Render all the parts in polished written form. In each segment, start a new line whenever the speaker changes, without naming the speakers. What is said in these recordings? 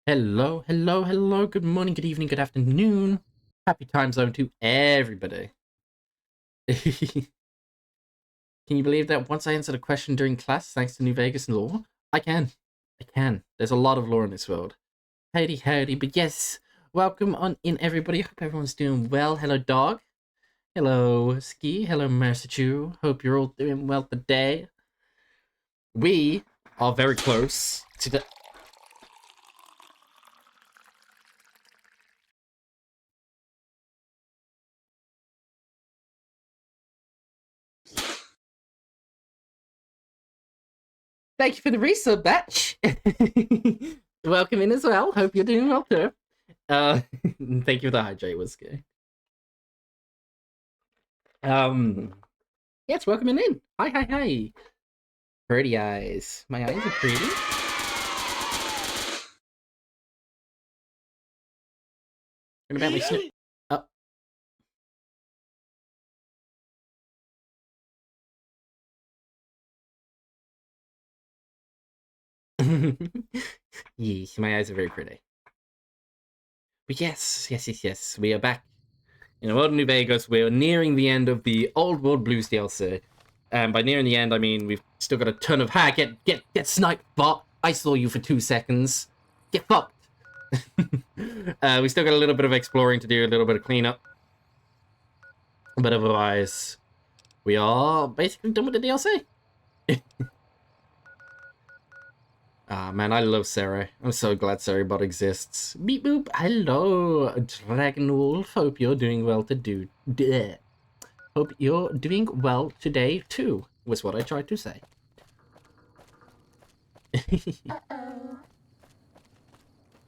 Hello, hello, hello, good morning, good evening, good afternoon. Happy time zone to everybody. Can you believe that once I answered a question during class thanks to New Vegas and lore? I can. I can. There's a lot of lore in this world. Howdy, howdy, but yes, welcome on in, everybody. Hope everyone's doing well. Hello, dog. Hello, Ski. Hello, Mercichu. Hope you're all doing well today. We are very close to the... Thank you for the resub, batch. Welcome in as well. Hope you're doing well too. Thank you for the hydrate, Whiskey. Yes, welcoming in. Hi, hi, hi. Pretty eyes. My eyes are pretty. What about my snip? Oh. Yes, my eyes are very pretty. But yes, we are back. In the world of New Vegas, we're nearing the end of the Old World Blues DLC. And by nearing the end, I mean we've still got a ton of... Ha! Get sniped, bot! I saw you for 2 seconds. Get fucked! We still got a little bit of exploring to do, a little bit of cleanup. But otherwise, we are basically done with the DLC. Ah, man, I love Seri. I'm so glad Seribot exists. Beep boop. Hello, Dragon Wolf. Hope you're doing well to do. Hope you're doing well today too, was what I tried to say.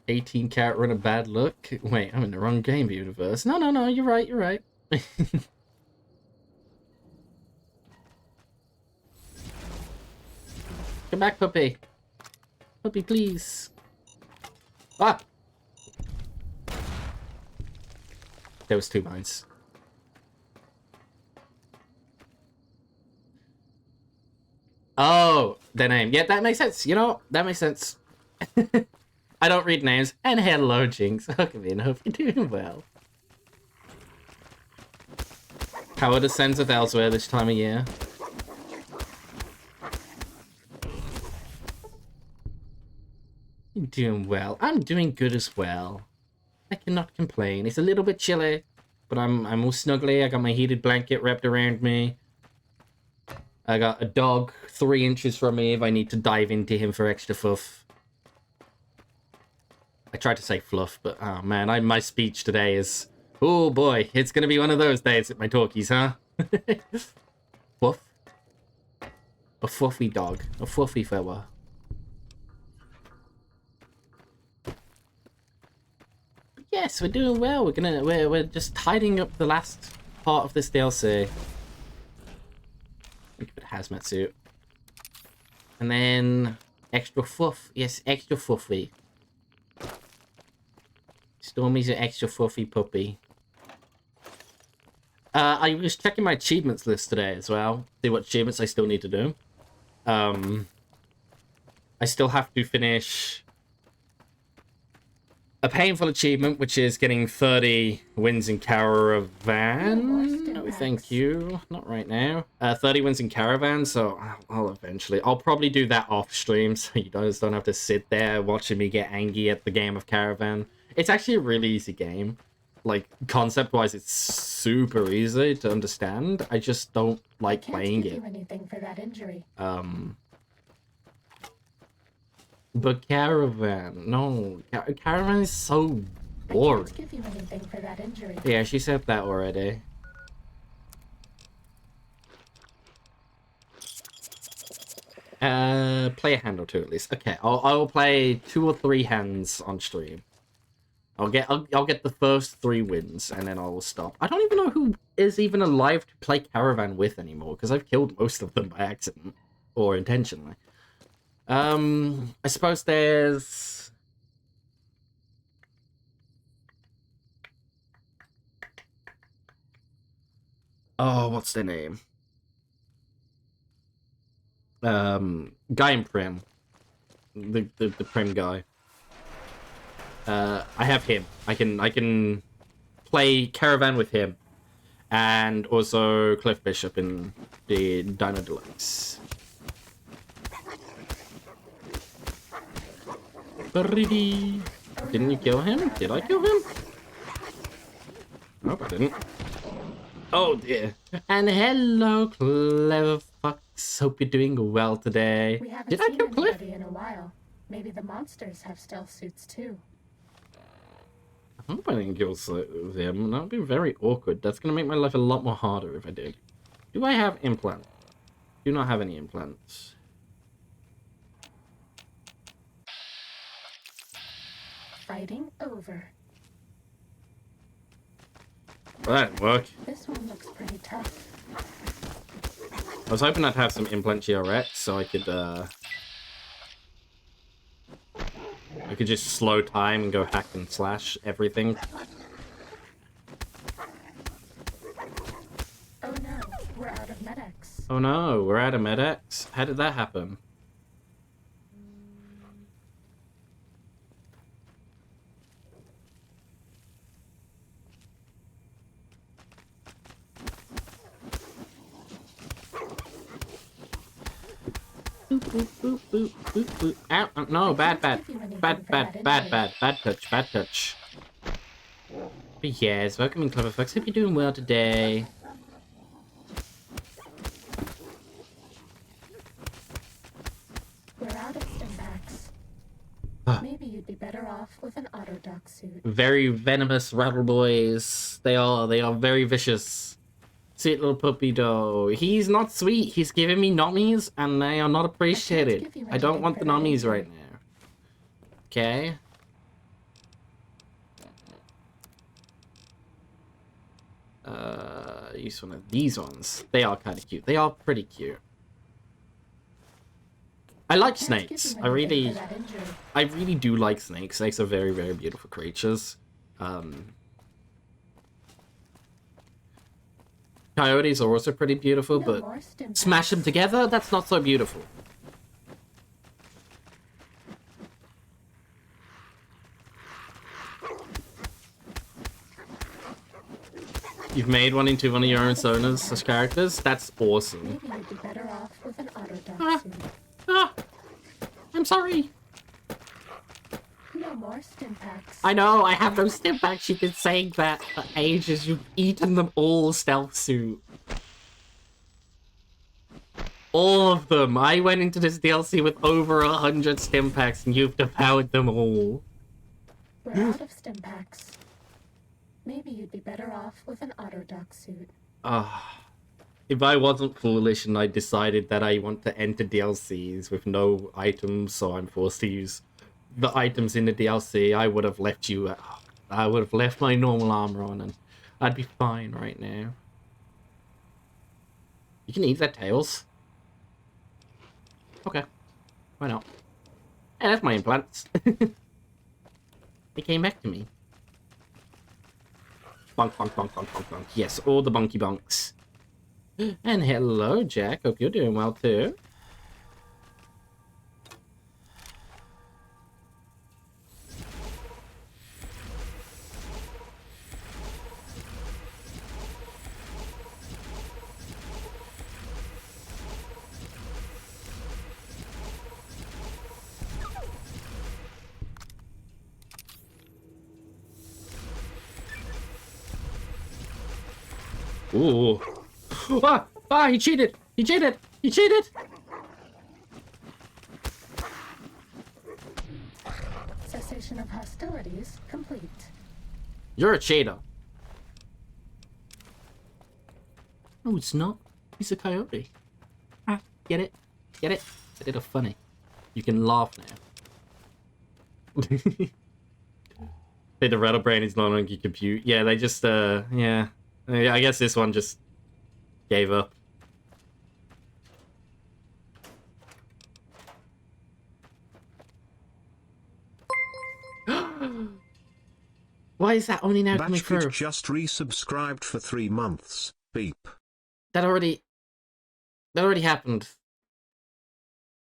18 carat run a bad look. Wait, I'm in the wrong game universe. No, you're right. Come back, puppy. Puppy, please. Ah! There was 2 mines. Oh, the name. Yeah, that makes sense. You know, that makes sense. I don't read names. And hello, Jinx. Welcome in. Hope you're doing well. How are the Sens of Elsewhere this time of year? You're doing well. I'm doing good as well. I cannot complain. It's a little bit chilly, but I'm all snuggly. I got my heated blanket wrapped around me. I got a dog 3 inches from me if I need to dive into him for extra fluff. I tried to say fluff, but oh man, my speech today is... Oh boy, it's gonna be one of those days at my talkies, huh? Fluff? A fluffy dog. A fluffy fella. Yes, we're doing well. We're just tidying up the last part of this DLC. We could put a hazmat suit. And then extra fluff. Yes, extra fluffy. Stormy's an extra fluffy puppy. I was checking my achievements list today as well. See what achievements I still need to do. I still have to finish a painful achievement, which is getting 30 wins in Caravan. No, thank you. Not right now. 30 wins in Caravan, so I'll eventually... I'll probably do that off stream, so you guys don't have to sit there watching me get angry at the game of Caravan. It's actually a really easy game. Like, concept-wise, it's super easy to understand. I just don't like playing it.
Anything for that injury.
But Caravan, no, Caravan is so boring.
I can't give you anything for that injury.
Yeah, she said that already. Play a hand or 2 at least. Okay, I'll play 2 or 3 hands on stream. I'll get the first 3 wins and then I'll stop. I don't even know who is even alive to play Caravan with anymore because I've killed most of them by accident or intentionally. I suppose there's... Oh, what's their name? Guy in Prim. The Prim guy. I have him. I can play Caravan with him. And also Cliff Bishop in the Dino Deluxe. Didn't you kill him? Did I kill him? Nope, I didn't. Oh dear. And hello, clever fucks. Hope you're doing well today.
We haven't
Did I
seen
kill Cliff?
anybody in a while. Maybe the monsters have stealth suits too.
I hope I didn't kill him. That would be very awkward. That's going to make my life a lot more harder if I did. Do I have implants? Do not have any implants.
Fighting over.
Well, that didn't work.
This one looks pretty tough.
I was hoping I'd have some implant GRX so I could just slow time and go hack and slash everything.
Oh no, we're out of medics.
Oh no, we're out of medics? How did that happen? Boop, boop, boop, boop, boop, boop. Ow, no, bad touch. But yes, welcome in, clever folks. Hope you're doing well today.
We're out of stimpaks. Maybe you'd be better off with an autodoc suit.
Very venomous rattle boys. They are very vicious. Sweet little puppy dough. He's not sweet. He's giving me nummies, and they are not appreciated. I don't want the nummies right now. Okay. Use one of these ones. They are kind of cute. They are pretty cute. I like snakes. I really do like snakes. Snakes are very, very beautiful creatures. Coyotes are also pretty beautiful, but smash them together, that's not so beautiful. You've made one into one of your own personas as characters? That's awesome.
Maybe you'd be better off with an autodoc suit.
I'm sorry.
No more stimpaks.
I know, I have no stimpaks. You've been saying that for ages. You've eaten them all, Stealth Suit. All of them. I went into this DLC with over 100 stimpaks, and you've devoured them all.
We're out of stimpaks. Maybe you'd be better off with an autodoc suit.
If I wasn't foolish and I decided that I want to enter DLCs with no items, so I'm forced to use the items in the DLC, I would have left you. I would have left my normal armor on, and I'd be fine right now. You can eat that, Tails. Okay, why not? Hey, that's my implants. They came back to me. Bonk, bonk, bonk, bonk, bonk, bonk. Yes, all the bonky bonks. And hello, Jack. Hope you're doing well too. Ooh. He cheated! He cheated! He cheated!
Cessation of hostilities complete.
You're a cheater. No, it's not. He's a coyote. Get it? Get it? I did a funny. You can laugh now. Hey, the rattle brain is not on your compute. Yeah, they just, yeah. I guess this one just gave up. Why is that only now coming through?
Just resubscribed for 3 months. Beep.
That already happened.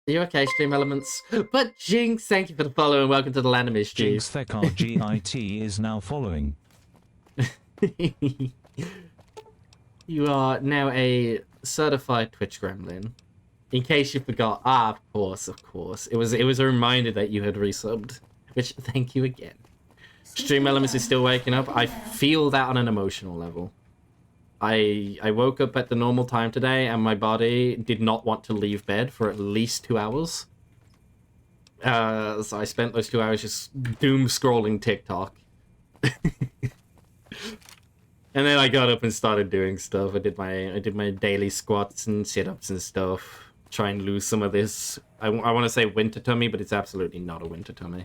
Are you okay, Stream Elements? But Jinx, thank you for the follow and welcome to the Land of Mischief.
Jinx Thekar GIT is now following.
You are now a certified Twitch gremlin. In case you forgot, of course. It was a reminder that you had resubbed, which thank you again. Stream Elements is still waking up. I feel that on an emotional level. I woke up at the normal time today, and my body did not want to leave bed for at least 2 hours. So I spent those 2 hours just doom scrolling TikTok. And then I got up and started doing stuff. I did my daily squats and sit-ups and stuff. Try and lose some of this. I want to say winter tummy, but it's absolutely not a winter tummy.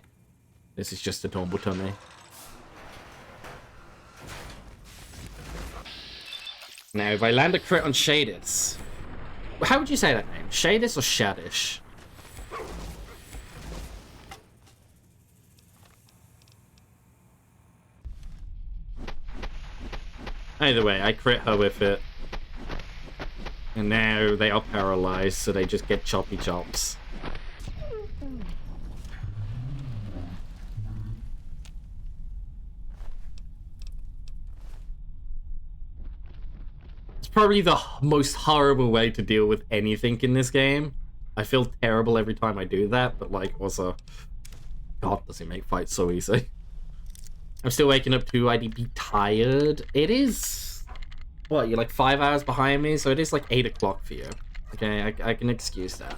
This is just a normal tummy. Now, if I land a crit on Shadis... How would you say that name? Shadis or Shadish? Either way, I crit her with it. And now they are paralyzed, so they just get choppy chops. It's probably the most horrible way to deal with anything in this game. I feel terrible every time I do that, but like, also... God, does it make fights so easy. I'm still waking up too, I'd be tired. It is... What, you're like 5 hours behind me? So it is like 8 o'clock for you. Okay, I can excuse that.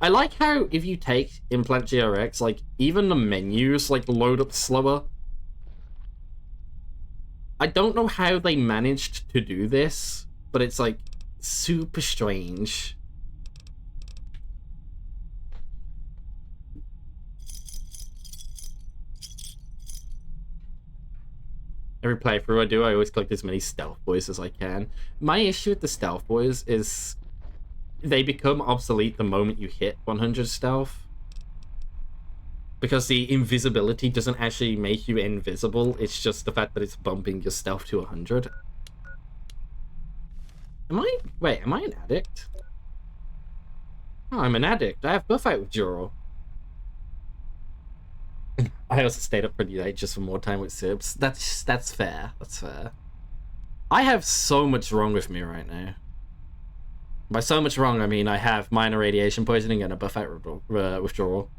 I like how if you take Implant GRX, like, even the menus, like, load up slower. I don't know how they managed to do this, but it's, like, super strange. Every playthrough I do, I always collect as many stealth boys as I can. My issue with the stealth boys is they become obsolete the moment you hit 100 stealth. Because the invisibility doesn't actually make you invisible, it's just the fact that it's bumping your stealth to 100. Wait, am I an addict? Oh, I'm an addict. I have buff out with Juro. I also stayed up pretty late just for more time with Sibs. That's fair. That's fair. I have so much wrong with me right now. By so much wrong, I mean I have minor radiation poisoning and a buff out withdrawal.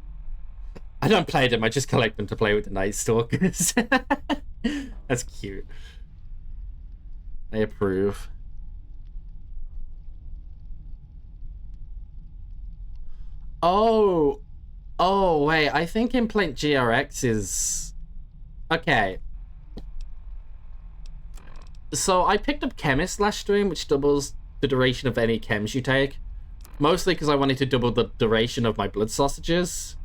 I don't play them, I just collect them to play with the Night Stalkers. That's cute. I approve. Oh, wait, I think Implant GRX is... Okay. So, I picked up Chemist last stream, which doubles the duration of any chems you take. Mostly because I wanted to double the duration of my blood sausages.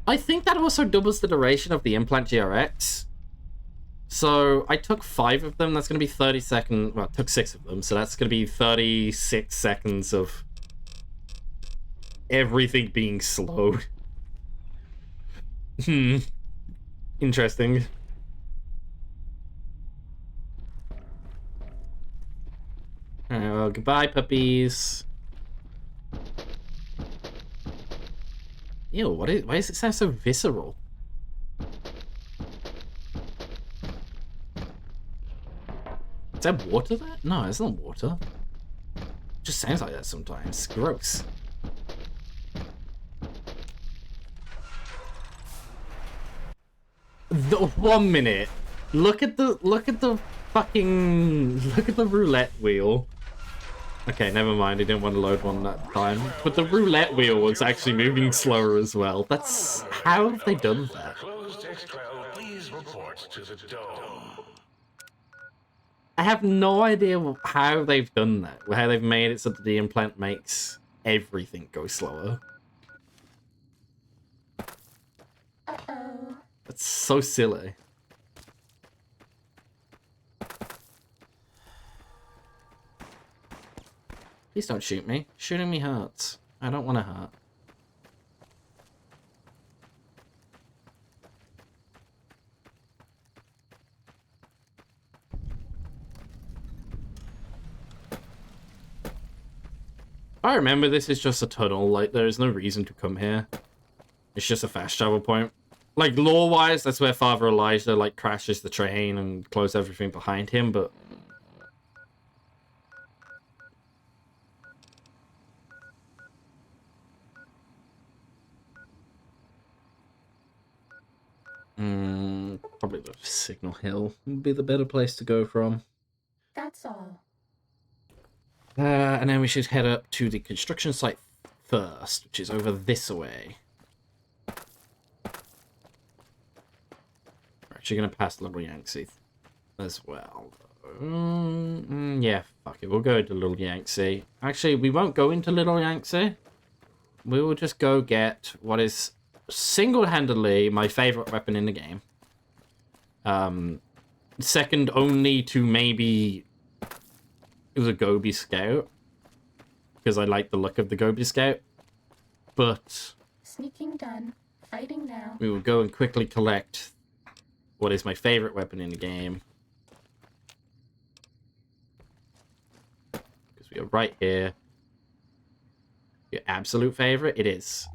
I think that also doubles the duration of the Implant GRX. So, I took 5 of them, that's going to be 30 seconds... Well, I took 6 of them, so that's going to be 36 seconds of... everything being slowed. Interesting. Alright, well, goodbye, puppies. Ew, why does it sound so visceral? Is that water that? No, it's not water. It just sounds like that sometimes. Gross. The 1 minute. Look at the roulette wheel. Okay, never mind. I didn't want to load one that time. But the roulette wheel was actually moving slower as well. That's... How have they done that?
Please report to the dome.
I have no idea how they've done that. How they've made it so that the implant makes everything go slower. That's so silly. Please don't shoot me. Shooting me hurts. I don't want to hurt. I remember this is just a tunnel. Like, there's no reason to come here. It's just a fast travel point. Like, lore-wise, that's where Father Elijah, like, crashes the train and closes everything behind him, but... Probably the Signal Hill would be the better place to go from.
That's all.
And then we should head up to the construction site first, which is over this way. We're actually going to pass Little Yangtze as well. Yeah, fuck it. We'll go to Little Yangtze. Actually, we won't go into Little Yangtze. We will just go get what is single-handedly my favorite weapon in the game. Second only to maybe... It was a Gobi Scout. Because I like the look of the Gobi Scout. But...
Sneaking done. Fighting now.
we will go and quickly collect what is my favorite weapon in the game. Because we are right here. Your absolute favorite? It is.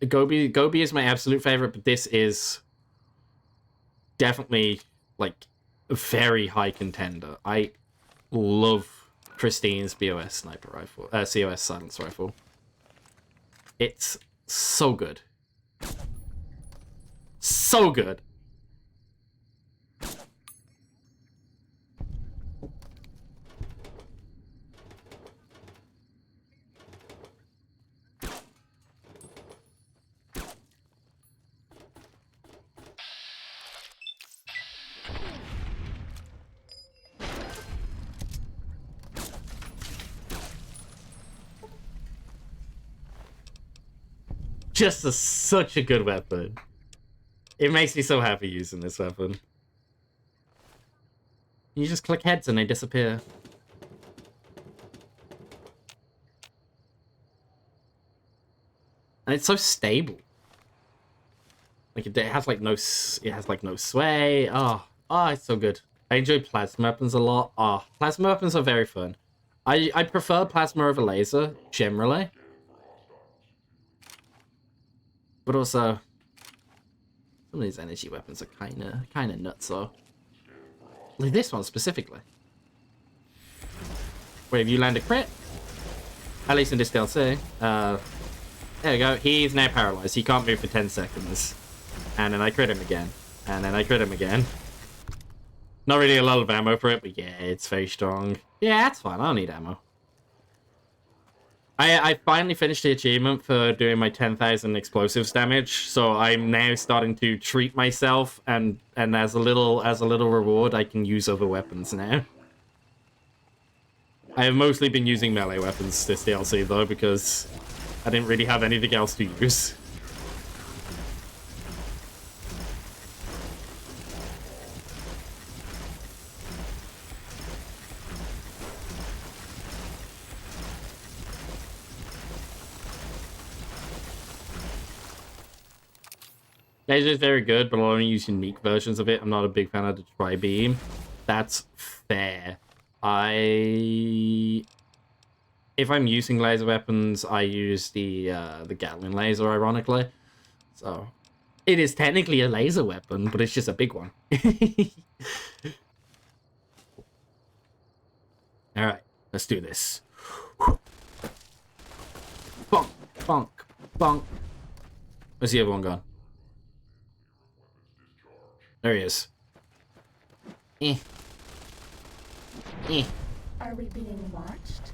Gobi is my absolute favorite, but this is definitely, like, a very high contender. I love Christine's BOS sniper rifle, COS silence rifle. It's so good. So good. Just such a good weapon. It makes me so happy using this weapon. You just click heads and they disappear. And it's so stable. Like it has like no sway. Oh, it's so good. I enjoy plasma weapons a lot. Plasma weapons are very fun. I prefer plasma over laser generally. But also, some of these energy weapons are kind of nuts, though. Like this one specifically. Wait, have you landed crit? At least in this DLC. There we go. He's now paralyzed. He can't move for 10 seconds. And then I crit him again. And then I crit him again. Not really a lot of ammo for it, but yeah, it's very strong. Yeah, that's fine. I don't need ammo. I finally finished the achievement for doing my 10,000 explosives damage, so I'm now starting to treat myself, and as a little reward, I can use other weapons now. I have mostly been using melee weapons this DLC though, because I didn't really have anything else to use. Laser is very good, but I'll only use unique versions of it. I'm not a big fan of the tri-beam. That's fair. If I'm using laser weapons, I use the Gatling laser, ironically. So, it is technically a laser weapon, but it's just a big one. Alright, let's do this. Bonk, bonk, bonk. Where's the other one gone? There he is.
Are we being watched?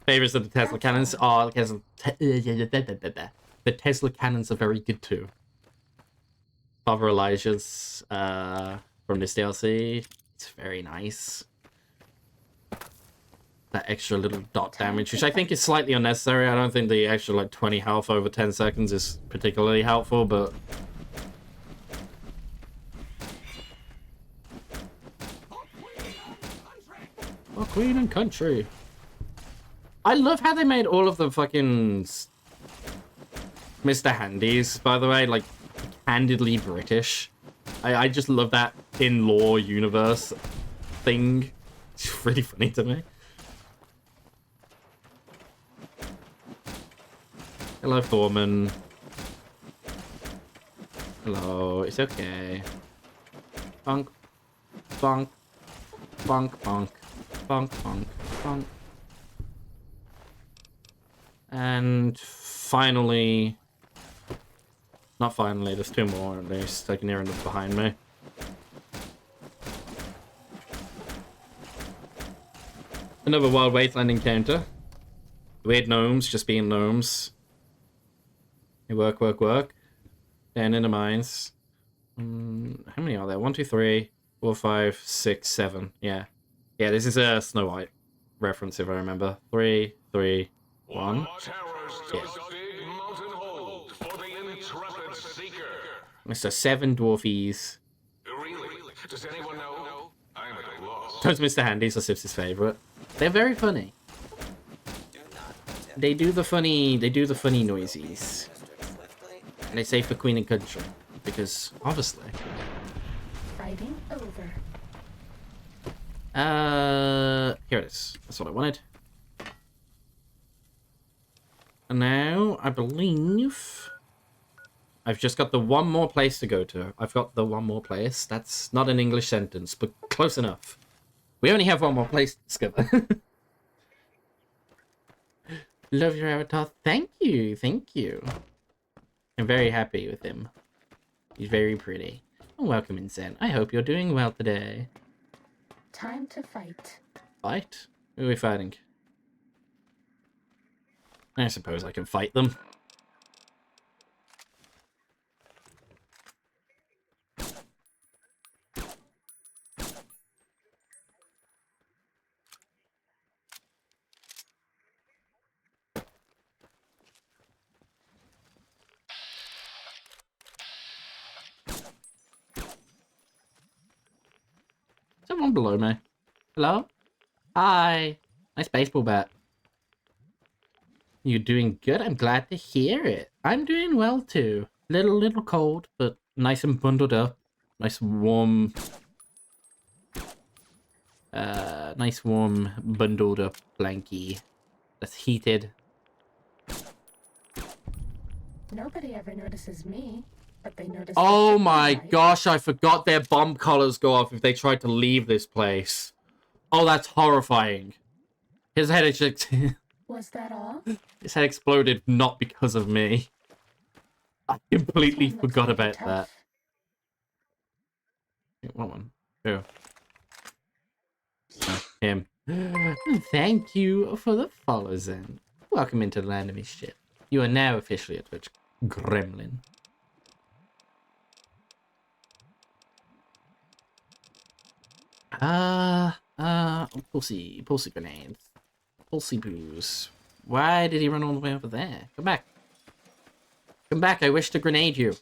Favorites of the Tesla cannons are the Tesla cannons are very good too. Father Elijah's from this DLC. It's very nice. That extra little dot damage, which I think is slightly unnecessary. I don't think the extra like 20 health over 10 seconds is particularly helpful, but oh, Queen and Country. I love how they made all of the fucking Mr. Handies, by the way, like handedly British. I just love that in lore universe thing. It's really funny to me. Hello, Foreman. Hello, it's okay. Bonk, bonk, bonk, bonk, bonk, bonk, bonk. And finally... Not finally, there's two more at least. I can hear enough behind me. Another Wild Wasteland encounter. Weird gnomes, just being gnomes. They work, work, work. Down in the mines. How many are there? 1, 2, 3, 4, 5, 6, 7. Yeah. Yeah, this is a Snow White reference if I remember. 3, 3, 1. Yeah. Mr. 7 dwarfies.
Really? Does anyone know? I'm at a loss.
Towards Mr. Handy's or Sips's favorite. They're very funny. They do the funny noises. And they say for Queen and Country. Because, obviously.
Fighting over.
Here it is. That's what I wanted. And now, I believe... I've just got the one more place to go to. I've got the one more place. That's not an English sentence, but close enough. We only have one more place to discover. Love your avatar. Thank you. Thank you. I'm very happy with him. He's very pretty. Welcome, Insen. I hope you're doing well today.
Time to fight.
Fight? Who are we fighting? I suppose I can fight them. Someone below me. Hello? Hi. Nice baseball bat. You doing good? I'm glad to hear it. I'm doing well too. Little cold, but nice and bundled up. Nice warm... nice warm bundled up blankie. That's heated.
Nobody ever notices me, but they notice.
Oh my gosh, I forgot their bomb collars go off if they tried to leave this place. Oh, that's horrifying. His head is just...
Was that all?
His head exploded not because of me. I completely
Team looks
forgot
pretty
about that.
tough.
What one? Who? Him. Thank you for the follow, Zen. Welcome into the land of mischief. You are now officially a Twitch gremlin. Pulsey grenades. Pulsey booze. Why did he run all the way over there? Come back. Come back, I wish to grenade you.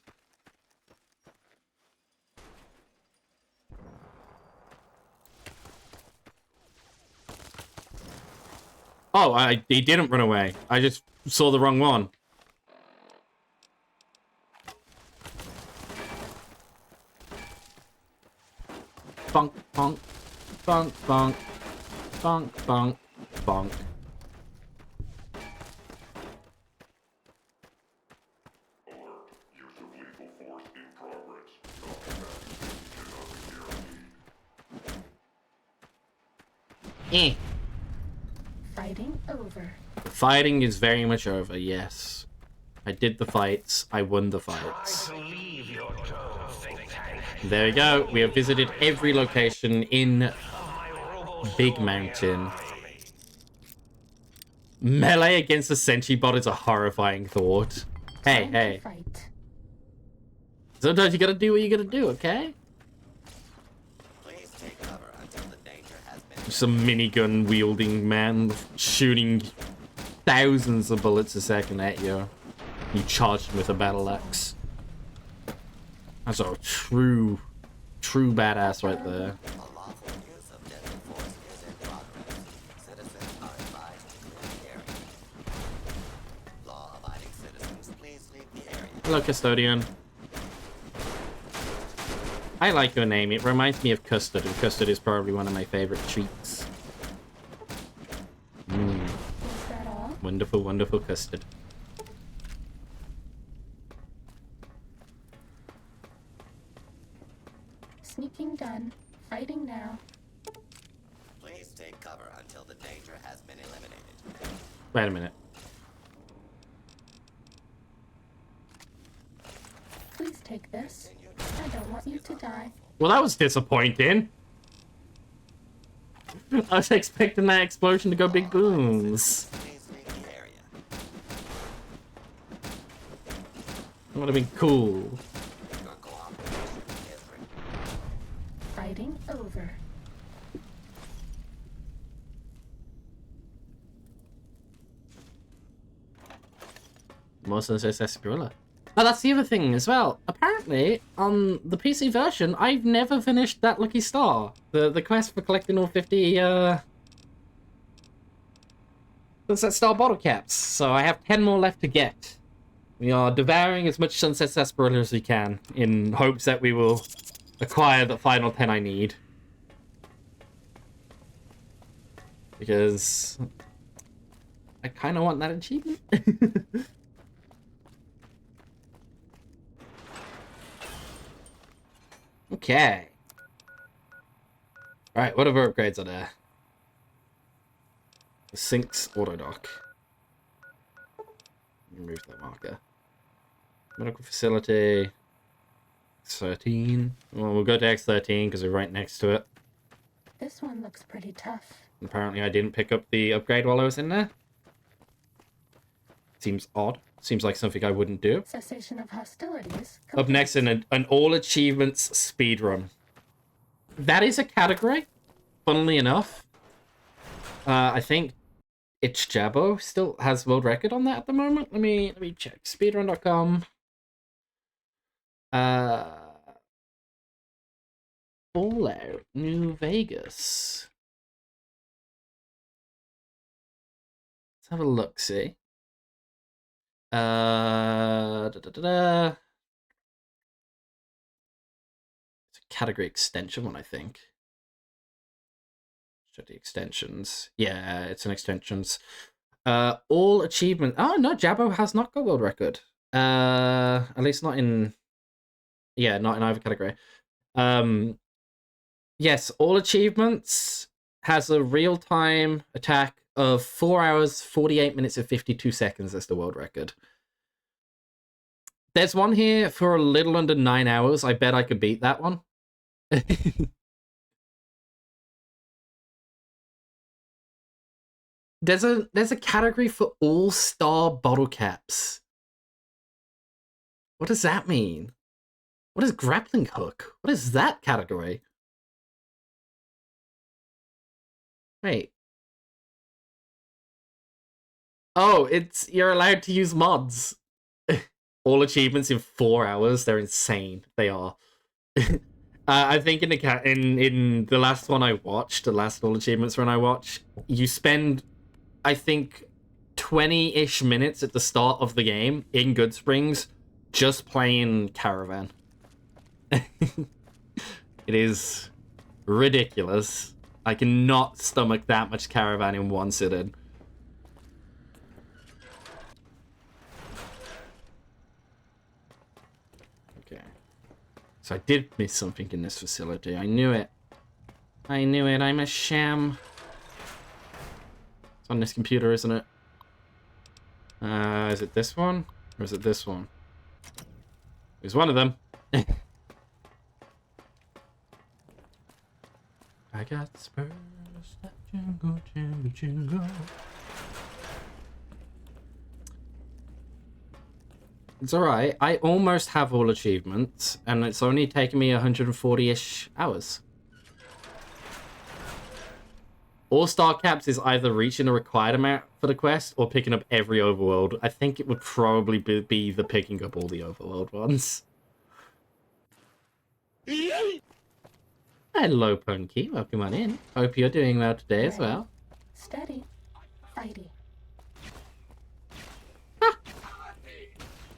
Oh, he didn't run away. I just saw the wrong one. Bonk, bonk, bonk, bonk, bonk, bonk, bonk. Eh.
Fighting over.
Fighting is very much over, yes. I did the fights. I won the fights. There we go. We have visited every location in Big Mountain. Melee against a sentry bot is a horrifying thought. Hey, hey.
Fight.
Sometimes you gotta do what you gotta do, okay?
Please take cover until the danger has been.
Some minigun wielding man shooting thousands of bullets a second at you. You charge him with a battle axe. That's a true badass right there.
A lawful use of deadly force is in progress. Citizens are advised to clear the area. Law-abiding citizens, please leave the area.
Hello, Custodian. I like your name. It reminds me of custard, and custard is probably one of my favorite treats. wonderful, wonderful custard.
Sneaking done. Fighting now.
Please take cover until the danger has been eliminated.
Wait a minute.
Please take this. I don't want you to die.
Well, that was disappointing. I was expecting that explosion to go big booms.
Please leave the area.
That would have been cool.
Your cooperation is required.
Fighting over.
More Sunset Sarsaparilla. Oh, that's the other thing as well. Apparently, on the PC version, I've never finished that Lucky Star. The quest for collecting all 50, Sunset Star bottle caps. So I have 10 more left to get. We are devouring as much Sunset Sarsaparilla as we can, in hopes that we will acquire the final 10 I need. Because I kind of want that achievement. Okay. Alright, what other upgrades are there? The Sinks auto dock. Remove that marker. Medical facility. X13. Well, we'll go to X13 because we're right next to it.
This one looks pretty tough.
Apparently I didn't pick up the upgrade while I was in there. Seems odd. Seems like something I wouldn't do.
Cessation of hostilities.
Up next in an all achievements speedrun. That is a category, funnily enough. I think It's Jabbo still has world record on that at the moment. Let me check. Speedrun.com. Fallout New Vegas. Let's have a look, see. It's a category extension one, I think. Check the extensions. Yeah, it's an extensions. All achievement. Oh no, Jabbo has not got world record. At least not in. Yeah, not in either category. Yes, all achievements has a real-time attack of 4 hours, 48 minutes, and 52 seconds as the world record. There's one here for a little under 9 hours. I bet I could beat that one. There's a category for all-star bottle caps. What does that mean? What is grappling hook? What is that category? Wait. Oh, you're allowed to use mods. All achievements in 4 hours. They're insane. They are. I think in the last one I watched, the last all achievements run I watched, you spend, I think, 20-ish minutes at the start of the game in Goodsprings just playing Caravan. It is ridiculous. I cannot stomach that much Caravan in one sitting. Okay. So I did miss something in this facility. I knew it. I knew it. I'm a sham. It's on this computer, isn't it? Is it this one? Or is it this one? It's one of them. I got spurs that jingle, jingle, jingle. It's alright. I almost have all achievements, and it's only taken me 140-ish hours. All-star caps is either reaching a required amount for the quest or picking up every overworld. I think it would probably be the picking up all the overworld ones. Hello, Punky. Welcome on in. Hope you're doing well today as well.
Steady. Fighty.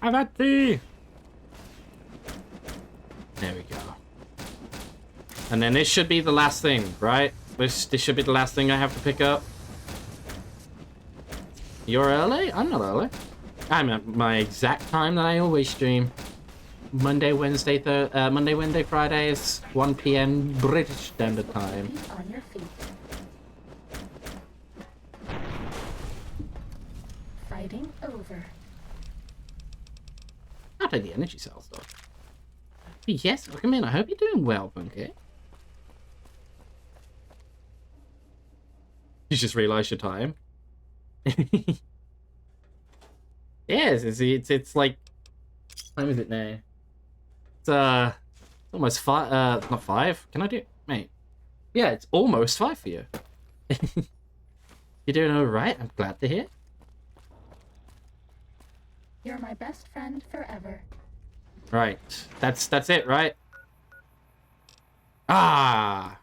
I've had tea. There we go. And then this should be the last thing, right? This should be the last thing I have to pick up. You're early? I'm not early. I'm at my exact time that I always stream. Monday, Wednesday, Fridays, 1 p.m. British Standard Time.
Keep on your feet. Fighting over.
I'll take the energy cells, though. Yes, welcome in. I hope you're doing well, Bunky. You just realised your time. Yes, it's like... What time is it now? It's almost 5, not 5. Can I do... Mate. Yeah, it's almost 5 for you. You're doing alright, I'm glad to hear.
You're my best friend forever.
Right, that's it, right? Ah!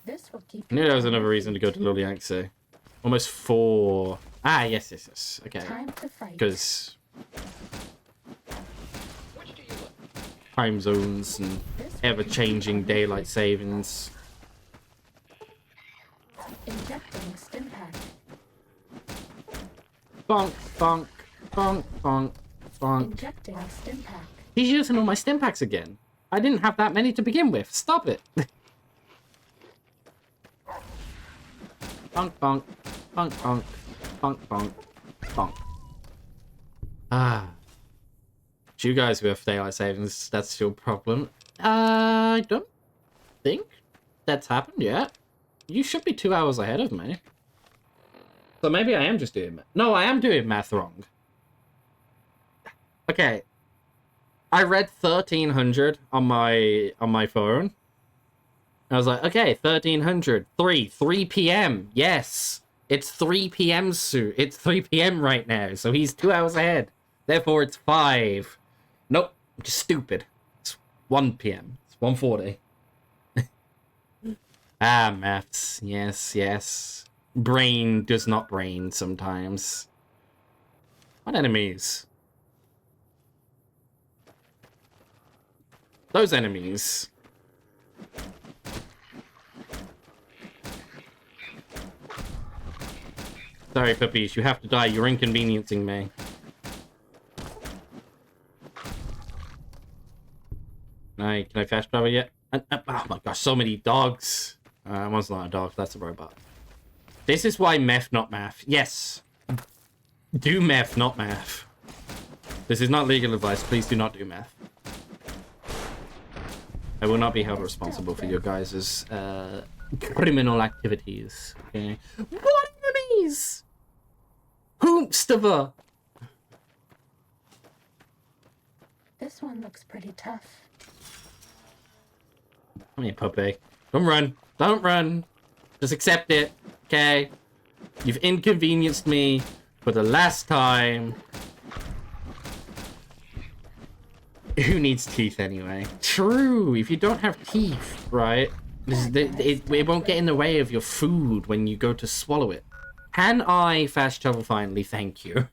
This will keep
I knew
you
there was
on
another
your
reason to go to
feet.
Liliangse. Almost 4. Ah, yes. Okay.
Time to fight.
Because time zones and ever-changing daylight savings.
Injecting stim pack.
Bonk, bonk, bonk, bonk, bonk.
Injecting stim pack.
He's using all my stim packs again. I didn't have that many to begin with. Stop it. Bonk, bonk, bonk, bonk, bonk, bonk, bonk. Ah. It's you guys who have daylight savings, that's your problem. I don't think that's happened yet. You should be 2 hours ahead of me. So maybe I am just doing math. No, I am doing math wrong. Okay. I read 1300 on my phone. I was like, okay, 1300, 3 p.m. Yes, it's 3 p.m. soon. It's 3 p.m. right now, so he's 2 hours ahead. Therefore, it's 5. Nope, I'm just stupid. It's 1 p.m. It's 1:40. Ah, maths. Yes. Brain does not brain sometimes. What enemies? Those enemies. Sorry, puppies, you have to die. You're inconveniencing me. Can I fast travel yet? Oh my gosh, so many dogs. One's not a dog, that's a robot. This is why meth, not math. Yes. Do meth, not math. This is not legal advice. Please do not do meth. I will not be held responsible for your guys' criminal activities. Okay. What enemies? Hoomstava.
This one looks pretty tough.
Come here, puppy. Don't run. Don't run. Just accept it. Okay? You've inconvenienced me for the last time. Who needs teeth anyway? True. If you don't have teeth, right? It won't get in the way of your food when you go to swallow it. Can I fast travel finally? Thank you.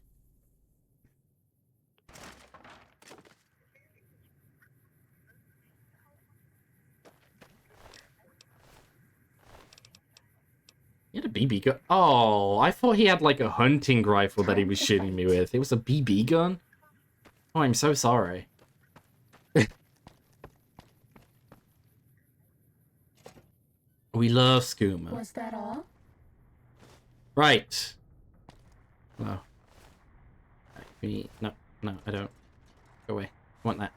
He had a BB gun. Oh, I thought he had like a hunting rifle that he was shooting me with. It was a BB gun? Oh, I'm so sorry. We love skooma.
Was that all?
Right. No. No, I don't. Go away. I want that.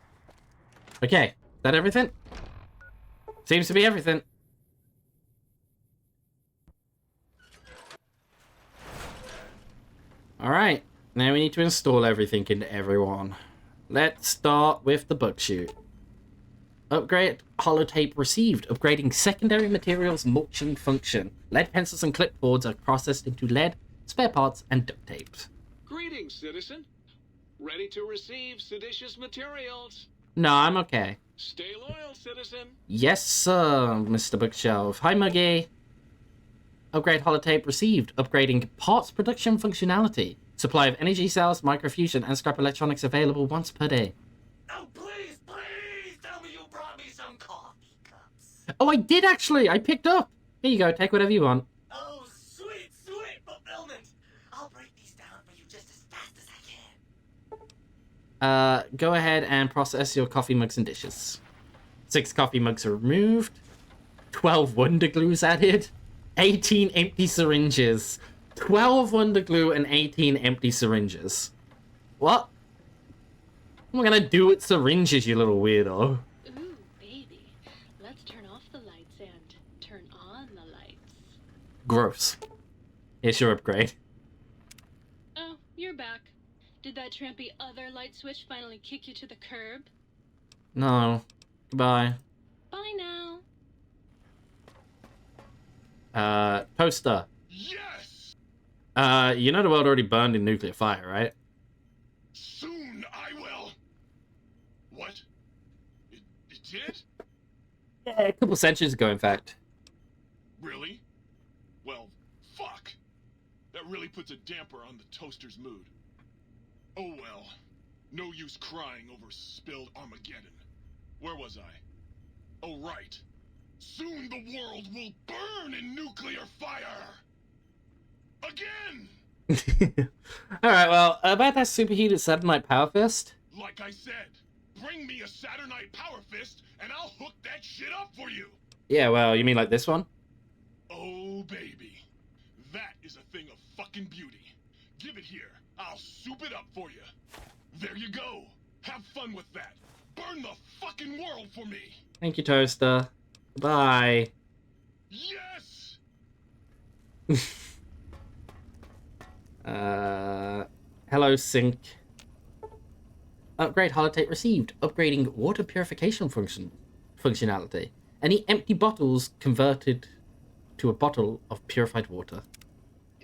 Okay. Is that everything? Seems to be everything. Alright. Now we need to install everything into everyone. Let's start with the bug shoot. Upgrade holotape received. Upgrading secondary materials mulching function. Lead pencils and clipboards are processed into lead, spare parts, and duct tapes.
Greetings, citizen. Ready to receive seditious materials.
No, I'm okay.
Stay loyal, citizen.
Yes, sir, Mr. Bookshelf. Hi, Muggy. Upgrade holotape received. Upgrading parts production functionality. Supply of energy cells, microfusion, and scrap electronics available once per day.
Oh, please tell me you brought me some coffee cups.
Oh, I did actually. I picked up. Here you go. Take whatever you want.
Oh, sweet boy. for you just as fast as I can.
Go ahead and process your coffee mugs and dishes. 6 coffee mugs are removed. 12 wonder glues added. 18 empty syringes. 12 wonder glue and 18 empty syringes. What? What am I gonna do with syringes, you little weirdo?
Ooh, baby. Let's turn off the lights and turn on the lights.
Gross. Here's your upgrade.
Oh, you're back. Did that trampy other light switch finally kick you to the curb?
No. Goodbye.
Bye now.
Toaster.
Yes!
You know the world already burned in nuclear fire, right?
Soon I will. What? It did?
Yeah, a couple centuries ago, in fact.
Really? Well, fuck. That really puts a damper on the toaster's mood. Oh well. No use crying over spilled Armageddon. Where was I? Oh right. Soon the world will burn in nuclear fire! Again!
Alright, well, about that superheated Saturnite Power Fist.
Like I said, bring me a Saturnite Power Fist and I'll hook that shit up for you!
Yeah, well, you mean like this one?
Oh baby. That is a thing of fucking beauty. Give it here. I'll soup it up for you. There you go. Have fun with that. Burn the fucking world for me!
Thank you, Toaster. Bye.
Yes!
Hello, Sync. Upgrade holotape received. Upgrading water purification functionality. Any empty bottles converted to a bottle of purified water.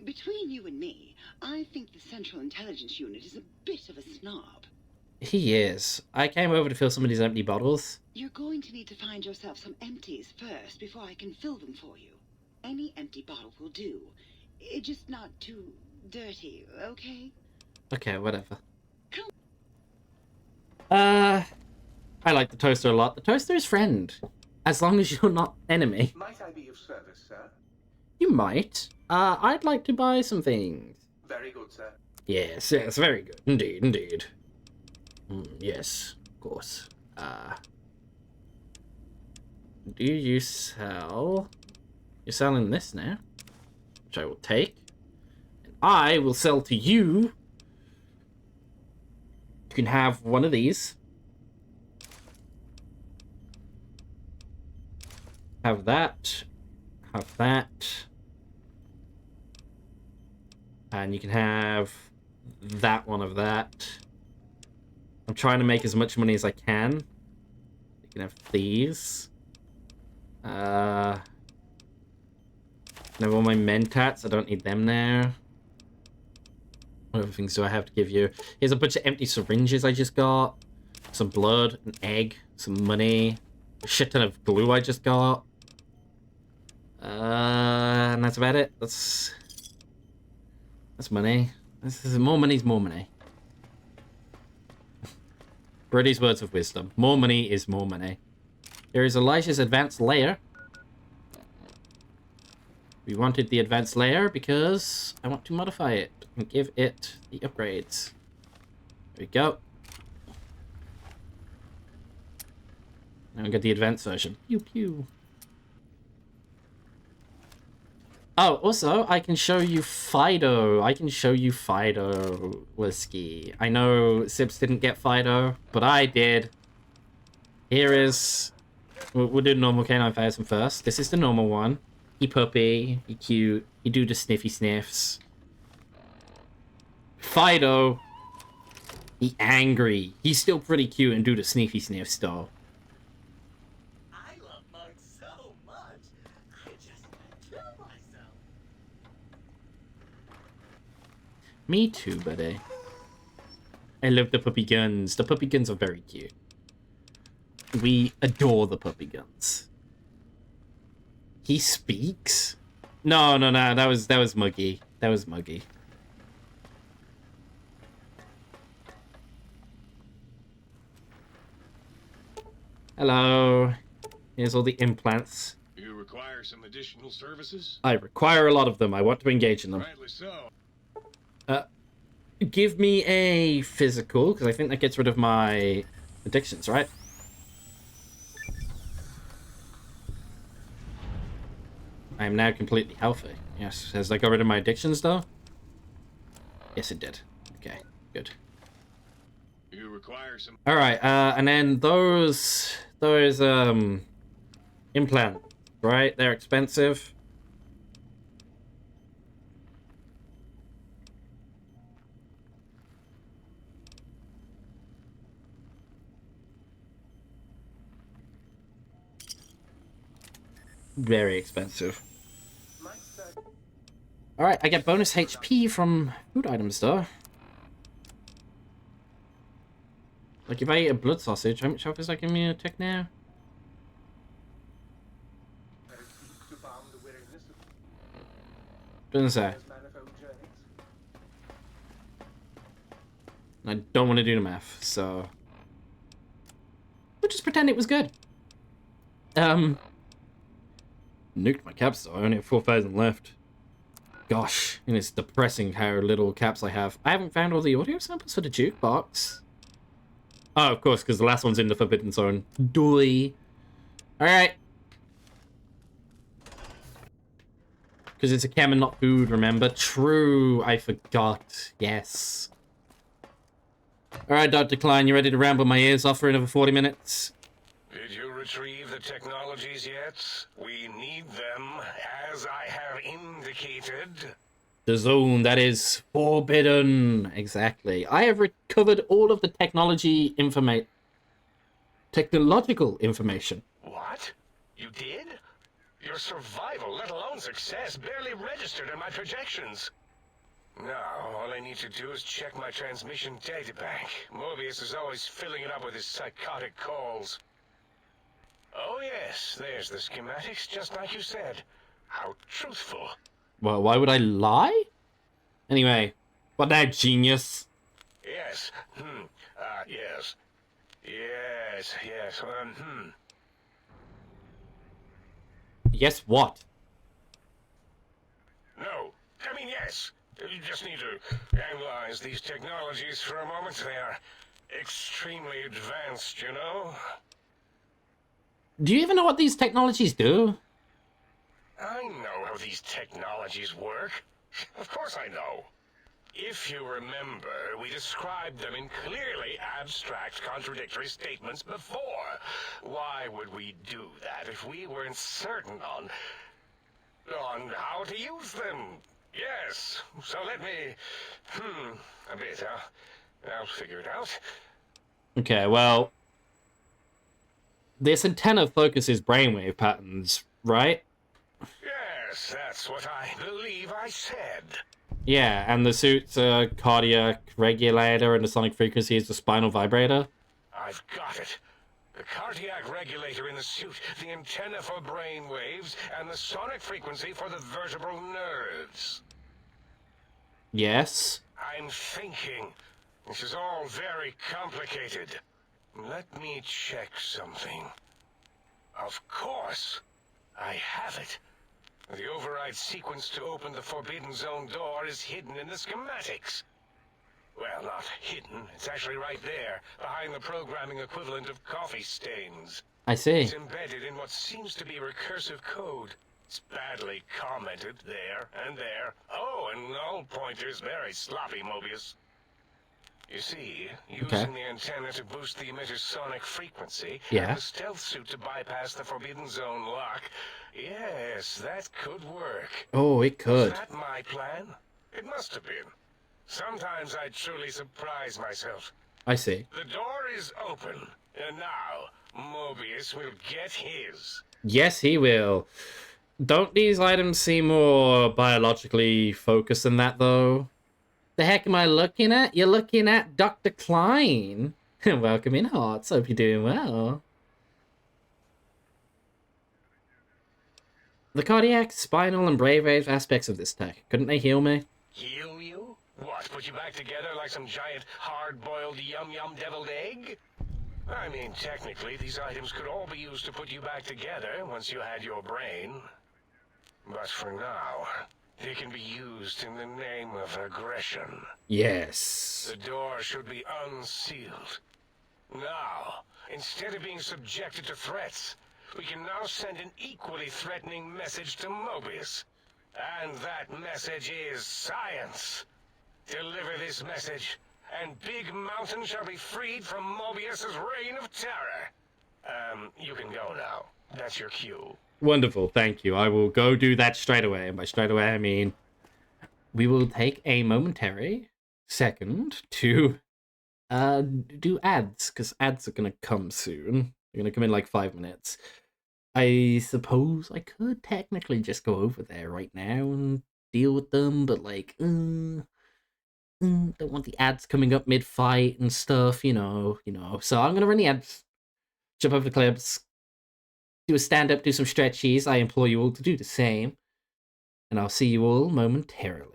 Between you and me, I think the Central Intelligence Unit is a bit of a snob.
He is. I came over to fill some of these empty bottles.
You're going to need to find yourself some empties first before I can fill them for you. Any empty bottle will do. Just not too dirty, okay?
Okay, whatever.
Come.
I like the Toaster a lot. The Toaster is friend. As long as you're not enemy.
Might I be of service, sir?
You might. I'd like to buy some things.
Very good, sir.
Yes, yes, very good. Indeed, indeed. Yes, of course. Do you sell... You're selling this now, which I will take. And I will sell to you. You can have one of these. Have that. Have that. And you can have that one of that. I'm trying to make as much money as I can. You can have these. I have all my mentats. I don't need them now. What other things do I have to give you? Here's a bunch of empty syringes I just got. Some blood, an egg, some money. A shit ton of glue I just got. And that's about it. That's money. This is more money's more money. Brody's words of wisdom. More money is more money. Here is Elijah's advanced layer. We wanted the advanced layer because I want to modify it and give it the upgrades. There we go. Now we get the advanced version. Pew pew. Oh, also, I can show you Fido. I can show you Fido whiskey. I know Sips didn't get Fido, but I did. Here is... We'll do normal K9000 first. This is the normal one. He puppy. He cute. He do the sniffy sniffs. Fido. He angry. He's still pretty cute and do the sniffy sniffs though.
I love mugs so much, I just kill myself.
Me too, buddy. I love the puppy guns. The puppy guns are very cute. We adore the puppy guns. He speaks? No. That was Muggy. That was Muggy. Hello. Here's all the implants.
You require some additional services?
I require a lot of them. I want to engage in them.
Rightly so.
give me a physical, because I think that gets rid of my addictions, right? I am now completely healthy. Yes. Has that got rid of my addictions, though? Yes, it did. Okay, good.
You require some.
All right, and then those implant, right? They're expensive. Very expensive. All right, I get bonus HP from food items, though. Like, if I eat a blood sausage, how much health is that giving me a tick now? Doesn't say. I don't want to do the math, so... we'll just pretend it was good. Nuked my caps, though. I only have 4,000 left. Gosh, and it's depressing how little caps I have. I haven't found all the audio samples for the jukebox. Oh, of course, because the last one's in the Forbidden Zone. Doy. Alright. Because it's a chem and not food, remember? True, I forgot. Yes. Alright, Dr. Klein, you ready to ramble my ears off for another 40 minutes?
Did you retrieve the technologies yet? We need them, as I have indicated.
The zone that is forbidden. Exactly. I have recovered all of the technological information.
What? You did? Your survival, let alone success, barely registered in my projections. Now, all I need to do is check my transmission databank. Mobius is always filling it up with his psychotic calls. Oh yes, there's the schematics, just like you said. How truthful.
Well, why would I lie? Anyway, what now, genius?
Yes. Yes. Yes.
Yes, what?
No. I mean, yes. You just need to analyze these technologies for a moment. They are extremely advanced, you know?
Do you even know what these technologies do?
I know how these technologies work. Of course I know. If you remember, we described them in clearly abstract, contradictory statements before. Why would we do that if we weren't certain on how to use them? Yes. So let me... a bit, I'll figure it out.
Okay, well... this antenna focuses brainwave patterns, right?
Yes, that's what I believe I said.
Yeah, and the suit's a cardiac regulator and the sonic frequency is the spinal vibrator.
I've got it. The cardiac regulator in the suit, the antenna for brain waves, and the sonic frequency for the vertebral nerves.
Yes.
I'm thinking. This is all very complicated. Let me check something. Of course. I have it. The override sequence to open the Forbidden Zone door is hidden in the schematics. Well, not hidden. It's actually right there, behind the programming equivalent of coffee stains.
I see.
It's embedded in what seems to be recursive code. It's badly commented there and there. Oh, and null pointers very sloppy, Mobius. You see, using the antenna to boost the emitter's sonic frequency, and the stealth suit to bypass the Forbidden Zone lock. Yes, that could work.
Oh, it could.
Was that my plan? It must have been. Sometimes I truly surprise myself.
I see.
The door is open, and now Mobius will get his.
Yes, he will. Don't these items seem more biologically focused than that, though? The heck am I looking at? You're looking at Dr. Klein. Welcome in, Hearts. Hope you're doing well. The cardiac, spinal, and brainwave aspects of this tech. Couldn't they heal me?
Heal you? What, put you back together like some giant, hard-boiled, yum-yum deviled egg? I mean, technically, these items could all be used to put you back together once you had your brain. But for now, They can be used in the name of aggression.
Yes.
The door should be unsealed. Now, instead of being subjected to threats, we can now send an equally threatening message to Mobius. And that message is science. Deliver this message, and Big Mountain shall be freed from Mobius's reign of terror. You can go now. That's your cue.
Wonderful, thank you. I will go do that straight away. And by straight away, I mean we will take a momentary second to do ads, because ads are gonna come soon. They're gonna come in like 5 minutes. I suppose I could technically just go over there right now and deal with them, but like, don't want the ads coming up mid-fight and stuff, you know. So I'm gonna run the ads, jump over the clips, do a stand-up, do some stretchies. I implore you all to do the same, and I'll see you all momentarily.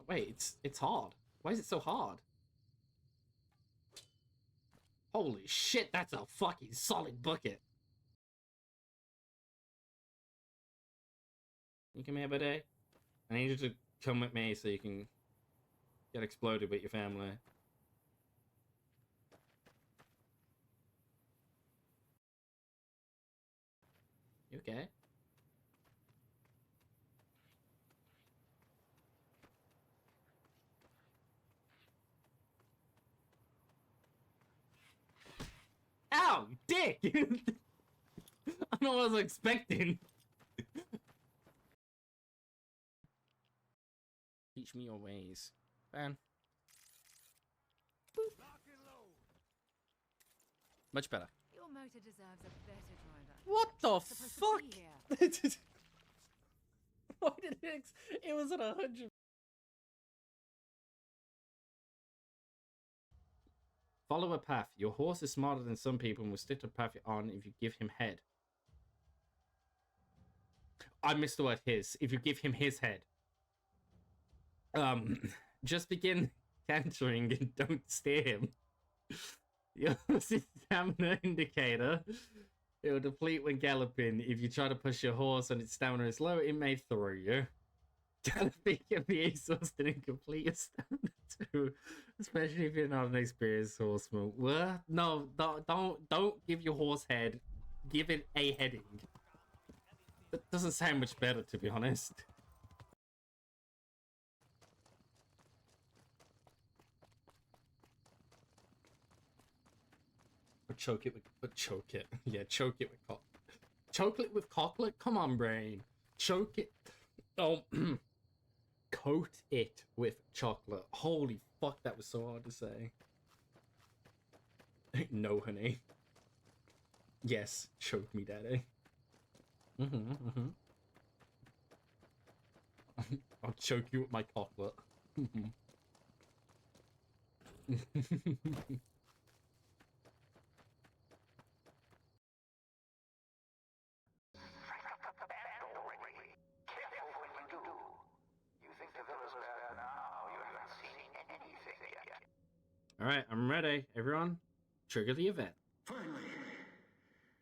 Wait, it's hard. Why is it so hard? Holy shit, that's a fucking solid bucket. You come here, buddy? I need you to come with me so you can get exploded with your family. You okay? Ow, you dick! I know what I was expecting. Teach me your ways. Ban. Much better.
Your motor deserves a better driver.
What the fuck?
Here.
Why did it was at 100. Follow a path. Your horse is smarter than some people and will stick to the path you're on if you give him head. I missed the word his. If you give him his head. Just begin cantering and don't steer him. Your stamina indicator. It will deplete when galloping. If you try to push your horse and its stamina is low, it may throw you. Galloping can be exhausted and complete your stamina too, especially if you're not an experienced horseman. What? No, don't give your horse head. Give it a heading. That doesn't sound much better, to be honest. Or choke it with, yeah, choke it with chocolate with cocklet. Come on, brain, choke it. Oh, coat it with chocolate. Holy fuck, that was so hard to say. No, honey. Yes, choke me, daddy. I'll choke you with my cocklet. Alright, I'm ready. Everyone, trigger the event.
Finally.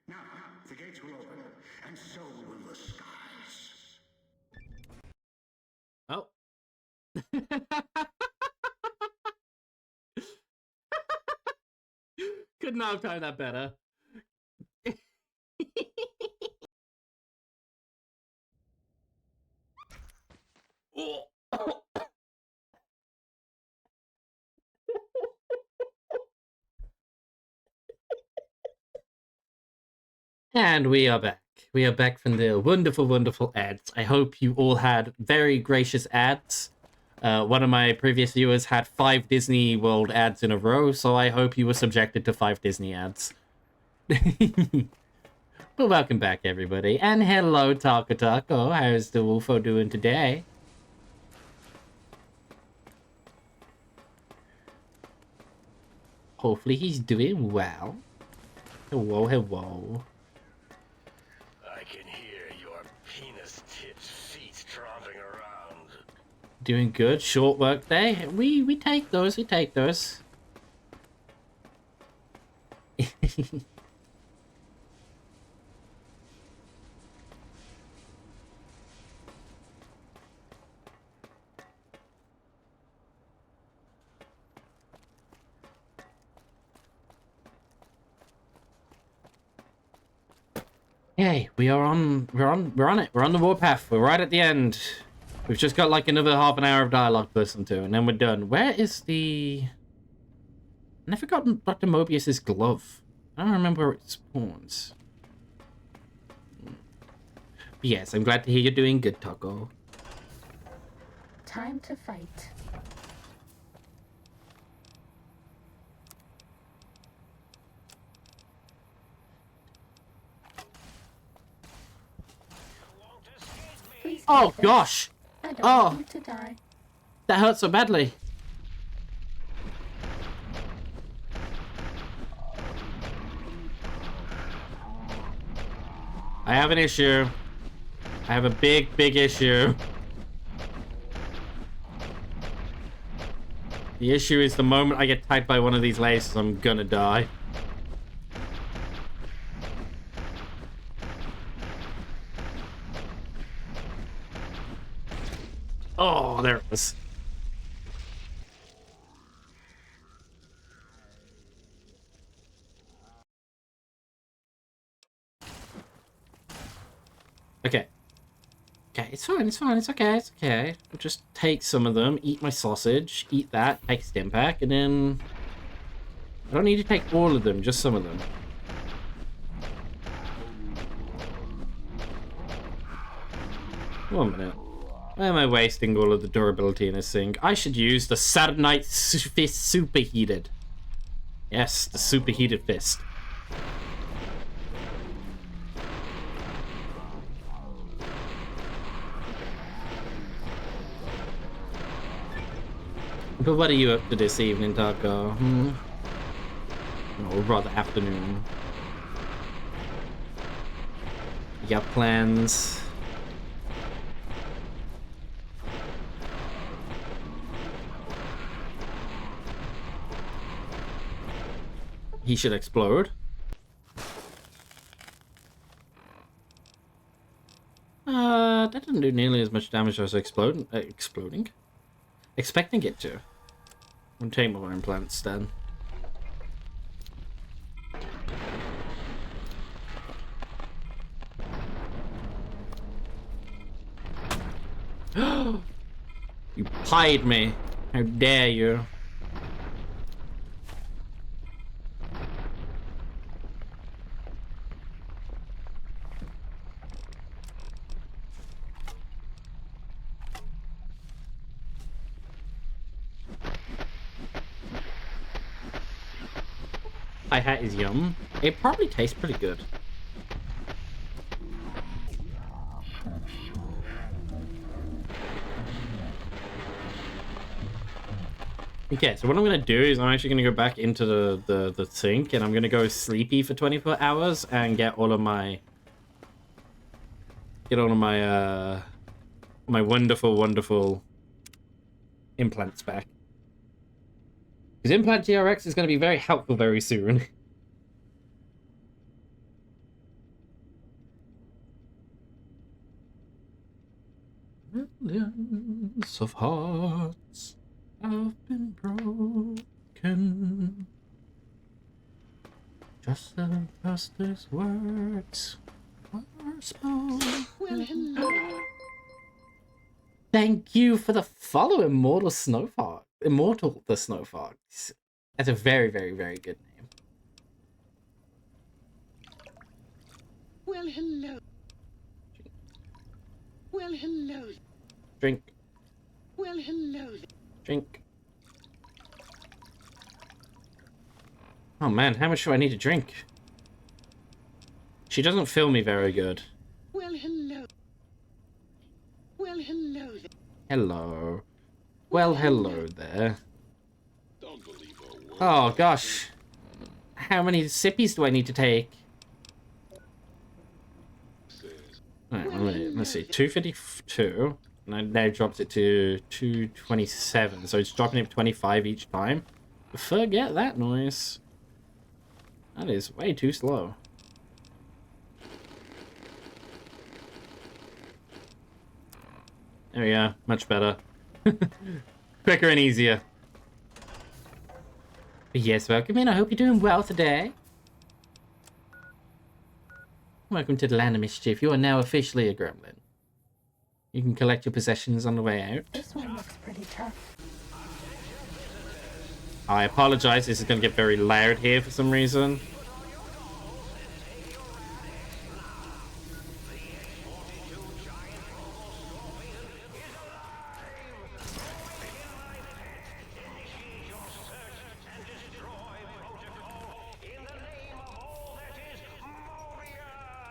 Now, the gates will open, and so will the skies.
Oh. Could not have timed that better. Oh. And we are back. We are back from the wonderful, wonderful ads. I hope you all had very gracious ads. One of my previous viewers had 5 Disney World ads in a row, so I hope you were subjected to 5 Disney ads. But welcome back, everybody. And hello, Taco Taco. How's the Wolfo doing today? Hopefully he's doing well. Hello, hello.
I can hear your penis-tipped feet tromping around.
Doing good. Short work day. We take those. We take those. Hey, we're on it. We're on the warpath. We're right at the end. We've just got like another half an hour of dialogue to listen to, and then we're done. Where is the... I never got Dr. Mobius's glove. I don't remember where it spawns. But yes, I'm glad to hear you're doing good, Taco.
Time to fight. Please
Oh
take this.
gosh!
I don't
Oh.
want you to die.
That hurt so badly. I have an issue. I have a big issue. The issue is the moment I get tagged by one of these lasers, I'm gonna die. Oh, there it was. Okay. Okay, it's fine, it's fine, it's okay, it's okay. I'll just take some of them, eat my sausage, eat that, take a stim pack, and then... I don't need to take all of them, just some of them. One minute. Why am I wasting all of the durability in this thing? I should use the Saturnite Fist Superheated. Yes, the Superheated Fist. But what are you up to this evening, Taco? Or rather, afternoon. You got plans? He should explode. That didn't do nearly as much damage as exploding. Expecting it to. I'm gonna take more implants then. You pied me. How dare you? Pie hat is yum. It probably tastes pretty good. Okay, so what I'm gonna do is I'm actually gonna go back into the sink and I'm gonna go sleepy for 24 hours and get all of my my wonderful implants back. Because Implant GRX is gonna be very helpful very soon. Millions of hearts have been broken. Just the fastest words were spoken.
Well, hello.
Thank you for the follow, Immortal Snowfox. Immortal the Snowfox. That's a very good name.
Well, hello. Well, hello.
Drink.
Well, hello.
Drink. Oh man, how much do I need to drink? She doesn't fill me very good.
Well, hello. Well, hello.
Hello. Well, hello there.
Don't believe a word.
Oh gosh. How many sippies do I need to take? Alright, let's see. 252. And it now drops it to 227. So it's dropping it 25 each time. Forget that noise. That is way too slow. There we go. Much better. Quicker and easier. Yes, welcome in. I hope you're doing well today. Welcome to the Land of Mischief. You are now officially a gremlin. You can collect your possessions on the way out.
This one looks pretty tough.
I apologize. This is going to get very loud here for some reason.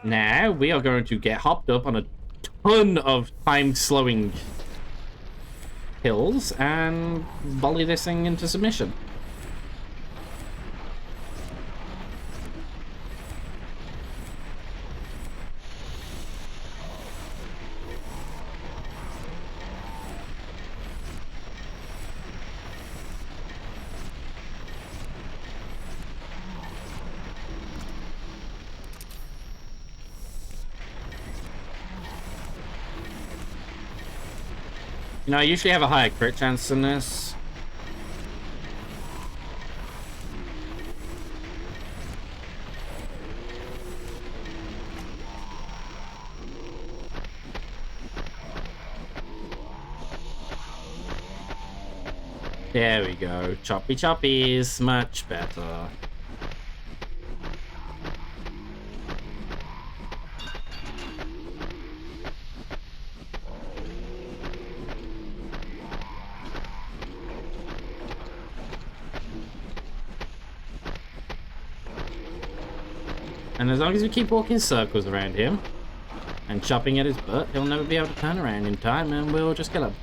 Now, we are going to get hopped up on a ton of time-slowing hills and volley this thing into submission. You know, I usually have a higher crit chance than this. There we go. Choppy choppies. Much better. And as long as we keep walking circles around him and chopping at his butt, he'll never be able to turn around in time and we'll just kill him.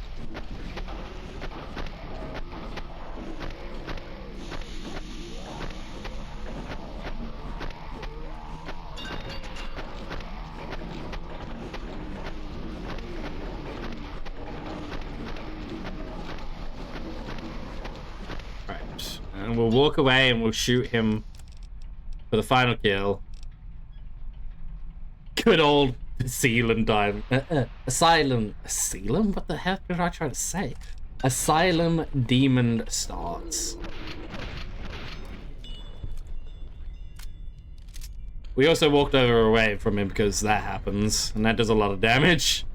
Right. And we'll walk away and we'll shoot him for the final kill. Good old Asylum Diamond. Asylum. Asylum? What the heck did I try to say? Asylum Demon starts. We also walked away from him because that happens, and that does a lot of damage.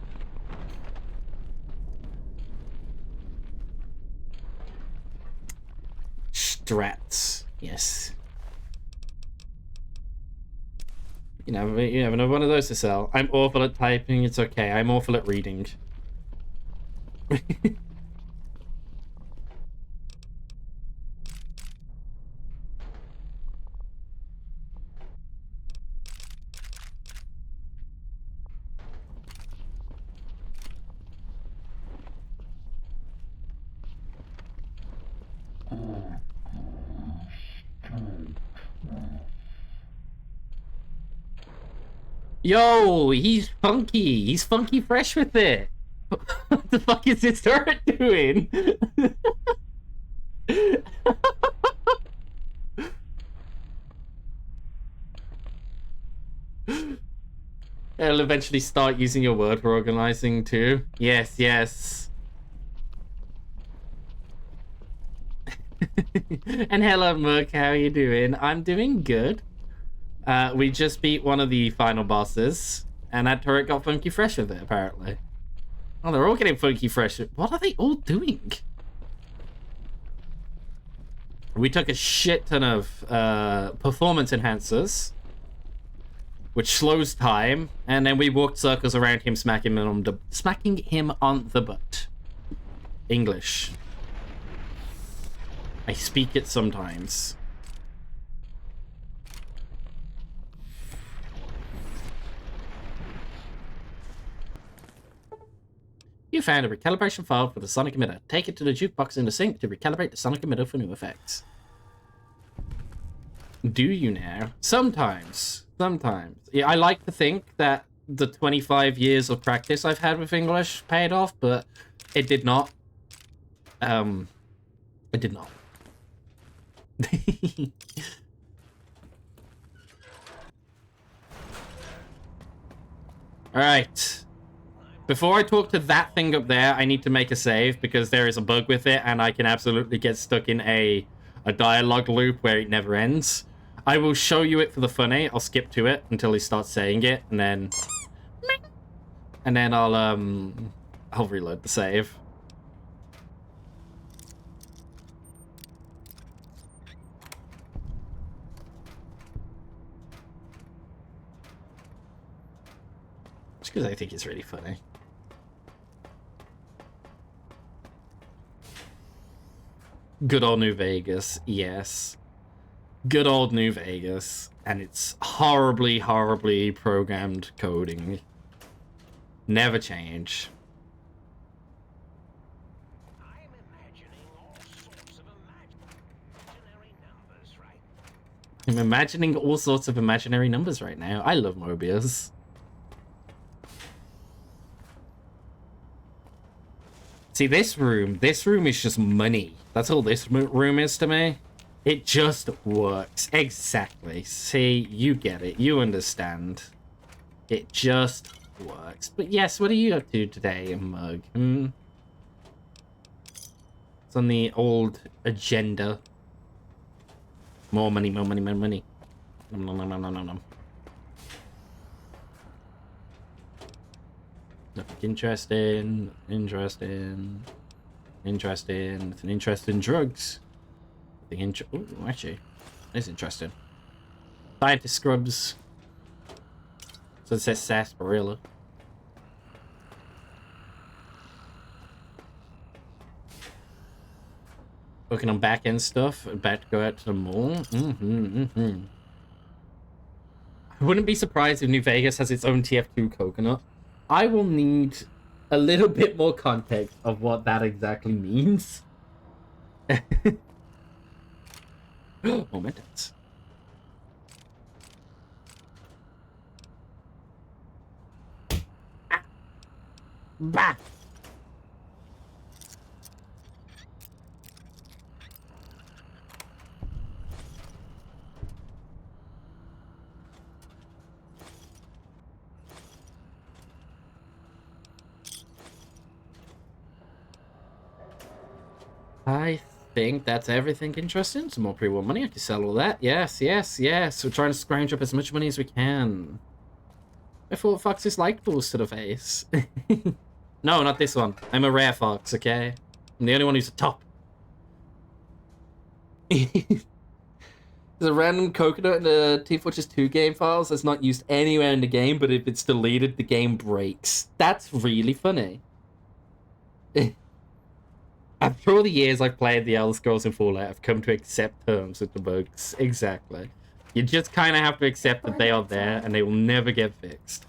Strats. Yes. You have another one of those to sell. I'm awful at typing, it's okay. I'm awful at reading. Yo, he's funky. He's funky fresh with it. What the fuck is this turret doing? It'll eventually start using your word for organizing too. Yes, yes. And hello, Merc. How are you doing? I'm doing good. We just beat one of the final bosses, and that turret got funky fresh with it, apparently. Oh, they're all getting funky fresh. What are they all doing? We took a shit ton of performance enhancers, which slows time, and then we walked circles around him, smacking him on the butt. English. I speak it sometimes. You found a recalibration file for the sonic emitter. Take it to the jukebox in the sink to recalibrate the sonic emitter for new effects. Do you now? Sometimes. Sometimes. Yeah, I like to think that the 25 years of practice I've had with English paid off, but it did not. It did not. Alright. Before I talk to that thing up there, I need to make a save because there is a bug with it and I can absolutely get stuck in a dialogue loop where it never ends. I will show you it for the funny. I'll skip to it until he starts saying it and then I'll reload the save. Just because I think it's really funny. Good old New Vegas, yes. Good old New Vegas. And it's horribly, horribly programmed coding. Never change. I'm imagining all sorts of imaginary numbers right now. I love Mobius. See, this room is just money. That's all this room is to me. It just works. Exactly. See, you get it. You understand. It just works. But yes, what are you up to today, Mug? It's on the old agenda. More money, more money, more money. Nom, nom, nom, nom, nom, nom. Nothing interesting. Interesting. Interesting. Nothing interesting. Drugs. Nothing oh, actually, that's interesting. Scientist scrubs. So it says sarsaparilla. Working on back end stuff. About to go out to the mall. I wouldn't be surprised if New Vegas has its own TF2 coconut. I will need a little bit more context of what that exactly means. Momentous. Bah! I think that's everything interesting. Some more pre-war money. I can sell all that. Yes, yes, yes. We're trying to scrounge up as much money as we can. I thought foxes liked balls to the face. No, not this one. I'm a rare fox, okay? I'm the only one who's a top. There's a random coconut in the T-Fortress 2 game files that's not used anywhere in the game, but if it's deleted, the game breaks. That's really funny. After all the years I've played the Elder Scrolls and Fallout, I've come to accept terms with the bugs. Exactly. You just kind of have to accept that they are there and they will never get fixed.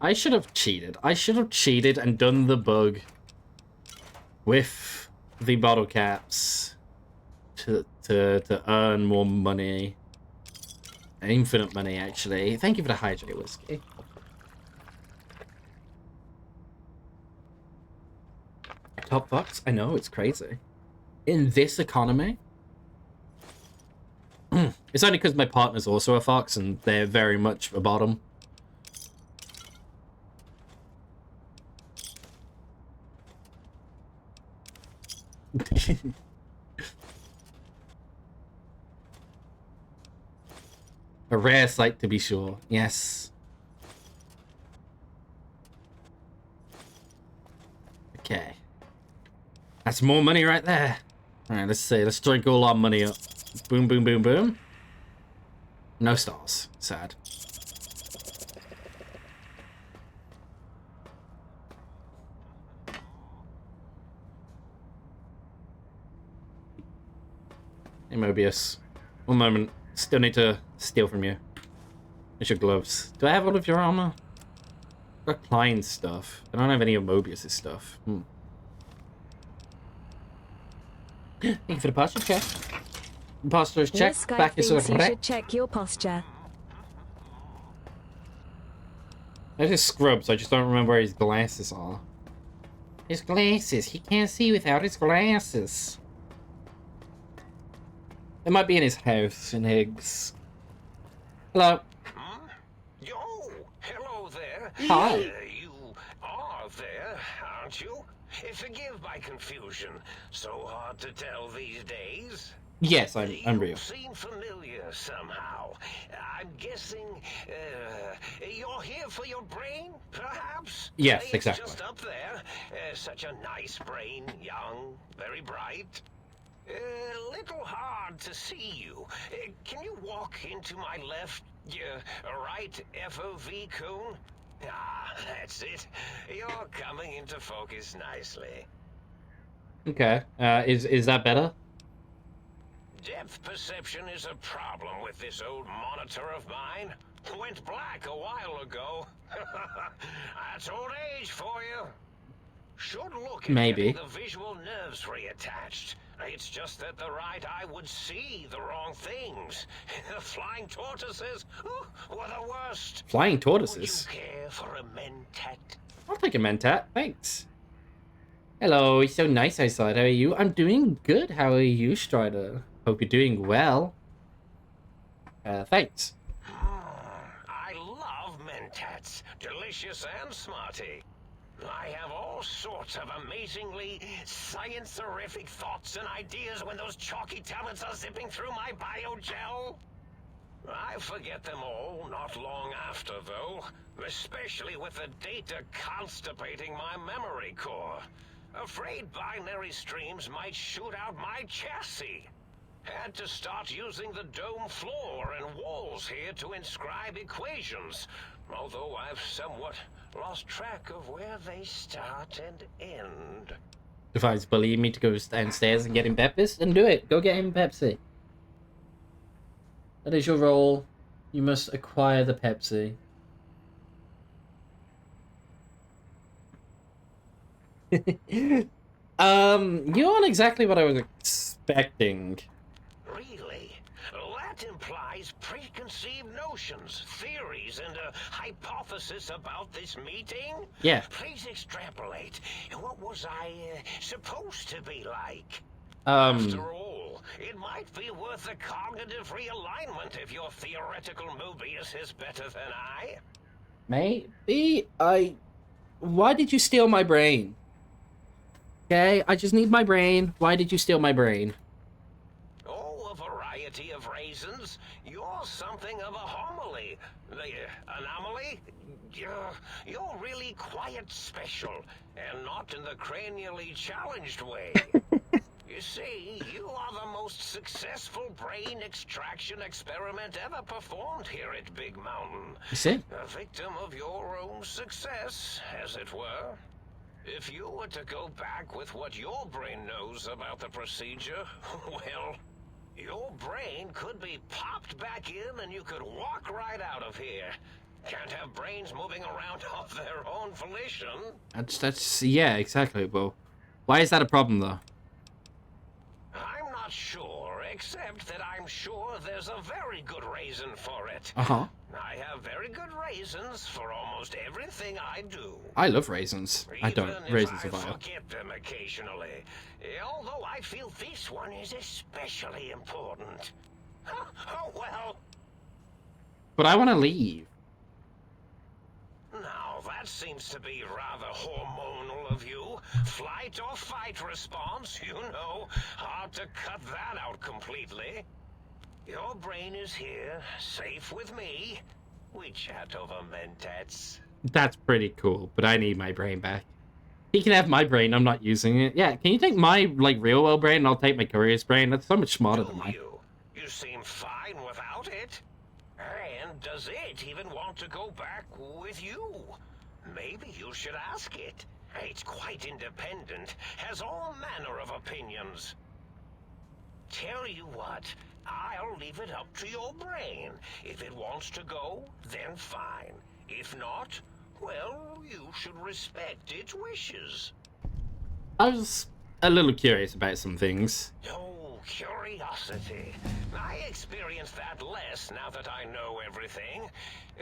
I should have cheated. I should have cheated and done the bug with the bottle caps to earn more money. Infinite money, actually. Thank you for the hydrate whiskey. Top bucks? I know, it's crazy. In this economy? It's only because my partner's also a fox and they're very much a bottom. A rare sight to be sure. Yes. Okay. That's more money right there. Alright, let's see. Let's drink all our money up. Boom, boom, boom, boom. No stars. Sad. Hey, Mobius. One moment. Still need to steal from you. Where's your gloves? Do I have all of your armor? I've got Klein's stuff. I don't have any of Mobius's stuff. Thank you for the posture check. Posture is
Your
checked.
Skype
Back is
thinks you
correct.
should check your posture.
That is Scrubs. I just don't remember where his glasses are. His glasses. He can't see without his glasses. It might be in his house in Higgs. Hello.
Yo, hello there.
Hi.
You are there, aren't you? Forgive my confusion. So hard to tell these days.
Yes, I'm real.
You seem familiar somehow. I'm guessing you're here for your brain, perhaps?
Yes,
It's
exactly.
just up there. Such a nice brain, young, very bright. Little hard to see you. Can you walk into my left, right FOV cone? Ah, that's it. You're coming into focus nicely.
Okay. Is that better?
Depth perception is a problem with this old monitor of mine. Went black a while ago. That's old age for you. Should look at
Maybe.
getting the visual nerves reattached. It's just that the right eye would see the wrong things. Flying tortoises were the worst.
Flying tortoises.
Would you care for a mentat?
I'll take a mentat. Thanks. Hello. It's so nice outside. How are you? I'm doing good. How are you, Strider? Hope you're doing well. Thanks.
I love mentats. Delicious and smarty. I have all sorts of amazingly science-erific thoughts and ideas when those chalky tablets are zipping through my biogel. I forget them all not long after, though, especially with the data constipating my memory core. Afraid binary streams might shoot out my chassis. Had to start using the dome floor and walls here to inscribe equations, although I've somewhat lost track of where they start and end.
Defies bullying me to go downstairs and get him Pepsi, then do it. Go get him Pepsi. That is your role. You must acquire the Pepsi. You aren't exactly what I was expecting.
Really? That implies preconceived notions, theories, and a hypothesis about this meeting?
Yeah.
Please extrapolate. What was I supposed to be like?
Um,
After all, it might be worth a cognitive realignment if your theoretical Mobius is better than I.
maybe why did you steal my brain? Okay, I just need my brain. Why did you steal my brain?
Oh, a variety of reasons. You're something of a homily. Anomaly? You're really quite special, and not in the cranially challenged way. You see, you are the most successful brain extraction experiment ever performed here at Big Mountain.
You see?
A victim of your own success, as it were. If you were to go back with what your brain knows about the procedure, well, your brain could be popped back in and you could walk right out of here. Can't have brains moving around of their own volition.
That's yeah, exactly. Well, why is that a problem though?
I'm not sure, except that I'm sure there's a very good reason for it.
Uh-huh.
I have very good reasons for almost everything I do.
I love raisins. I don't.
Even if
Raisins
I
are vile.
forget them occasionally. Although I feel this one is especially important. Oh well.
But I want to leave.
Now that seems to be rather hormonal of you. Flight or fight response, you know. Hard to cut that out completely. Your brain is here, safe with me. We chat over mentats.
That's pretty cool, but I need my brain back. He can have my brain, I'm not using it. Yeah, can you take my, like, real world brain and I'll take my Courier's brain? That's so much smarter than mine.
You seem fine without it. And does it even want to go back with you? Maybe you should ask it. It's quite independent, has all manner of opinions. Tell you what, I'll leave it up to your brain. If it wants to go, then fine. If not, well, you should respect its wishes.
I was a little curious about some things.
Oh, curiosity. I experience that less now that I know everything.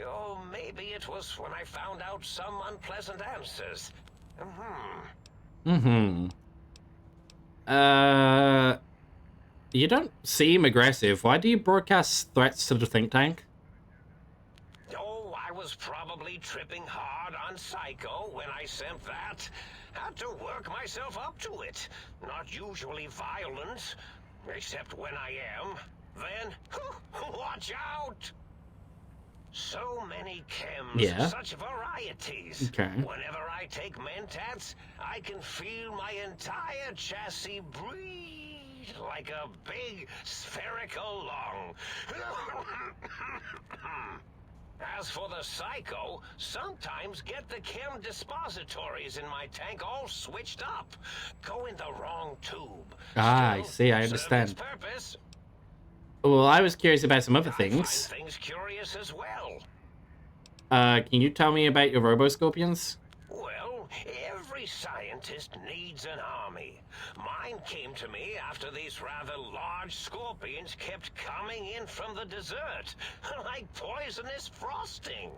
Oh, maybe it was when I found out some unpleasant answers.
You don't seem aggressive. Why do you broadcast threats to the think tank?
Oh, I was probably tripping hard on Psycho when I sent that. Had to work myself up to it. Not usually violent, except when I am. Then, watch out! So many chems,
Yeah.
such varieties.
Okay.
Whenever I take Mentats, I can feel my entire chassis breathe like a big spherical lung. As for the Psycho, sometimes get the chem dispositories in my tank all switched up. Go in the wrong tube.
Ah, I
Still,
see, I
serve
understand.
its purpose.
Well, I was curious about some other
I find
things.
things curious as well.
Can you tell me about your Robo-Scorpions?
Well, every scientist needs an army. Mine came to me after these rather large scorpions kept coming in from the desert, like poisonous frosting.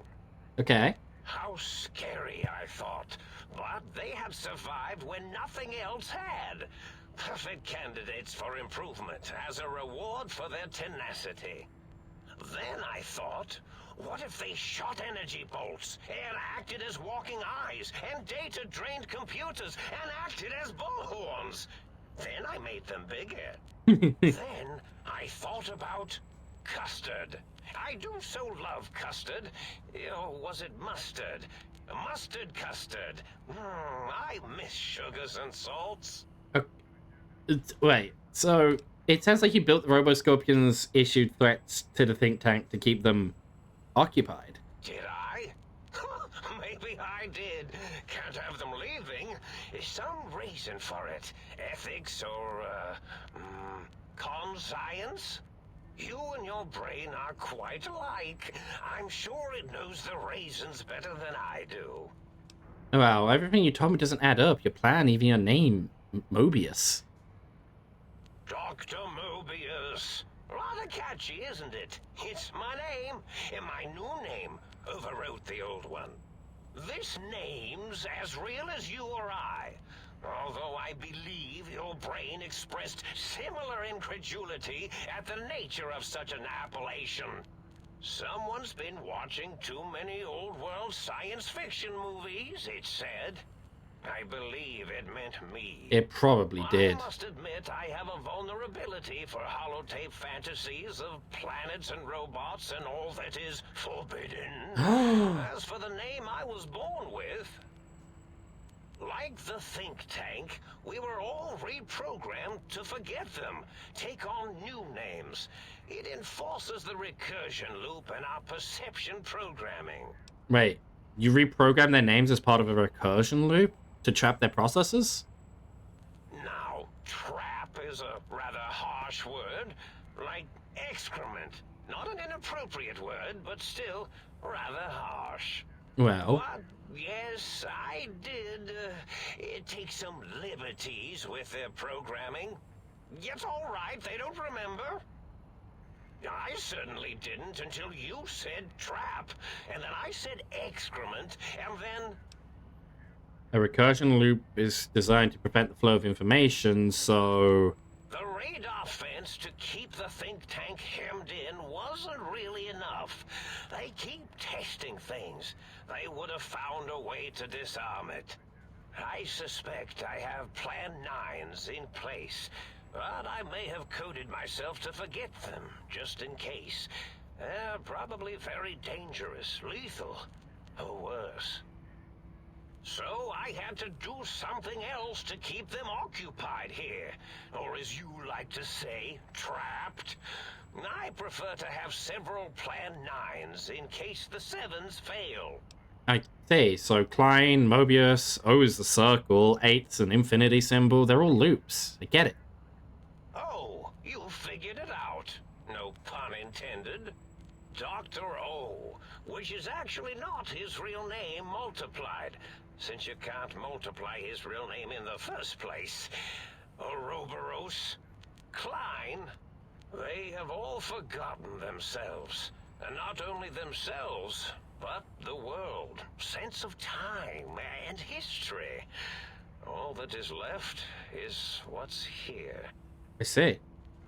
Okay.
How scary, I thought. But they had survived when nothing else had. Perfect candidates for improvement as a reward for their tenacity. Then I thought, what if they shot energy bolts and acted as walking eyes and data-drained computers and acted as bullhorns? Then I made them bigger. Then I thought about custard. I do so love custard. Or was it mustard? Mustard custard. I miss sugars and salts.
Wait, so it sounds like you built the Robo-Scorpions, issued threats to the think tank to keep them occupied.
Did I? Maybe I did. Can't have them leaving. Some reason for it. Ethics or, conscience? You and your brain are quite alike. I'm sure it knows the reasons better than I do.
Well, everything you told me doesn't add up. Your plan, even your name, Mobius.
Dr. Mobius. Rather catchy, isn't it? It's my name, and my new name overwrote the old one. This name's as real as you or I. Although I believe your brain expressed similar incredulity at the nature of such an appellation. Someone's been watching too many old-world science fiction movies, it said. I believe it meant me.
It probably did.
I must admit I have a vulnerability for holotape fantasies of planets and robots and all that is forbidden. As for the name I was born with, like the think tank, we were all reprogrammed to forget them, take on new names. It enforces the recursion loop in our perception programming.
Wait, you reprogram their names as part of a recursion loop to trap their processors?
Now, trap is a rather harsh word, like excrement. Not an inappropriate word, but still rather harsh.
Well...
But, yes, I did take some liberties with their programming. It's all right, they don't remember. I certainly didn't until you said trap, and then I said excrement, and then...
A recursion loop is designed to prevent the flow of information, so...
The radar fence to keep the think tank hemmed in wasn't really enough. They keep testing things. They would have found a way to disarm it. I suspect I have Plan 9s in place, but I may have coded myself to forget them, just in case. They're probably very dangerous, lethal, or worse. So I had to do something else to keep them occupied here. Or as you like to say, trapped. I prefer to have several Plan 9s in case the 7s fail.
I see, so Klein, Mobius, O is the circle, 8's an infinity symbol, they're all loops. I get it.
Oh, you figured it out. No pun intended. Dr. O, which is actually not his real name multiplied, since you can't multiply his real name in the first place. Ouroboros, Klein, they have all forgotten themselves. And not only themselves, but the world, sense of time and history. All that is left is what's here.
I see.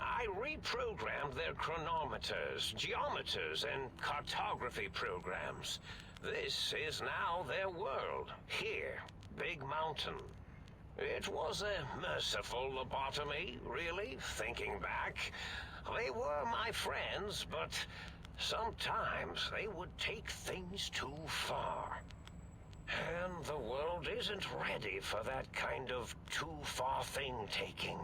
I reprogrammed their chronometers, geometers, and cartography programs. This is now their world, here, Big Mountain. It was a merciful lobotomy, really, thinking back. They were my friends, but sometimes they would take things too far. And the world isn't ready for that kind of too-far thing-taking.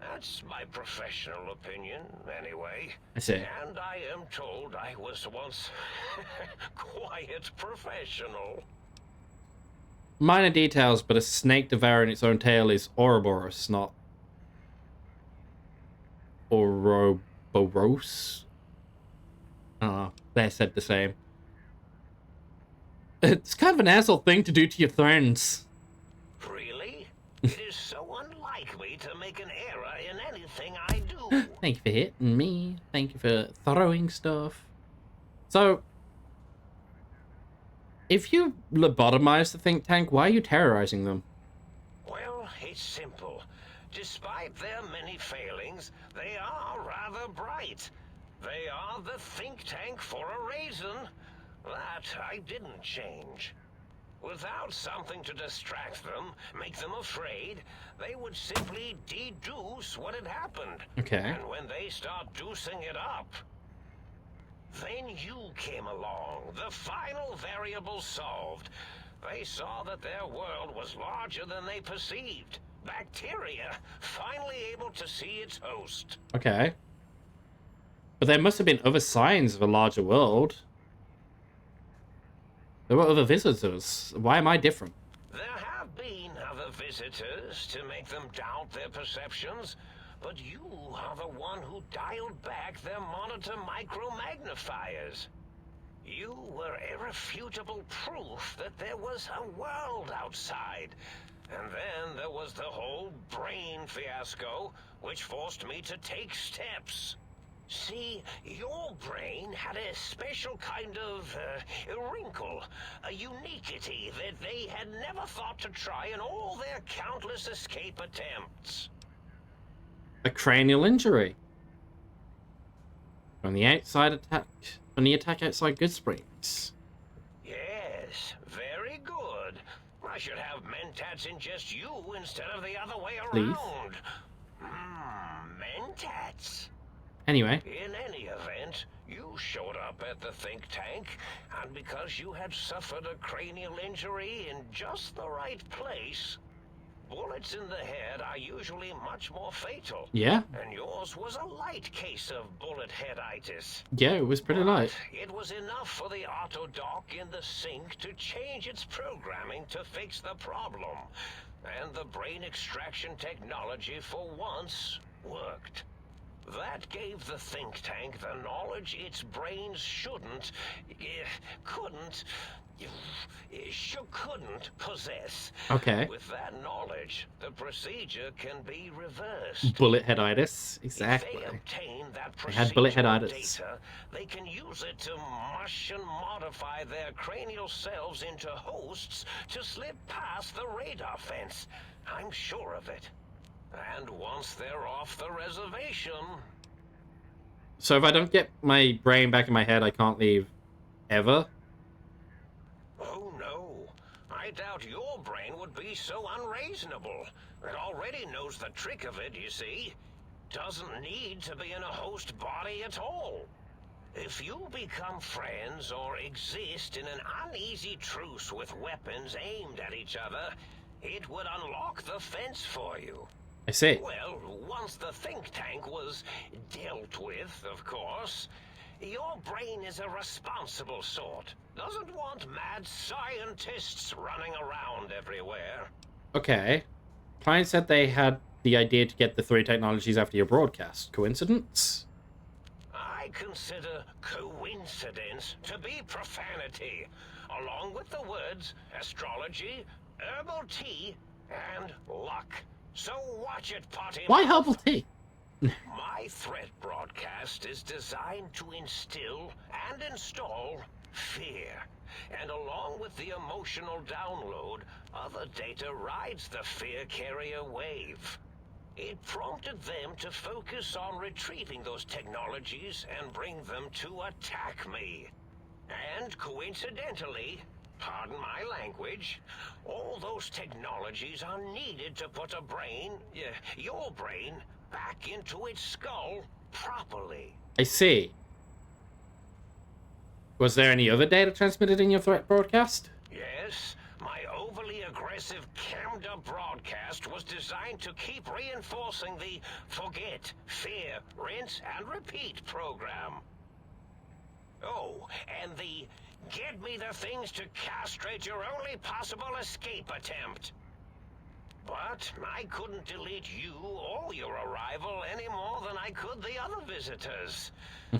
That's my professional opinion, anyway.
I see.
And I am told I was once quiet professional.
Minor details, but a snake devouring its own tail is Ouroboros, not Ouroboros. They said the same. It's kind of an asshole thing to do to your friends.
Really? It is so unlike me to make an error in anything I do.
Thank you for hitting me. Thank you for throwing stuff. So, if you lobotomize the think tank, why are you terrorizing them?
Well, it's simple. Despite their many failings, they are rather bright. They are the think tank for a reason. That I didn't change. Without something to distract them, make them afraid, they would simply deduce what had happened.
Okay.
And when they start deucing it up, then you came along, the final variable solved. They saw that their world was larger than they perceived. Bacteria, finally able to see its host.
Okay. But there must have been other signs of a larger world. There were other visitors. Why am I different?
There have been other visitors to make them doubt their perceptions, but you are the one who dialed back their monitor micro-magnifiers. You were irrefutable proof that there was a world outside. And then there was the whole brain fiasco, which forced me to take steps. See, your brain had a special kind of wrinkle, a uniquity that they had never thought to try in all their countless escape attempts.
A cranial injury. From the outside attack. From the attack outside Goodsprings.
Yes, very good. I should have mentats ingest you instead of the other way
Please.
around. Mentats.
Anyway.
In any event, you showed up at the think tank, and because you had suffered a cranial injury in just the right place, bullets in the head are usually much more fatal.
Yeah.
And yours was a light case of bullet headitis.
Yeah, it was pretty light.
It was enough for the auto dock in the sink to change its programming to fix the problem. And the brain extraction technology for once worked. That gave the think tank the knowledge its brains couldn't possess.
Okay.
With that knowledge, the procedure can be reversed.
Bullet headitis. Exactly.
If they obtain that
I had bullet
procedural
headitis.
data, they can use it to mush and modify their cranial selves into hosts to slip past the radar fence. I'm sure of it. And once they're off the reservation...
So if I don't get my brain back in my head, I can't leave ever?
Oh no. I doubt your brain would be so unreasonable. It already knows the trick of it, you see. Doesn't need to be in a host body at all. If you become friends or exist in an uneasy truce with weapons aimed at each other, it would unlock the fence for you.
I see.
Well, once the think tank was dealt with, of course, your brain is a responsible sort. Doesn't want mad scientists running around everywhere.
Okay. Client said they had the idea to get the 3 technologies after your broadcast. Coincidence?
I consider coincidence to be profanity, along with the words astrology, herbal tea, and luck. So watch it, Potty.
Why herbal tea?
My threat broadcast is designed to instill and install fear. And along with the emotional download, other data rides the fear carrier wave. It prompted them to focus on retrieving those technologies and bring them to attack me. And coincidentally, pardon my language, all those technologies are needed to put a brain, your brain, back into its skull properly.
I see. Was there any other data transmitted in your threat broadcast?
Yes, my overly aggressive cammed-up broadcast was designed to keep reinforcing the forget, fear, rinse, and repeat program. Oh, and the get me the things to castrate your only possible escape attempt. But I couldn't delete you or your arrival any more than I could the other visitors.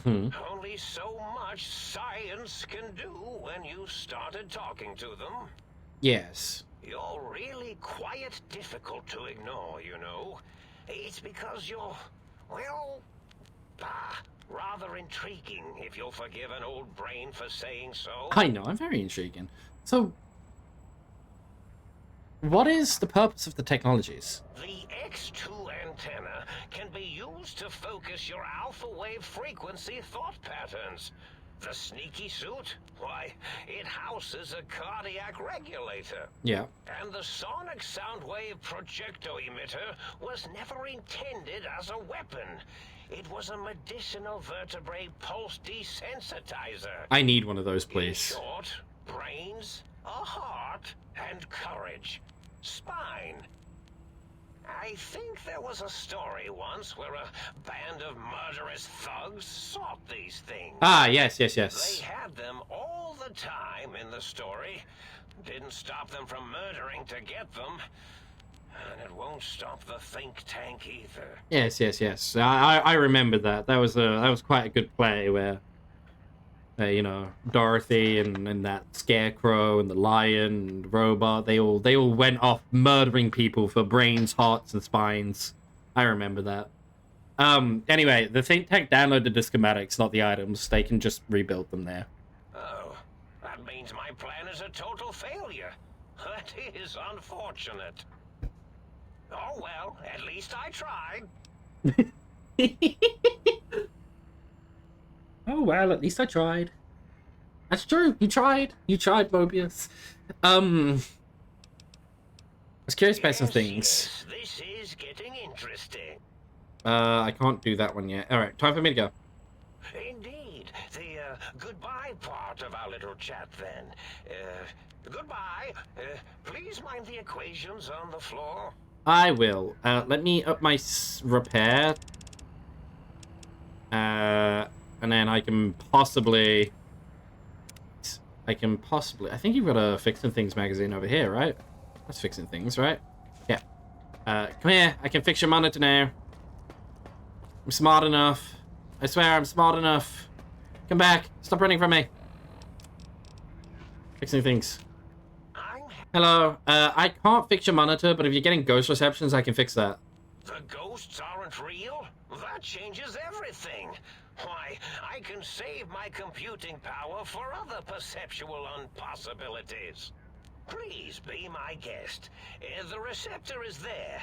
Only so much science can do when you started talking to them.
Yes.
You're really quite difficult to ignore, you know. It's because you're, well, rather intriguing, if you'll forgive an old brain for saying so.
I know, I'm very intriguing. So, what is the purpose of the technologies?
The X2 antenna can be used to focus your alpha wave frequency thought patterns. The sneaky suit? Why, it houses a cardiac regulator.
Yeah.
And the sonic sound wave projecto emitter was never intended as a weapon. It was a medicinal vertebrae pulse desensitizer.
I need one of those,
In
please.
short, brains, a heart, and courage. Spine. I think there was a story once where a band of murderous thugs sought these things.
Ah, yes, yes, yes.
They had them all the time in the story. Didn't stop them from murdering to get them. And it won't stop the think tank either.
Yes, yes, yes. I remember that. That was quite a good play where, you know, Dorothy and that scarecrow and the lion and the robot, they all went off murdering people for brains, hearts, and spines. I remember that. Anyway, the think tank downloaded the schematics, not the items. They can just rebuild them there.
Oh, that means my plan is a total failure. That is unfortunate. Oh well, at least I tried.
Oh well, at least I tried. That's true. You tried. You tried, Mobius. I was curious about some things.
Yes, this is getting interesting.
I can't do that one yet. All right, time for me to go.
Indeed. The goodbye part of our little chat then. Goodbye. Please mind the equations on the floor.
I will. Let me up my repair. And then I can possibly... I think you've got a Fixing Things magazine over here, right? That's Fixing Things, right? Yeah. Come here. I can fix your monitor now. I'm smart enough. I swear I'm smart enough. Come back. Stop running from me. Fixing Things. Hello. I can't fix your monitor, but if you're getting ghost receptions, I can fix that.
The ghosts aren't real? That changes everything. Why, I can save my computing power for other perceptual impossibilities. Please be my guest. The receptor is there,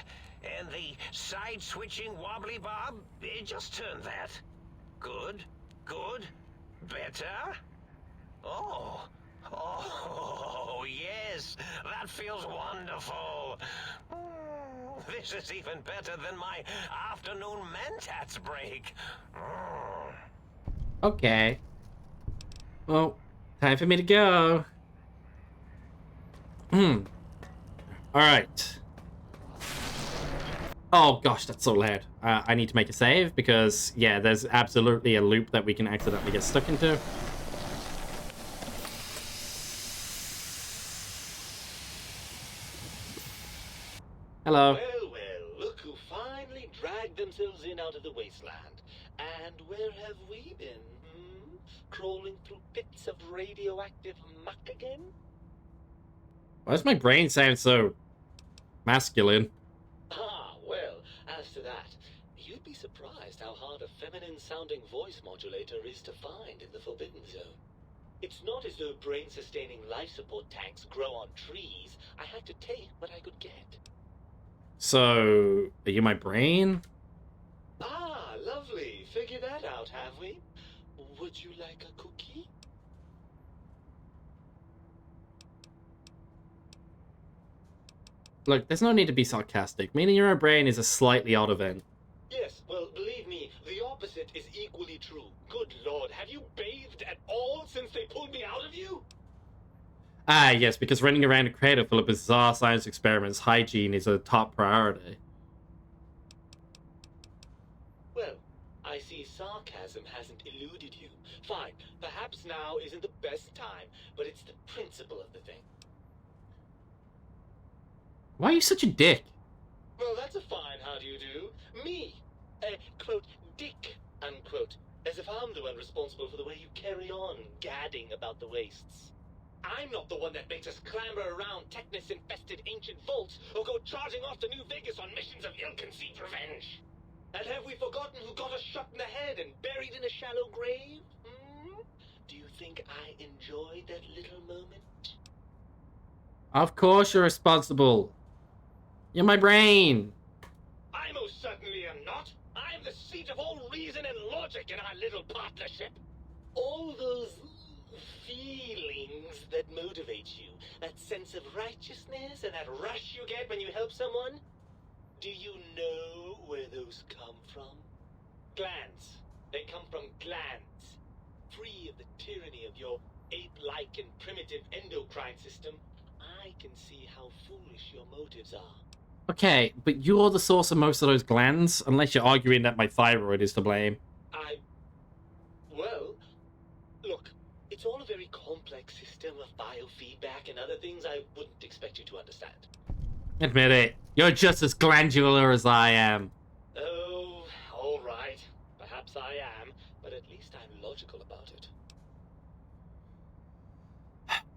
and the side-switching wobbly bob, just turn that. Good, good, better. Oh, yes, that feels wonderful. This is even better than my afternoon Mentats break.
Okay. Well, time for me to go. Alright. Oh gosh, that's so loud. I need to make a save because, yeah, there's absolutely a loop that we can accidentally get stuck into. Hello.
Well, look who finally dragged themselves in out of the wasteland. And where have we been, Crawling through pits of radioactive muck again?
Why does my brain sound so masculine?
Ah, As to that, you'd be surprised how hard a feminine-sounding voice modulator is to find in the Forbidden Zone. It's not as though brain-sustaining life support tanks grow on trees. I had to take what I could get.
So, are you my brain?
Ah, lovely. Figured that out, have we? Would you like a cookie?
Look, there's no need to be sarcastic. Meaning you're my brain is a slightly odd event.
Yes, well, believe me, the opposite is equally true. Good lord, have you bathed at all since they pulled me out of you?
Ah, yes, because running around a crater full of bizarre science experiments, hygiene is a top priority.
Well, I see sarcasm hasn't eluded you. Fine, perhaps now isn't the best time, but it's the principle of the thing.
Why are you such a dick?
Well, that's a fine how do you do. Me, a, quote, dick, unquote. As if I'm the one responsible for the way you carry on gadding about the wastes. I'm not the one that makes us clamber around Technus-infested ancient vaults or go charging off to New Vegas on missions of ill-conceived revenge. And have we forgotten who got us shot in the head and buried in a shallow grave? Hmm? Do you think I enjoyed that little moment?
Of course you're responsible. You're my brain.
I most certainly am not. I'm the seat of all reason and logic in our little partnership. All those feelings that motivate you, that sense of righteousness and that rush you get when you help someone, do you know where those come from? Glands. They come from glands. Free of the tyranny of your ape-like and primitive endocrine system, I can see how foolish your motives are.
Okay, but you're the source of most of those glands, unless you're arguing that my thyroid is to blame.
Well, look, it's all a very complex system of biofeedback and other things I wouldn't expect you to understand.
Admit it. You're just as glandular as I am.
Oh, all right. Perhaps I am, but at least I'm logical about it.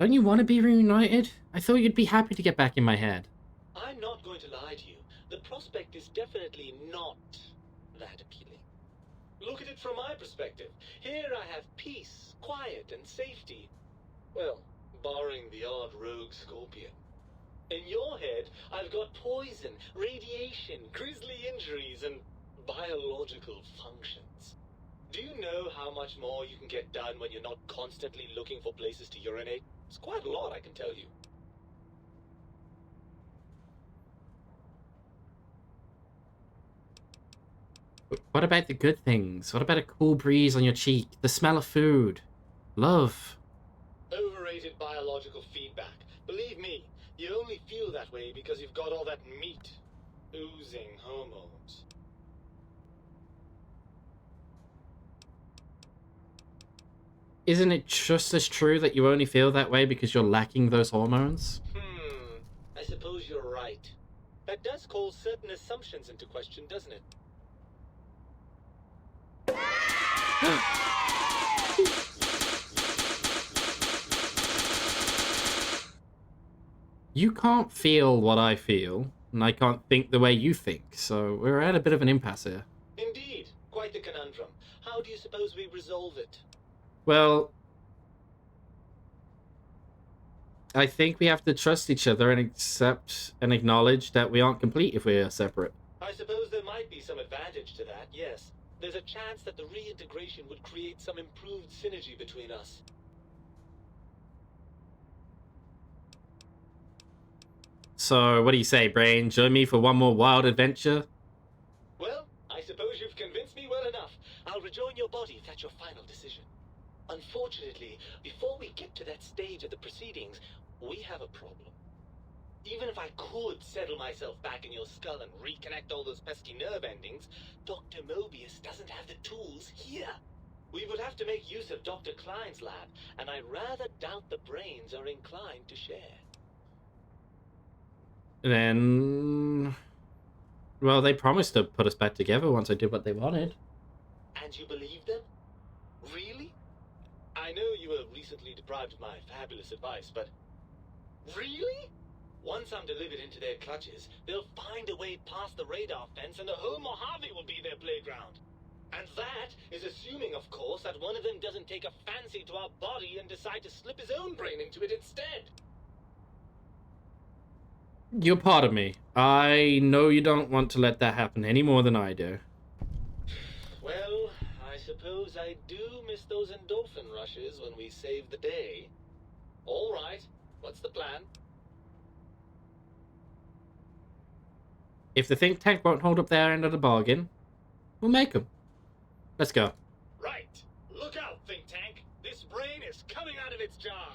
Don't you want to be reunited? I thought you'd be happy to get back in my head.
I'm not going to lie to you. The prospect is definitely not that appealing. Look at it from my perspective. Here I have peace, quiet, and safety. Well, barring the odd rogue scorpion. In your head, I've got poison, radiation, grisly injuries, and biological functions. Do you know how much more you can get done when you're not constantly looking for places to urinate? It's quite a lot, I can tell you.
What about the good things? What about a cool breeze on your cheek? The smell of food? Love?
Overrated biological feedback. Believe me, you only feel that way because you've got all that meat. Oozing hormones.
Isn't it just as true that you only feel that way because you're lacking those hormones?
I suppose you're right. That does call certain assumptions into question, doesn't it?
You can't feel what I feel, and I can't think the way you think, so we're at a bit of an impasse here.
Indeed. Quite the conundrum. How do you suppose we resolve it?
Well, I think we have to trust each other and accept and acknowledge that we aren't complete if we are separate.
I suppose there might be some advantage to that, yes. There's a chance that the reintegration would create some improved synergy between us.
So, what do you say, Brain? Join me for one more wild adventure?
Well, I suppose you've convinced me well enough. I'll rejoin your body if that's your final decision. Unfortunately, before we get to that stage of the proceedings, we have a problem. Even if I could settle myself back in your skull and reconnect all those pesky nerve endings, Dr. Mobius doesn't have the tools here. We would have to make use of Dr. Klein's lab, and I rather doubt the brains are inclined to share.
Then... well, they promised to put us back together once I did what they wanted.
And you believe them? Really? I know you were recently deprived of my fabulous advice, but... really? Once I'm delivered into their clutches, they'll find a way past the radar fence and the whole Mojave will be their playground. And that is assuming, of course, that one of them doesn't take a fancy to our body and decide to slip his own brain into it instead.
You're part of me. I know you don't want to let that happen any more than I do.
Well, I suppose I do miss those endorphin rushes when we save the day. All right, what's the plan?
If the think tank won't hold up their end of the bargain, we'll make them. Let's go.
Right. Look out, think tank. This brain is coming out of its jar.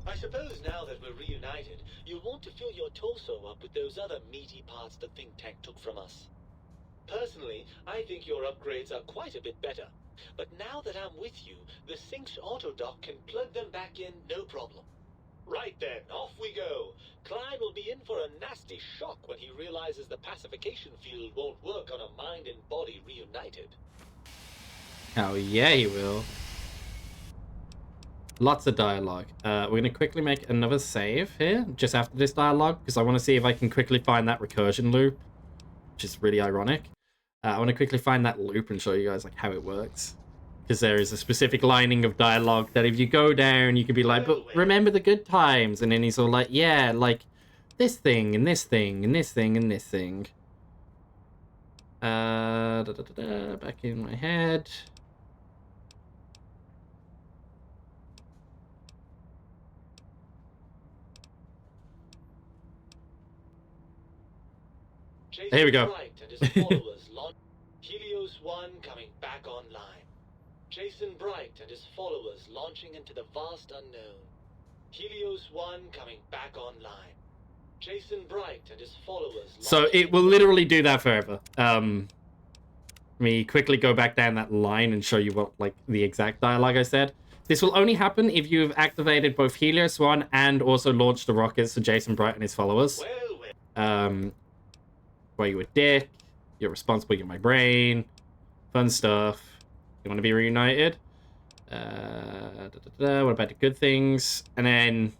I suppose now that we're reunited, you'll want to fill your torso up with those other meaty parts the think tank took from us. Personally, I think your upgrades are quite a bit better. But now that I'm with you, the Sync's autodock can plug them back in no problem. Right then, off we go. Clyde will be in for a nasty shock when he realizes the pacification field won't work on a mind and body reunited.
Oh yeah, he will. Lots of dialogue. We're going to quickly make another save here, just after this dialogue, because I want to see if I can quickly find that recursion loop, which is really ironic. I want to quickly find that loop and show you guys like how it works. Because there is a specific lining of dialogue that if you go down, you can be like, but remember the good times. And then he's all like, yeah, like this thing, and this thing, and this thing, and this thing. Back in my head. Here we go.
Helios 1 coming back online. Jason Bright and his followers launching into the vast unknown. Helios 1 coming back online. Jason Bright and his followers.
So it will literally do that forever. Let me quickly go back down that line and show you what, like, the exact dialogue I said. This will only happen if you've activated both Helios 1 and also launched the rockets to Jason Bright and his followers. Where you a dick, you're responsible, you're my brain, fun stuff. You want to be reunited? What about the good things? And then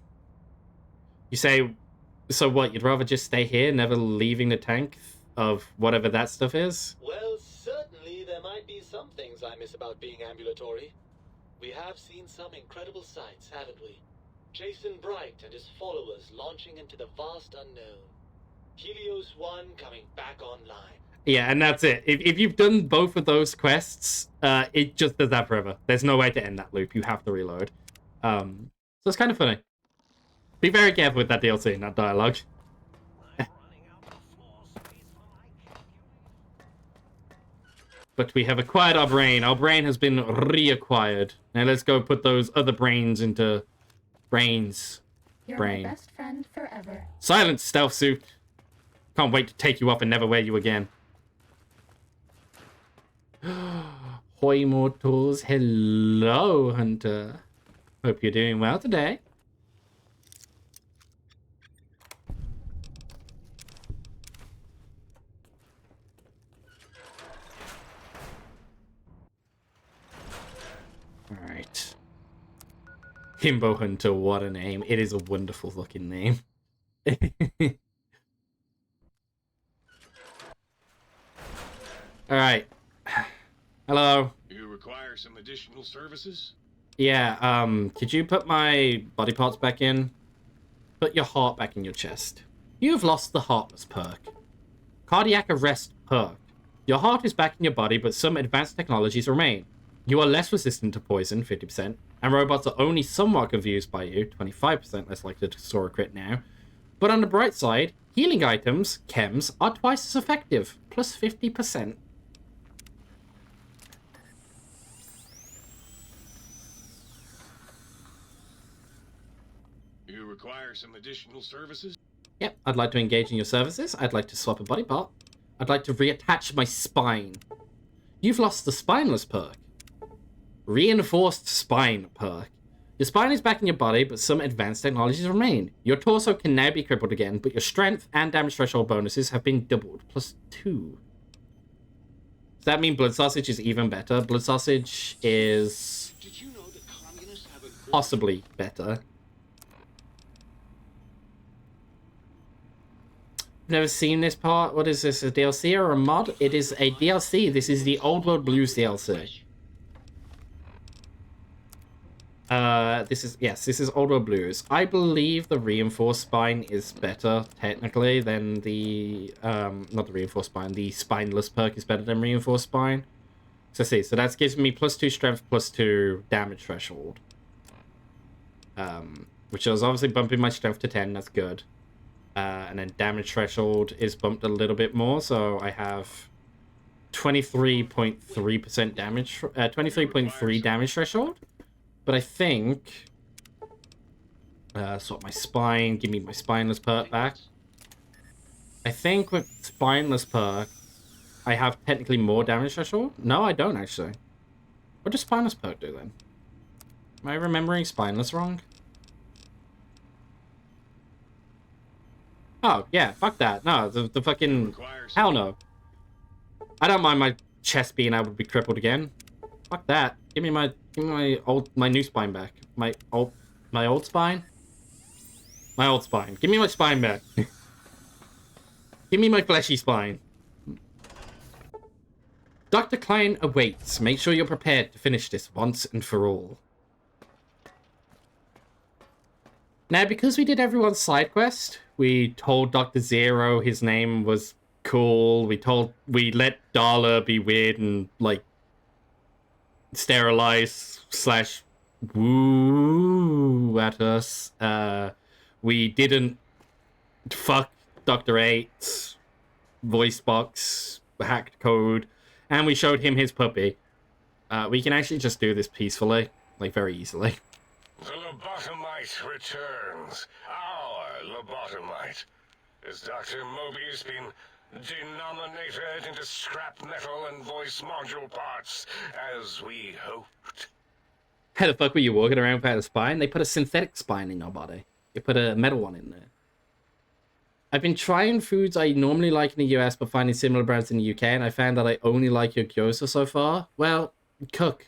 you say, so what, you'd rather just stay here, never leaving the tank of whatever that stuff is?
Well, certainly there might be some things I miss about being ambulatory. We have seen some incredible sights, haven't we? Jason Bright and his followers launching into the vast unknown. Helios 1 coming back online.
Yeah, and that's it. If you've done both of those quests, it just does that forever. There's no way to end that loop. You have to reload. So it's kind of funny. Be very careful with that DLC and that dialogue. But we have acquired our brain. Our brain has been reacquired. Now let's go put those other brains into brains.
You're
brain.
my best friend forever.
Silence, stealth suit. Can't wait to take you off and never wear you again. Hoi mortals, hello, Hunter. Hope you're doing well today. Alright. Himbo Hunter, what a name. It is a wonderful looking name. Alright. Hello.
You require some additional services?
Yeah, could you put my body parts back in? Put your heart back in your chest. You have lost the Heartless perk. Cardiac arrest perk. Your heart is back in your body, but some advanced technologies remain. You are less resistant to poison, 50%, and robots are only somewhat confused by you, 25% less likely to store a crit now. But on the bright side, healing items, chems, are twice as effective, plus 50%.
You require some additional services?
Yep, I'd like to engage in your services. I'd like to swap a body part. I'd like to reattach my spine. You've lost the spineless perk. Reinforced spine perk. Your spine is back in your body, but some advanced technologies remain. Your torso can now be crippled again, but your strength and damage threshold bonuses have been doubled, plus 2. Does that mean Blood Sausage is even better? Blood Sausage is possibly better. never seen this part. What is this, a DLC or a mod? It is a DLC. This is the Old World Blues DLC. This is Old World Blues. I believe the reinforced spine is better, technically, than the, not the reinforced spine, the spineless perk is better than reinforced spine. So see, so that gives me +2 strength, +2 damage threshold. Which is obviously bumping my strength to 10, that's good. And then damage threshold is bumped a little bit more, so I have 23.3% damage, 23.3 damage threshold. But I think, sort my spine, give me my spineless perk back. I think with spineless perk, I have technically more damage threshold. No, I don't actually. What does spineless perk do then? Am I remembering spineless wrong? Oh, yeah, fuck that. No, the fucking... Hell no. I don't mind my chest being able to be crippled again. Fuck that. Give me my new spine back. My old spine? My old spine. Give me my spine back. Give me my fleshy spine. Dr. Klein awaits. Make sure you're prepared to finish this once and for all. Now, because we did everyone's side quest, we told Dr. Zero his name was cool. We let Darla be weird and, like, sterilize / woo at us. We didn't fuck Dr. 8's voice box, hacked code, and we showed him his puppy. We can actually just do this peacefully, like, very easily.
The lobotomite returns. Our lobotomite. Has Dr. Mobius been denominated into scrap metal and voice module parts, as we hoped?
How the fuck were you walking around without a spine? They put a synthetic spine in your body. You put a metal one in there. I've been trying foods I normally like in the US, but finding similar brands in the UK, and I found that I only like your gyoza so far. Well, cook.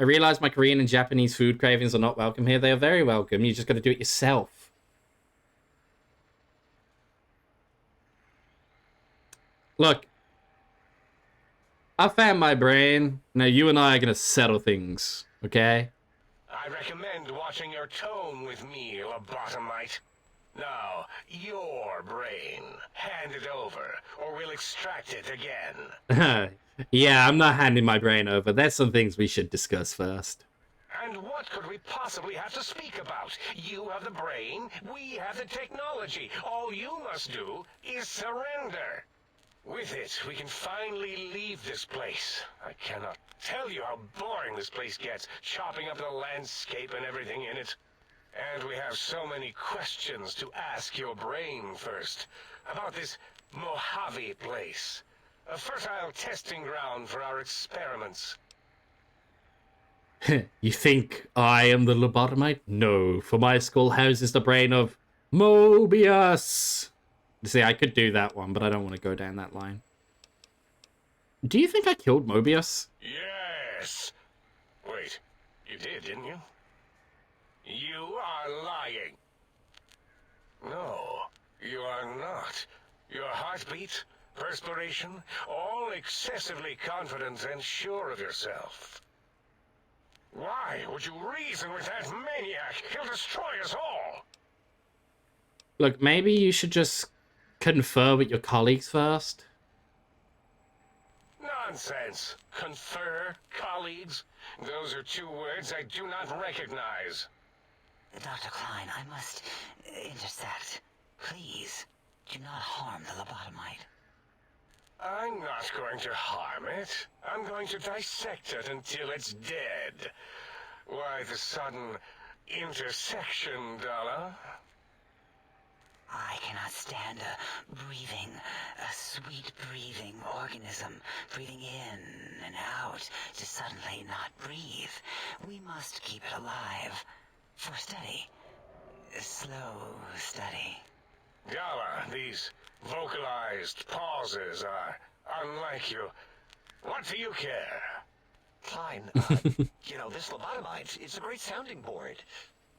I realize my Korean and Japanese food cravings are not welcome here. They are very welcome. You just got to do it yourself. Look, I found my brain. Now you and I are going to settle things, okay?
I recommend watching your tone with me, lobotomite. Now, your brain. Hand it over, or we'll extract it again.
Yeah, I'm not handing my brain over. There's some things we should discuss first.
And what could we possibly have to speak about? You have the brain, we have the technology. All you must do is surrender. With it, we can finally leave this place. I cannot tell you how boring this place gets, chopping up the landscape and everything in it. And we have so many questions to ask your brain first. About this Mojave place. A fertile testing ground for our experiments.
You think I am the lobotomite? No, for my skull houses the brain of Mobius. See, I could do that one, but I don't want to go down that line. Do you think I killed Mobius?
Yes. Wait, you did, didn't you? You are lying. No, you are not. Your heartbeat, perspiration, all excessively confident and sure of yourself. Why would you reason with that maniac? He'll destroy us all.
Look, maybe you should just confer with your colleagues first.
Nonsense. Confer, colleagues. Those are two words I do not recognize.
Dr. Klein, I must intersect. Please, do not harm the lobotomite.
I'm not going to harm it. I'm going to dissect it until it's dead. Why the sudden intersection, Dalla?
I cannot stand a sweet breathing organism, breathing in and out to suddenly not breathe. We must keep it alive. For study. Slow study.
Dalla, these vocalized pauses are unlike you. What do you care?
Klein, you know, this lobotomite, it's a great sounding board.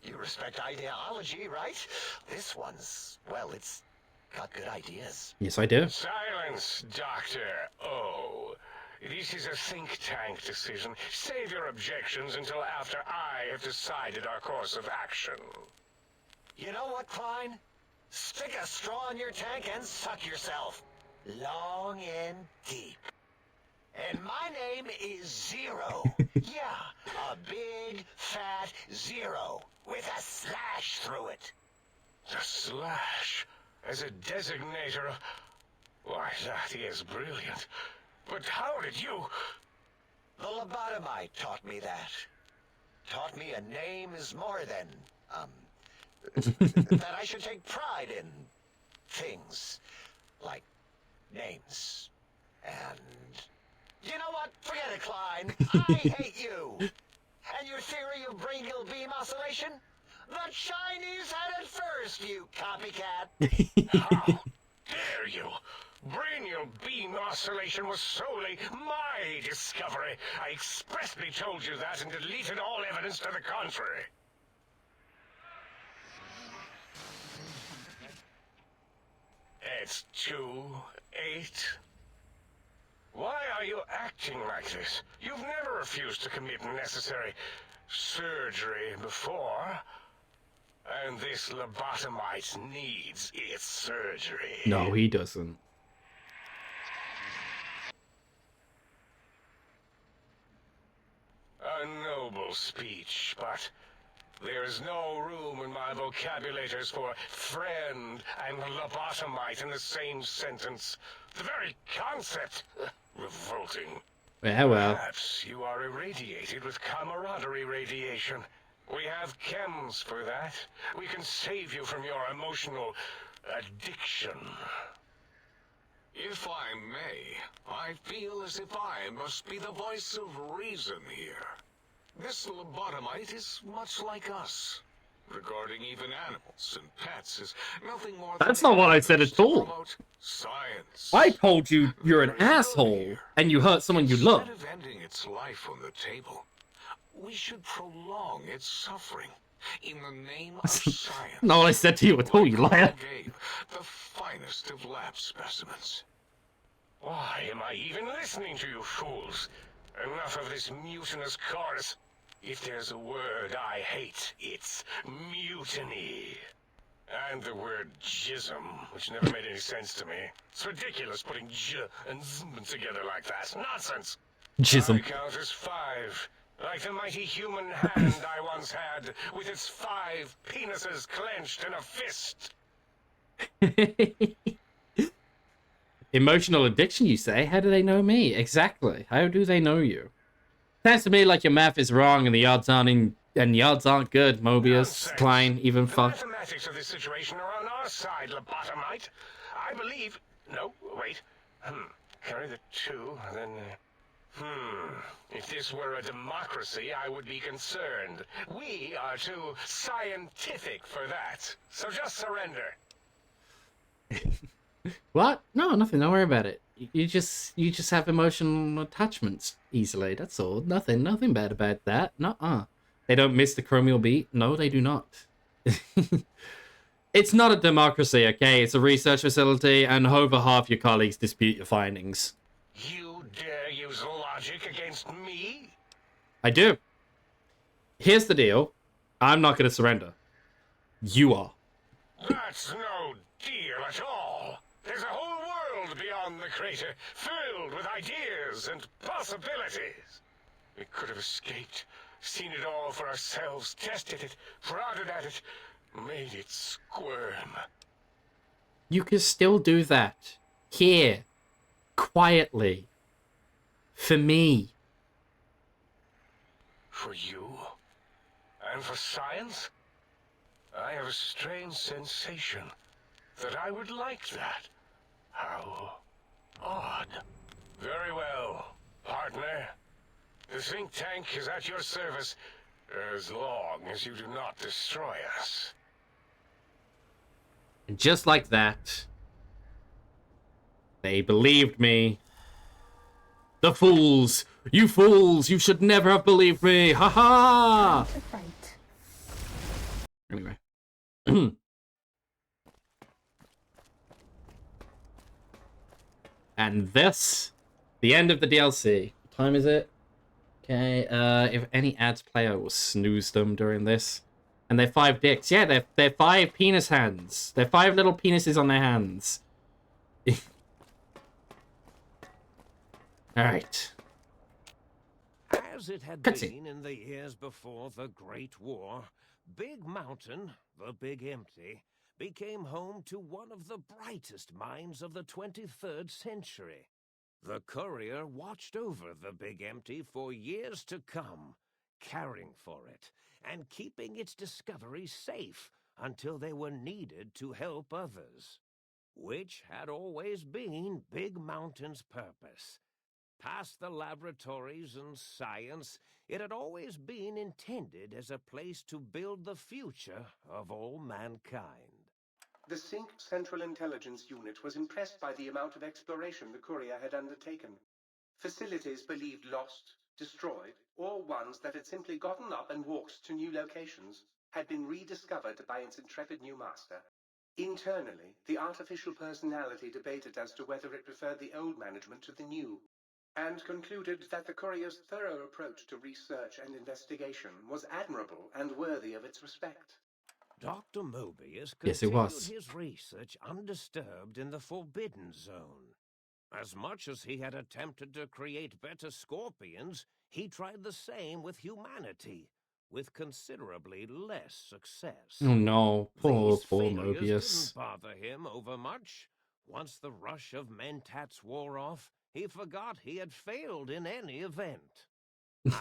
You respect ideology, right? This one's, well, it's got good ideas.
Yes, I do.
Silence, Dr. O. This is a think tank decision. Save your objections until after I have decided our course of action.
You know what, Klein? Stick a straw in your tank and suck yourself. Long and deep. And my name is Zero. Yeah, a big, fat zero with a slash through it.
The slash as a designator of... Why, that is brilliant. But how did you...
The lobotomite taught me that. Taught me a name is more than, that I should take pride in things. Like names. And... You know what? Forget it, Klein. I hate you. And your theory of brain-gill beam oscillation? The Chinese had it first, you copycat.
How dare you? Brainial beam oscillation was solely my discovery. I expressly told you that and deleted all evidence to the contrary. It's 2-8. Why are you acting like this? You've never refused to commit necessary surgery before. And this lobotomite needs its surgery.
No, he doesn't.
A noble speech, but there is no room in my vocabulators for friend and lobotomite in the same sentence. The very concept, revolting.
Yeah, well.
Perhaps you are irradiated with camaraderie radiation. We have chems for that. We can save you from your emotional addiction.
If I may, I feel as if I must be the voice of reason here. This lobotomite is much like us. Regarding even animals and pets is nothing more than...
That's not what I said at all.
Science.
I told you you're an asshole and you hurt someone you love.
Instead of ending its life on the table, we should prolong its suffering in the name of science.
Not what I said to you at all, you liar.
Gave the finest of lab specimens.
Why am I even listening to you fools? Enough of this mutinous chorus. If there's a word I hate, it's mutiny. And the word jism, which never made any sense to me. It's ridiculous putting j and zm together like that. Nonsense.
Jism.
I count as 5. Like the mighty human hand I once had, with its 5 penises clenched in a fist.
Emotional addiction, you say? How do they know me? Exactly. How do they know you? Sounds to me like your math is wrong and the odds aren't good, Mobius,
Nonsense.
Klein, even
The
fuck.
mathematics of this situation are on our side, lobotomite. I believe... No, wait. Carry the 2, then... If this were a democracy, I would be concerned. We are too scientific for that. So just surrender.
What? No, nothing. Don't worry about it. You just have emotional attachments easily. That's all. Nothing bad about that. Nuh-uh. They don't miss the chromial beat. No, they do not. It's not a democracy, okay? It's a research facility, and over half your colleagues dispute your findings.
You dare use logic against me?
I do. Here's the deal. I'm not going to surrender. You are.
That's no deal at all. There's a whole world beyond the crater, filled with ideas and possibilities. We could have escaped, seen it all for ourselves, tested it, prodded at it, made it squirm.
You can still do that. Here. Quietly. For me.
For you? And for science? I have a strange sensation that I would like that. How odd. Very well, partner. The think tank is at your service as long as you do not destroy us.
And just like that, they believed me. The fools! You fools! You should never have believed me! Ha ha! And this, the end of the DLC. What time is it? Okay, if any ads play, I will snooze them during this. And they're 5 dicks. Yeah, they're 5 penis hands. They're 5 little penises on their hands. Alright.
As it had
Cutscene.
been in the years before the Great War, Big Mountain, the Big Empty, became home to one of the brightest minds of the 23rd century. The courier watched over the Big Empty for years to come, caring for it and keeping its discoveries safe until they were needed to help others, which had always been Big Mountain's purpose. Past the laboratories and science, it had always been intended as a place to build the future of all mankind.
The Sync Central Intelligence Unit was impressed by the amount of exploration the courier had undertaken. Facilities believed lost, destroyed, or ones that had simply gotten up and walked to new locations had been rediscovered by its intrepid new master. Internally, the artificial personality debated as to whether it preferred the old management to the new, and concluded that the courier's thorough approach to research and investigation was admirable and worthy of its respect.
Dr. Mobius
Yes, it
continued
was.
his research undisturbed in the Forbidden Zone. As much as he had attempted to create better scorpions, he tried the same with humanity, with considerably less success.
Oh no, poor
These
Mobius.
failures didn't bother him overmuch. Once the rush of mentats wore off, he forgot he had failed in any event.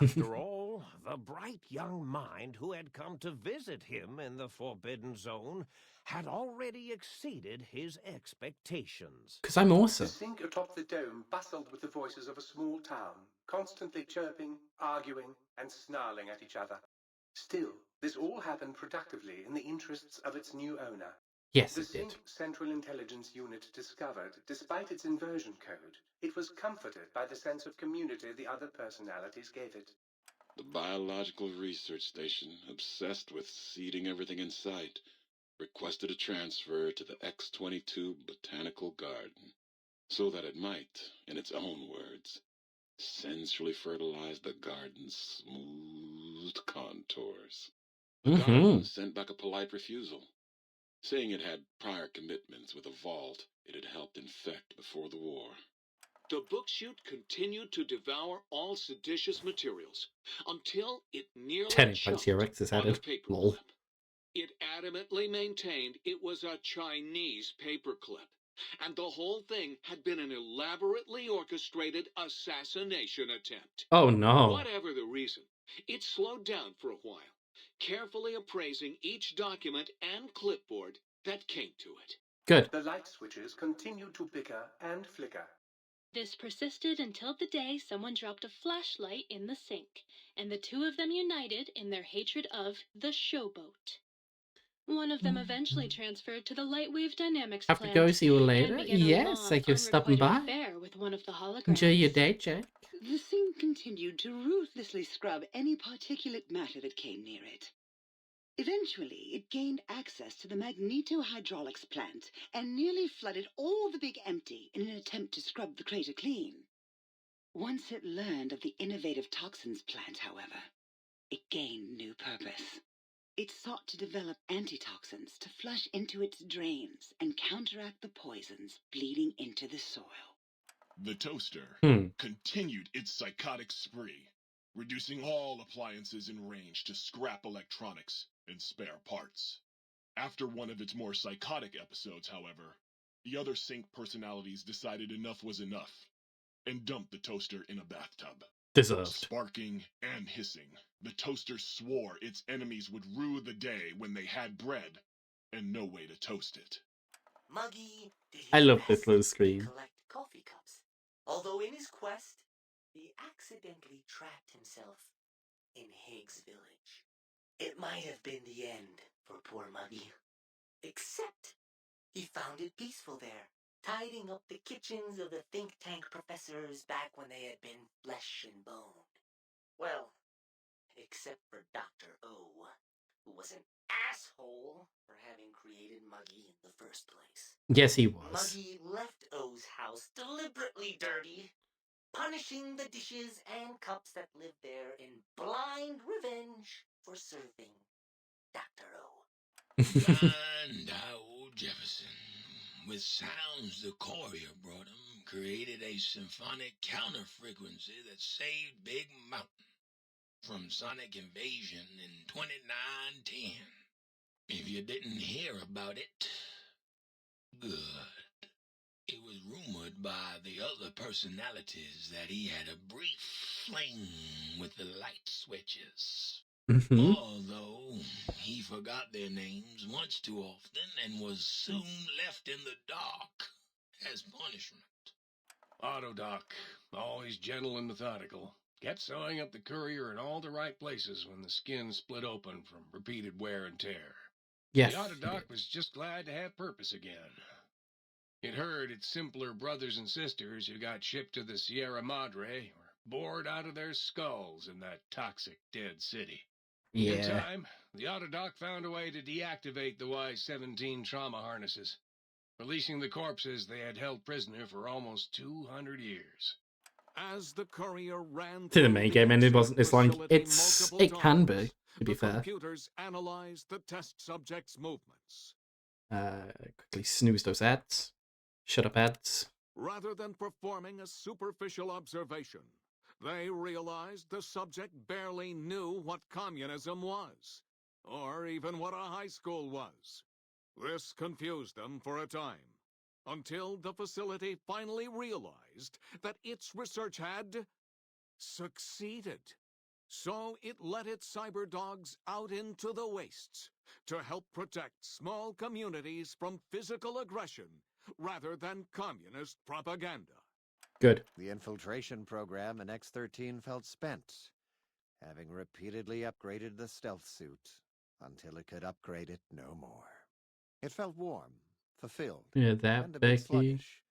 After all, the bright young mind who had come to visit him in the Forbidden Zone had already exceeded his expectations.
Because I'm awesome.
The Sync atop the dome bustled with the voices of a small town, constantly chirping, arguing, and snarling at each other. Still, this all happened productively in the interests of its new owner.
Yes,
The
it did.
Sync Central Intelligence Unit discovered, despite its inversion code, it was comforted by the sense of community the other personalities gave it.
The biological research station, obsessed with seeding everything in sight, requested a transfer to the X-22 Botanical Garden, so that it might, in its own words, sensually fertilize the garden's smooth contours. The garden sent back a polite refusal, saying it had prior commitments with a vault it had helped infect before the war.
The book chute continued to devour all seditious materials until it nearly choked
TRX is
on the
added. Lol.
paperclip. It adamantly maintained it was a Chinese paperclip, and the whole thing had been an elaborately orchestrated assassination attempt.
Oh no.
Whatever the reason, it slowed down for a while, carefully appraising each document and clipboard that came to it.
Good.
The light switches continued to bicker and flicker.
This persisted until the day someone dropped a flashlight in the sink, and the two of them united in their hatred of the showboat. One of them eventually transferred to the Lightwave Dynamics
Have to
plant
go see you
and
later.
began a
Yes,
long,
thank you for stopping
unrequited
by.
affair with one of the holograms.
Enjoy your day, Jack.
The thing continued to ruthlessly scrub any particulate matter that came near it. Eventually, it gained access to the magnetohydraulics plant and nearly flooded all the Big Empty in an attempt to scrub the crater clean. Once it learned of the innovative toxins plant, however, it gained new purpose. It sought to develop antitoxins to flush into its drains and counteract the poisons bleeding into the soil.
The toaster continued its psychotic spree, reducing all appliances in range to scrap electronics and spare parts. After one of its more psychotic episodes, however, the other Sync personalities decided enough was enough and dumped the toaster in a bathtub.
Deserved.
Sparking and hissing, the toaster swore its enemies would rue the day when they had bread and no way to toast it.
Muggy did his
I love
best
this little
to
screen.
collect coffee cups, although in his quest, he accidentally trapped himself in Higgs Village. It might have been the end for poor Muggy, except he found it peaceful there, tidying up the kitchens of the think tank professors back when they had been flesh and bone. Well, except for Dr. O, who was an asshole for having created Muggy in the first place.
Yes, he was.
Muggy left O's house deliberately dirty, punishing the dishes and cups that lived there in blind revenge for serving Dr. O.
And how old Jefferson, with sounds the courier brought him, created a symphonic counter-frequency that saved Big Mountain from sonic invasion in 2910. If you didn't hear about it, good. It was rumored by the other personalities that he had a brief fling with the light switches. Although he forgot their names once too often and was soon left in the dark as punishment.
Autodoc, always gentle and methodical, kept sewing up the courier in all the right places when the skin split open from repeated wear and tear.
Yes,
The Autodoc was just glad to have purpose again. It heard its simpler brothers and sisters who got shipped to the Sierra Madre were bored out of their skulls in that toxic dead city.
Yeah.
In time, the Autodoc found a way to deactivate the Y-17 trauma harnesses, releasing the corpses they had held prisoner for almost 200 years.
As the courier ran
To the main game ended wasn't as long. It can be, to be fair.
Computers analyzed the test subject's movements.
Quickly snooze those ads. Shut up, ads.
Rather than performing a superficial observation, they realized the subject barely knew what communism was, or even what a high school was. This confused them for a time, until the facility finally realized that its research had succeeded. So it let its cyber dogs out into the wastes to help protect small communities from physical aggression rather than communist propaganda.
Good.
The infiltration program in X-13 felt spent, having repeatedly upgraded the stealth suit until it could upgrade it no more. It felt warm, fulfilled,
Yeah, that
and a bit
Becky.
sluggish.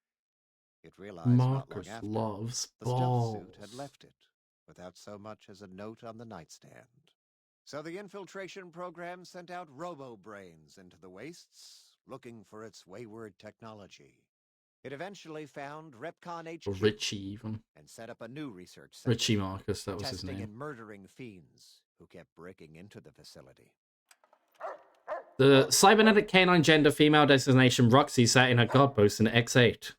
It realized
Marcus
not long after,
loves
the stealth suit
balls.
had left it without so much as a note on the nightstand. So the infiltration program sent out robo-brains into the wastes, looking for its wayward technology. It eventually found Repcon HQ
Or Richie, even.
and set up a new research center,
Richie Marcus, that was his
testing
name.
and murdering fiends who kept breaking into the facility.
The cybernetic canine gender female designation Roxy sat in her guard post in X8.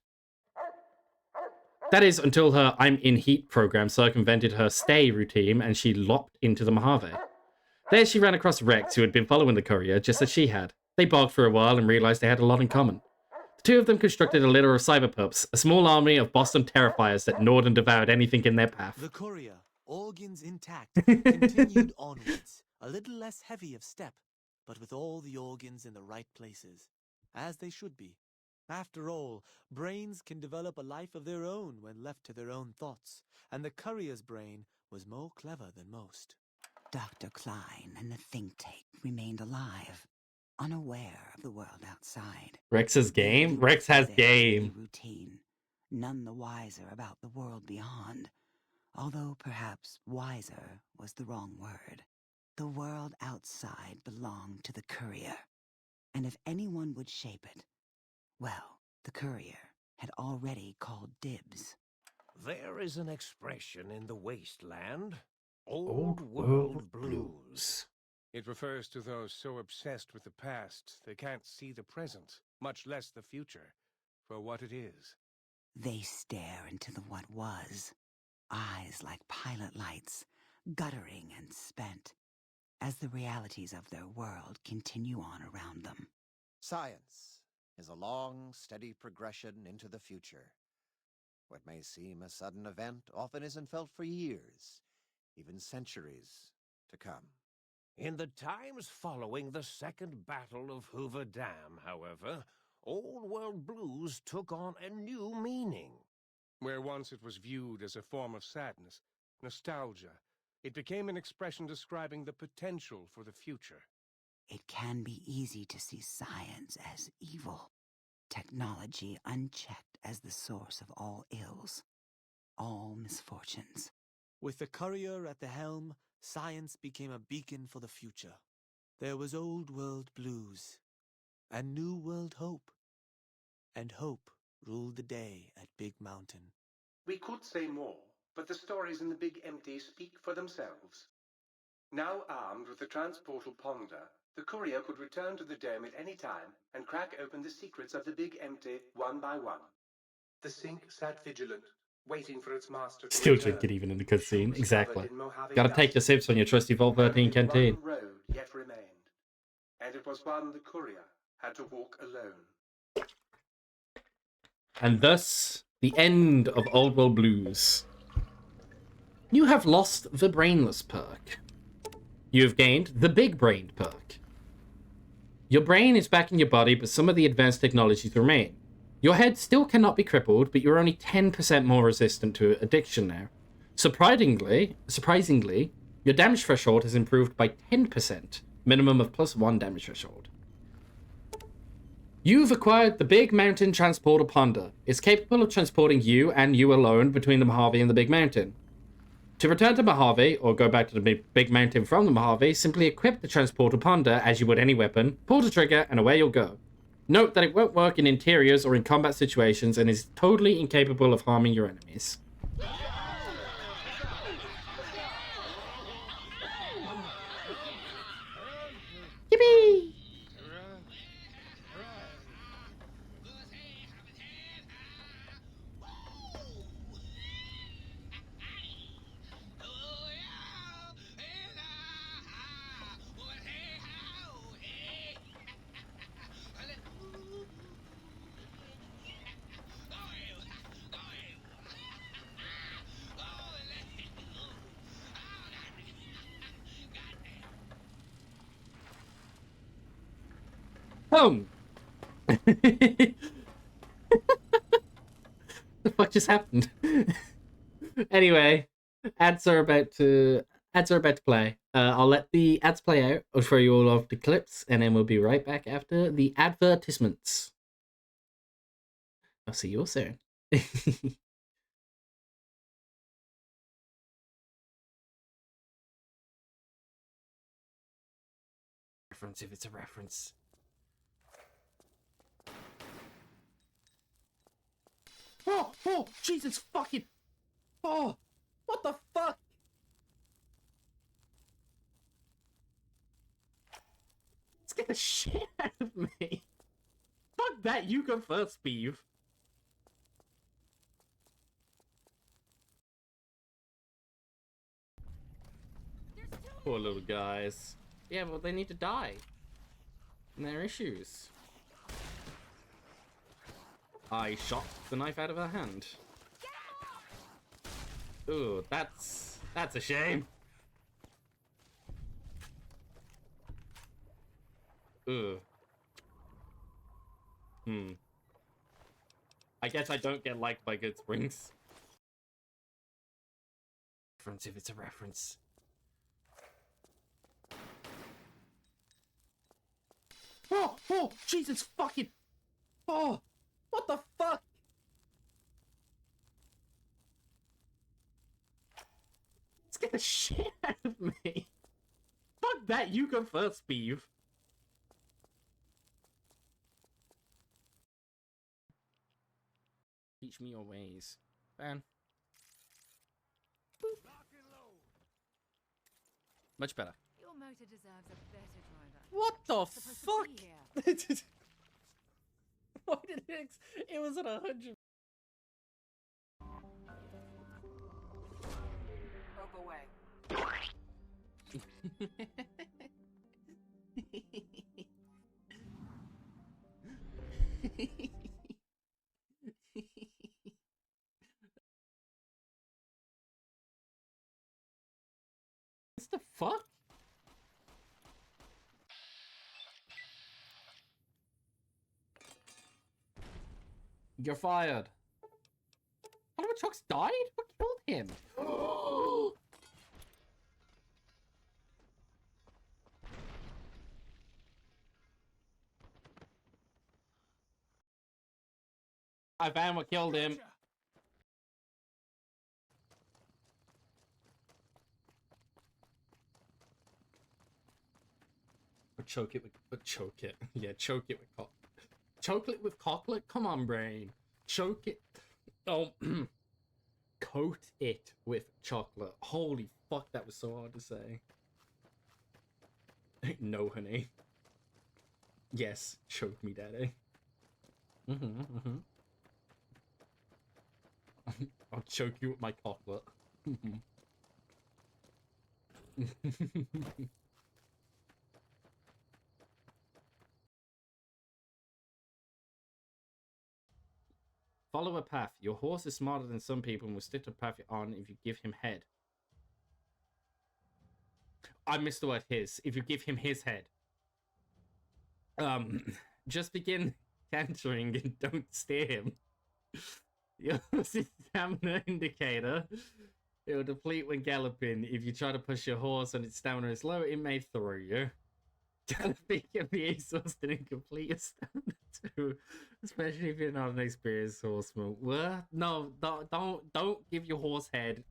That is until her I'm in heat program circumvented her stay routine and she lopped into the Mojave. There she ran across Rex, who had been following the courier just as she had. They barked for a while and realized they had a lot in common. The two of them constructed a litter of cyberpups, a small army of Boston Terrifiers that gnawed and devoured anything in their path.
The courier, organs intact, continued onwards, a little less heavy of step, but with all the organs in the right places, as they should be. After all, brains can develop a life of their own when left to their own thoughts, and the courier's brain was more clever than most.
Dr. Klein and the think tank remained alive, unaware of the world outside.
Rex has game? Rex has game.
Routine, none the wiser about the world beyond, although perhaps wiser was the wrong word. The world outside belonged to the courier, and if anyone would shape it, well, the courier had already called dibs.
There is an expression in the wasteland,
Old
world blues.
It refers to those so obsessed with the past they can't see the present, much less the future, for what it is.
They stare into the what was, eyes like pilot lights, guttering and spent, as the realities of their world continue on around them.
Science is a long, steady progression into the future. What may seem a sudden event often isn't felt for years, even centuries to come.
In the times following the Second Battle of Hoover Dam, however, Old World Blues took on a new meaning.
Where once it was viewed as a form of sadness, nostalgia, it became an expression describing the potential for the future.
It can be easy to see science as evil, technology unchecked as the source of all ills, all misfortunes.
With the courier at the helm, science became a beacon for the future. There was old world blues and new world hope. And hope ruled the day at Big Mountain.
We could say more, but the stories in the Big Empty speak for themselves. Now armed with the transportal ponder, the courier could return to the dome at any time and crack open the secrets of the Big Empty one by one. The sink sat vigilant, waiting for its master to
Still
return.
drink it even in the cutscene.
Shoes
Exactly.
covered in Mojave
Gotta take your
dust.
sips on your trusty Vault 13
Only
canteen.
one road yet remained, and it was one the courier had to walk alone.
And thus, the end of Old World Blues. You have lost the Brainless perk. You have gained the Big Brained perk. Your brain is back in your body, but some of the advanced technologies remain. Your head still cannot be crippled, but you're only 10% more resistant to addiction now. Surprisingly, your damage threshold has improved by 10%, minimum of +1 damage threshold. You've acquired the Big Mountain Transporter Ponder. It's capable of transporting you and you alone between the Mojave and the Big Mountain. To return to Mojave, or go back to the Big Mountain from the Mojave, simply equip the Transporter Ponder as you would any weapon, pull the trigger, and away you'll go. Note that it won't work in interiors or in combat situations and is totally incapable of harming your enemies. Yippee! Home! The fuck just happened? Anyway, ads are about to play. I'll let the ads play out. I'll show you all of the clips, and then we'll be right back after the advertisements. I'll see you all soon. Reference if it's a reference. Oh, Jesus fucking... Oh, what the fuck? Let's get the shit out of me. Fuck that, you go first, Beeve. Poor little guys. Yeah, well, they need to die. And there are issues. I shot the knife out of her hand. Ooh, that's a shame. Ugh. I guess I don't get liked by Good Springs. Reference if it's a reference. Oh, Jesus fucking... Oh, what the fuck? Let's get the shit out of me. Fuck that, you go first, Beeve. Teach me your ways. Ban. Boop. Much better.
Your motor deserves a better driver.
What the fuck?
Here.
Why did it was at 100.
Rope away.
What the fuck? You're fired. Oliver Chucks died? What killed him? I found what killed him. choke it with choke it. Yeah, choke it with chocolate with chocolate. Come on, brain. Choke it. Oh, coat it with chocolate. Holy fuck, that was so hard to say. No, honey. Yes, choke me, daddy. I'll choke you with my chocolate. Follow a path. Your horse is smarter than some people and will stick to the path you're on if you give him head. I missed the word his. If you give him his head. Just begin cantering and don't steer him. Your stamina indicator. It will deplete when galloping. If you try to push your horse and its stamina is low, it may throw you. Galloping can be exhausting and complete your stamina too, especially if you're not an experienced horseman. What? No, don't give your horse head.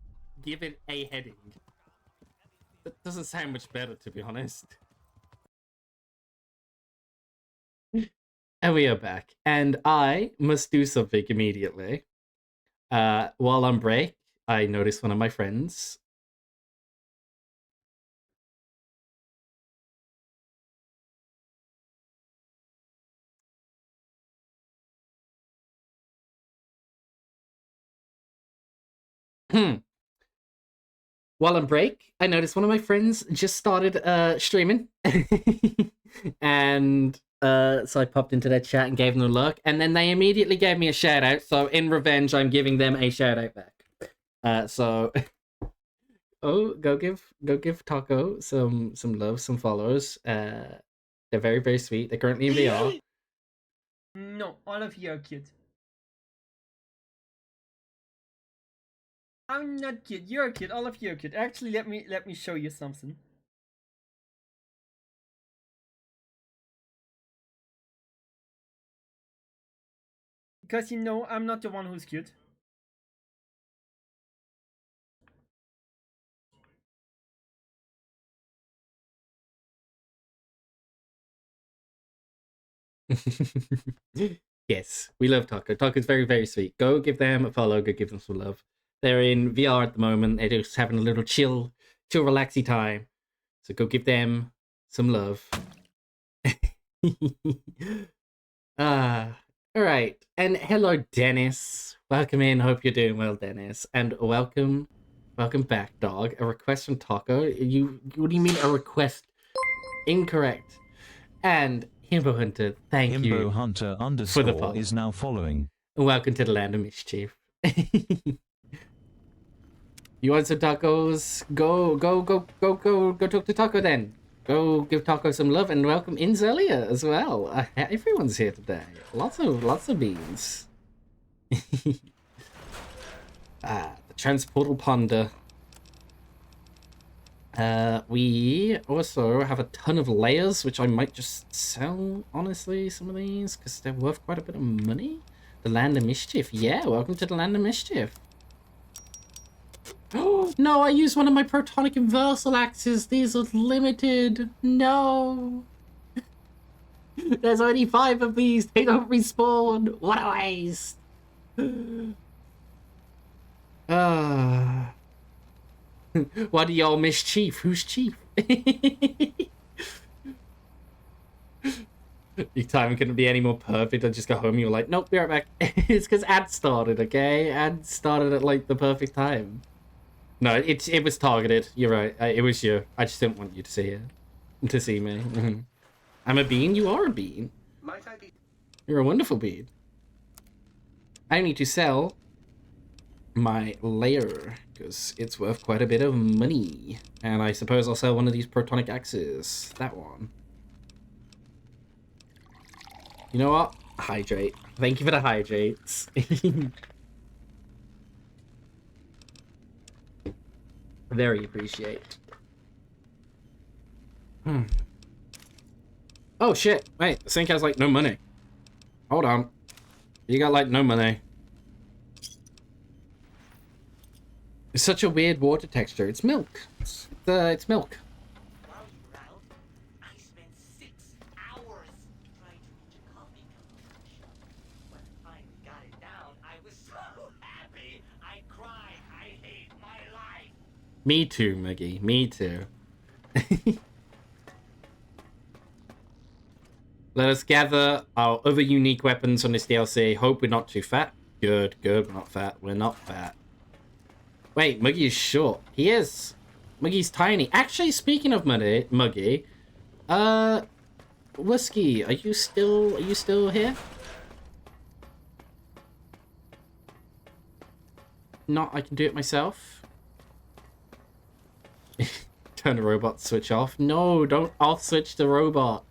Give it a heading. That doesn't sound much better, to be honest. And we are back, and I must do something immediately. While on break, I noticed one of my friends. While on break, I noticed one of my friends just started streaming. And so I popped into their chat and gave them a look, and then they immediately gave me a shout out. So in revenge, I'm giving them a shout out back. So oh, go give Taco some love, some follows. They're very, very sweet. They're currently in VR.
No, all of you are cute. I'm not cute. You're cute. All of you are cute. Actually, let me show you something. Because you know I'm not the one who's cute.
Yes, we love Taco. Taco's very, very sweet. Go give them a follow. Go give them some love. They're in VR at the moment. They're just having a little chill, relaxy time. So go give them some love. All right. And hello, Dennis. Welcome in. Hope you're doing well, Dennis. And welcome back, dog. A request from Taco. What do you mean a request? Incorrect. And Himbo Hunter, thank you.
Himbo Hunter _ is now following.
And welcome to the land of mischief. You want some tacos? Go talk to Taco then. Go give Taco some love and welcome in Zelia as well. Everyone's here today. Lots of beans. The transportal ponder. We also have a ton of layers, which I might just sell, honestly, some of these, because they're worth quite a bit of money. The Land of Mischief. Yeah, welcome to the Land of Mischief. Oh, no, I used one of my protonic inversal axes. These are limited. No. There's only 5 of these. They don't respawn. What a waste. Why do y'all miss Chief? Who's Chief? Your time couldn't be any more perfect. I just go home. You're like, nope, be right back. It's because ad started, okay? Ad started at like the perfect time. No, it was targeted. You're right. It was you. I just didn't want you to see it. To see me. I'm a bean. You are a bean.
Might I be?
You're a wonderful bean. I need to sell my layer because it's worth quite a bit of money. And I suppose I'll sell one of these protonic axes. That one. You know what? Hydrate. Thank you for the hydrates. Very appreciate. Oh shit. Wait, Sink has like no money. Hold on. You got like no money. It's such a weird water texture. It's milk. It's milk.
While you rattled, I spent 6
Me too, Muggy. Me too. Let us gather our other unique weapons on this DLC. Hope we're not too fat. Good, good. We're not fat. We're not fat. Wait, Muggy is short. He is. Muggy's tiny. Actually, speaking of Muggy, Whiskey, are you still here? Not, I can do it myself. Turn the robot switch off. No, don't off switch the robot.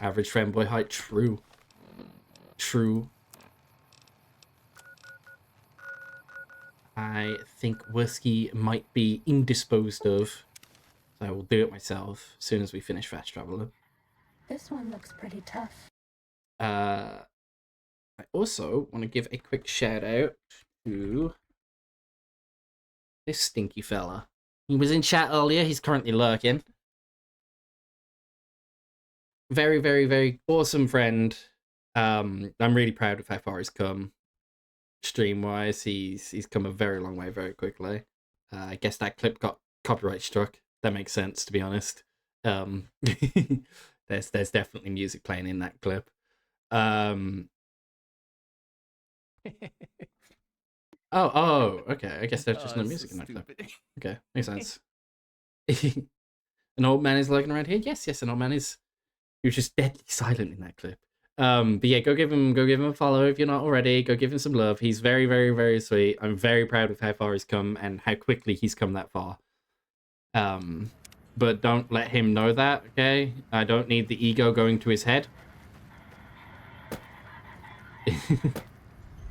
Average fanboy height, true. True. I think Whiskey might be indisposed of. So I will do it myself as soon as we finish Fast Traveler.
This one looks pretty tough.
I also want to give a quick shout out to this stinky fella. He was in chat earlier. He's currently lurking. Very, very, very awesome friend. I'm really proud of how far he's come. Stream-wise, he's come a very long way very quickly. I guess that clip got copyright struck. That makes sense, to be honest. There's definitely music playing in that clip. Oh, okay. I guess there's just no music in that clip. Okay, makes sense. An old man is lurking around here? Yes, an old man is. He was just deadly silent in that clip. But yeah, go give him a follow if you're not already. Go give him some love. He's very, very, very sweet. I'm very proud of how far he's come and how quickly he's come that far. But don't let him know that, okay? I don't need the ego going to his head.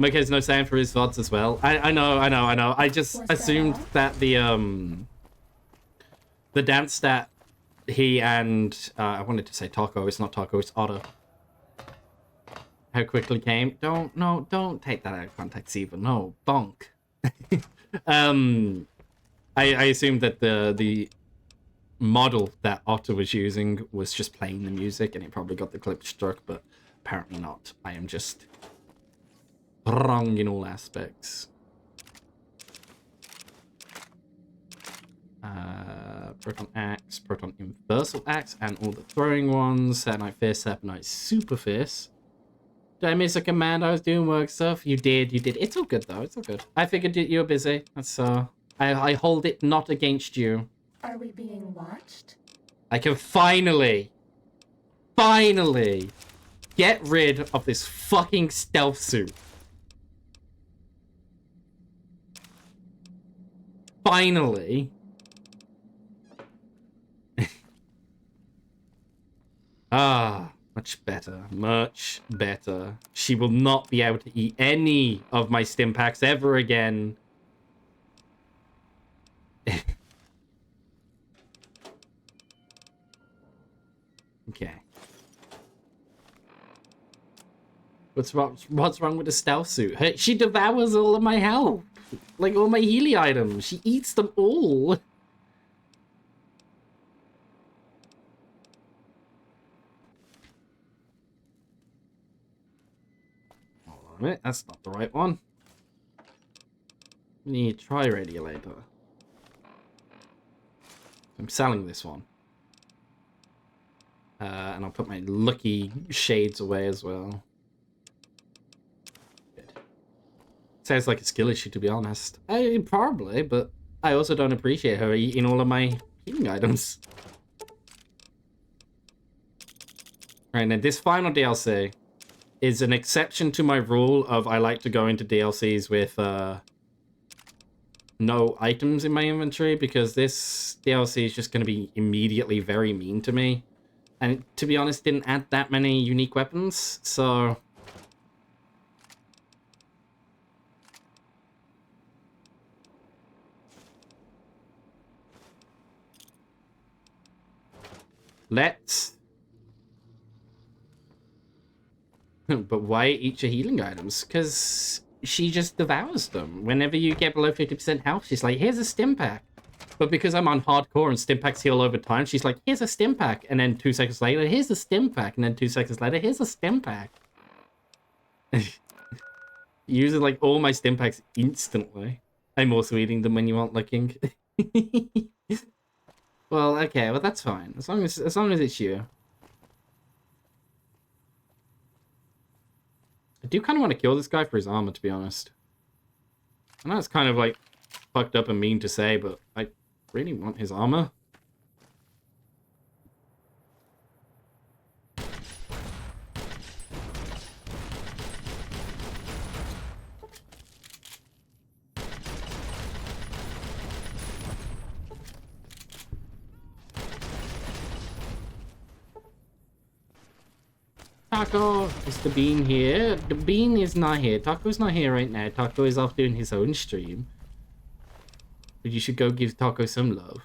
Mike has no sound for his VODs as well. I know. I just assumed that the dance that he and I wanted to say Taco. It's not Taco. It's Otto. How quickly came? Don't take that out of context, even. No, bonk. I assumed that the model that Otto was using was just playing the music, and it probably got the clip struck, but apparently not. I am just wrong in all aspects. Proton Axe, Proton Universal Axe, and all the throwing ones. Saturnight Fist, Saturnight Super Fist. Did I miss a command? I was doing work stuff. You did. It's all good, though. It's all good. I figured you were busy. That's, I hold it not against you.
Are we being watched?
I can finally get rid of this fucking stealth suit. Finally. Much better. Much better. She will not be able to eat any of my stim packs ever again. Okay. What's wrong with the stealth suit? She devours all of my health. Like all my Healy items. She eats them all. That's not the right one. We need a tri-radiator. I'm selling this one. And I'll put my lucky shades away as well. Good. Sounds like a skill issue, to be honest. Probably, but I also don't appreciate her eating all of my healing items. Right, now this final DLC is an exception to my rule of I like to go into DLCs with no items in my inventory, because this DLC is just going to be immediately very mean to me. And to be honest, didn't add that many unique weapons, so... Let's... But why eat your healing items? Because she just devours them. Whenever you get below 50% health, she's like, here's a stim pack. But because I'm on hardcore and stim packs heal over time, she's like, here's a stim pack. And then 2 seconds later, here's a stim pack. And then 2 seconds later, here's a stim pack. Using like all my stim packs instantly. I'm also eating them when you aren't looking. Well, okay, well that's fine. As long as it's you. I do kind of want to kill this guy for his armor, to be honest. I know it's kind of like fucked up and mean to say, but I really want his armor. Taco, is the bean here? The bean is not here. Taco's not here right now. Taco is off doing his own stream. But you should go give Taco some love.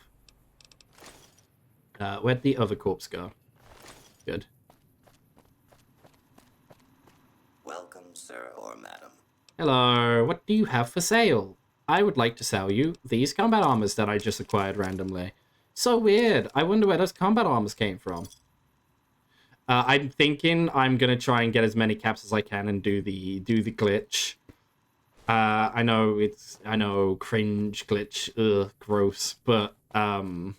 Where'd the other corpse go? Good.
Welcome, sir or madam.
Hello, what do you have for sale? I would like to sell you these combat armors that I just acquired randomly. So weird. I wonder where those combat armors came from. I'm thinking I'm gonna try and get as many caps as I can and do the glitch. I know cringe glitch, ugh, gross, but I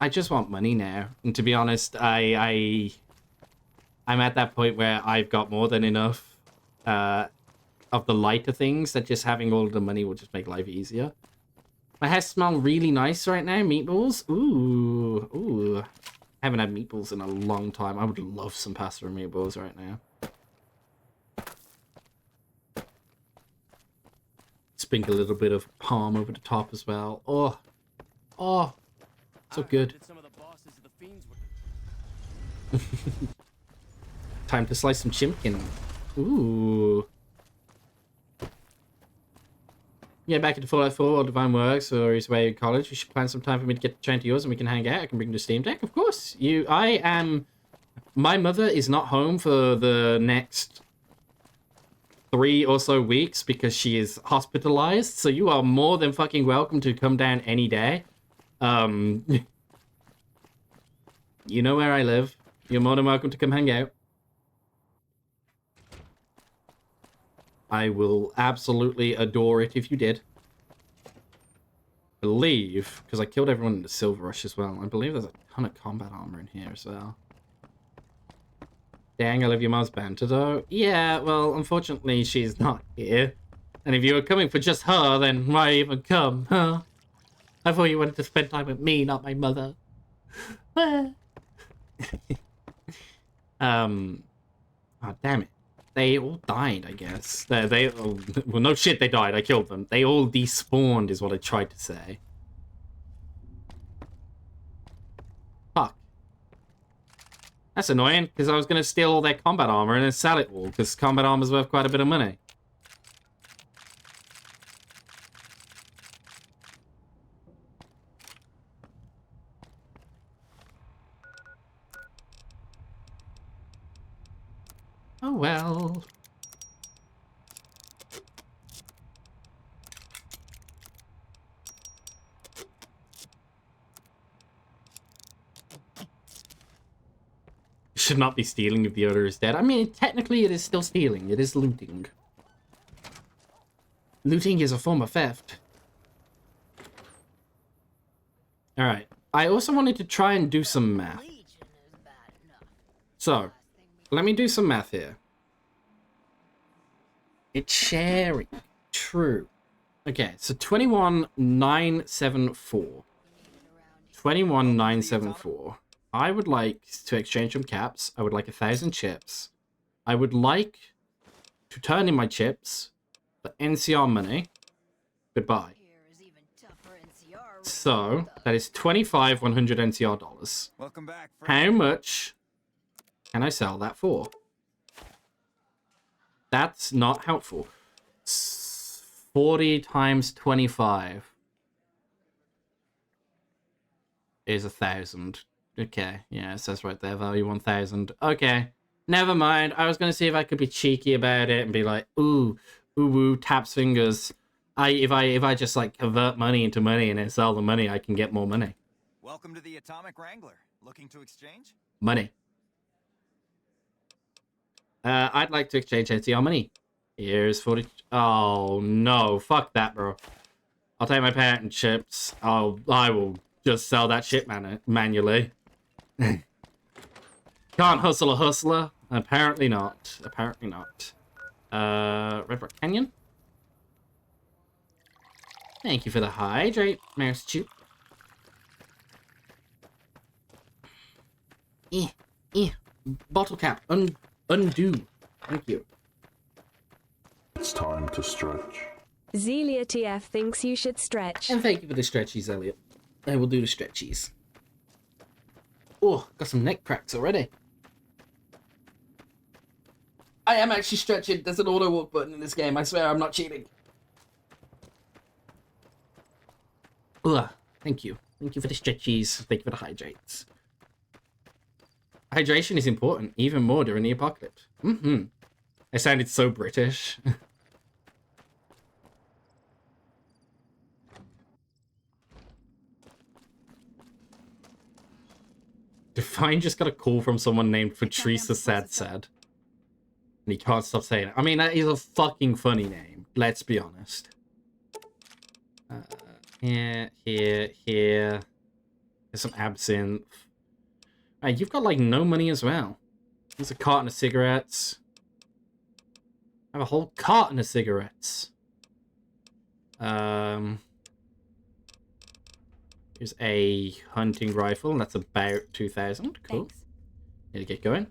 just want money now. And to be honest, I'm at that point where I've got more than enough of the lighter things that just having all of the money will just make life easier. My hair smells really nice right now. Meatballs. Ooh. Ooh. I haven't had meatballs in a long time. I would love some pasta and meatballs right now. Sprinkle a little bit of palm over the top as well. Oh. Oh. So good. Time to slice some chimkin. Ooh. Yeah, back into Fallout 4 or Divine Works or he's away at college. We should plan some time for me to get the train to yours and we can hang out. I can bring the Steam Deck, of course. My mother is not home for the next 3 or so weeks because she is hospitalized. So you are more than fucking welcome to come down any day. You know where I live. You're more than welcome to come hang out. I will absolutely adore it if you did. I believe, because I killed everyone in the Silver Rush as well, I believe there's a ton of combat armor in here as well. Dang, I love your mom's banter though. Yeah, well, unfortunately she's not here. And if you were coming for just her, then why even come, huh? I thought you wanted to spend time with me, not my mother. Oh, damn it. They all died, I guess. Well, no shit, they died. I killed them. They all despawned is what I tried to say. Fuck. That's annoying, because I was going to steal all their combat armor and then sell it all, because combat armor's worth quite a bit of money. Oh well. Should not be stealing if the owner is dead. I mean, technically it is still stealing. It is looting. Looting is a form of theft. Alright. I also wanted to try and do some math. So, let me do some math here. It's sharing. True. Okay, so 21,974. 21,974. I would like to exchange some caps. I would like 1,000 chips. I would like to turn in my chips for NCR money. Goodbye. So, that is 100 NCR dollars.
Welcome back,
How much can I sell that for? That's not helpful. 40 times 25 is 1,000. Okay, yeah, it says right there, value 1,000. Okay, never mind. I was going to see if I could be cheeky about it and be like, ooh, taps fingers. If I just like convert money into money and then sell the money, I can get more money.
Welcome to the Atomic Wrangler. Looking to exchange?
Money. I'd like to exchange NCR money. Here's 40. Oh, no. Fuck that, bro. I'll take my patent chips. I will just sell that shit manually. Can't hustle a hustler? Apparently not. Apparently not. Red Rock Canyon? Thank you for the hydrate, Mouse Chew. Bottle cap. Undo. Thank you.
It's time to stretch.
Zelia TF thinks you should stretch.
And thank you for the stretchies, Elliot. I will do the stretchies. Oh, got some neck cracks already. I am actually stretching. There's an auto walk button in this game. I swear I'm not cheating. Ugh, thank you. Thank you for the stretchies. Thank you for the hydrates. Hydration is important, even more during the apocalypse. I sounded so British. Define just got a call from someone named Patricia Sad. And he can't stop saying it. I mean, that is a fucking funny name. Let's be honest. Here. Here's some absinthe. Right, you've got, like, no money as well. Here's a carton of cigarettes. I have a whole carton of cigarettes. Here's a hunting rifle. That's about 2,000. Cool.
Thanks.
Need to get going.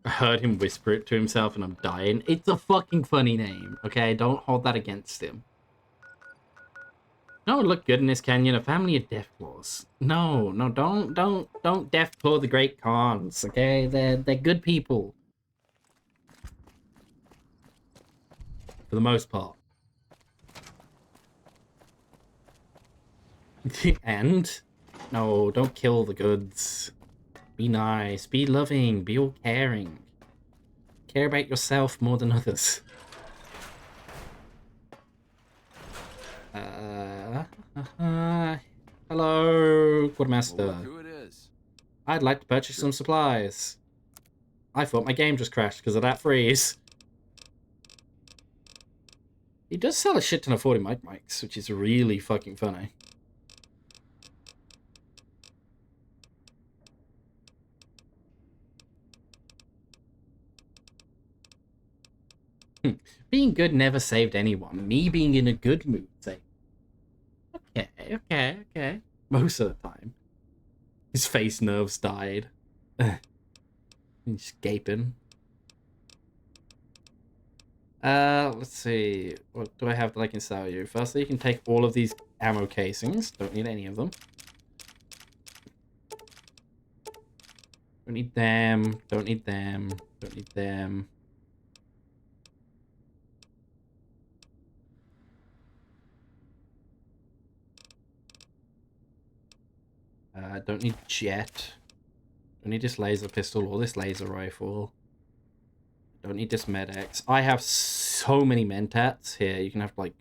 I heard him whisper it to himself and I'm dying. It's a fucking funny name, okay? Don't hold that against him. No, look good in this canyon. A family of deathclaws. No, don't deathclaw the great Khans, okay? They're good people. For the most part. And? No, don't kill the goods. Be nice, be loving, be all caring. Care about yourself more than others. Hello, Quartermaster.
Well, look who it is.
I'd like to purchase some supplies. I thought my game just crashed because of that freeze. He does sell a shit ton of 40 mics, which is really fucking funny. Being good never saved anyone. Me being in a good mood saved. Okay. Most of the time. His face nerves died. He's gaping. Let's see. What do I have that I can sell you? Firstly, you can take all of these ammo casings. Don't need any of them. Don't need them. Don't need them. Don't need them. Don't need jet. Don't need this laser pistol or this laser rifle. Don't need this med-X. I have so many mentats here. You can have like...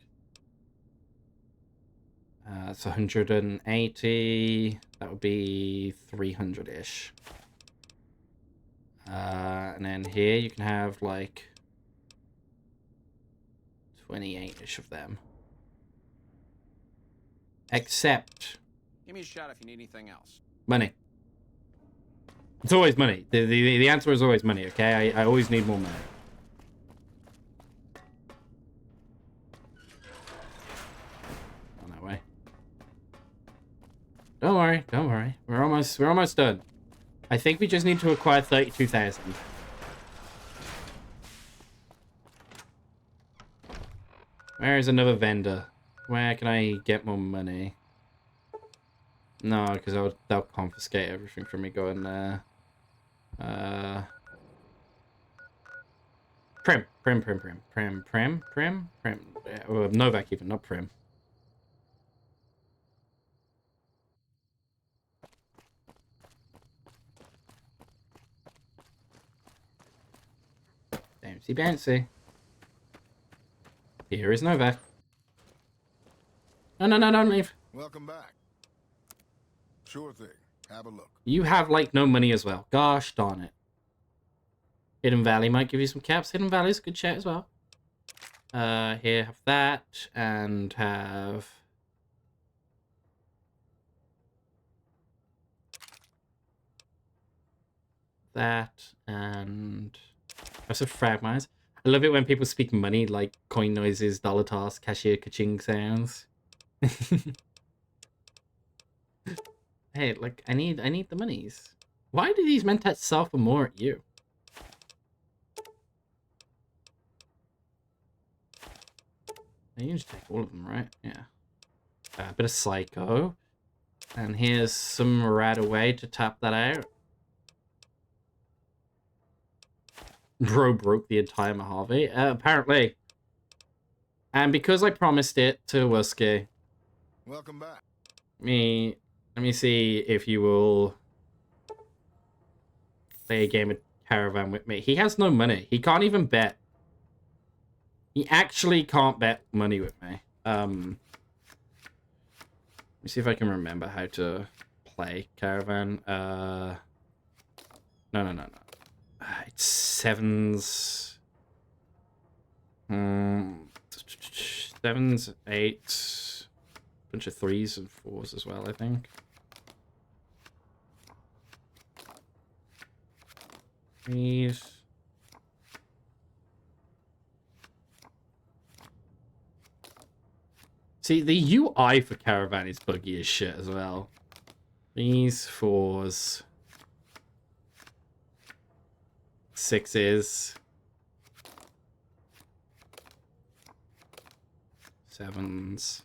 it's 180. That would be 300-ish. And then here you can have like 28-ish of them. Except...
Give me a shot if you need anything else.
money. It's always money. The answer is always money, okay? I always need more money. On that way. Don't worry. We're almost done. I think we just need to acquire 32,000. Where is another vendor? Where can I get more money? No, because they'll confiscate everything from me going there. Prim. Novak even, not Prim. Bouncy bouncy. Here is Novak. No, don't leave.
Welcome back. Sure thing.
Have a look.
You have, like, no money as well. Gosh darn it. Hidden Valley might give you some caps. Hidden Valley's a good chat as well. Here, have that, and have... that, and... House of Fragmines. I love it when people speak money, like coin noises, dollar toss, cashier ka-ching sounds. Hey, like, I need the monies. Why do these mentats sell for more at you? You can just take all of them, right? Yeah. A bit of Psycho. And here's some right away to tap that out. Bro broke the entire Mojave. Apparently. And because I promised it to Wuski.
Welcome back.
Let me see if you will play a game of Caravan with me. He has no money. He can't even bet. He actually can't bet money with me. Let me see if I can remember how to play Caravan. No. It's sevens. Sevens, eights. Bunch of threes and fours as well, I think. Threes. See, the UI for Caravan is buggy as shit as well. These fours. Sixes. Sevens.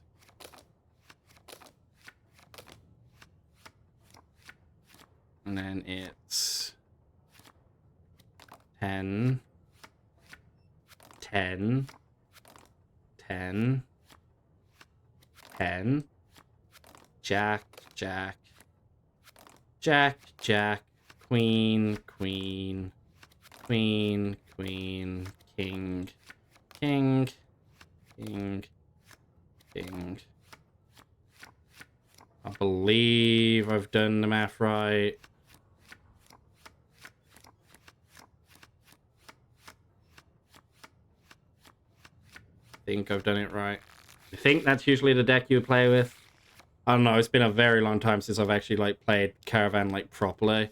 And then it's 10. 10. 10. 10. Jack, Jack. Jack, Jack. Queen, Queen. Queen, Queen. King. King. King. King. I believe I've done the math right. I think I've done it right. I think that's usually the deck you would play with. I don't know, it's been a very long time since I've actually like played Caravan like properly.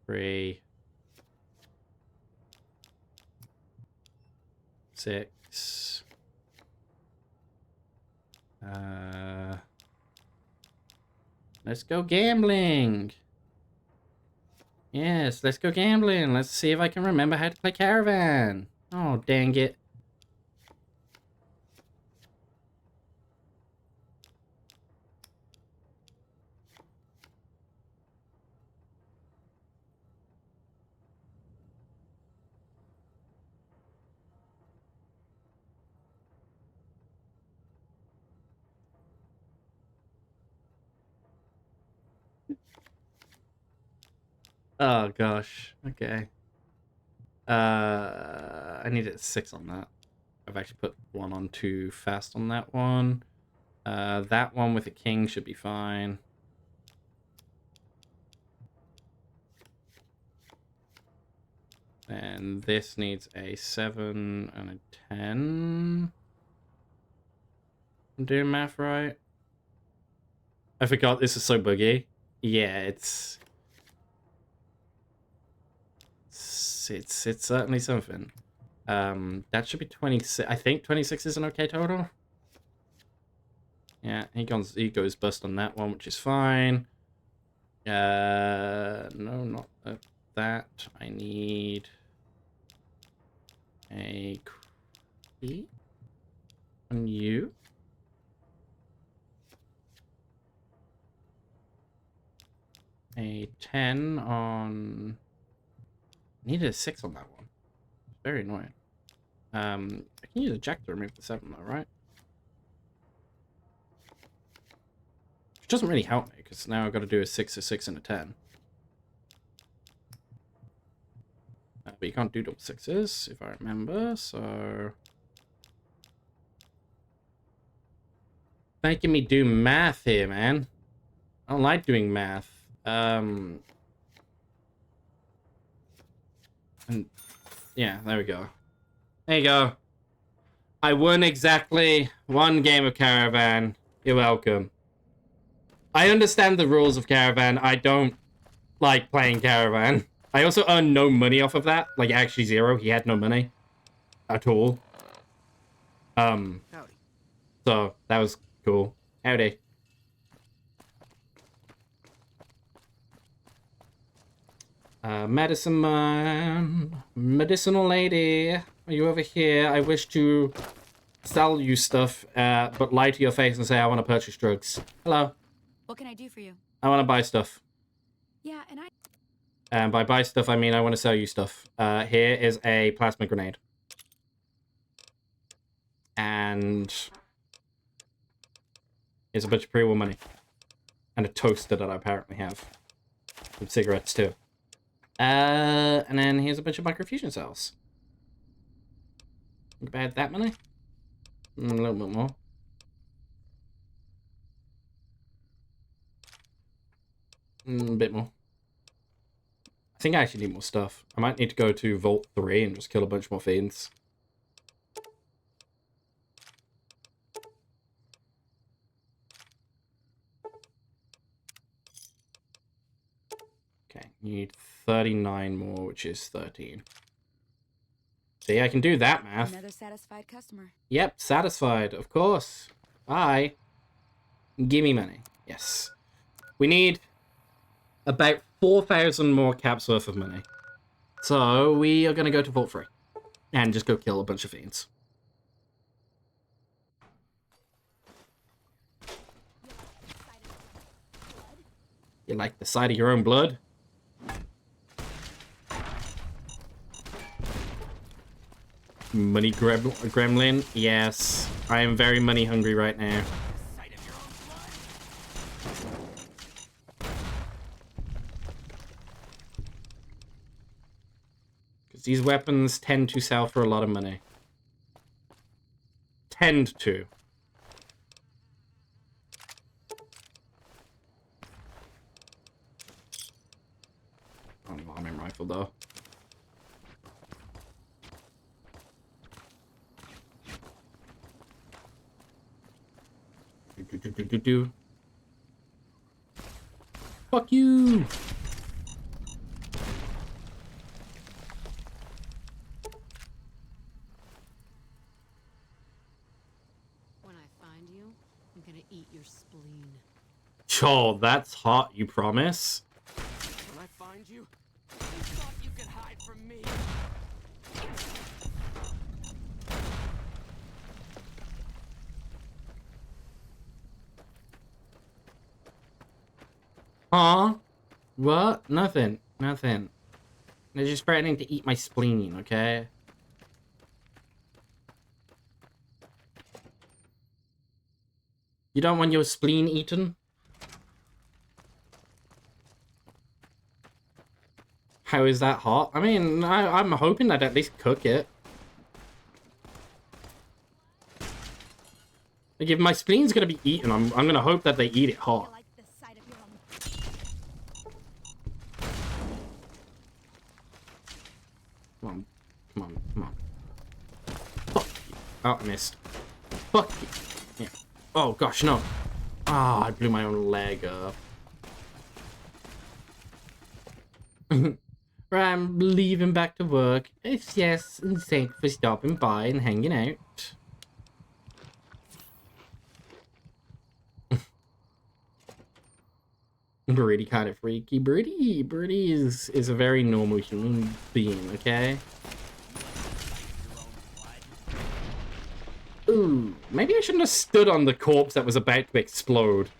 Three. 6. Let's go gambling. Yes, let's go gambling. Let's see if I can remember how to play Caravan. Oh, dang it. Oh gosh. Okay. I needed 6 on that. I've actually put 1 on too fast on that one. That one with a king should be fine. And this needs a 7 and a 10. I'm doing math right. I forgot this is so buggy. Yeah, it's certainly something. That should be 26. I think 26 is an okay total. Yeah, he goes bust on that one, which is fine. No, not that. I need a key on you. A 10 on... Needed a 6 on that one. Very annoying. I can use a jack to remove the 7 though, right? Which doesn't really help me, because now I've got to do a 6, a 6, and a 10. But you can't do double 6s, if I remember, so... Making me do math here, man. I don't like doing math. And yeah, there we go. There you go. I won exactly 1 game of Caravan. You're welcome. I understand the rules of Caravan. I don't like playing Caravan. I also earned no money off of that. Like, actually 0. He had no money. At all.
Howdy.
So, that was cool. Howdy. Medicine man. Medicinal lady. Are you over here? I wish to sell you stuff, but lie to your face and say I want to purchase drugs. Hello.
What can I do for you?
I want to buy stuff.
Yeah, and I...
And by buy stuff, I mean I want to sell you stuff. Here is a plasma grenade. And... here's a bunch of pre-war money. And a toaster that I apparently have. Some cigarettes, too. And then here's a bunch of microfusion cells. Think about that many? A little bit more. A bit more. I think I actually need more stuff. I might need to go to Vault 3 and just kill a bunch more fiends. Okay, need 39 more, which is 13. See, I can do that math.
Another satisfied customer.
Yep, satisfied, of course. Bye. Give me money. Yes. We need about 4,000 more caps worth of money. So we are going to go to Vault 3 and just go kill a bunch of fiends. You like the sight of your own blood? Money gremlin? Yes. I am very money hungry right now. Because these weapons tend to sell for a lot of money. Tend to. Oh, bombing rifle though. Do. Fuck you!
When I find you, I'm gonna eat your spleen.
Oh, that's hot, you promise?
When I find you, you thought you could hide from me.
Huh? What? Nothing. Nothing. They're just threatening to eat my spleen, okay? You don't want your spleen eaten? How is that hot? I mean, I'm hoping I'd at least cook it. Like, if my spleen's gonna be eaten, I'm gonna hope that they eat it hot. Come on, come on, come on. Fuck you. Oh, I missed. Fuck you. Yeah. Oh, gosh, no. Ah, I blew my own leg up. Right, I'm leaving back to work. Yes, and thank you for stopping by and hanging out. Birdie kind of freaky. Birdie is a very normal human being, okay? Ooh, maybe I shouldn't have stood on the corpse that was about to explode.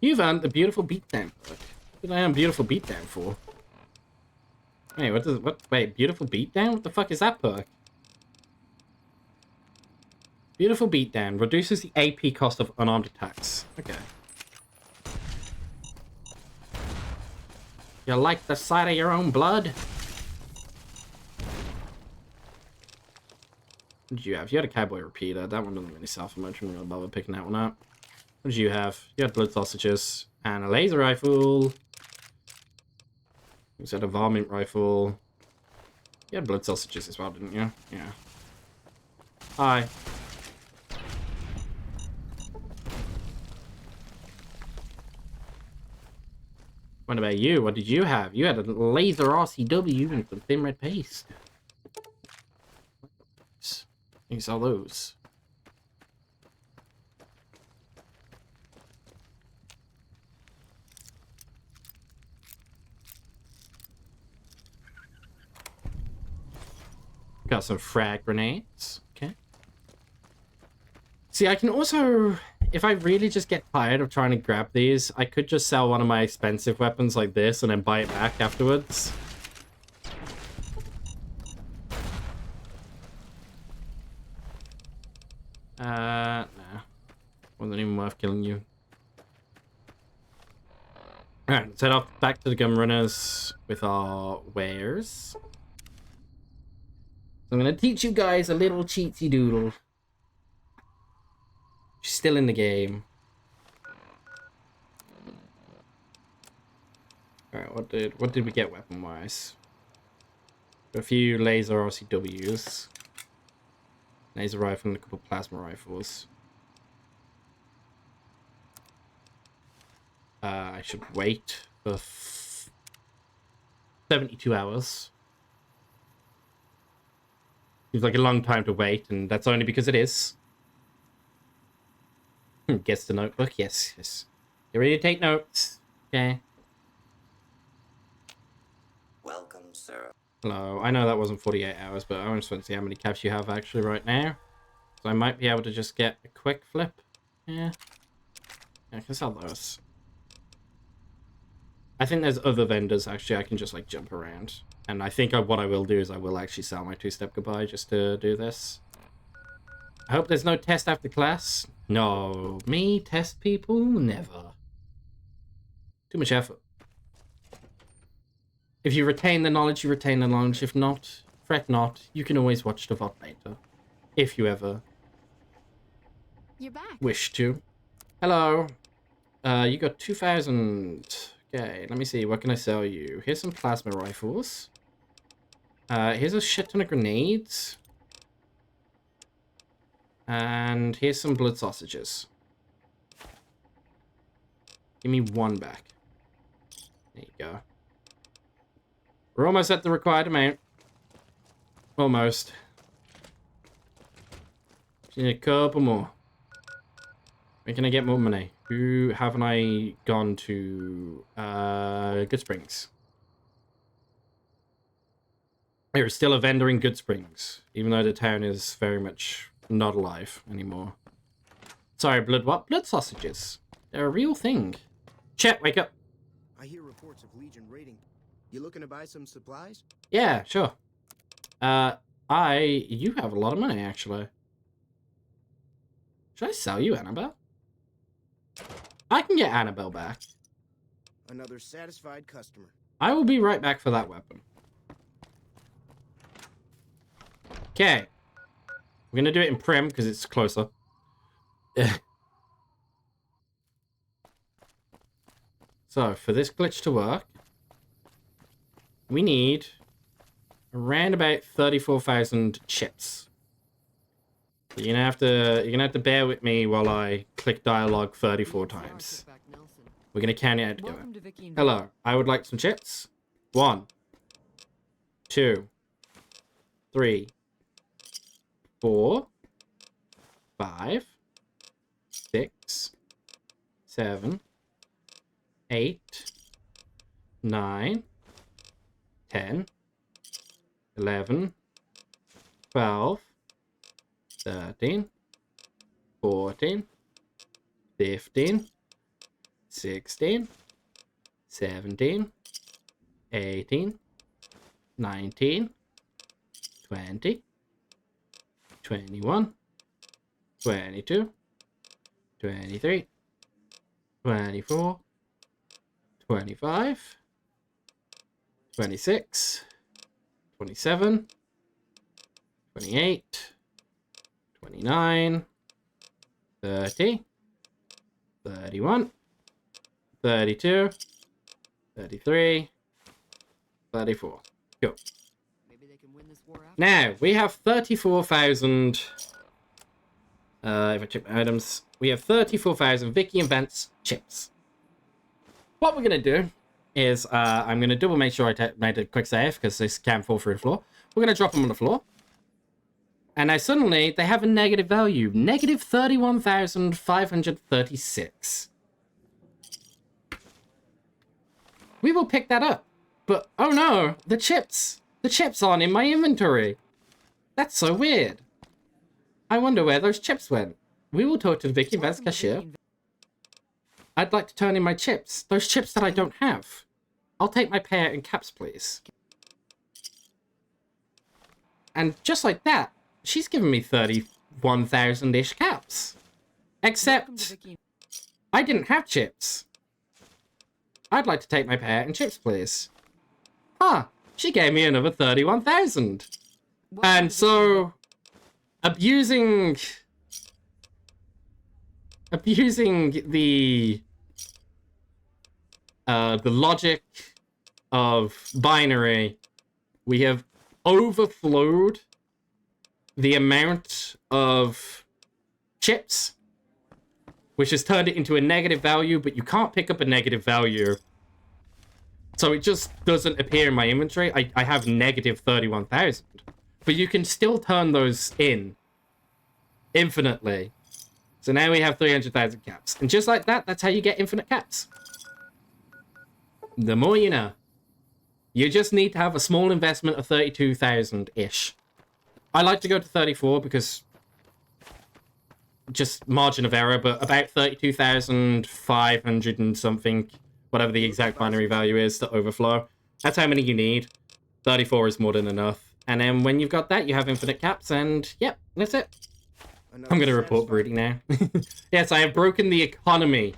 You've earned the beautiful beatdown perk. What did I earn beautiful beatdown for? Hey, wait, beautiful beatdown? What the fuck is that perk? Beautiful beatdown reduces the AP cost of unarmed attacks. Okay. You like the sight of your own blood? What did you have? You had a cowboy repeater. That one doesn't really sell for much. I'm not gonna bother picking that one up. What did you have? You had blood sausages and a laser rifle. You had a varmint rifle. You had blood sausages as well, didn't you? Yeah. Hi. What about you? What did you have? You had a laser RCW and some thin red paste. You saw those. Got some frag grenades. Okay. See, I can also, if I really just get tired of trying to grab these, I could just sell one of my expensive weapons like this and then buy it back afterwards. Nah. Wasn't even worth killing you. Alright, let's head off back to the gun runners with our wares. I'm gonna teach you guys a little cheatsy doodle. She's still in the game. Alright, what did we get weapon wise? A few laser RCWs. Laser rifle and a couple plasma rifles. I should wait for 72 hours. Seems like a long time to wait, and that's only because it is. Guess the notebook? Yes. Get ready to take notes. Okay.
Welcome, sir.
Hello. I know that wasn't 48 hours, but I just want to see how many caps you have actually right now. So I might be able to just get a quick flip. Yeah. I can sell those. I think there's other vendors, actually, I can just, like, jump around. And I think what I will do is I will actually sell my two-step goodbye just to do this. I hope there's no test after class. No. Me? Test people? Never. Too much effort. If you retain the knowledge, you retain the knowledge. If not, fret not. You can always watch the VOD later. If you ever
You're back.
wish to. Hello. You got 2,000... Okay, let me see. What can I sell you? Here's some plasma rifles. Here's a shit ton of grenades. And here's some blood sausages. Give me one back. There you go. We're almost at the required amount. Almost. Just need a couple more. Where can I get more money? Who haven't I gone to? Good Springs. There's still a vendor in Good Springs, even though the town is very much not alive anymore. Sorry, what? Blood sausages. They're a real thing. Chet, wake up.
I hear reports of Legion raiding. You looking to buy some supplies?
Yeah, sure. You have a lot of money, actually. Should I sell you Annabelle? I can get Annabelle back.
Another satisfied customer.
I will be right back for that weapon. Okay. We're gonna do it in Prim, because it's closer. So, for this glitch to work, we need around about 34,000 chips. So you're gonna have to bear with me while I click dialogue 34 times. We're gonna count it out together. Hello, I would like some chips. 1, 2, 3, 4, 5, 6, 7, 8, 9, 10, 11, 12, 13, 14, 15, 16, 17, 18, 19, 20, 21, 22, 23, 24, 25, 26, 27, 28, 29, 30, 31, 32, 33, 34. Cool. Now, we have 34,000... if I check my items, we have 34,000 Vicky and Vance chips. What we're going to do is, I'm going to double make sure I made a quick save, because this can't fall through the floor. We're going to drop them on the floor. And now suddenly, they have a negative value. Negative 31,536. We will pick that up. But, oh no, the chips aren't in my inventory. That's so weird. I wonder where those chips went. We will talk to the Vicky Vance cashier. I'd like to turn in my chips. Those chips that I don't have. I'll take my payout in caps, please. And just like that, she's given me 31,000-ish caps. Except, I didn't have chips. I'd like to take my payout in chips, please. Huh, she gave me another 31,000. And so, abusing the logic of binary, we have overflowed the amount of chips, which has turned it into a negative value, but you can't pick up a negative value. So it just doesn't appear in my inventory. I have negative 31,000. But you can still turn those in infinitely. So now we have 300,000 caps. And just like that, that's how you get infinite caps. The more you know. You just need to have a small investment of 32,000-ish. I like to go to 34 because just margin of error, but about 32,500 and something, whatever the exact binary value is to overflow. That's how many you need. 34 is more than enough. And then when you've got that, you have infinite caps, and yep, that's it. I'm going to report brooding now. Yes, I have broken the economy.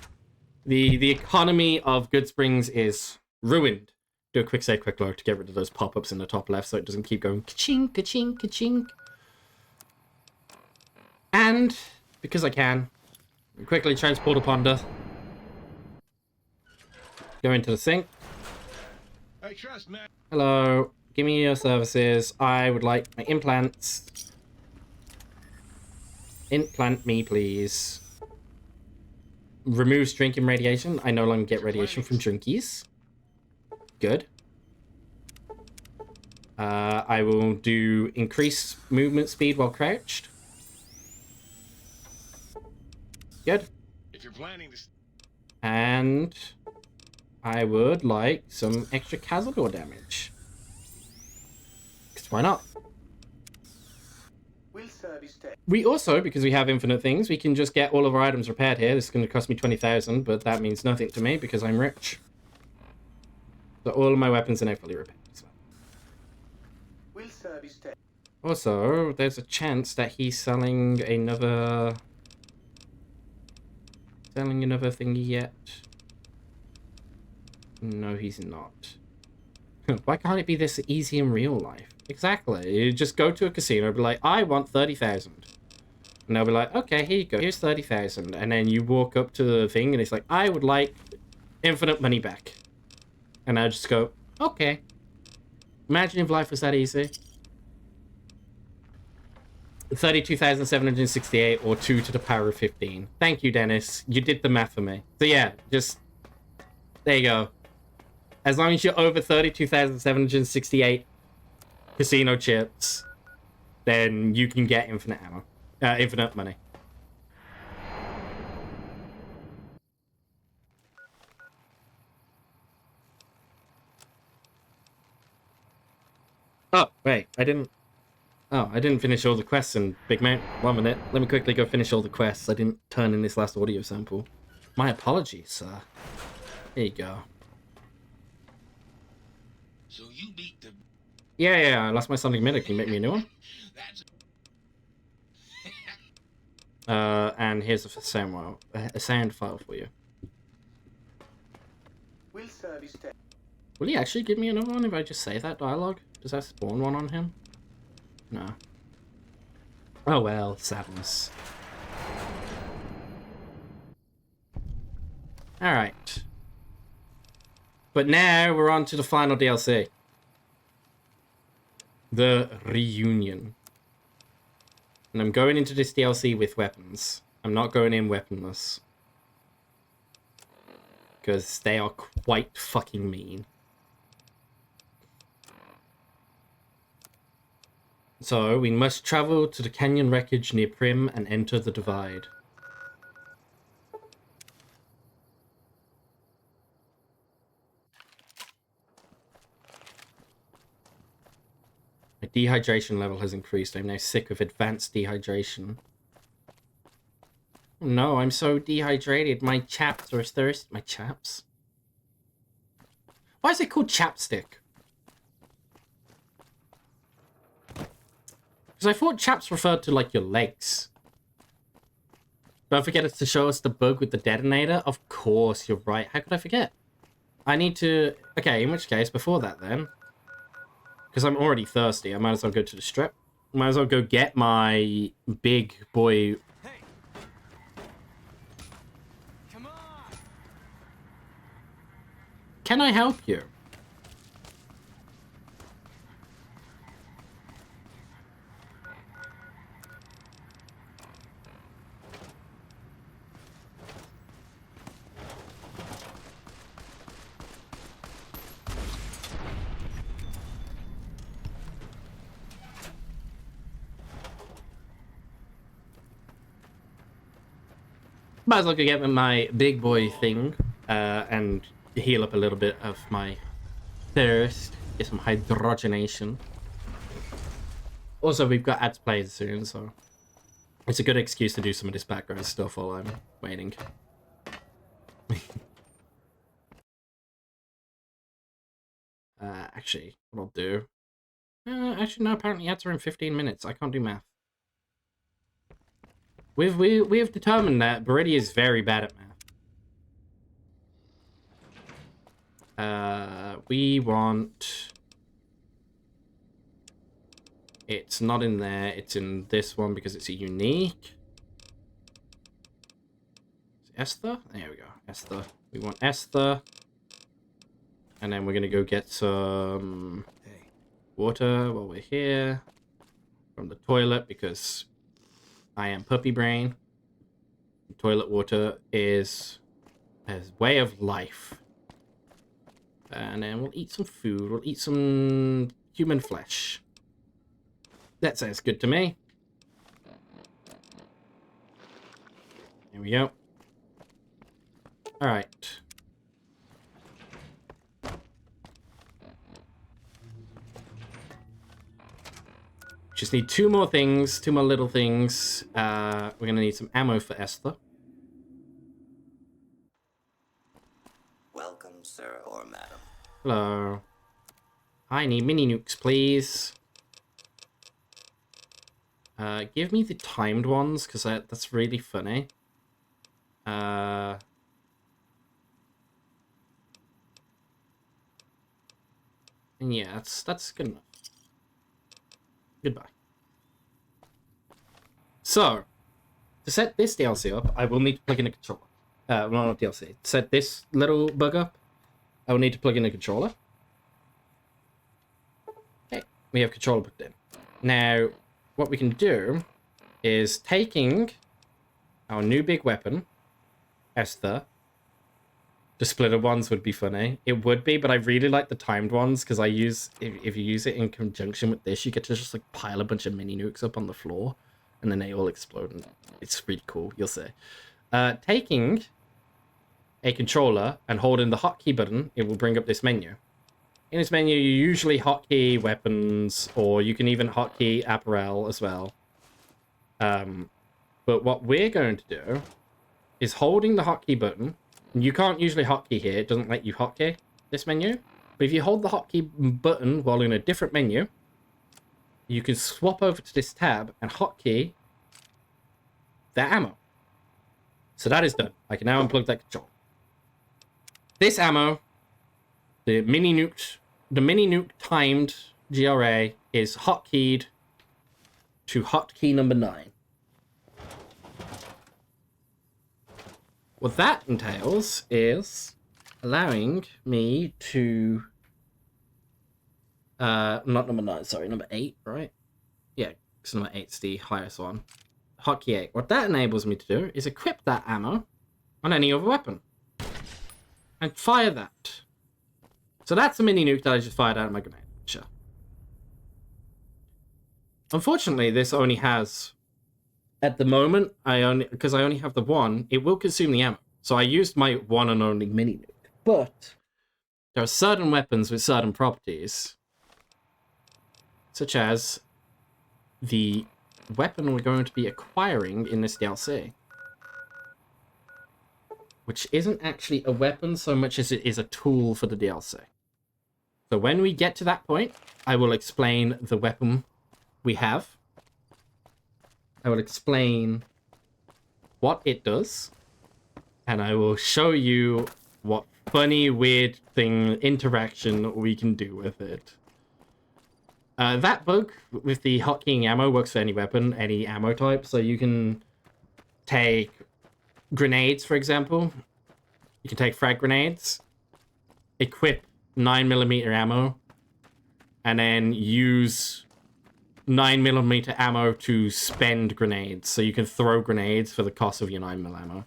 The economy of Good Springs is ruined. Do a quick save, quick load to get rid of those pop-ups in the top left so it doesn't keep going ka-ching, ka-ching, ka-ching. And, because I can, quickly transport a ponder. Go into the sink.
I trust, man.
Hello, give me your services. I would like my implants. Implant me, please. Removes drinking radiation. I no longer get radiation from drinkies. Good. I will do increase movement speed while crouched. Good.
If you're planning to...
And I would like some extra Cazador damage. Because why not? We also, because we have infinite things, we can just get all of our items repaired here. This is going to cost me 20,000, but that means nothing to me because I'm rich. So all of my weapons are now fully repaired as well. Also, there's a chance that he's selling another thingy yet. No, he's not. Why can't it be this easy in real life? Exactly. You just go to a casino and be like, I want 30,000. And they'll be like, okay, here you go. Here's 30,000. And then you walk up to the thing and it's like, I would like infinite money back. And I just go, okay. Imagine if life was that easy. 32,768 or 2 to the power of 15. Thank you, Dennis. You did the math for me. So yeah, just... There you go. As long as you're over 32,768 casino chips, then you can get infinite ammo. Infinite money. Oh, wait, I didn't finish all the quests in Big Mount. 1 minute. Let me quickly go finish all the quests. I didn't turn in this last audio sample. My apologies, sir. There you go.
So you beat the...
Yeah, I lost my sonic emitter. Can you make me a new one? And here's a sound file for you.
Will service tech.
Will he actually give me another one if I just say that dialogue? Does that spawn one on him? No. Oh well, sadness. Alright. But now we're on to the final DLC. The Reunion. And I'm going into this DLC with weapons. I'm not going in weaponless. Because they are quite fucking mean. So, we must travel to the canyon wreckage near Prim and enter the Divide. My dehydration level has increased. I'm now sick of advanced dehydration. Oh no, I'm so dehydrated. My chaps are thirsty. My chaps? Why is it called chapstick? Because I thought chaps referred to, like, your legs. Don't forget it's to show us the bug with the detonator. Of course, you're right. How could I forget? I need to... Okay, in which case, before that then... Because I'm already thirsty, I might as well go to the strip. Might as well go get my big boy...
Hey! Come on!
Can I help you? Might as well go get my big boy thing and heal up a little bit of my thirst. Get some hydrogenation. Also, we've got ads played soon, so it's a good excuse to do some of this background stuff while I'm waiting. Actually, what I'll do... actually, no, apparently ads are in 15 minutes. I can't do math. We have determined that Beretta is very bad at math. We want... It's not in there. It's in this one because it's a unique. Esther? There we go. Esther. We want Esther. And then we're going to go get some water while we're here. From the toilet because I am puppy brain. Toilet water is a way of life. And then we'll eat some food. We'll eat some human flesh. That sounds good to me. There we go. Alright. Just need two more things, two more little things. We're gonna need some ammo for Esther.
Welcome, sir or madam.
Hello. I need mini nukes, please. Give me the timed ones, because that's really funny. And yeah, that's good enough. Goodbye. So, to set this DLC up, I will need to plug in a controller. Well, not DLC. To set this little bug up, I will need to plug in a controller. Okay, we have controller plugged in. Now, what we can do is taking our new big weapon, Esther. The splitter ones would be funny. It would be, but I really like the timed ones because if you use it in conjunction with this, you get to just like pile a bunch of mini nukes up on the floor and then they all explode and it's really cool, you'll see. Taking a controller and holding the hotkey button, it will bring up this menu. In this menu, you usually hotkey weapons or you can even hotkey apparel as well. But what we're going to do is holding the hotkey button. And you can't usually hotkey here. It doesn't let you hotkey this menu. But if you hold the hotkey button while in a different menu, you can swap over to this tab and hotkey the ammo. So that is done. I can now unplug that control. This ammo, the mini nuke timed GRA is hotkeyed to hotkey number 9. What that entails is allowing me to not number 9, sorry, number 8, right? Yeah, because number 8's the highest one. Hotkey 8. What that enables me to do is equip that ammo on any other weapon. And fire that. So that's a mini nuke that I just fired out of my grenade launcher. Unfortunately, this only has, at the moment, because I only have the one, it will consume the ammo. So I used my one and only mini nuke. But there are certain weapons with certain properties, such as the weapon we're going to be acquiring in this DLC, which isn't actually a weapon so much as it is a tool for the DLC. So when we get to that point, I will explain the weapon we have. I will explain what it does, and I will show you what funny, weird interaction we can do with it. That bug with the hotkeying ammo works for any weapon, any ammo type. So you can take grenades, for example. You can take frag grenades, equip 9mm ammo, and then use 9mm ammo to spend grenades. So you can throw grenades for the cost of your 9mm ammo.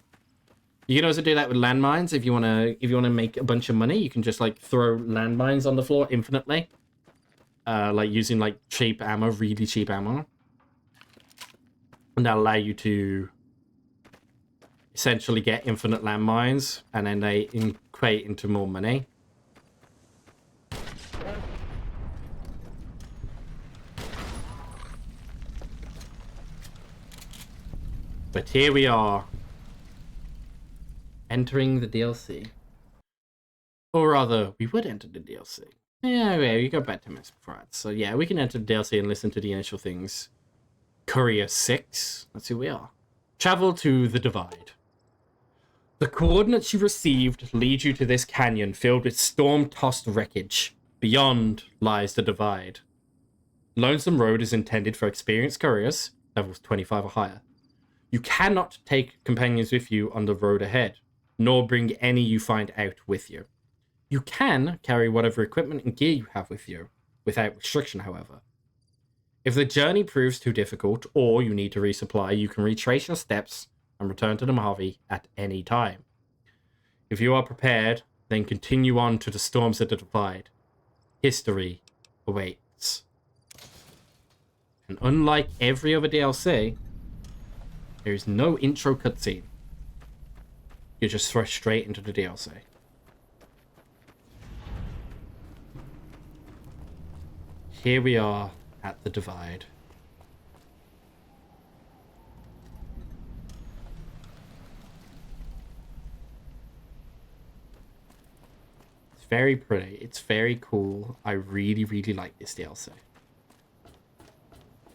You can also do that with landmines. If you wanna make a bunch of money, you can just like throw landmines on the floor infinitely. Like using like cheap ammo, really cheap ammo. And that'll allow you to essentially get infinite landmines, and then they equate into more money. But here we are, entering the DLC. Or rather, we would enter the DLC. Yeah, we go back 10 minutes before that. So yeah, we can enter the DLC and listen to the initial things. Courier 6. That's who we are. Travel to the Divide. The coordinates you received lead you to this canyon filled with storm-tossed wreckage. Beyond lies the Divide. Lonesome Road is intended for experienced couriers, levels 25 or higher. You cannot take companions with you on the road ahead, nor bring any you find out with you. You can carry whatever equipment and gear you have with you, without restriction, however. If the journey proves too difficult, or you need to resupply, you can retrace your steps and return to the Mojave at any time. If you are prepared, then continue on to the storms of the Divide. History awaits. And unlike every other DLC, there is no intro cutscene. You're just thrust straight into the DLC. Here we are at the Divide. It's very pretty. It's very cool. I really, really like this DLC.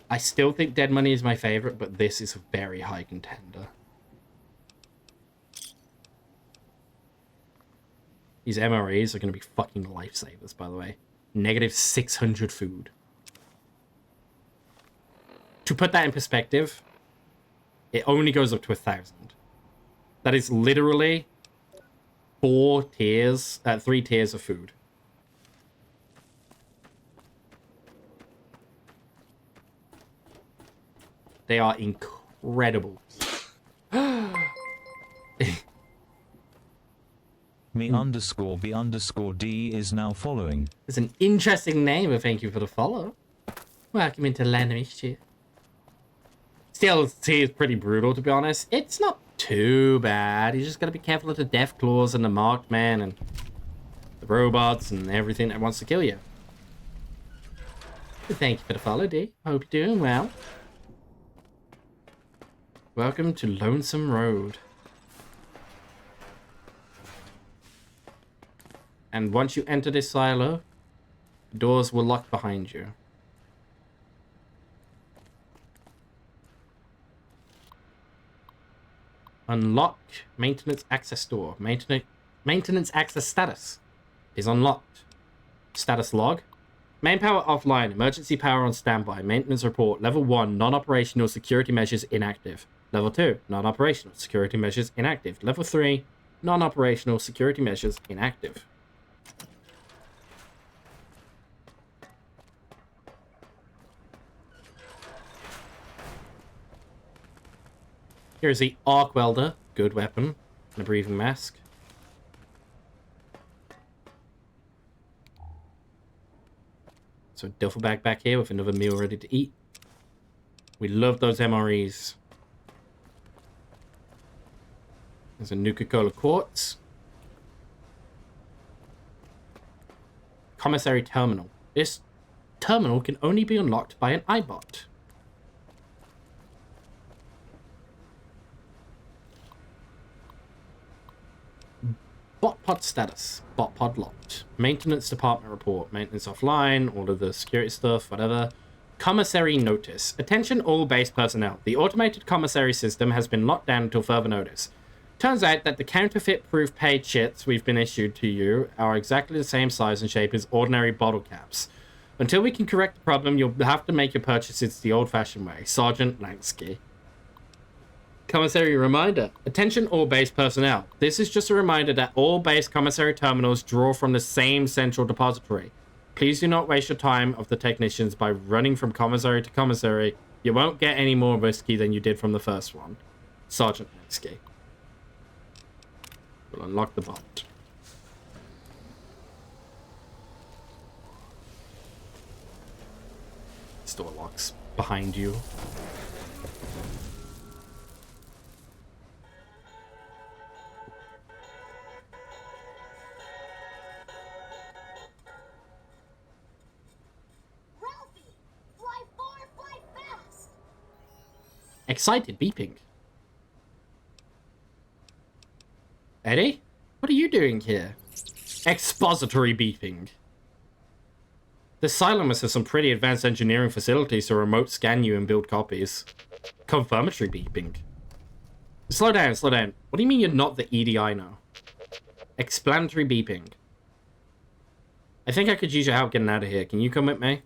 I still think Dead Money is my favorite, but this is a very high contender. These MREs are going to be fucking lifesavers, by the way. -600 food. To put that in perspective, it only goes up to 1,000. That is literally 3 tiers of food. They are incredible.
Me_B_D is now following.
It's an interesting name, but thank you for the follow. Welcome into Land of Mischief. Still, it's pretty brutal, to be honest. It's not too bad. You just gotta be careful of the death claws and the marked man and the robots and everything that wants to kill you. But thank you for the follow, D. Hope you're doing well. Welcome to Lonesome Road. And once you enter this silo, the doors will lock behind you. Unlock maintenance access door. Maintenance access status is unlocked. Status log. Main power offline. Emergency power on standby. Maintenance report. Level 1. Non-operational security measures inactive. Level 2. Non-operational security measures inactive. Level 3. Non-operational security measures inactive. Here's the arc welder. Good weapon. And a breathing mask. So a duffel bag back here with another meal ready to eat. We love those MREs. There's a Nuka-Cola quartz. Commissary terminal. This terminal can only be unlocked by an iBot. Bot pod status. Bot pod locked. Maintenance department report. Maintenance offline. All of the security stuff. Whatever. Commissary notice. Attention all base personnel. The automated commissary system has been locked down until further notice. Turns out that the counterfeit-proof paid shits we've been issued to you are exactly the same size and shape as ordinary bottle caps. Until we can correct the problem, you'll have to make your purchases the old-fashioned way. Sergeant Lansky. Commissary reminder. Attention all base personnel. This is just a reminder that all base commissary terminals draw from the same central depository. Please do not waste your time of the technicians by running from commissary to commissary. You won't get any more whiskey than you did from the first one. Sergeant Lansky. We'll unlock the bot. Store locks behind you. Excited beeping. Eddie? What are you doing here? Expository beeping. This silo must have some pretty advanced engineering facilities to remote scan you and build copies. Confirmatory beeping. Slow down, slow down. What do you mean you're not the EDI now? Explanatory beeping. I think I could use your help getting out of here. Can you come with me?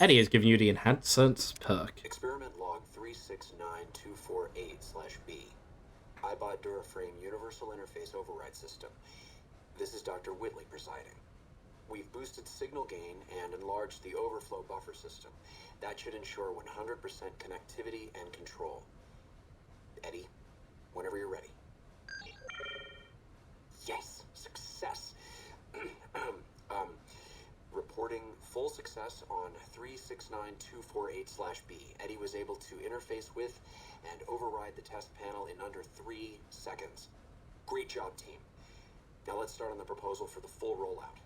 Eddie has given you the enhancements perk.
Experiment log 369248/B. iBot Duraframe Universal Interface Override System. This is Dr. Whitley presiding. We've boosted signal gain and enlarged the overflow buffer system. That should ensure 100% connectivity and control. Eddie, whenever you're ready. Yes, success. Reporting full success on 369248/B. Eddie was able to interface with and override the test panel in under 3 seconds. Great job, team. Now let's start on the proposal for the full rollout.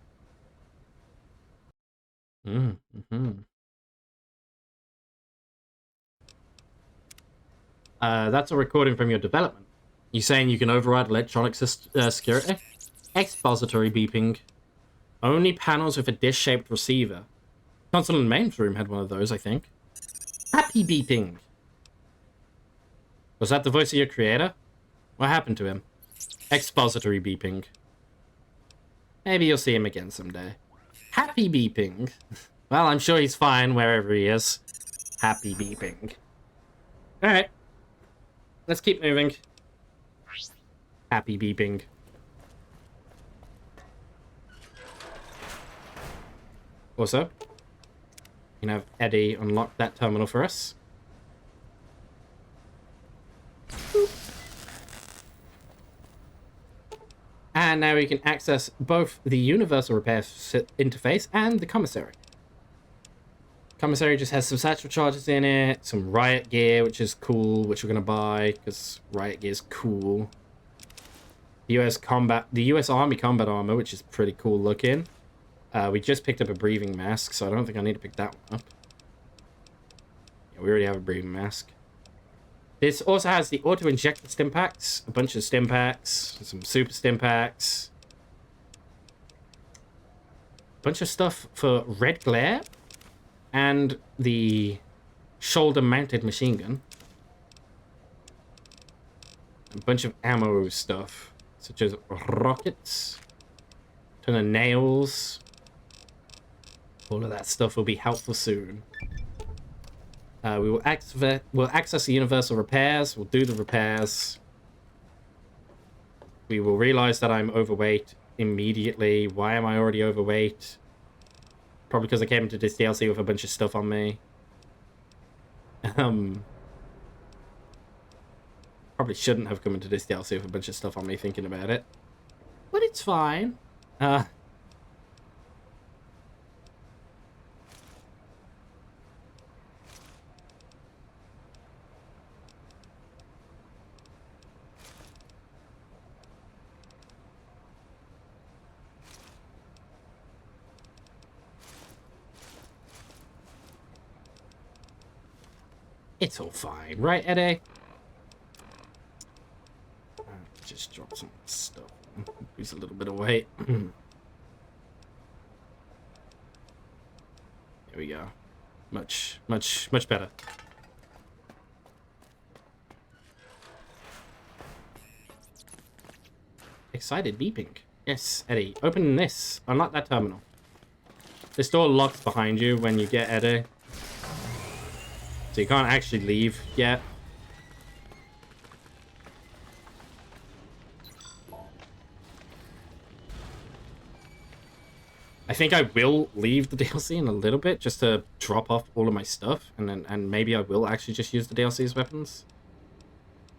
That's a recording from your development. You saying you can override electronic security? Expository beeping. Only panels with a dish-shaped receiver. Console and mains room had one of those, I think. Happy beeping. Was that the voice of your creator? What happened to him? Expository beeping. Maybe you'll see him again someday. Happy beeping. Well, I'm sure he's fine wherever he is. Happy beeping. Alright. Let's keep moving. Happy beeping. Also, you can have Eddie unlock that terminal for us. Boop. And now we can access both the universal repair interface and the commissary. Commissary just has some satchel charges in it, some riot gear, which is cool, which we're gonna buy because riot gear is cool. The US Army combat armor, which is pretty cool looking. We just picked up a breathing mask, so I don't think I need to pick that one up. Yeah, we already have a breathing mask. This also has the auto-injector stim packs, a bunch of stim packs, some super stim packs. bunch of stuff for red glare and the shoulder-mounted machine gun. A bunch of ammo stuff, such as rockets, ton of nails. All of that stuff will be helpful soon. We will access the universal repairs. We'll do the repairs. We will realize that I'm overweight immediately. Why am I already overweight? Probably because I came into this DLC with a bunch of stuff on me. Probably shouldn't have come into this DLC with a bunch of stuff on me thinking about it. But it's fine. It's all fine, right, Eddie? Just drop some stuff. Lose a little bit of weight. There we go. Much better. Excited beeping. Yes, Eddie. Open this. Unlock that terminal. This door locks behind you when you get Eddie. So you can't actually leave yet. I think I will leave the DLC in a little bit just to drop off all of my stuff, and maybe I will actually just use the DLC's weapons.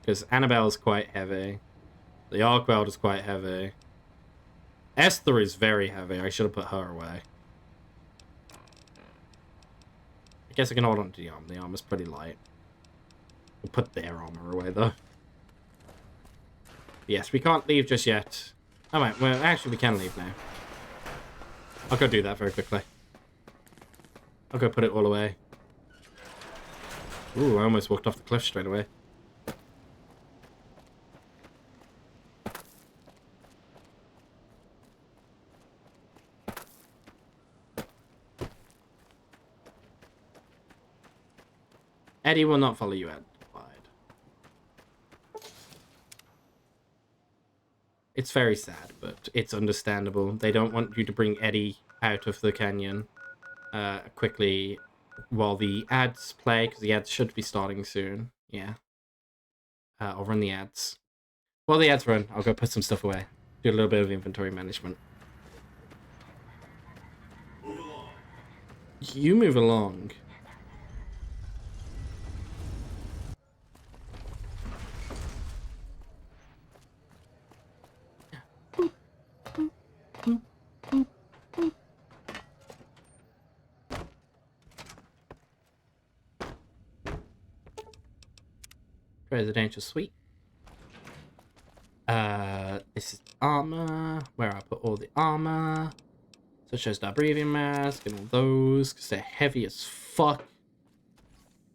Because Annabelle's quite heavy. The arc weld is quite heavy. Esther is very heavy. I should have put her away. I guess I can hold on to the arm. The armor's pretty light. We'll put their armor away, though. Yes, we can't leave just yet. Alright, well, actually, we can leave now. I'll go do that very quickly. I'll go put it all away. Ooh, I almost walked off the cliff straight away. Eddie will not follow you out. It's very sad, but it's understandable. They don't want you to bring Eddie out of the canyon quickly while the ads play, because the ads should be starting soon. Yeah. I'll run the ads. While the ads run, I'll go put some stuff away. Do a little bit of inventory management.
Move along.
You move along. Presidential suite. This is armor, where I put all the armor, such as the breathing mask and all those, because they're heavy as fuck.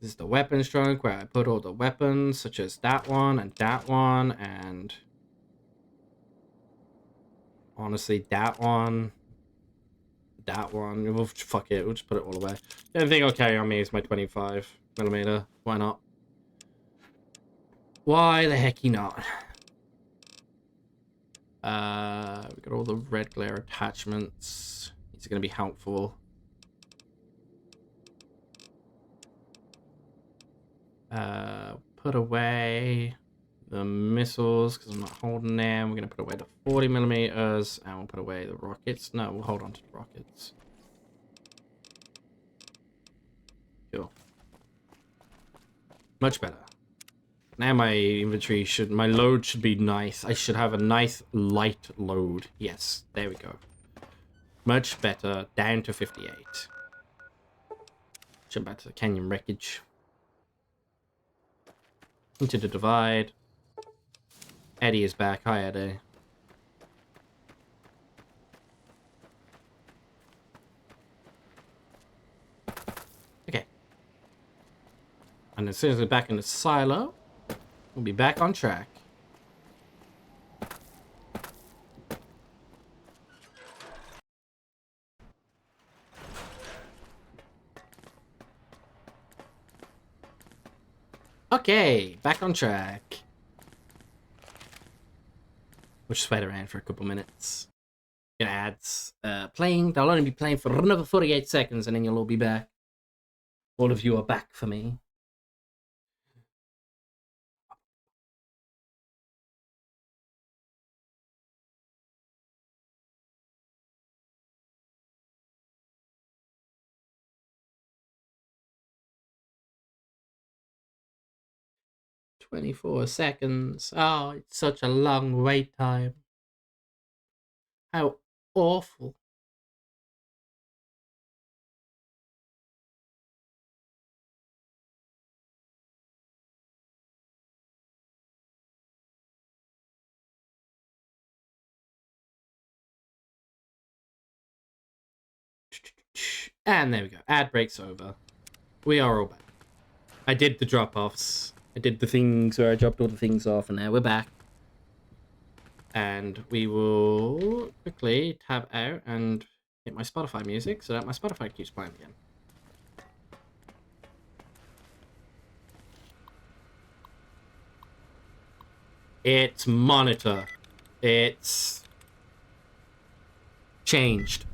This is the weapons trunk, where I put all the weapons, such as that one, and honestly, that one. Well, fuck it, we'll just put it all away. The only thing I'll carry on me is my 25mm. Why not? Why the hecky not? We got all the red glare attachments. These are going to be helpful. Put away the missiles because I'm not holding them. We're going to put away the 40mm and we'll put away the rockets. No, we'll hold on to the rockets. Cool. Much better. Now my inventory my load should be nice. I should have a nice light load. Yes, there we go. Much better. Down to 58. Jump back to the canyon wreckage. Into the divide. Eddie is back. Hi, Eddie. Okay. And as soon as we're back in the silo, we'll be back on track. Okay, back on track. We'll just wait around for a couple minutes. Get ads playing. They'll only be playing for another 48 seconds, and then you'll all be back. All of you are back for me. "24 seconds. Oh, it's such a long wait time. How awful." And there we go. Ad break's over. We are all back. I did the drop-offs. I did the things where I dropped all the things off, and now we're back. And we will quickly tab out and hit my Spotify music so that my Spotify keeps playing again. It's monitor. It's changed.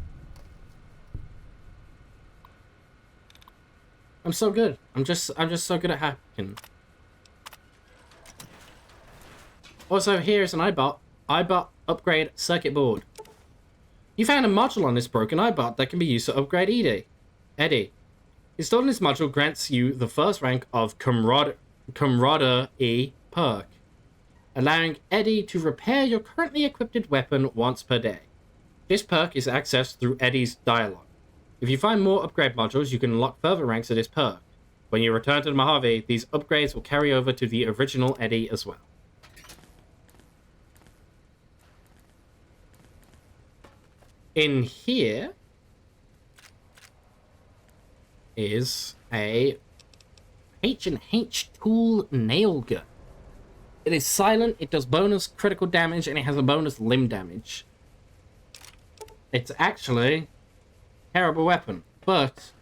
I'm so good. I'm just so good at hacking. Also, here's an iBot upgrade circuit board. You found a module on this broken iBot that can be used to upgrade Eddie. Installing this module grants you the first rank of Camaraderie perk, allowing Eddie to repair your currently equipped weapon once per day. This perk is accessed through Eddie's dialogue. If you find more upgrade modules, you can unlock further ranks of this perk. When you return to the Mojave, these upgrades will carry over to the original Eddie as well. In here is a H&H tool nail gun. It is silent, it does bonus critical damage, and it has a bonus limb damage. It's actually a terrible weapon, but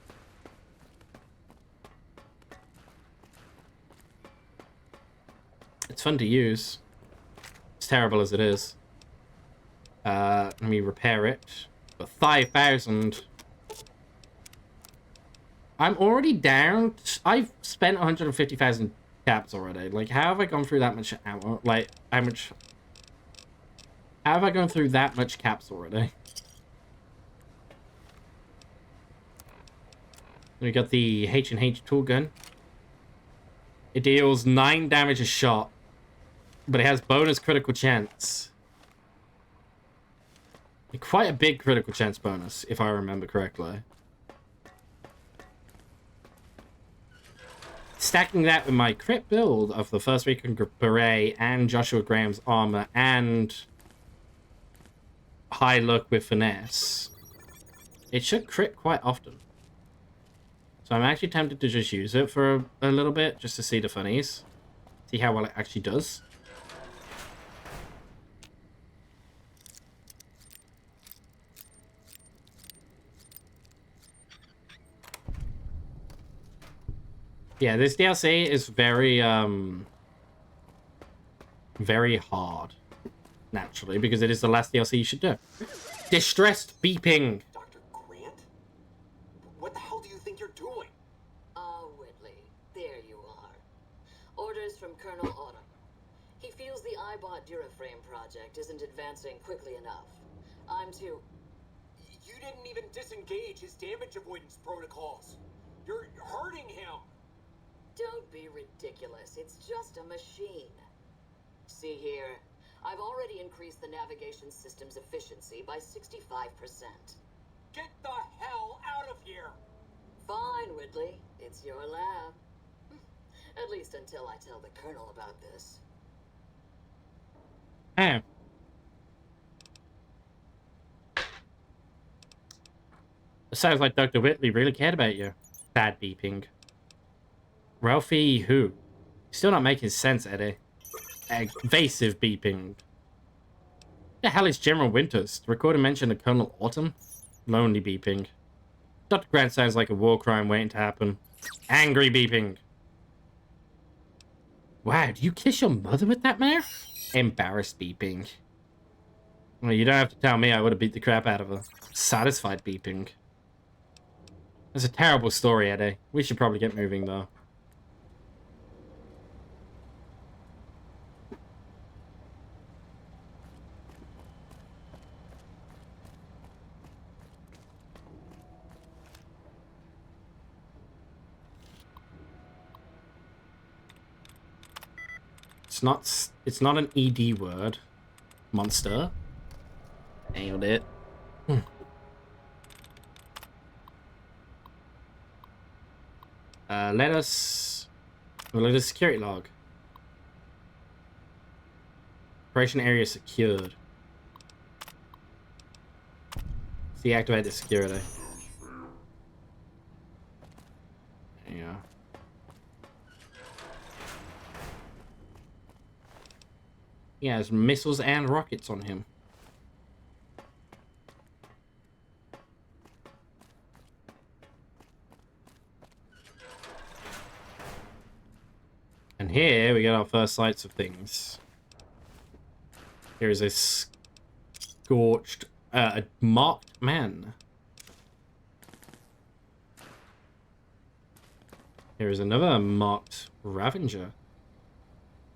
it's fun to use. It's terrible as it is. Let me repair it. For 5,000. I'm already down. I've spent 150,000 caps already. Like, how have I gone through that much ammo? Like, how have I gone through that much caps already? We got the H&H tool gun. It deals 9 damage a shot, but it has bonus critical chance. Quite a big critical chance bonus, if I remember correctly. Stacking that with my crit build of the First Recon Beret and Joshua Graham's armor and high luck with finesse, it should crit quite often. So I'm actually tempted to just use it for a little bit, just to see the funnies. See how well it actually does. Yeah, this DLC is very hard, naturally, because it is the last DLC you should do. Distressed beeping.
Dr. Grant? What the hell do you think you're doing?
Ah, Whitley, there you are. Orders from Colonel Autumn. He feels the iBot Duraframe project isn't advancing quickly enough. I'm to...
You didn't even disengage his damage avoidance protocols. You're hurting him.
Don't be ridiculous. It's just a machine. See here, I've already increased the navigation system's efficiency by 65%.
Get the hell out of here!
Fine, Whitley. It's your lab. At least until I tell the Colonel about this.
Oh. It sounds like Dr. Whitley really cared about you. Bad beeping. Ralphie who? Still not making sense, Eddie. Evasive beeping. The hell is General Winters? The recorder mentioned a Colonel Autumn? Lonely beeping. Dr. Grant sounds like a war crime waiting to happen. Angry beeping. Wow, do you kiss your mother with that mouth? Embarrassed beeping. Well, you don't have to tell me I would have beat the crap out of her. Satisfied beeping. That's a terrible story, Eddie. We should probably get moving, though. It's not an ED word. Monster. Nailed it. Let us security log. Operation area secured. Let's deactivate the security. Yeah. He has missiles and rockets on him. And here we get our first sights of things. Here is a scorched, a marked man. Here is another marked Ravenger,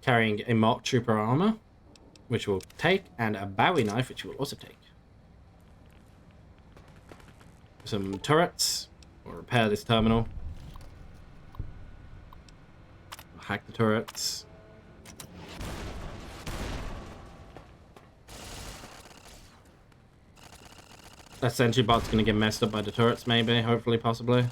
carrying a marked trooper armor, which we'll take, and a Bowie knife, which we'll also take. Some turrets. We'll repair this terminal. We'll hack the turrets. That sentry bot's gonna get messed up by the turrets, maybe, hopefully, possibly.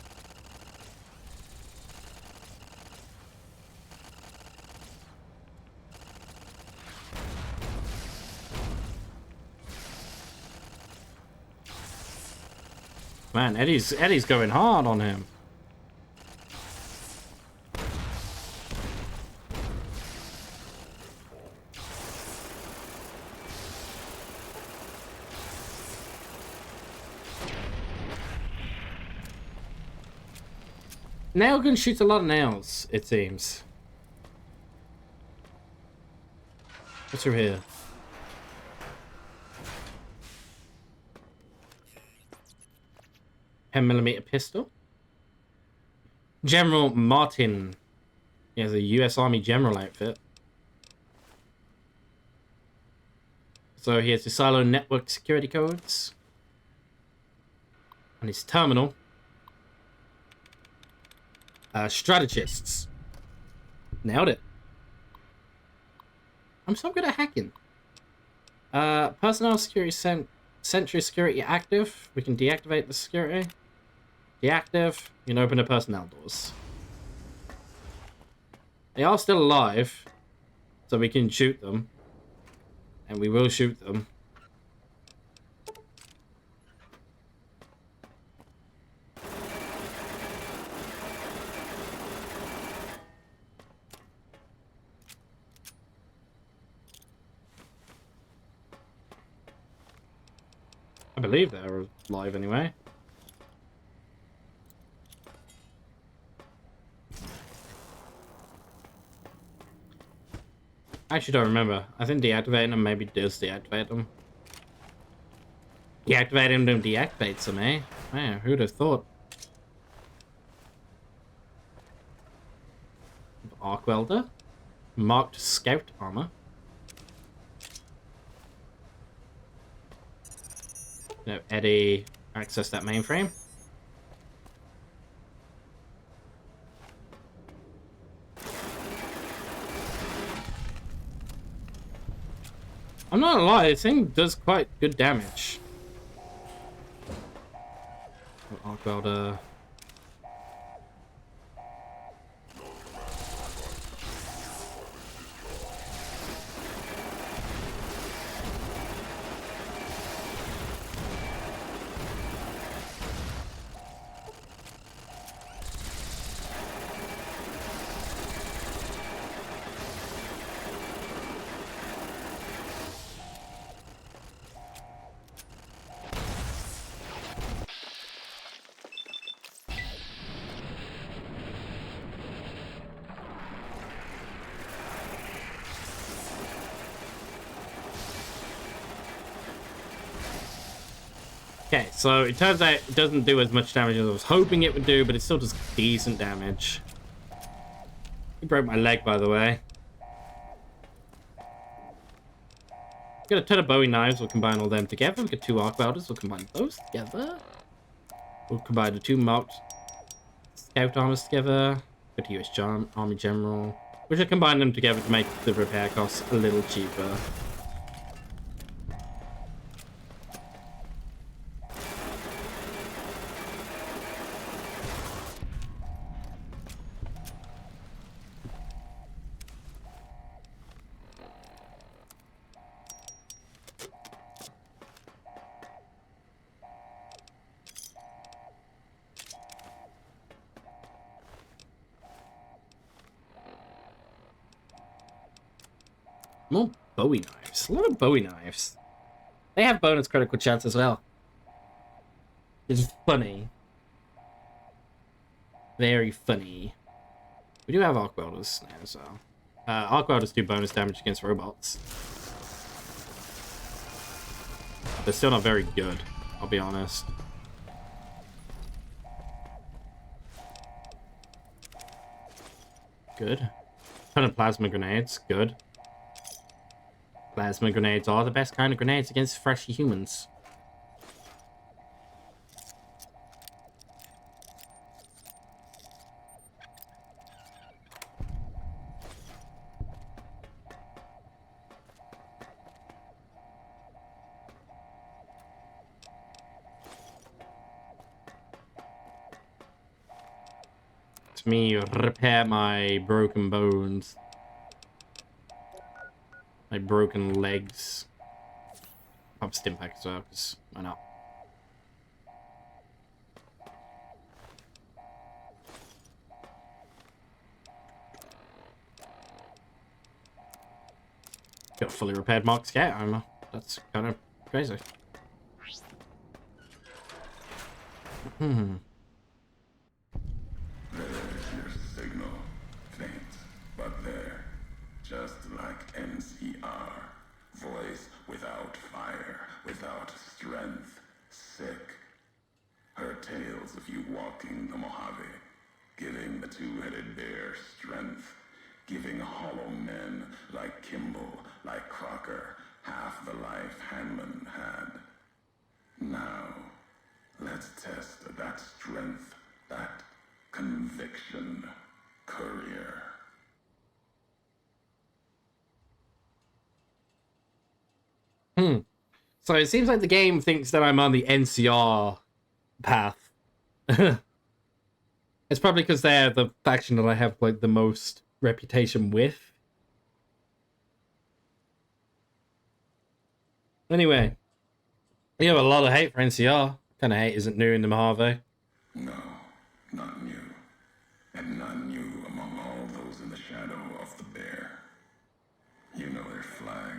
Man, Eddie's going hard on him. Nail gun shoots a lot of nails, it seems. What's through here? .10mm pistol. General Martin. He has a US Army general outfit. So he has the silo network security codes. And his terminal. Strategists. Nailed it. I'm so good at hacking. Personnel security sentry security active. We can deactivate the security. Deactive. You can open the personnel doors. They are still alive, so we can shoot them. And we will shoot them. I believe they're alive anyway. I actually don't remember. I think deactivating them maybe does deactivate them. Deactivating them deactivates them, eh? Man, who'd have thought? Arc welder. Marked scout armor. No, Eddie, access that mainframe. I'm not gonna lie, this thing does quite good damage. Arc welder. Okay, so it turns out it doesn't do as much damage as I was hoping it would do, but it still does decent damage. He broke my leg, by the way. Got a ton of Bowie knives. We'll combine all them together. We got 2 arc welders. We'll combine those together. We'll combine the 2 marked scout armors together. Got the US Army General. We should combine them together to make the repair costs a little cheaper. More Bowie knives. A lot of Bowie knives. They have bonus critical chance as well. It's funny. Very funny. We do have arc welders now, so... arc welders do bonus damage against robots. They're still not very good, I'll be honest. Good. Ton of plasma grenades. Good. Plasma grenades are the best kind of grenades against fresh humans. Let me repair my broken bones. My broken legs. Pop stim pack as well, because why not? Got fully repaired Mark Scout armor. That's kind of crazy.
There's your signal. Faint, but there. Just like NCR. Voice without fire, without strength. Sick. Heard tales of you walking the Mojave. Giving the two-headed bear strength. Giving hollow men like Kimball, like Crocker, half the life Hanlon had. Now, let's test that strength, that conviction, Courier.
So it seems like the game thinks that I'm on the NCR path. It's probably because they're the faction that I have like the most reputation with. Anyway, you have a lot of hate for NCR. Kind of hate isn't new in the Mojave.
No, not new. And none new among all those in the shadow of the bear. You know their flag.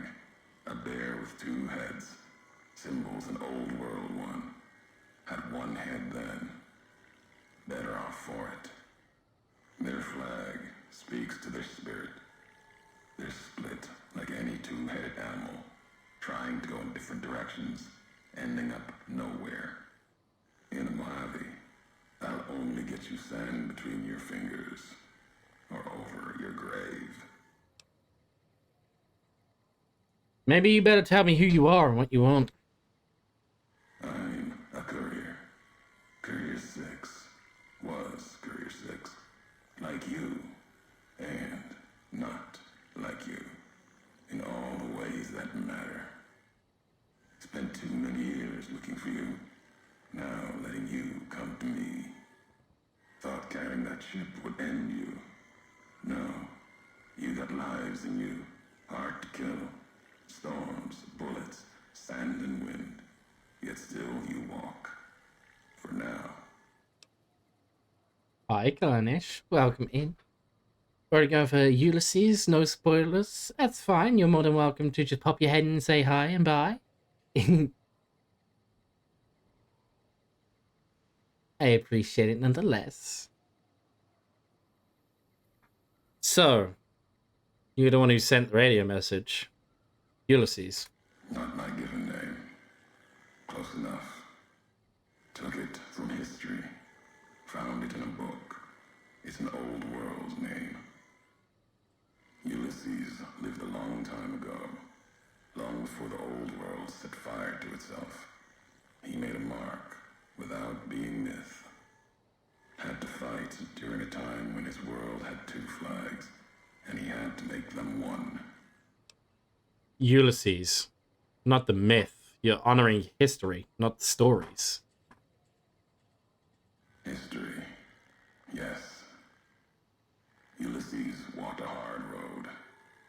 A bear with 2 heads. Symbols an old world one. Had 1 head then. Better off for it. Their flag speaks to their spirit. They're split like any 2-headed animal. Trying to go in different directions. Ending up nowhere. In a Mojave, I'll only get you sand between your fingers, or over your grave.
Maybe you better tell me who you are and what you want.
I'm a courier. Courier 6. Was Courier 6. Like you. And not like you. In all the ways that matter. Spent too many years looking for you. Now letting you come to me. Thought carrying that ship would end you. No. You got lives in you. Hard to kill. Storms, bullets, sand and wind. Yet still you walk. For now.
Hi, Garnish. Welcome in. We're going for Ulysses, no spoilers. That's fine. You're more than welcome to just pop your head in and say hi and bye. I appreciate it nonetheless. So, you're the one who sent the radio message. Ulysses.
Not my given name. Close enough. Took it from history. Found it in a book. It's an old world name. Ulysses lived a long time ago, long before the old world set fire to itself. He made a mark without being myth. Had to fight during a time when his world had 2 flags, and he had to make them one.
Ulysses, not the myth. You're honoring history, not the stories.
History, yes. Ulysses walked a hard road.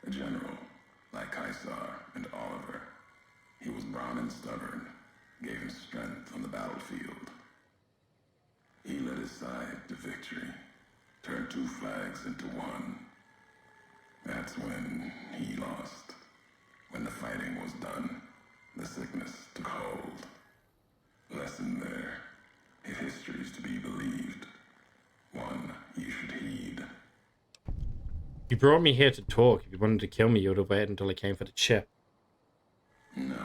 A general, like Caesar and Oliver. He was brown and stubborn, gave him strength on the battlefield. He led his side to victory, turned 2 flags into one. That's when he lost. When the fighting was done, the sickness took hold. Lesson there. If history is to be believed, one you should heed.
You brought me here to talk. If you wanted to kill me, you would have waited until I came for the chip.
No,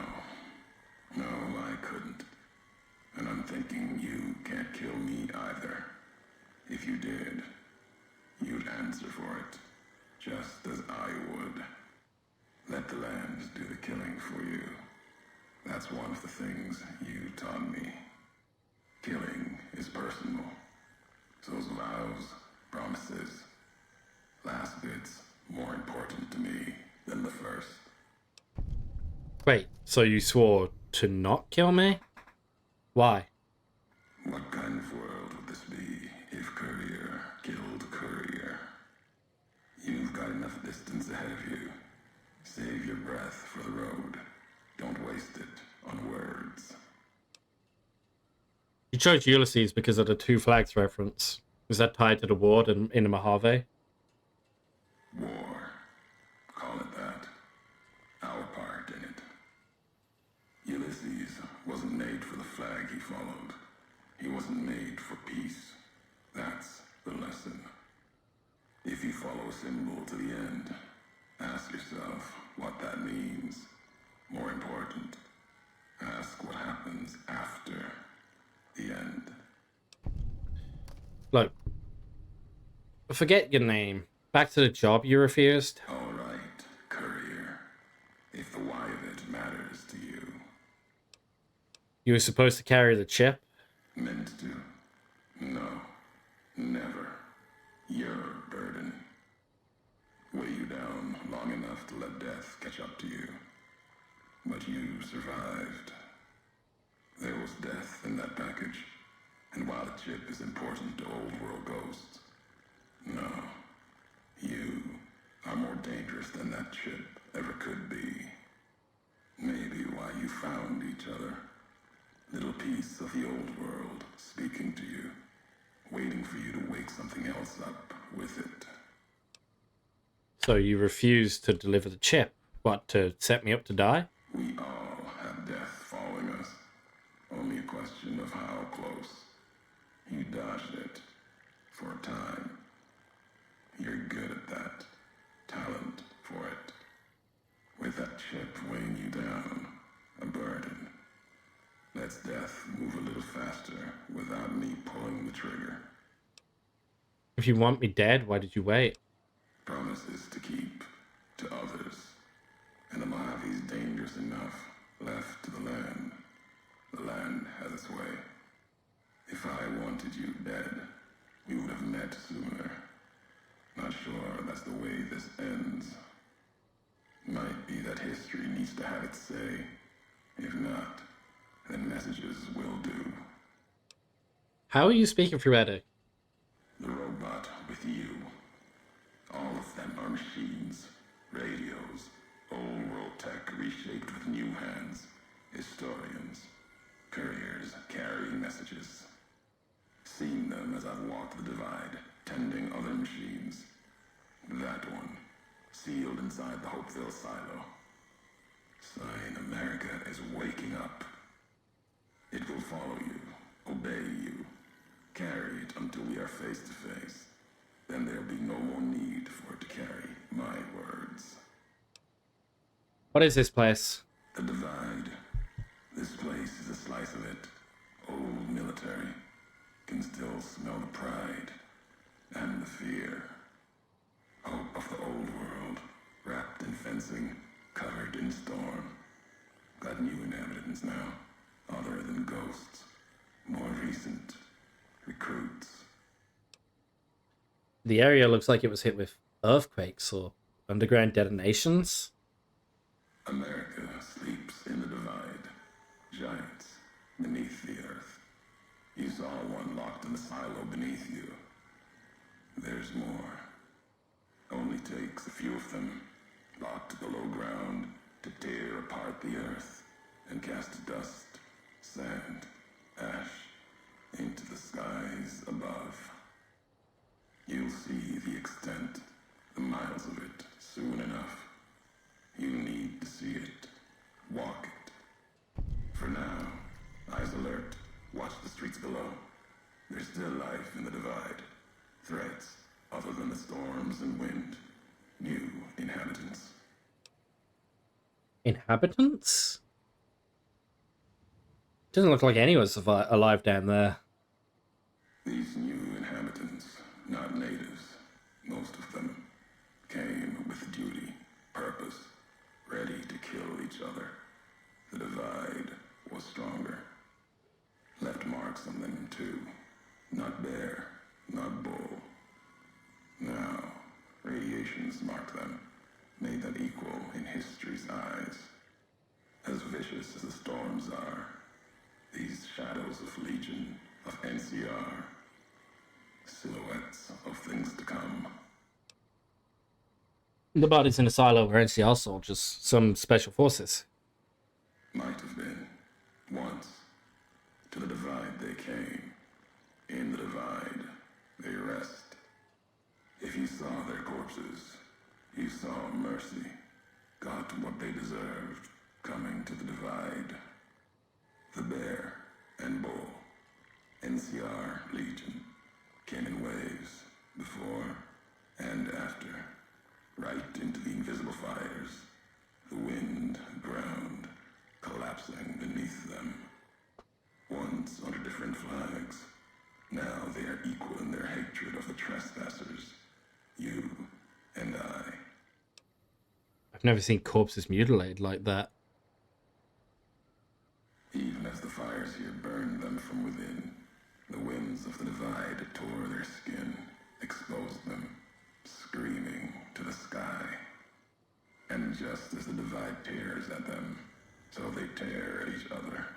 I couldn't. And I'm thinking you can't kill me either. If you did, you'd answer for it, just as I would. Let the land do the killing for you. That's one of the things you taught me. Killing is personal. Those vows, promises, last bit's more important to me than the first.
Wait, so you swore to not kill me? Why?
What kind of world would this be if courier killed courier? You've got enough distance ahead of you. Save your breath for the road. Don't waste it on words.
You chose Ulysses because of the 2 flags reference. Is that tied to the war in the Mojave?
War. Call it that. Our part in it. Ulysses wasn't made for the flag he followed. He wasn't made for peace. That's the lesson. If you follow a symbol to the end, ask yourself what that means. More important, ask what happens after the end.
Look, forget your name. Back to the job you refused.
All right, courier. If the why of it matters to you.
You were supposed to carry the chip?
Meant to? No. Never. Your burden. Weigh you down long enough to let death catch up to you. But you survived. There was death in that package. And while the chip is important to old world ghosts, no. You are more dangerous than that chip ever could be. Maybe why you found each other. Little piece of the old world speaking to you, waiting for you to wake something else up with it.
So you refused to deliver the chip? What, to set me up to die?
We all have death following us. Only a question of how close. You dodged it. For a time. You're good at that. Talent for it. With that chip weighing you down, a burden. Lets death move a little faster without me pulling the trigger.
If you want me dead, why did you wait?
Promises to keep to others. And the Mojave's dangerous enough left to the land. The land has its way. If I wanted you dead, we would have met sooner. Not sure that's the way this ends. Might be that history needs to have its say. If not, then messages will do.
How are you speaking through Eddie?
The robot with you. All of them are machines, radios, old world tech reshaped with new hands, historians, couriers carrying messages. Seen them as I've walked the divide, tending other machines. That one, sealed inside the Hopeville silo. Sign America is waking up. It will follow you, obey you, carry it until we are face to face. Then there'll be no more need for it to carry my words.
What is this place?
The divide. This place is a slice of it. old military, can still smell the pride and the fear. Hope of the old world, wrapped in fencing, covered in storm. Got new inhabitants now, other than ghosts, more recent recruits.
The area looks like it was hit with earthquakes or underground detonations.
America sleeps in the divide. Giants beneath the earth. You saw one locked in the silo beneath you. There's more. Only takes a few of them, locked below ground, to tear apart the earth and cast dust, sand, ash into the skies above. You'll see the extent, the miles of it, soon enough. You need to see it. Walk it. For now, eyes alert. Watch the streets below. There's still life in the divide. Threats, other than the storms and wind. New inhabitants.
Inhabitants? Doesn't look like anyone's alive down there.
These new inhabitants, not natives, most of them, came with duty, purpose, ready to kill each other. The divide was stronger. Left marks on them too. Not bear, not bull. Now, radiations mark them, made them equal in history's eyes. As vicious as the storms are, these shadows of Legion, of NCR, silhouettes of things to come.
The bodies in a silo were NCR soldiers, some special forces.
Might have been. Once. To the divide they came. In the divide, they rest. If you saw their corpses, you saw mercy. Got what they deserved, coming to the divide. The bear and bull, NCR Legion, came in waves, before and after, right into the invisible fires, the wind, ground, collapsing beneath them. Once under different flags, now they are equal in their hatred of the trespassers, you and I.
I've never seen corpses mutilated like that.
Even as the fires here burned them from within, the winds of the divide tore their skin, exposed them, screaming to the sky. And just as the divide tears at them, so they tear at each other,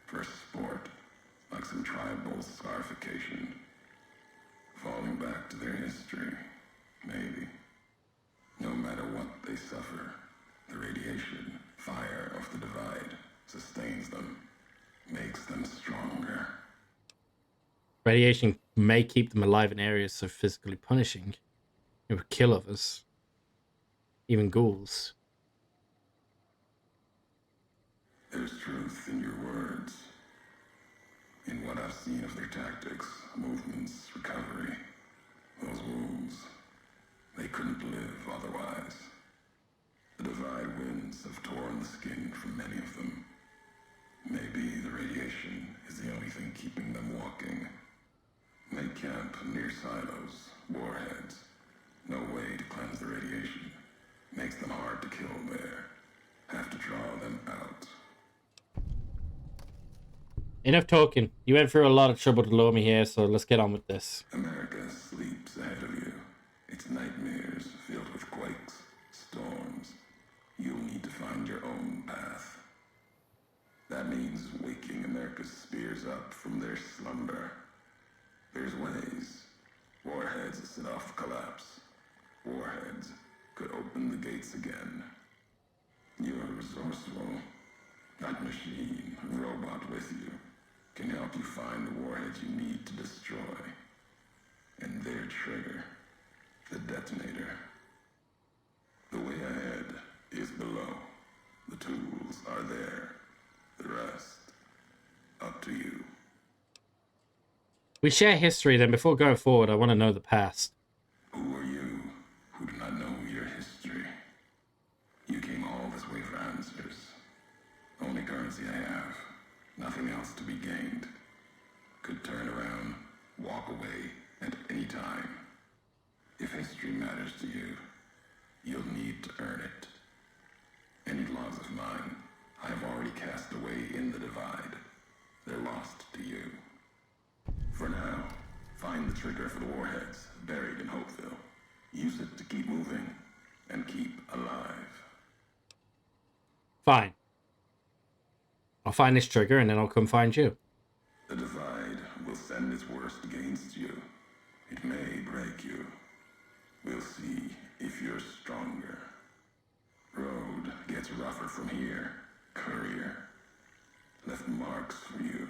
for sport, like some tribal scarification. Falling back to their history, maybe. No matter what they suffer, the radiation, fire of the divide sustains them, makes them stronger.
Radiation may keep them alive in areas so physically punishing. It would kill others. Even ghouls.
There's truth in your words. In what I've seen of their tactics, movements, recovery. Those wounds. They couldn't live otherwise. The divide winds have torn the skin from many of them. Maybe the radiation is the only thing keeping them walking. They camp near silos, warheads. No way to cleanse the radiation. Makes them hard to kill there. Have to draw them out.
Enough talking. You went through a lot of trouble to lure me here, so let's get on with this.
America sleeps ahead of you. Its nightmares filled with quakes, storms. You'll need to find your own path. That means waking America's spears up from their slumber. There's ways. Warheads set off collapse. Warheads could open the gates again. You're resourceful. That machine, robot with you, can help you find the warheads you need to destroy. And their trigger, the detonator. The way ahead is below. The tools are there. The rest, up to you.
We share history, then before going forward, I want to know the past.
Who are you who do not know your history? You came all this way for answers. Only currency I have. Nothing else to be gained. could turn around, walk away at any time. If history matters to you, you'll need to earn it. Any logs of mine I have already cast away in the divide. They're lost to you. For now, find the trigger for the warheads buried in Hopeville. Use it to keep moving and keep alive.
Fine. I'll find this trigger and then I'll come find you.
The divide will send its worst against you. It may break you. We'll see if you're stronger. Road gets rougher from here. Courier left marks for you.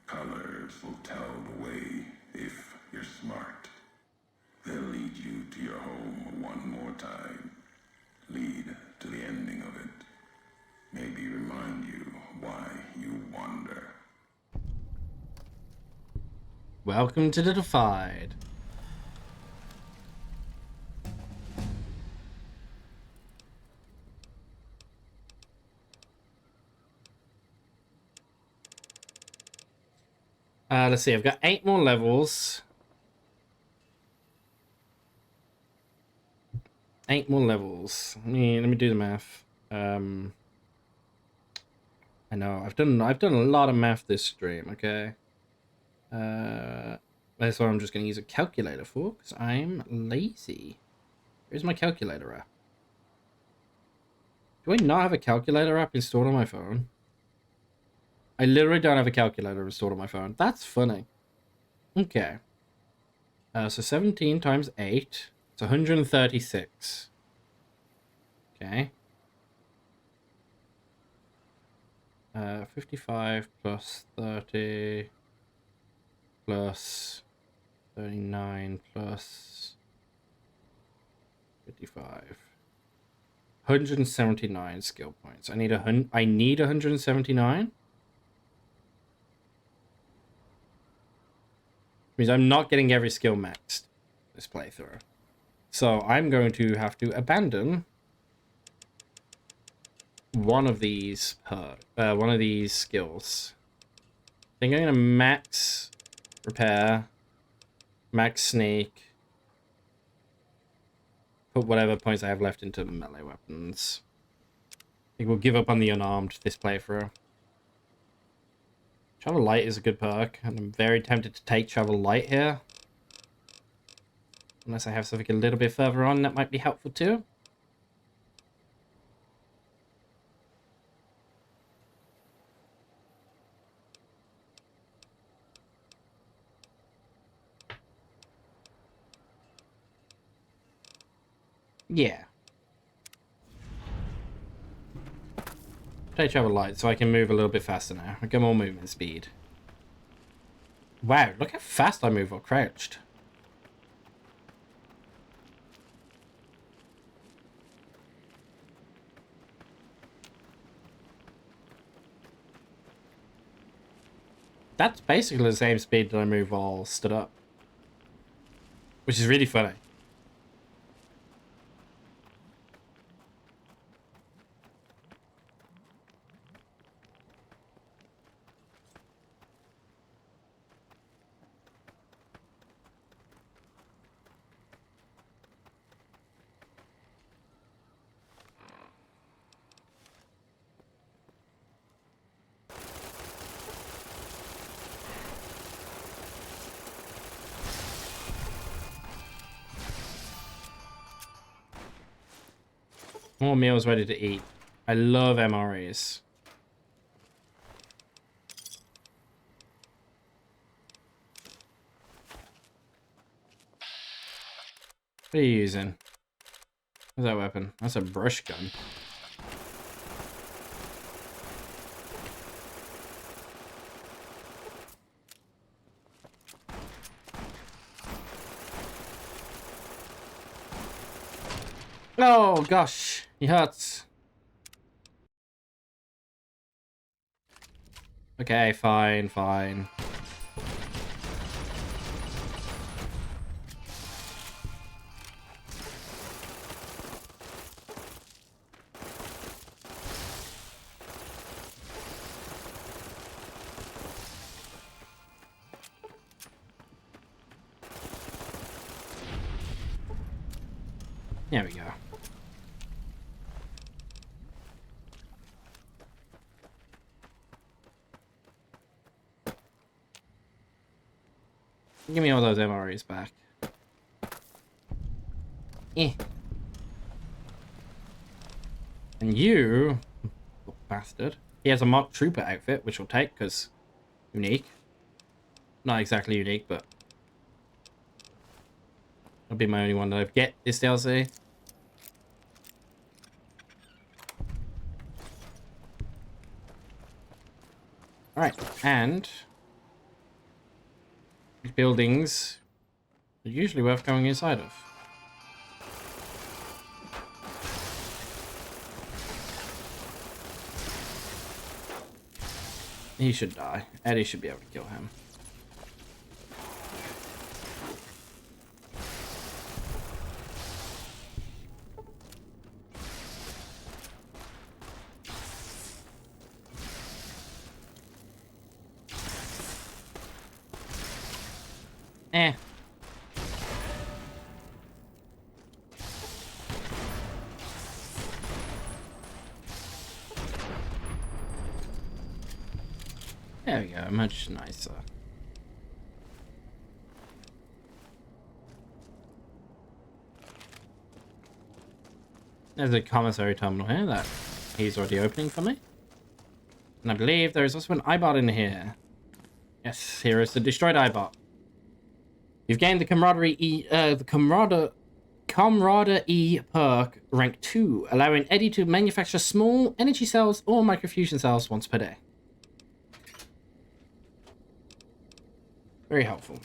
Colors will tell the way if you're smart. They'll lead you to your home one more time. Lead to the ending of it. Maybe remind you why you wander.
Welcome to the Defied. Let's see, I've got 8 more levels. 8 more levels. Let me do the math. I know I've done a lot of math this stream, okay? That's what I'm just gonna use a calculator for, because I'm lazy. Where's my calculator app? Do I not have a calculator app installed on my phone? I literally don't have a calculator installed on my phone. That's funny. Okay. So 17 times 8. It's 136. Okay. 55 plus 30 plus 39 plus 55. 179 skill points. I need 179. Means I'm not getting every skill maxed this playthrough. So I'm going to have to abandon one of these skills. I think I'm gonna max repair, max sneak, put whatever points I have left into melee weapons. I think we'll give up on the unarmed this playthrough. Travel Light is a good perk, and I'm very tempted to take Travel Light here. Unless I have something a little bit further on that might be helpful too. Yeah. Take Travel Light so I can move a little bit faster now. I get more movement speed. Wow, look how fast I move while crouched. That's basically the same speed that I move while stood up. Which is really funny. More meals ready to eat. I love MREs. What are you using? What's that weapon? That's a brush gun. Oh gosh, he hurts. Okay, fine, fine. There we go. Give me all those MREs back. Eh. And you, oh, bastard. He has a mock trooper outfit, which we'll take because unique. Not exactly unique, but that'll be my only one that I get this DLC. Alright, and buildings are usually worth going inside of. He should die. Eddie should be able to kill him. Eh. There we go, much nicer. There's a commissary terminal here that he's already opening for me. And I believe there is also an iBot in here. Yes, here is the destroyed iBot. You've gained the camaraderie perk rank 2, allowing Eddie to manufacture small energy cells or microfusion cells once per day. Very helpful.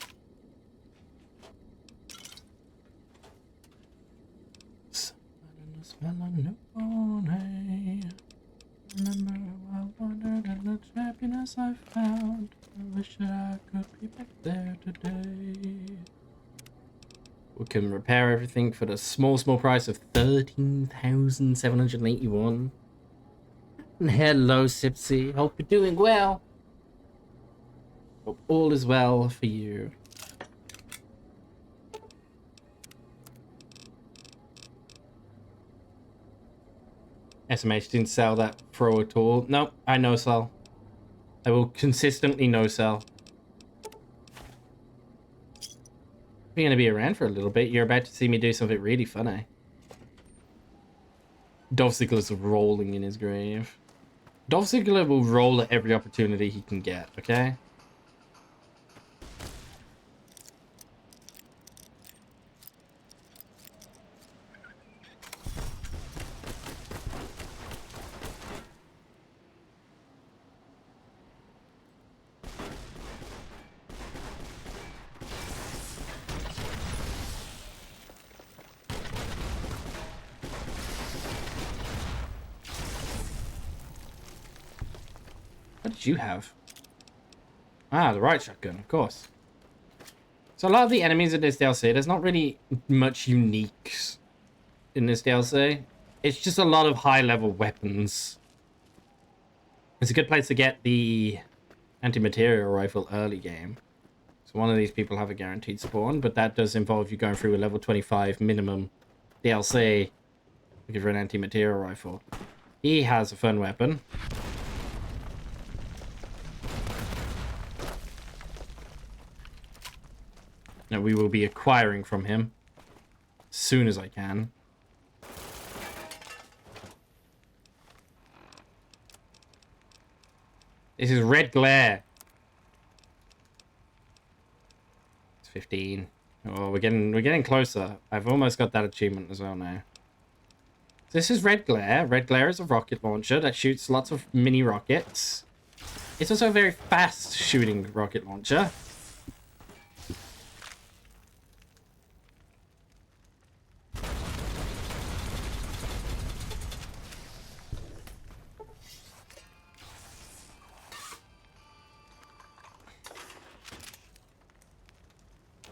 Remember how I wondered at the happiness I found. I wish that I could be back there today. We can repair everything for the small price of 13,781. And hello, Sipsy. Hope you're doing well. Hope all is well for you. SMH didn't sell that throw at all. No, I no sell. I will consistently no sell. We're going to be around for a little bit. You're about to see me do something really funny. Dolph Ziggler is rolling in his grave. Dolph Ziggler will roll at every opportunity he can get, okay? What did you have? Ah, the right shotgun, of course. So a lot of the enemies in this DLC, there's not really much unique in this DLC. It's just a lot of high-level weapons. It's a good place to get the anti-material rifle early game. So one of these people have a guaranteed spawn, but that does involve you going through a level 25 minimum DLC looking for an anti-material rifle. He has a fun weapon. That we will be acquiring from him as soon as I can. This is Red Glare. It's 15. Oh, we're getting closer. I've almost got that achievement as well now. This is Red Glare. Red Glare is a rocket launcher that shoots lots of mini rockets. It's also a very fast shooting rocket launcher.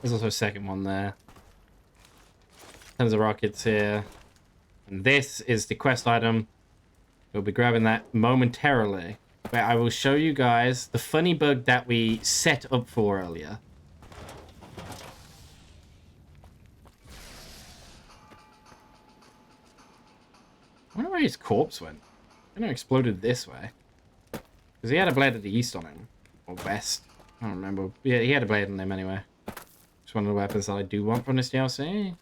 There's also a second one there. Tons of rockets here. And this is the quest item. We'll be grabbing that momentarily. Where I will show you guys the funny bug that we set up for earlier. I wonder where his corpse went. I know it exploded this way. Because he had a blade of the east on him. Or west. I don't remember. Yeah, he had a blade on him anyway. Just one of the weapons that I do want from this DLC.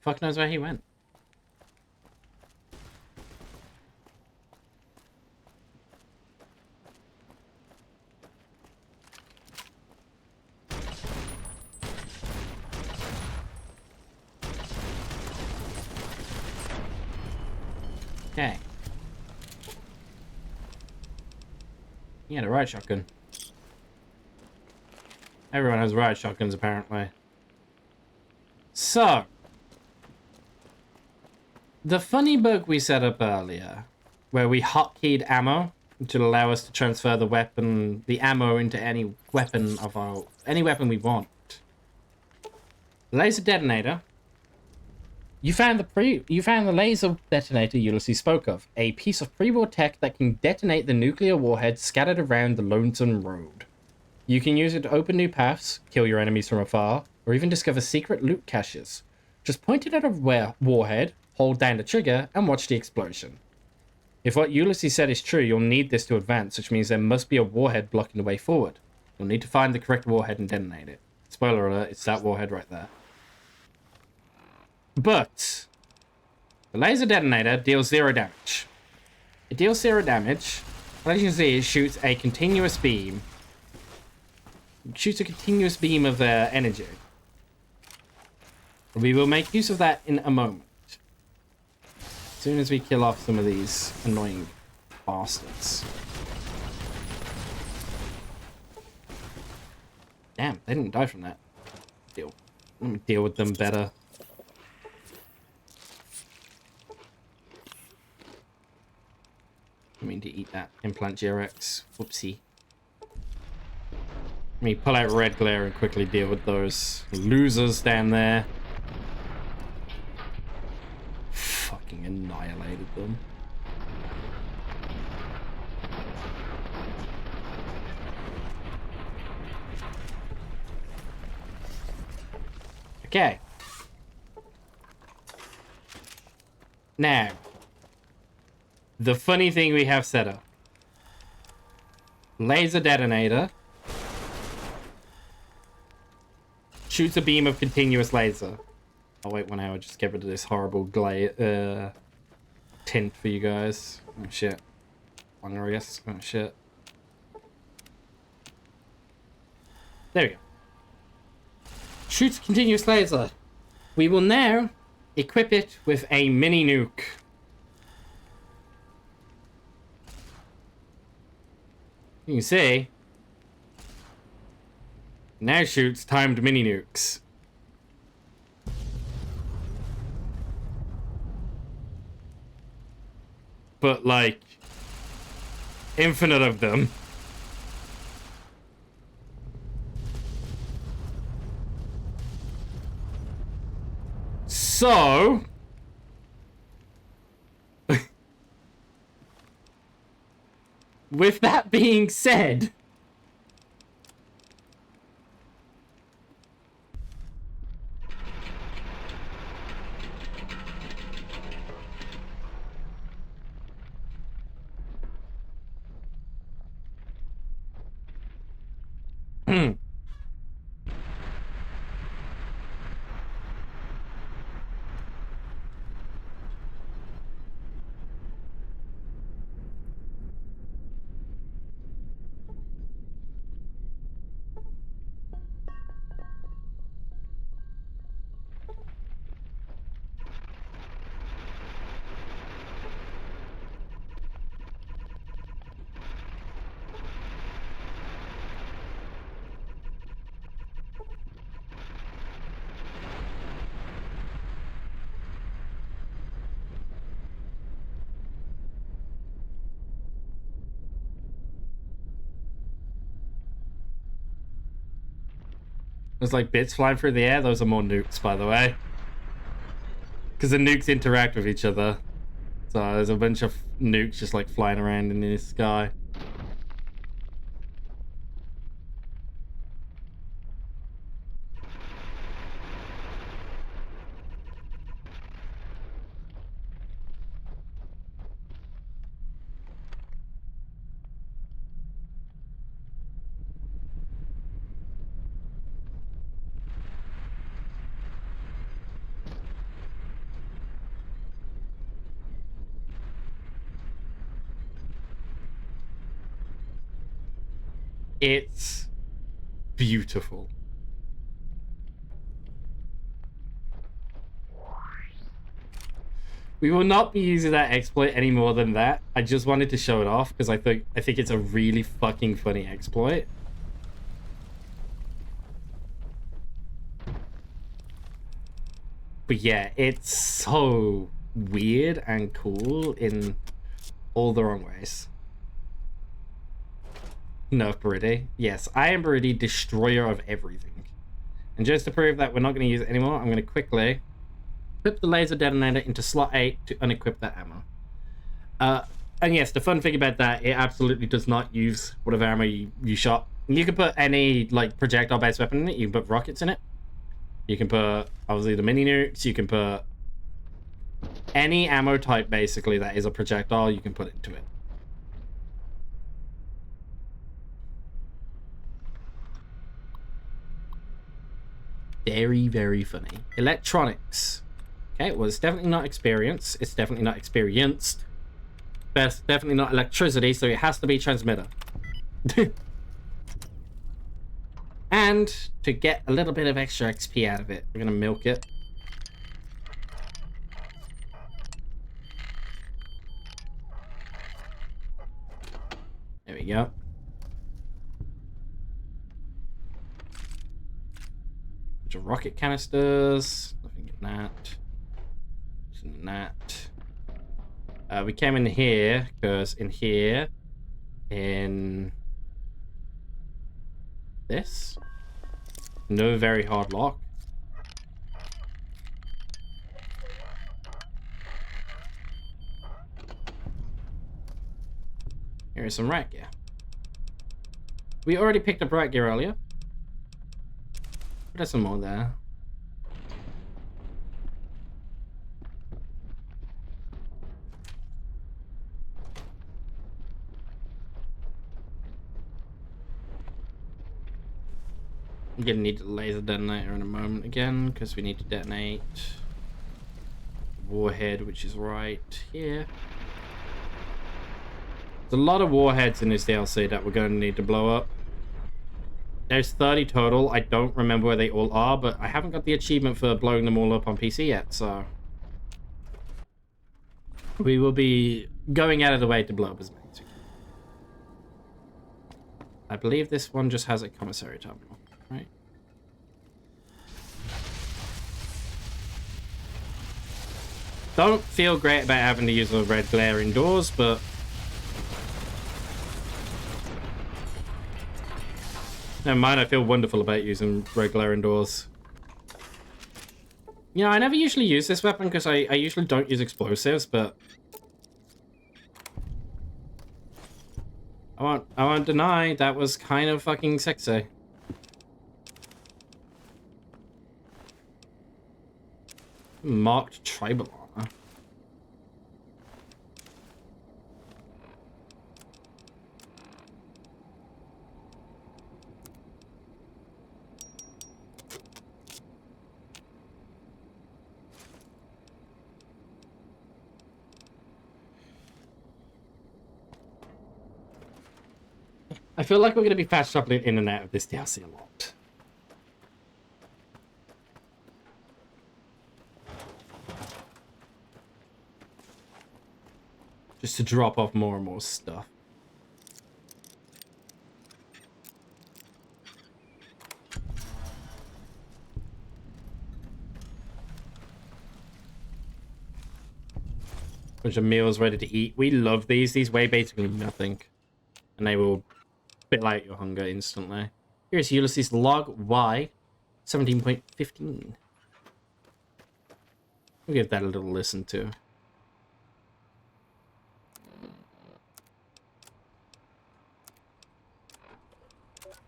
Fuck knows where he went. Okay. He had a riot shotgun. Everyone has riot shotguns, apparently. So. The funny bug we set up earlier, where we hotkeyed ammo to allow us to transfer the ammo into any weapon we want. Laser detonator. You found the laser detonator Ulysses spoke of, a piece of pre-war tech that can detonate the nuclear warhead scattered around the Lonesome Road. You can use it to open new paths, kill your enemies from afar, or even discover secret loot caches. Just point it at a warhead, hold down the trigger, and watch the explosion. If what Ulysses said is true, you'll need this to advance, which means there must be a warhead blocking the way forward. You'll need to find the correct warhead and detonate it. Spoiler alert, it's that warhead right there. But the laser detonator deals 0 damage. It deals 0 damage, but as you can see, it shoots a continuous beam. It shoots a continuous beam of energy. We will make use of that in a moment. As soon as we kill off some of these annoying bastards. Damn, they didn't die from that. Let me deal with them better. I mean to eat that implant GRX. Whoopsie. Let me pull out red glare and quickly deal with those losers down there. Fucking annihilated them. Okay. Now, the funny thing we have set up. Laser detonator. Shoots a beam of continuous laser. Oh wait, 1 hour. Just get rid of this horrible tint for you guys. Oh shit. Longer, I guess. Oh shit. There we go. Shoots continuous laser. We will now equip it with a mini nuke. You can see. Now shoots timed mini nukes. But like infinite of them. So with that being said, there's like bits flying through the air. Those are more nukes, by the way. Because the nukes interact with each other. So there's a bunch of nukes just like flying around in the sky. It's beautiful. We will not be using that exploit any more than that. I just wanted to show it off because I think it's a really fucking funny exploit. But yeah, it's so weird and cool in all the wrong ways. Nerf Baridi. Yes, I am Baridi, destroyer of everything. And just to prove that we're not going to use it anymore, I'm going to quickly equip the laser detonator into slot 8 to unequip that ammo. And yes, the fun thing about that, it absolutely does not use whatever ammo you shot. You can put any like projectile-based weapon in it. You can put rockets in it. You can put, obviously, the mini nukes. You can put any ammo type, basically, that is a projectile, you can put into it. Very, very funny. Electronics. Okay, well, it's definitely not experience. It's definitely not experienced. But it's definitely not electricity, so it has to be transmitter. And to get a little bit of extra XP out of it, we're going to milk it. There we go. Bunch of rocket canisters. Nothing in that. Nothing in that. We came in here, because in here, in this, no very hard lock. Here is some rat gear. We already picked up rat gear earlier. But there's some more there. I'm gonna need the laser detonator in a moment again, because we need to detonate warhead, which is right here. There's a lot of warheads in this DLC that we're going to need to blow up. There's 30 total. I don't remember where they all are, but I haven't got the achievement for blowing them all up on PC yet, so we will be going out of the way to blow up as many as we can. I believe this one just has a commissary terminal, right? Don't feel great about having to use a red glare indoors, but never mind, I feel wonderful about using red glare indoors. You know, I never usually use this weapon because I usually don't use explosives, but I won't deny that was kind of fucking sexy. Marked tribal armor. I feel like we're going to be fast traveling in and out of this DLC a lot. Just to drop off more and more stuff. Bunch of meals ready to eat. We love these. These weigh basically nothing. And they will spit out your hunger instantly. Here's Ulysses log Y 17.15. We'll give that a little listen to.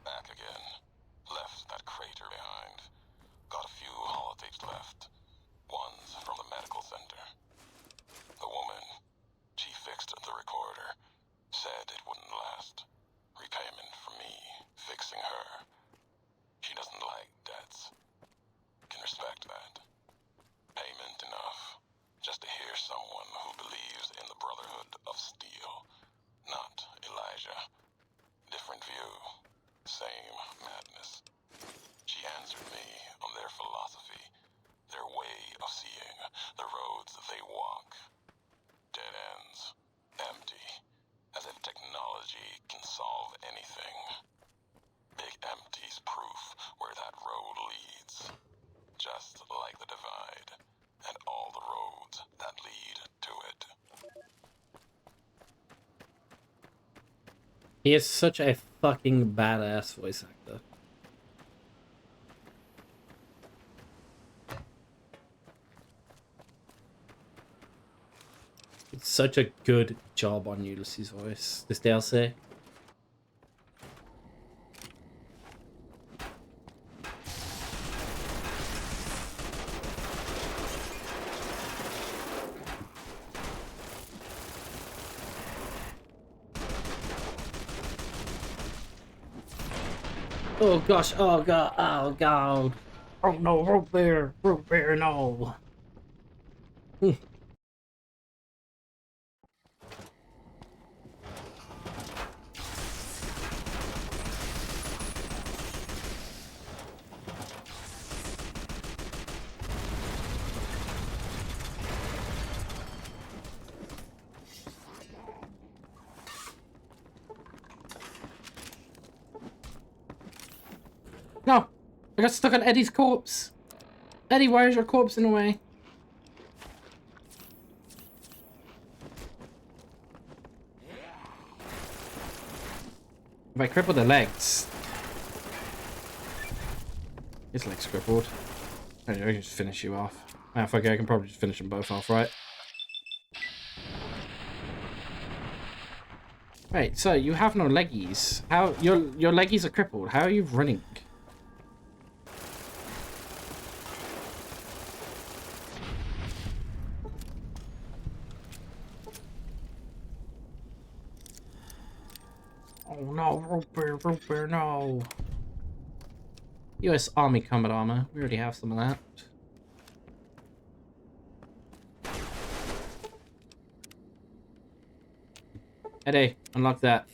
Back again. Left that crater behind. Got a few holotapes left. One's from the medical center. The woman, she fixed the recorder. Said it wouldn't last. Repayment for me, fixing her. She doesn't like debts. Can respect that. Payment enough, just to hear
He is such a fucking badass voice actor. It's such a good job on Ulysses' voice, this DLC. Oh gosh, oh god, oh god. Oh no, rope bear, no. No, I got stuck on Eddie's corpse. Eddie, why is your corpse in the way? If I cripple the legs. His leg's crippled. Anyway, I can just finish you off. Ah, fuck it, I can probably just finish them both off, right? Wait, so you have no leggies. How your leggies are crippled. How are you running? Oh no, rope bear, no. US Army combat armor. We already have some of that. Eddie, unlock that.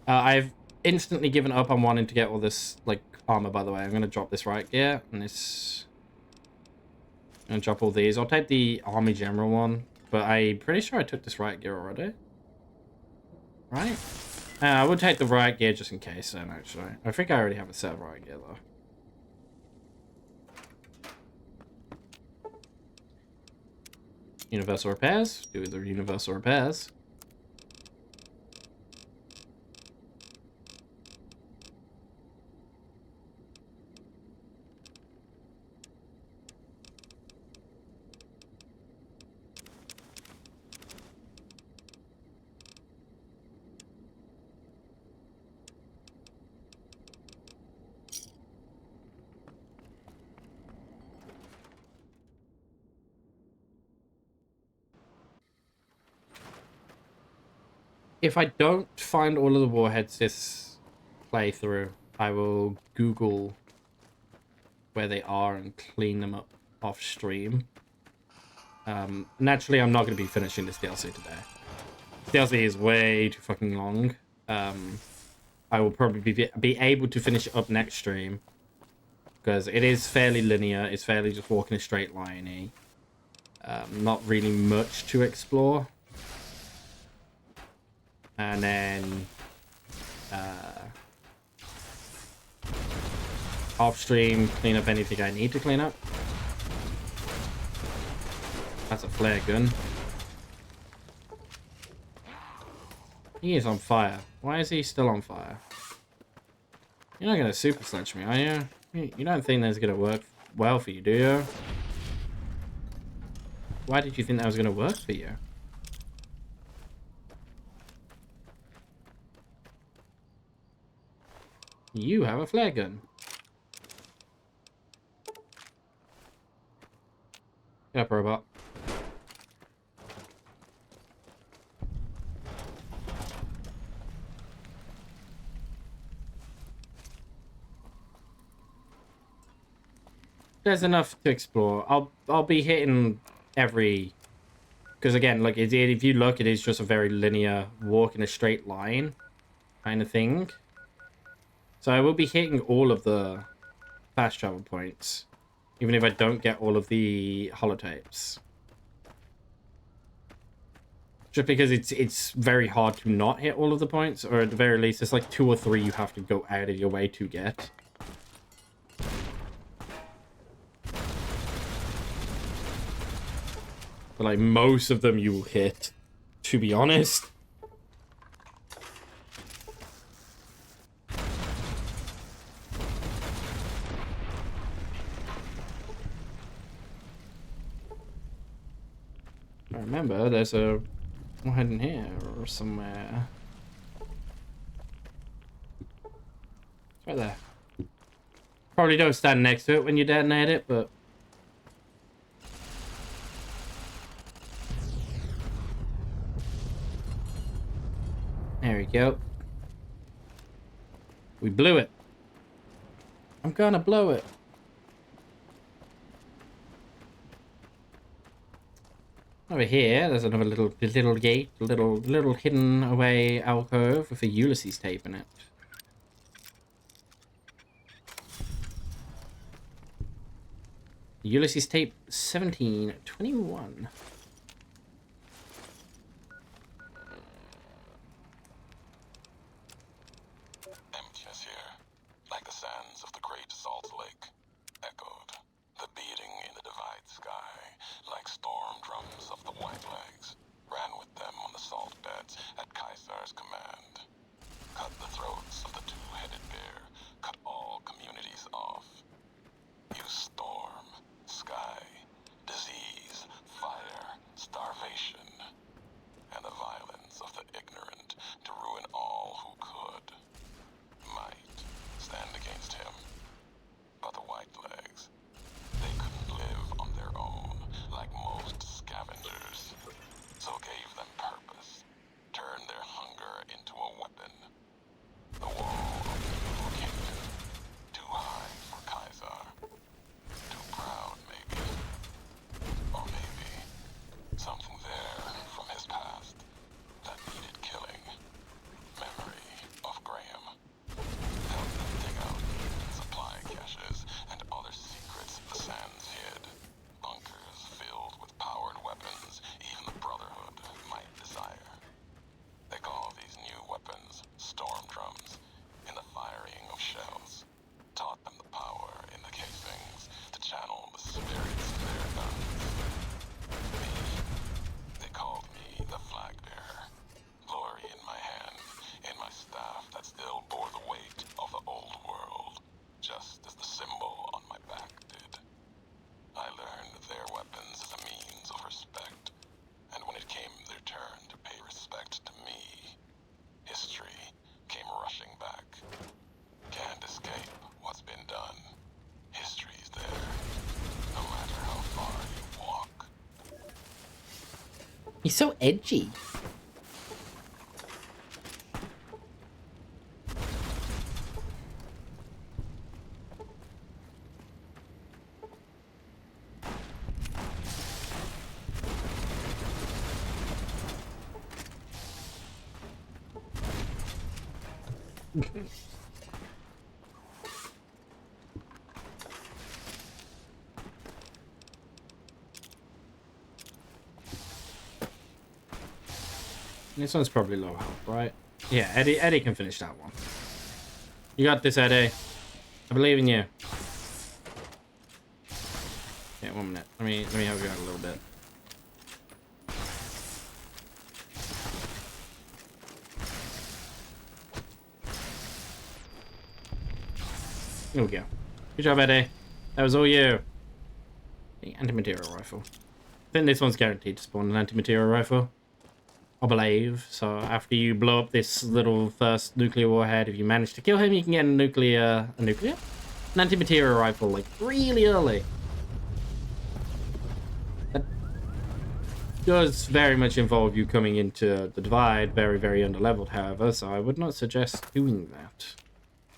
I've instantly given up on wanting to get all this, like, armor, by the way. I'm going to drop this right gear, and this... I'm going to drop all these. I'll take the Army General one, but I'm pretty sure I took this right gear already. Right? I would take the right gear just in case, then, actually. I think I already have a set of right gear, though. Universal repairs. Do the universal repairs. If I don't find all of the warheads this playthrough, I will Google where they are and clean them up off stream. Naturally, I'm not going to be finishing this DLC today. This DLC is way too fucking long. I will probably be able to finish it up next stream, because it is fairly linear. It's fairly just walking a straight line-y. Not really much to explore. And then off stream, clean up anything I need to clean up. That's a flare gun. He is on fire. Why is he still on fire? You're not gonna super sledge me, are you? You don't think that's gonna work well for you, do you? Why did you think that was gonna work for you? You have a flare gun. Get up, robot. There's enough to explore. I'll be hitting every, because again, like if you look, it is just a very linear walk in a straight line kind of thing. So I will be hitting all of the fast travel points, even if I don't get all of the holotapes. Just because it's very hard to not hit all of the points, or at the very least, it's like 2 or 3 you have to go out of your way to get. But like most of them you will hit, to be honest. remember, there's a one in here or somewhere. It's right there. Probably don't stand next to it when you detonate it, but... There we go. We blew it. I'm gonna blow it. Over here, there's another little gate, little hidden away alcove with a Ulysses tape in it. Ulysses tape 1721.
Emptiness here, like the sands of the great salt lake, echoed. The beating in the divide sky, like storm drums of the white legs, ran with them on the salt beds at Caesar's command. Cut the throats of the two-headed bear, cut all communities off. Use storm, sky, disease, fire, starvation, and the violence of the ignorant to ruin all who could. Might stand against him, but the white legs, they couldn't live on their own like most scavengers, so gave them purpose, turned their hunger into a weapon. The wall of the evil kingdom, too high for Caesar, too proud maybe, or maybe something there from his past that needed killing. Memory of Graham. Help them dig out supply caches and other secrets the sands hid. Bunkers filled with powered weapons even the Brotherhood might desire. They call these new weapons storm drums in the firing of shells. Taught them the power in the casings to channel the spirits of their guns. Me, they called me the flag bearer. Glory in my hand, in my staff that still bore the weight of the old world, just as the symbol on my back did. I learned their weapons as a means of respect, and when it came their turn to pay respect to me, history came rushing back. Can't escape what's been done. History's there, no matter how far you walk.
He's so edgy. This one's probably low health, right? Yeah, Eddie can finish that one. You got this, Eddie. I believe in you. Yeah, 1 minute. Let me help you out a little bit. There we go. Good job, Eddie. That was all you. The anti-material rifle. I think this one's guaranteed to spawn an anti-material rifle. I believe. So after you blow up this little first nuclear warhead, if you manage to kill him, you can get an anti-material rifle, like, really early. That does very much involve you coming into the divide very, very underleveled, however, so I would not suggest doing that.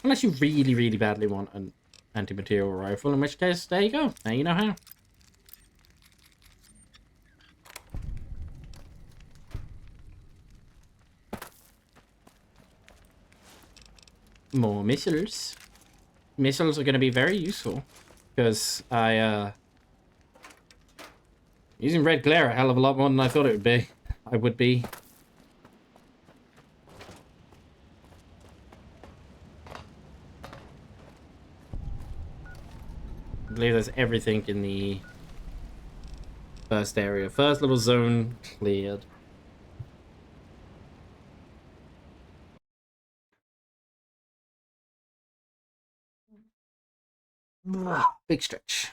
Unless you really, really badly want an anti-material rifle, in which case, there you go. Now you know how. More missiles. Missiles are going to be very useful because using red glare a hell of a lot more than I thought it would be. I believe there's everything in the first area. First little zone cleared. Big stretch.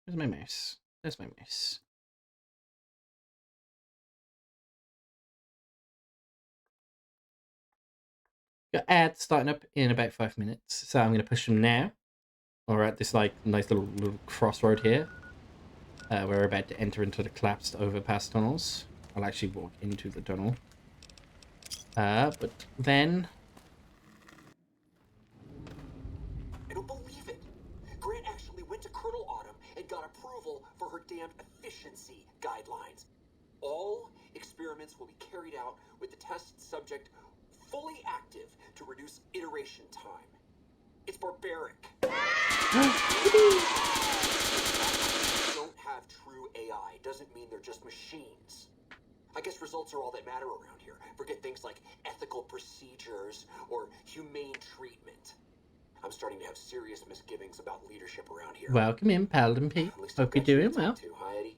Where's my mouse? There's my mouse. Got ads starting up in about 5 minutes, so I'm going to push them now. We're at this like nice little crossroad here. We're about to enter into the collapsed overpass tunnels. I'll actually walk into the tunnel. But then...
I don't believe it. Grant actually went to Colonel Autumn and got approval for her damned efficiency guidelines. All experiments will be carried out with the test subject fully active to reduce iteration time. It's barbaric. Don't have true AI doesn't mean they're just machines. I guess results are all that matter around here. Forget things like ethical procedures or humane treatment. I'm starting to have serious misgivings about leadership around here.
Welcome in, Paladin Pete. Hope you're doing well.
Hi, Eddie.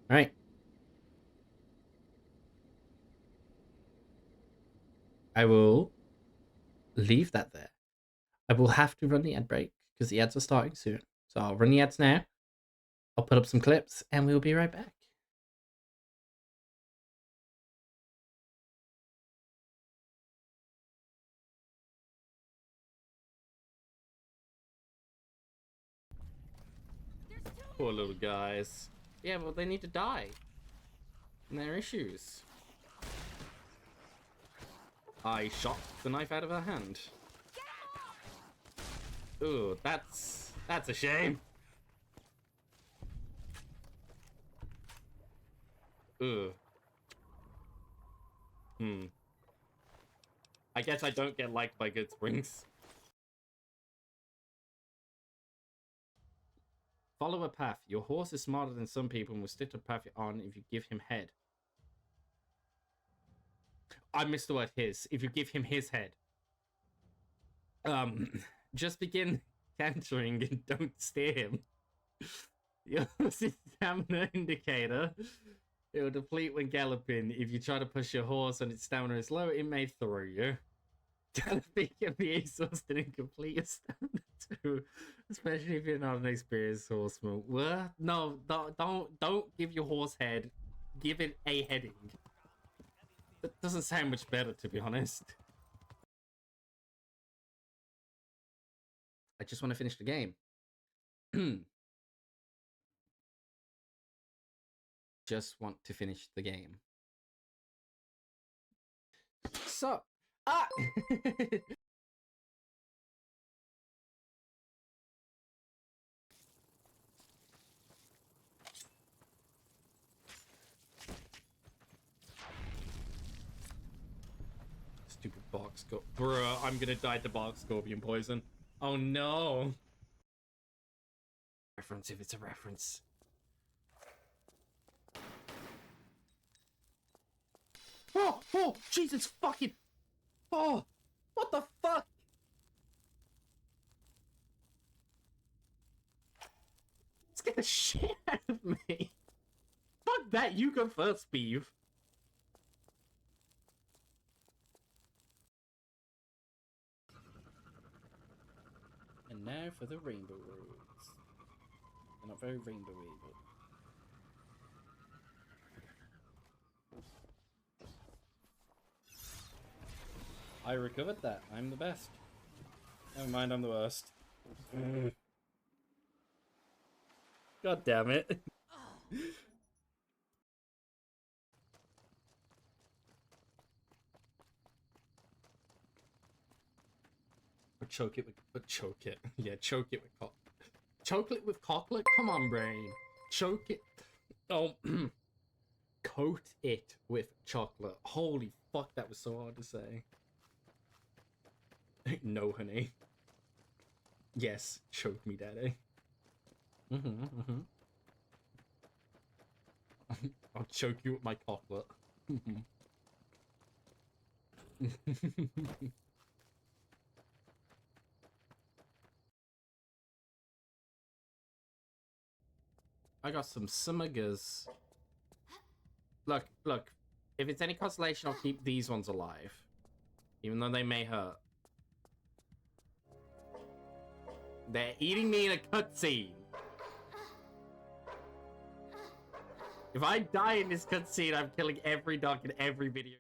Alright. I will leave that there. I will have to run the ad break because the ads are starting soon. So I'll run the ads now. I'll put up some clips and we'll be right back. Poor little guys. Yeah, well, they need to die. And their issues. I shot the knife out of her hand. Ooh, that's a shame. Ooh. I guess I don't get liked by good springs. Follow a path. Your horse is smarter than some people and will stick to the path you're on if you give him head. I missed the word his. If you give him his head. Just begin cantering and don't steer him. Your stamina indicator. It will deplete when galloping. If you try to push your horse and its stamina is low, it may throw you. Galloping can be exhausted and complete your stamina too. Especially if you're not an experienced horseman. What? No, don't give your horse head. Give it a heading. That doesn't sound much better, to be honest. I just want to finish the game. Just want to finish the game. So, Stupid box scorpion. Bruh, I'm gonna die to box scorpion poison. Oh no. Reference if it's a reference. Oh, Jesus fucking. Oh, what the fuck? Scared the shit out of me. Fuck that, you go first, Beeve. And now for the rainbow roads. They're not very rainbowy, but... I recovered that. I'm the best. Never mind, I'm the worst. God damn it. Or choke it with... choke it. Yeah, choke it with chocolate with cocklet? Come on, brain. Choke it. Oh, coat it with chocolate. Holy fuck, that was so hard to say. No, honey. Yes, choke me, daddy. I'll choke you with my cocklet. I got some smuggers. Look. If it's any consolation, I'll keep these ones alive. Even though they may hurt. They're eating me in a cutscene. If I die in this cutscene, I'm killing every dog in every video.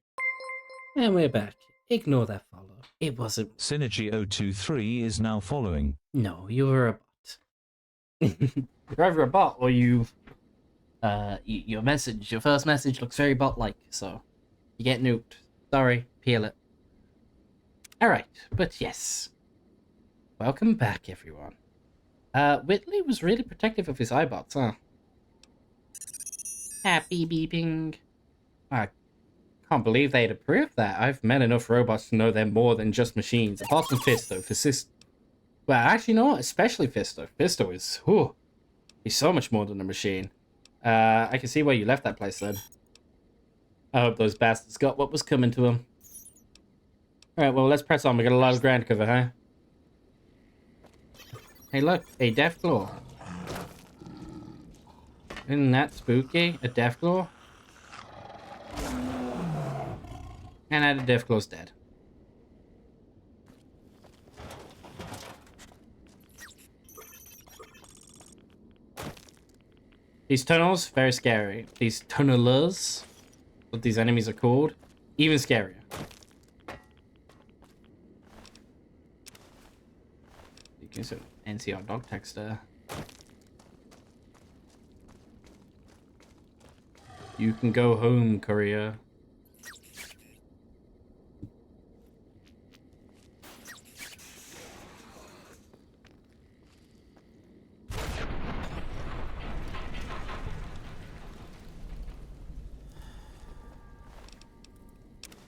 And we're back. Ignore that follow. It wasn't.
Synergy023 is now following.
No, you were a bot. You're either a bot or you. Your first message looks very bot-like, so you get nuked. Sorry, peel it. Alright, but yes. Welcome back, everyone. Whitley was really protective of his iBots, huh? Happy beeping. I can't believe they'd approve that. I've met enough robots to know they're more than just machines. Apart from Fisto. Well, actually, no, especially Fisto. Fisto is, he's so much more than a machine. I can see why you left that place then. I hope those bastards got what was coming to them. Alright, well, let's press on. We got a lot of ground cover, huh? Hey, look, a Deathclaw. Isn't that spooky? A Deathclaw? And the Deathclaw's dead. These tunnels, very scary. These tunnelers, what these enemies are called, even scarier. You can sort of NCR dog text there. You can go home, Korea.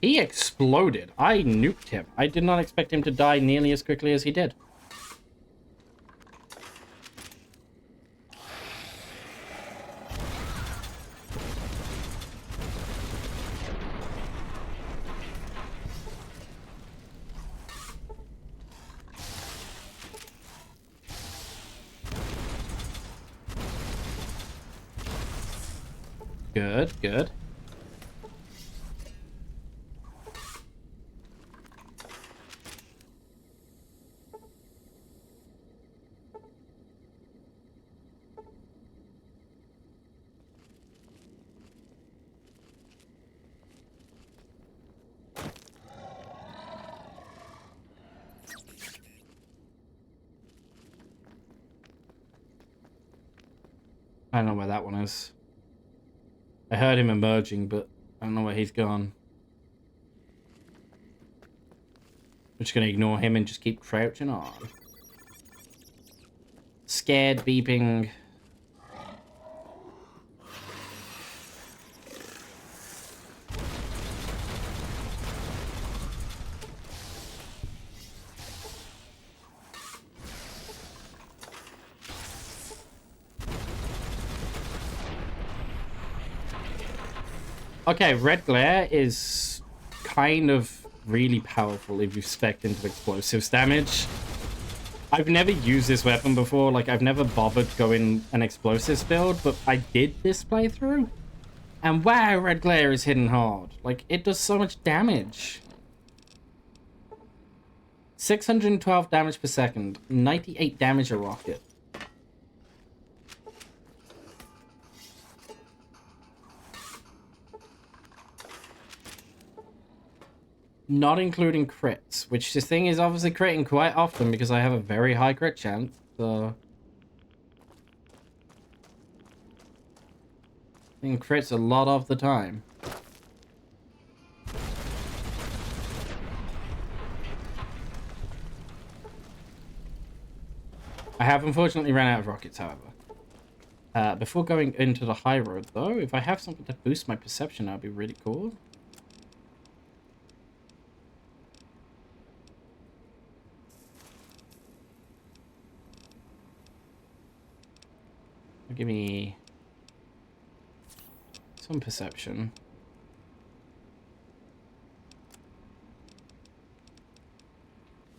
He exploded. I nuked him. I did not expect him to die nearly as quickly as he did. Good, good. I don't know where that one is. I heard him emerging, but I don't know where he's gone. I'm just gonna ignore him and just keep crouching on. Scared beeping. Okay, red glare is kind of really powerful if you spec into explosives damage. I've never used this weapon before, like I've never bothered going an explosives build, but I did this playthrough. And wow, red glare is hitting hard. Like, it does so much damage. 612 damage per second, 98 damage a rocket. Not including crits, which this thing is obviously critting quite often because I have a very high crit chance, so... I think crits a lot of the time. I have unfortunately ran out of rockets, however. Before going into the high road, though, if I have something to boost my perception, that would be really cool. Give me some perception.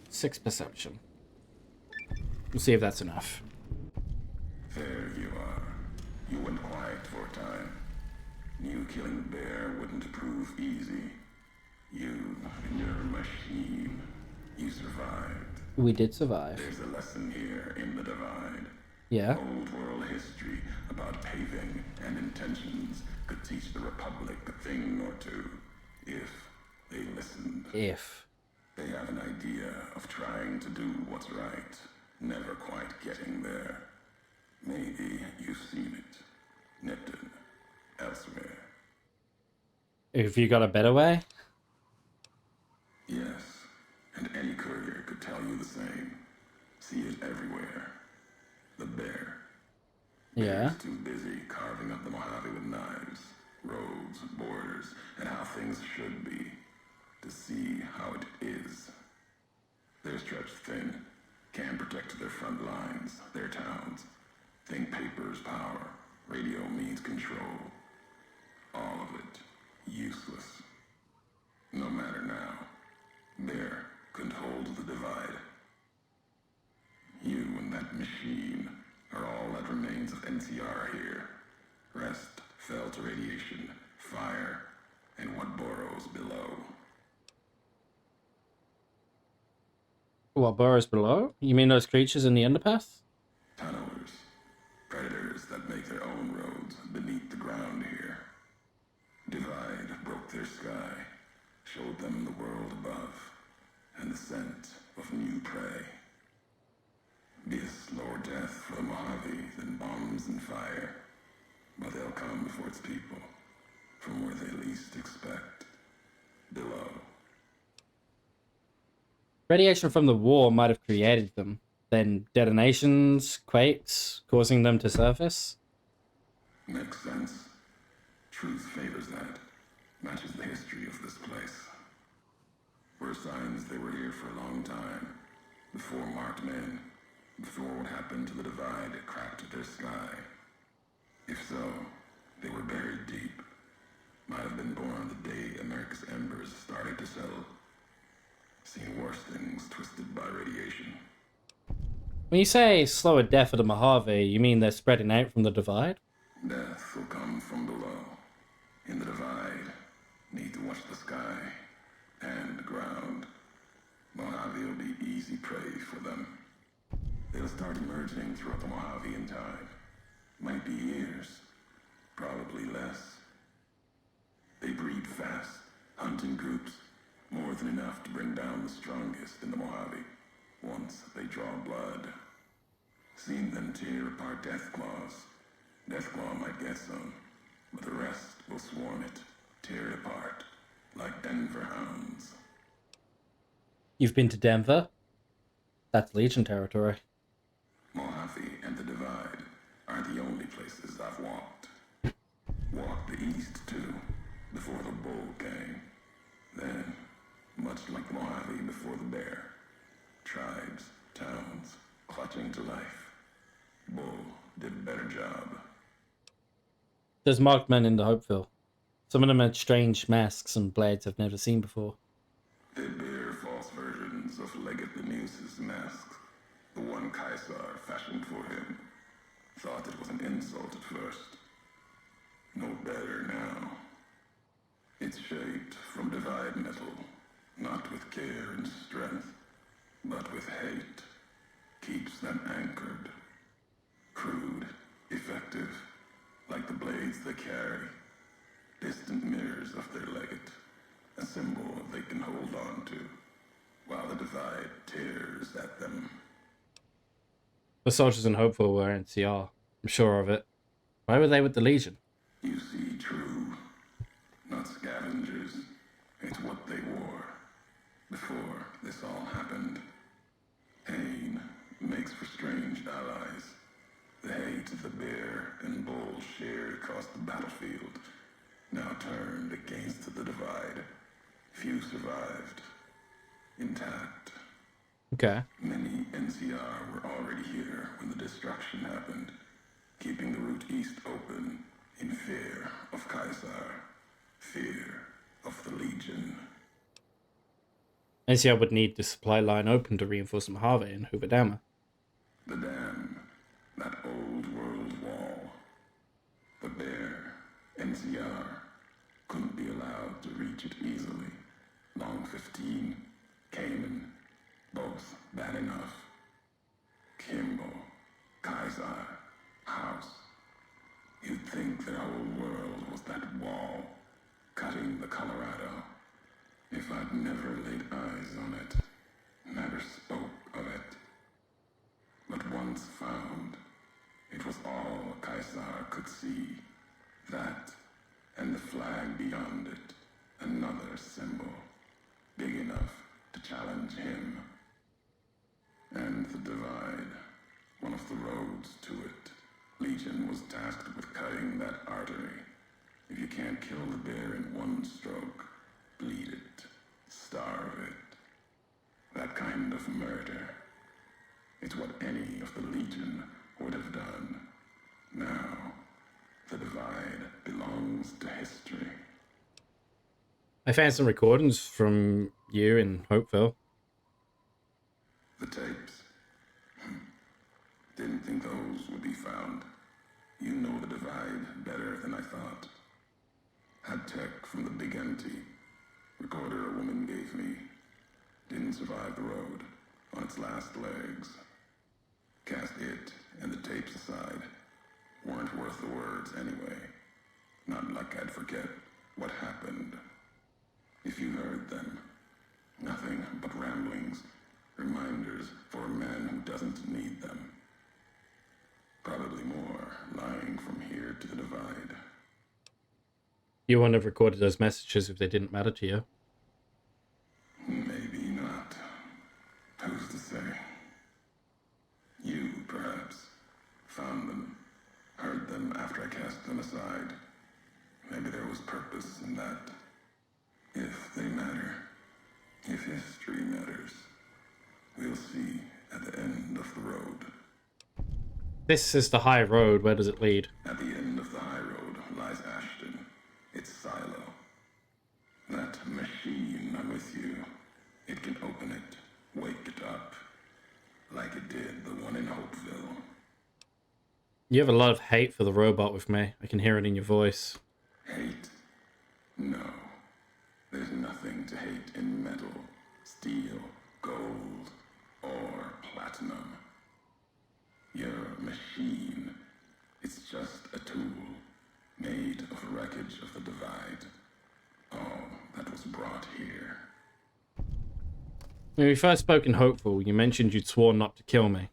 Six perception. We'll see if that's enough.
There you are. You went quiet for a time. Knew killing the bear wouldn't prove easy. You and your machine. You survived.
We did survive.
There's a lesson here in the Divide.
Yeah.
Old world history about paving and intentions could teach the Republic a thing or two, if they listened.
If.
They have an idea of trying to do what's right, never quite getting there. Maybe you've seen it, Nipton, elsewhere.
Have you got a better way?
Yes, and any courier could tell you the same. See it everywhere. The bear.
Yeah.
Bear's too busy carving up the Mojave with knives, roads, borders, and how things should be, to see how it is. They're stretched thin, can't protect their front lines, their towns. Think paper's power, radio means control. All of it, useless. No matter now, Bear couldn't hold the Divide. You and that machine are all that remains of NCR here. Rest fell to radiation, fire, and what burrows below.
What burrows below? You mean those creatures in the underpass?
Tunnelers. Predators that make their own roads beneath the ground here. Divide broke their sky, showed them the world above, and the scent of new prey. Be a slower death for the Mojave than bombs and fire, but they'll come for its people, from where they least expect, below.
Radiation from the war might have created them. Then detonations, quakes, causing them to surface?
Makes sense. Truth favors that. Matches the history of this place. Were signs they were here for a long time. Before marked men. Before what happened to the Divide cracked their sky. If so, they were buried deep. Might have been born the day America's embers started to settle. Seen worse things twisted by radiation.
When you say slower death of the Mojave, you mean they're spreading out from the Divide?
Death will come from below. In the Divide, need to watch the sky and the ground. Mojave will be easy prey for them. They'll start emerging throughout the Mojave in time. Might be years, probably less. They breed fast, hunt in groups, more than enough to bring down the strongest in the Mojave, once they draw blood. Seen them tear apart Deathclaws. Deathclaw might get some, but the rest will swarm it, tear it apart, like Denver hounds.
You've been to Denver? That's Legion territory.
Mojave and the Divide aren't the only places I've walked. Walked the east, too, before the bull came. Then, much like the Mojave before the bear, tribes, towns, clutching to life. Bull did a better job.
There's marked men in the Hopeville. Some of them had strange masks and blades I've never seen before.
They bear false versions of Legate Benuse's masks. The one Caesar fashioned for him. Thought it was an insult at first. No better now. It's shaped from Divide metal, not with care and strength, but with hate. Keeps them anchored. Crude, effective, like the blades they carry. Distant mirrors of their legate, a symbol they can hold on to, while the Divide tears at them.
The soldiers in Hopeville were NCR. I'm sure of it. Why were they with the Legion?
You see true, not scavengers. It's what they wore, before this all happened. Pain makes for strange allies. The hate the bear and bull shared across the battlefield, now turned against the Divide. Few survived. Intact.
Okay.
Many NCR were already here when the destruction happened, keeping the route east open in fear of Caesar, fear of the Legion.
NCR would need the supply line open to reinforce the Mojave and Hoover Dam.
The dam, that old world wall. The bear, NCR, couldn't be allowed to reach it easily. Long 15, Cayman, both bad enough. Kimball, Kaiser, House. You'd think their whole world was that wall, cutting the Colorado. If I'd never laid eyes on it, never spoke of it. But once found, it was all Kaiser could see. That, and the flag beyond it, another symbol, big enough to challenge him. And the divide, one of the roads to it. Legion was tasked with cutting that artery. If you can't kill the bear in one stroke, bleed it, starve it. That kind of murder. It's what any of the Legion would have done. Now, the divide belongs to history.
I found some recordings from you in Hopeville.
The tapes. Didn't think those would be found. You know the divide better than I thought. Had tech from the big empty. Recorder a woman gave me. Didn't survive the road. On its last legs. Cast it and the tapes aside. Weren't worth the words anyway. Not like I'd forget what happened. If you heard them. Nothing but ramblings. Reminders for a man who doesn't need them. Probably more lying from here to the divide.
You wouldn't have recorded those messages if they didn't matter to you.
Maybe not. Who's to say? You, perhaps, found them, heard them after I cast them aside. Maybe there was purpose in that. If they matter, if history matters, we'll see at the end of the road.
This is the high road. Where does it lead?
At the end of the high road lies Ashton, its silo. That machine with you, it can open it, wake it up, like it did the one in Hopeville.
You have a lot of hate for the robot with me. I can hear it in your voice.
Hate? No. There's nothing to hate in metal, steel, gold, or platinum. Your machine, it's just a tool, made of wreckage of the divide. All that was brought here.
When we first spoke in Hopeful, you mentioned you'd sworn not to kill me.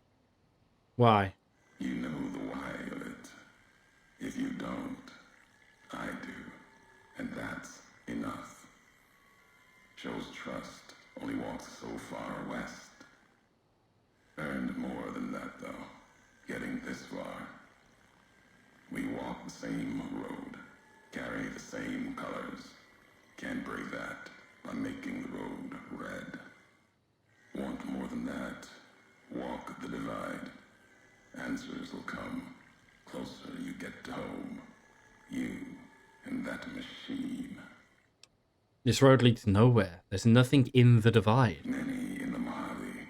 Why?
You know the why of it. If you don't, I do. And that's enough. Shows trust, only walks so far west. Earned more than that, though, getting this far. We walk the same road, carry the same colors. Can't break that by making the road red. Want more than that? Walk the divide. Answers will come. Closer you get to home. You and that machine.
This road leads nowhere. There's nothing in the divide.
Many in the Mojave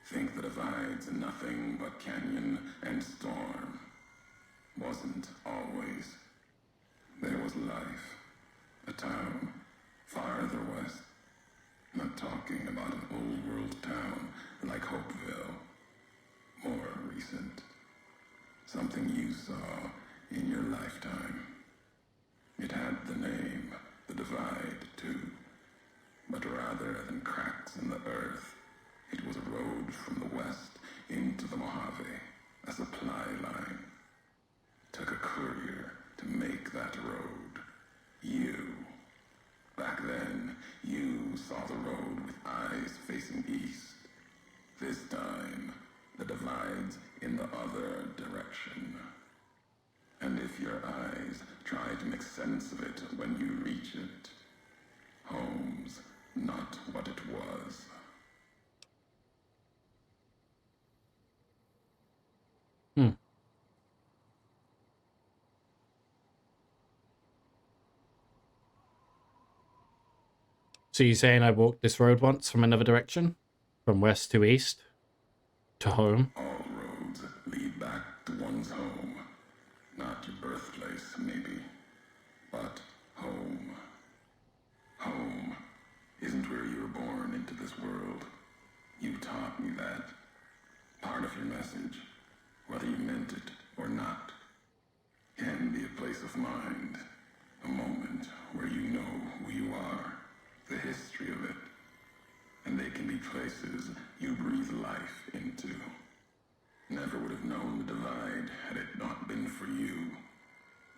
think the divide's nothing but canyon and storm. Wasn't always. There was life. A town farther west. Not talking about an old world town like Hopeville. More recent. Something you saw in your lifetime. It had the name, the divide, too. But rather than cracks in the earth, it was a road from the west into the Mojave, a supply line. Took a courier to make that road. You. Back then, you saw the road with eyes facing east. This time, the divide's in the other direction. And if your eyes try to make sense of it when you reach it, home's not what it was.
So you're saying I walked this road once from another direction? From west to east? To home?
All roads lead back to one's home. Not your birthplace, maybe, but home. Home isn't where you were born into this world. You taught me that. Part of your message, whether you meant it or not, can be a place of mind, a moment where you know who you are, the history of it, and they can be places you breathe life into. Never would have known the divide had it not been for you.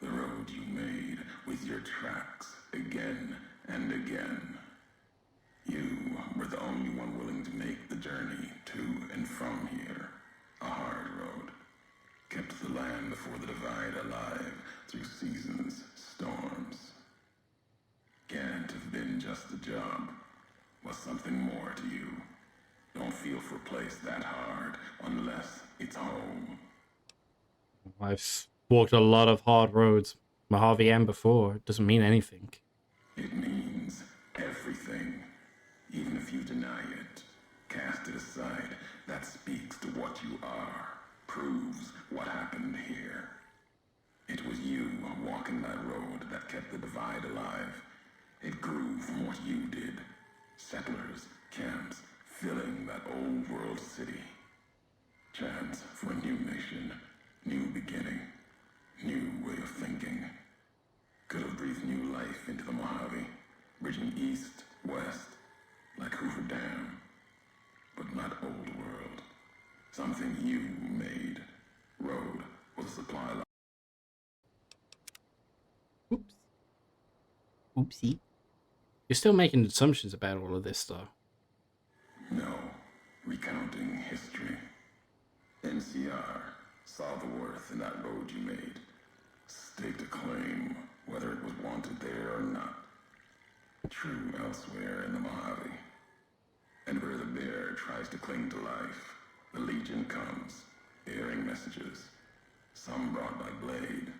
The road you made with your tracks again and again. You were the only one willing to make the journey to and from here. A hard road. Kept the land before the divide alive through seasons, storms. Can't have been just a job. Was something more to you. Don't feel for a place that hard unless it's home.
I've walked a lot of hard roads, Mojave and before. It doesn't mean anything.
It means everything. Even if you deny it, cast it aside, that speaks to what you are, proves what happened here. It was you walking that road that kept the divide alive. It grew from what you did. Settlers, camps, filling that old world city. Chance for a new nation, new beginning, new way of thinking. Could have breathed new life into the Mojave, bridging east, west, like Hoover Dam. But not old world. Something you made. Road was a supply line.
Oops. Oopsie. You're still making assumptions about all of this, though.
No, recounting history. NCR saw the worth in that road you made. Staked a claim, whether it was wanted there or not. True elsewhere in the Mojave. And where the bear tries to cling to life, the Legion comes, bearing messages. Some brought by blade,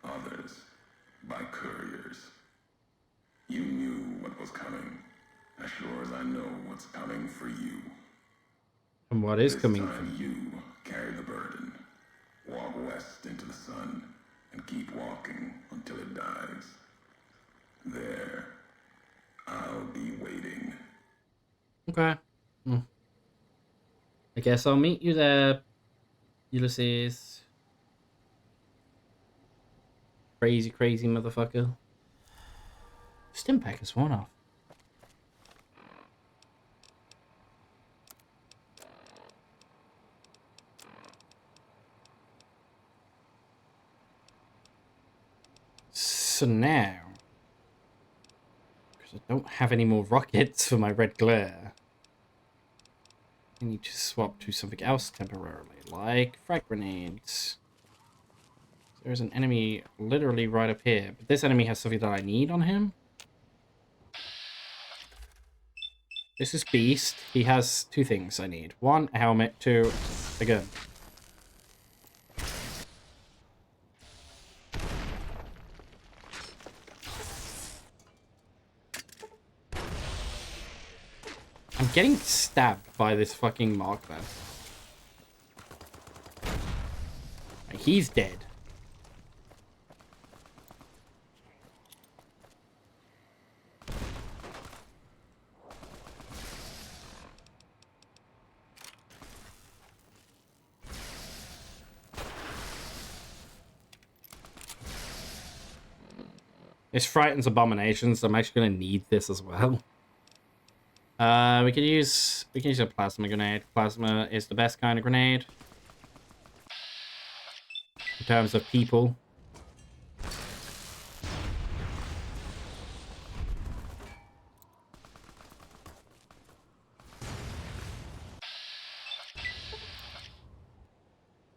others by couriers. You knew what was coming, as sure as I know what's coming for you.
And what is
This
coming
time
from
you carry the burden. Walk west into the sun and keep walking until it dies. There, I'll be waiting.
Okay. I guess I'll meet you there, Ulysses. Crazy, crazy motherfucker. Stimpack has worn off. So now, because I don't have any more rockets for my red glare, I need to swap to something else temporarily, like frag grenades. There's an enemy literally right up here, but this enemy has something that I need on him. This is Beast. He has two things I need. One, a helmet. Two, a gun. I'm getting stabbed by this fucking marker. He's dead. This frightens abominations, so I'm actually gonna need this as well. We can use a plasma grenade. Plasma is the best kind of grenade in terms of people.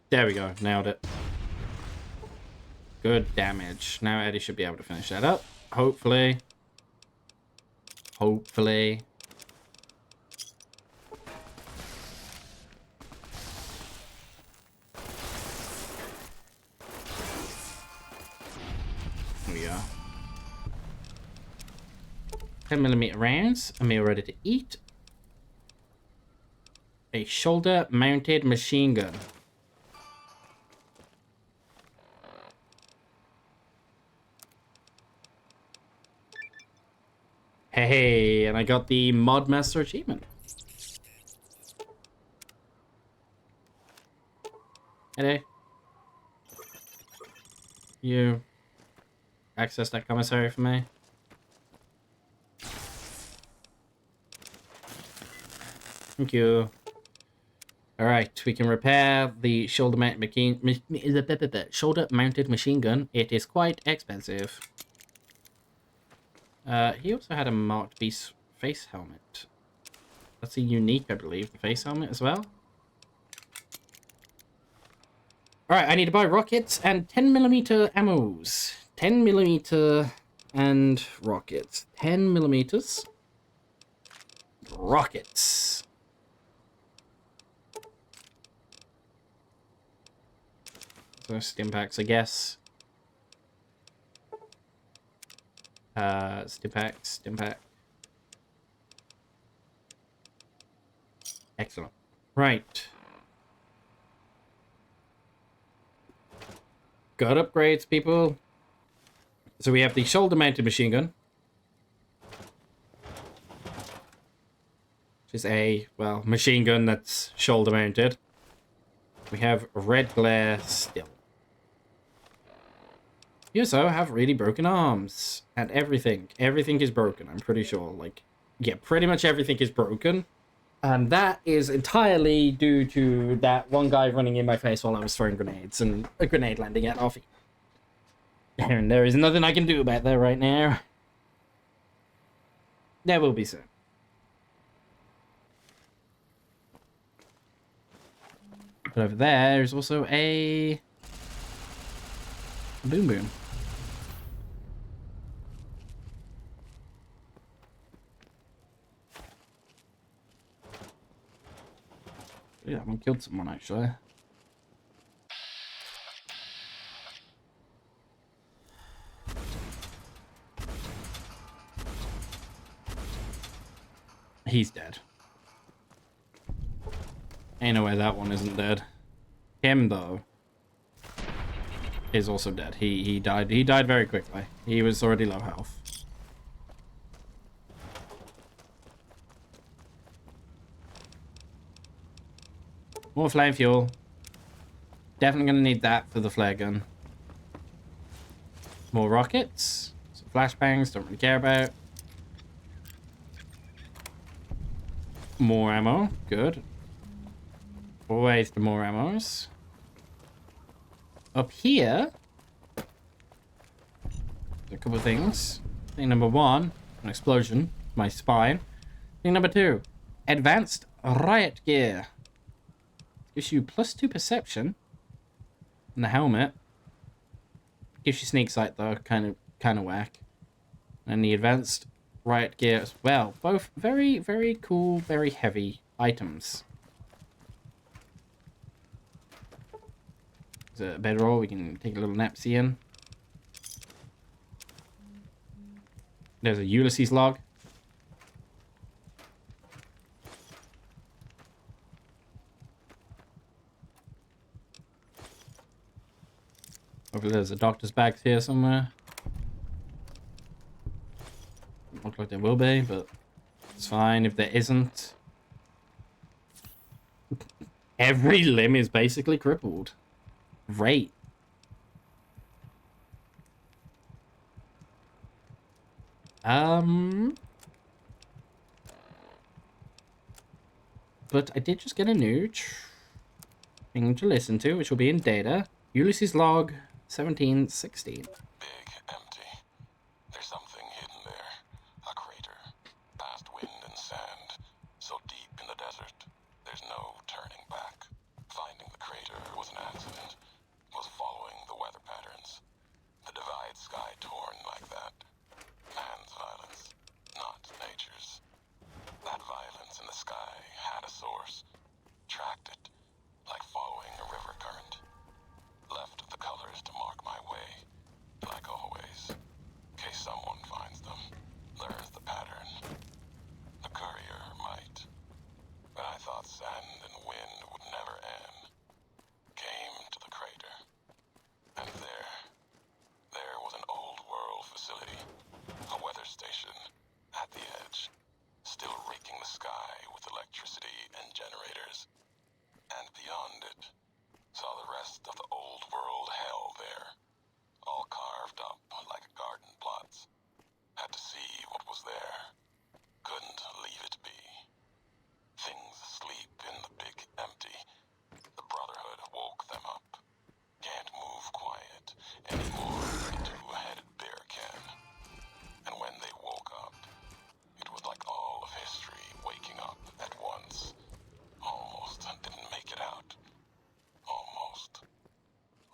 There we go, nailed it. Good damage. Now Eddie should be able to finish that up. Hopefully. Hopefully. Here we go. 10mm rounds. A meal ready to eat. A shoulder-mounted machine gun. Hey, and I got the Mod Master achievement. Hello. You access that commissary for me? Thank you. Alright, we can repair the shoulder-mounted machine gun. It is quite expensive. He also had a marked beast face helmet. That's a unique, I believe, the face helmet as well. Alright, I need to buy rockets and 10mm ammos. 10mm and rockets. 10mm. Rockets. So stim packs, I guess. Stim pack. Excellent. Right. Got upgrades, people. So we have the shoulder-mounted machine gun. Which is a, well, machine gun that's shoulder-mounted. We have red glare still. You also have really broken arms. And everything. Everything is broken, I'm pretty sure. Like, yeah, pretty much everything is broken. And that is entirely due to that one guy running in my face while I was throwing grenades and a grenade landing at our feet. And there is nothing I can do about that right now. There will be soon. But over there is also a boom boom. Yeah, that one killed someone actually. He's dead. Ain't no way that one isn't dead. Him though is also dead. He died. He died very quickly. He was already low health. More flame fuel. Definitely gonna need that for the flare gun. More rockets. Some flashbangs. Don't really care about. More ammo. Good. Always the more ammos. Up here, a couple of things. Thing number one, an explosion. My spine. Thing number two, advanced riot gear. Gives you +2 perception. And the helmet. Gives you sneak sight though, kind of whack. And the advanced riot gear as well. Both very, very cool, very heavy items. There's a bedroll we can take a little napsy in. There's a Ulysses log. Hopefully there's a doctor's bag here somewhere. Look like there will be, but it's fine if there isn't. Every limb is basically crippled. Great. But I did just get a new thing to listen to, which will be in data. Ulysses log 1716.
Big, empty. There's something hidden there. A crater. Past wind and sand. So deep in the desert, there's no turning back. Finding the crater was an accident. Was following the weather patterns. The divide sky torn like that. Man's violence, not nature's. That violence in the sky had a source. Tracked it, like following a river current. Left the colors to mark my way, like always. In case someone finds them, learns the pattern. The courier might. But I thought sand and wind would never end. Came to the crater. And there was an old world facility. A weather station at the edge. Still raking the sky with electricity and generators. And beyond it, Saw the rest of the old world hell there, all carved up like garden plots. Had to see what was there. Couldn't leave it be. Things asleep in the big empty. The Brotherhood woke them up. Can't move quiet anymore, the two-headed bear can. And when they woke up, it was like all of history waking up at once. Almost didn't make it out. Almost.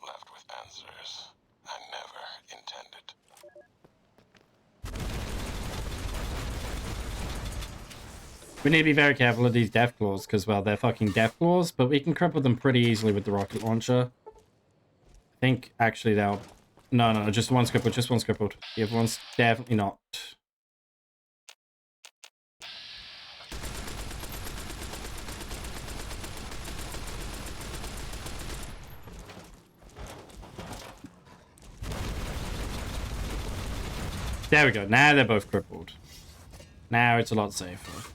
Left with answers I never intended.
We need to be very careful of these death claws, because, well, they're fucking death claws, but we can cripple them pretty easily with the rocket launcher. I think, actually, they'll... No, just one's crippled, just one's crippled. The other one's definitely not. There we go, now they're both crippled. Now it's a lot safer.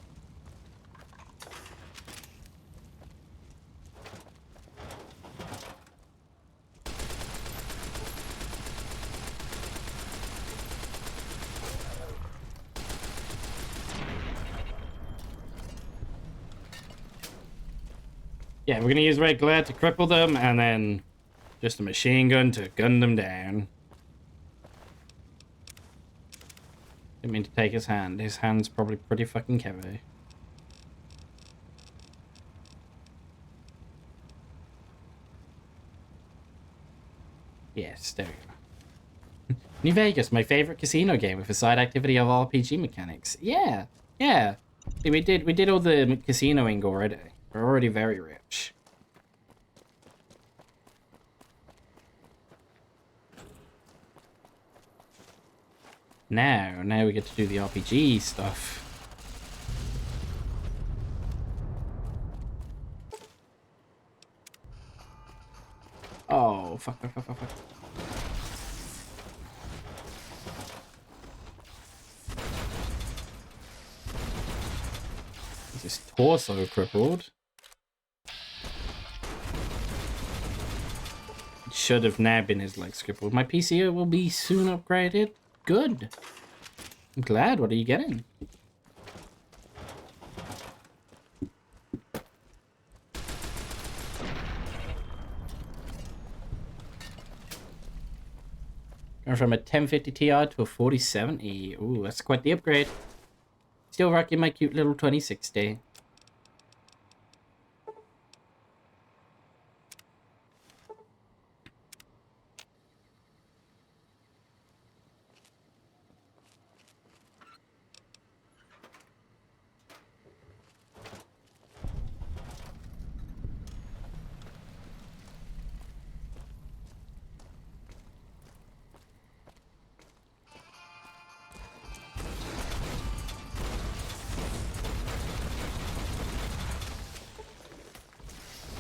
Yeah, we're gonna use red glare to cripple them, and then just a machine gun to gun them down. Didn't mean to take his hand. His hand's probably pretty fucking heavy. Yes, there we go. New Vegas, my favorite casino game with a side activity of RPG mechanics. Yeah. We did all the casinoing already. We're already very rich. Now we get to do the RPG stuff. Oh, fuck. Is his torso crippled? It should have now been his legs crippled. My PC will be soon upgraded. Good. I'm glad. What are you getting? Going from a 1050 Ti to a 4070. Ooh, that's quite the upgrade. Still rocking my cute little 2060.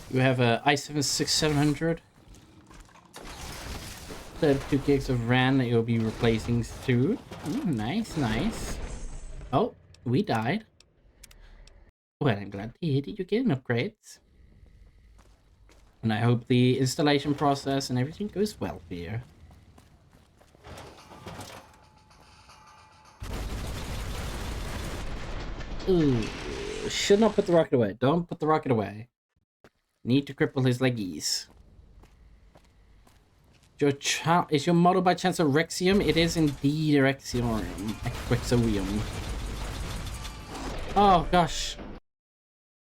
You have a i7-6700. 32 gigs of RAM that you'll be replacing soon. Ooh, nice. Oh, we died. Well, I'm glad to hear that you're getting upgrades. And I hope the installation process and everything goes well for you. Ooh, should not put the rocket away. Don't put the rocket away. Need to cripple his leggies. Is your model by chance a Rexium? It is indeed a Rexium. Oh gosh.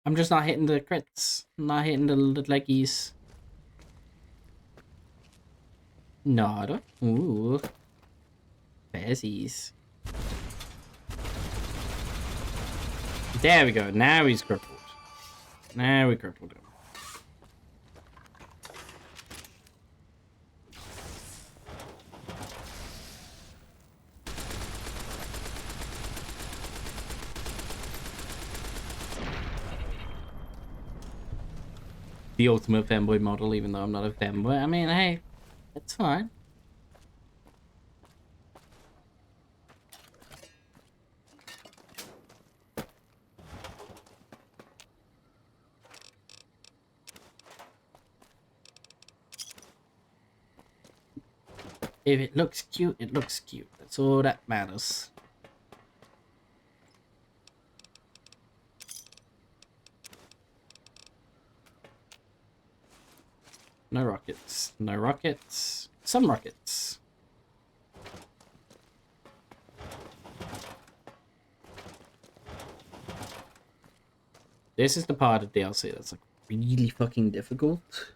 I'm just not hitting the crits. Not hitting the leggies. Nada. Ooh. Fezzies. There we go. Now he's crippled. Now we crippled him. The ultimate fanboy model, even though I'm not a fanboy. I mean, hey, it's fine. If it looks cute, it looks cute. That's all that matters. No rockets. No rockets. Some rockets. This is the part of DLC that's like really fucking difficult.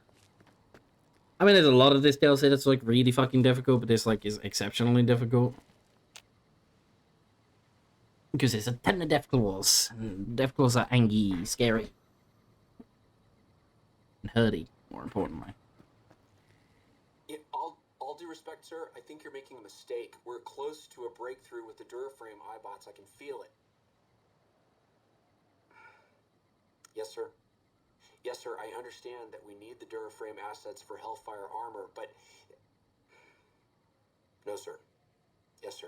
I mean, there's a lot of this DLC that's like really fucking difficult, but this like is exceptionally difficult. Because there's a ton of Deathclaws. And Deathclaws are angry, scary. And hurty, more importantly.
All due respect, sir, I think you're making a mistake. We're close to a breakthrough with the Duraframe iBots. I can feel it. Yes, sir. Yes, sir, I understand that we need the Duraframe assets for Hellfire armor, but... No, sir. Yes, sir.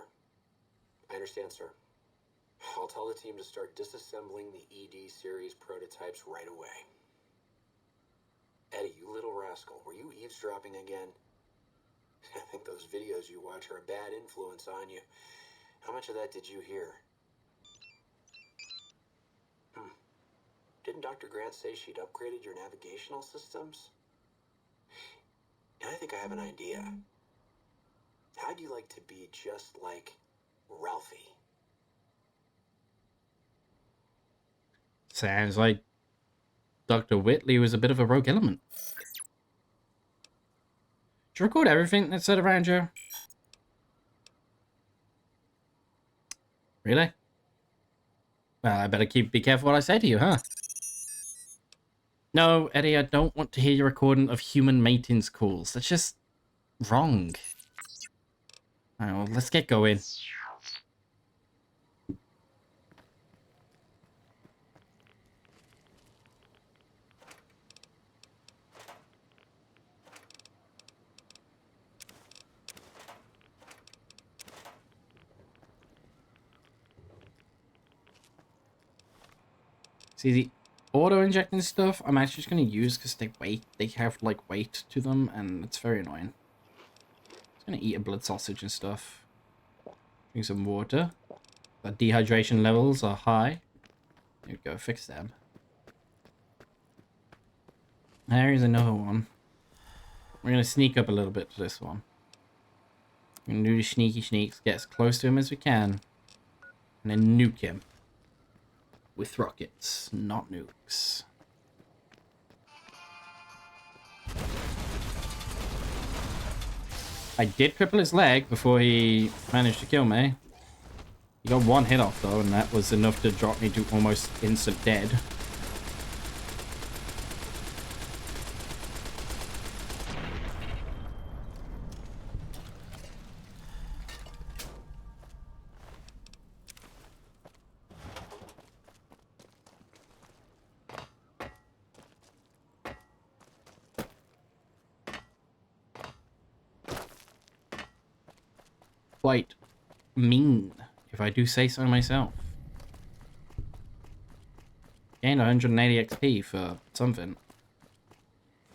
I understand, sir. I'll tell the team to start disassembling the ED series prototypes right away. Eddie, you little rascal, were you eavesdropping again? I think those videos you watch are a bad influence on you. How much of that did you hear? Didn't Dr. Grant say she'd upgraded your navigational systems? And I think I have an idea. How'd you like to be just like Ralphie?
Sounds like Dr. Whitley was a bit of a rogue element. Did you record everything that said around you? Really? Well, I better be careful what I say to you, huh? No, Eddie, I don't want to hear your recording of human matings calls. That's just wrong. Alright, well, let's get going. See, the auto-injecting stuff, I'm actually just going to use because they have, like, weight to them, and it's very annoying. Just going to eat a blood sausage and stuff. Drink some water. The dehydration levels are high. There we go, fix them. There's another one. We're going to sneak up a little bit to this one. We're going to do the sneaky sneaks, get as close to him as we can, and then nuke him. With rockets, not nukes. I did cripple his leg before he managed to kill me. He got one hit off though, and that was enough to drop me to almost instant dead. Quite mean, if I do say so myself. Gained 180 XP for something.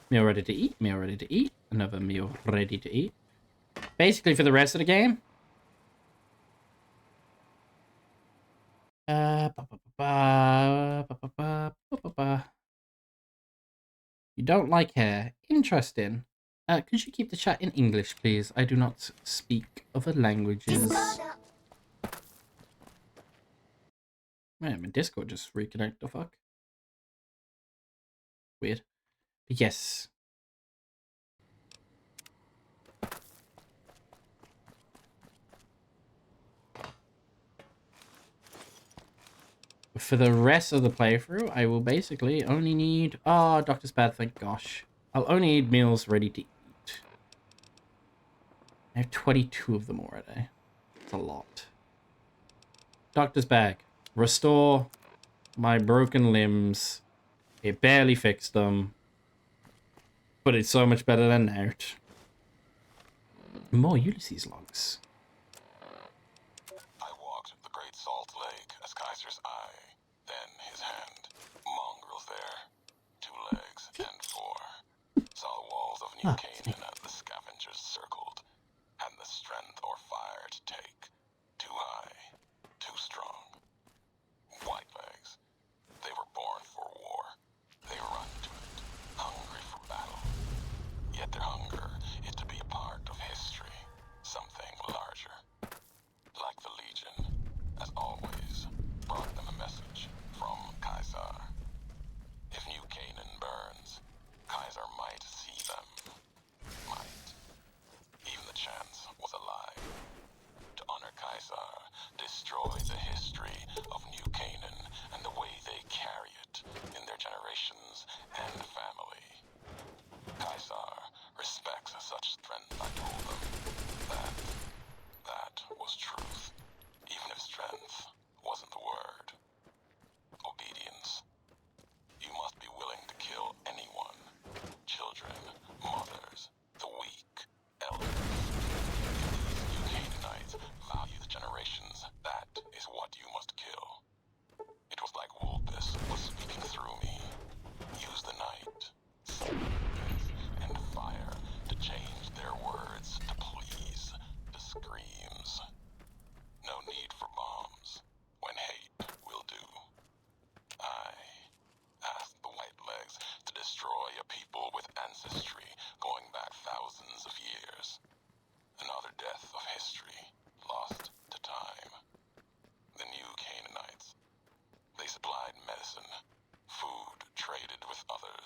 Meal ready to eat, meal ready to eat, another meal ready to eat. Basically for the rest of the game. You don't like hair. Interesting. Could you keep the chat in English, please? I do not speak other languages. Man, my Discord just reconnect the fuck. Weird. But yes. For the rest of the playthrough, I will basically only need... Oh, Doctor's Bad, thank gosh. I'll only need meals ready to eat. I have 22 of them already. It's a lot. Doctor's Bag. Restore my broken limbs. It barely fixed them. But it's so much better than out. More Ulysses logs.
I walked the Great Salt Lake as Kaiser's eye, then his hand. Mongrels there. 2 legs and 4. Saw the walls of New Canaan as the scavengers circled, and the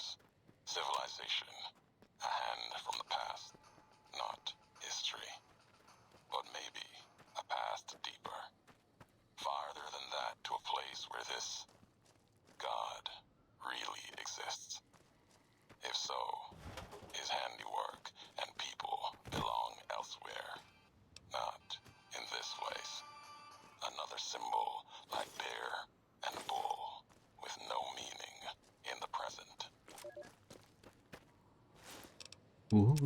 lives. Civilization. A hand from the past. Not history. But maybe a past deeper. Farther than that to a place where this God really exists. If so, his handiwork and people belong elsewhere. Not in this place. Another symbol like bear and bull with no meaning in the present.
Ooh.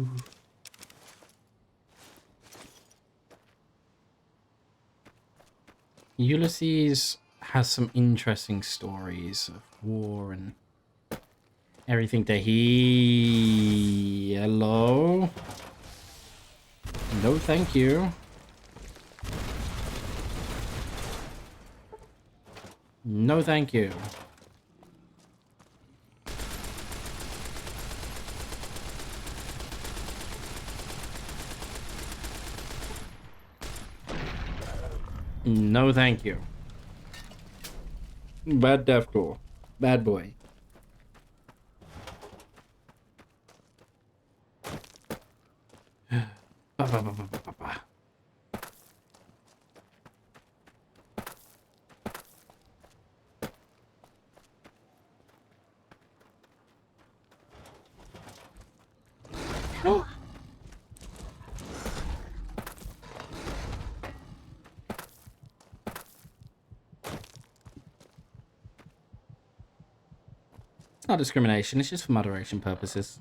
Ulysses has some interesting stories of war and everything that he... Hello? No, thank you. No, thank you. No, thank you. Bad death cool. Bad boy. It's not discrimination, it's just for moderation purposes.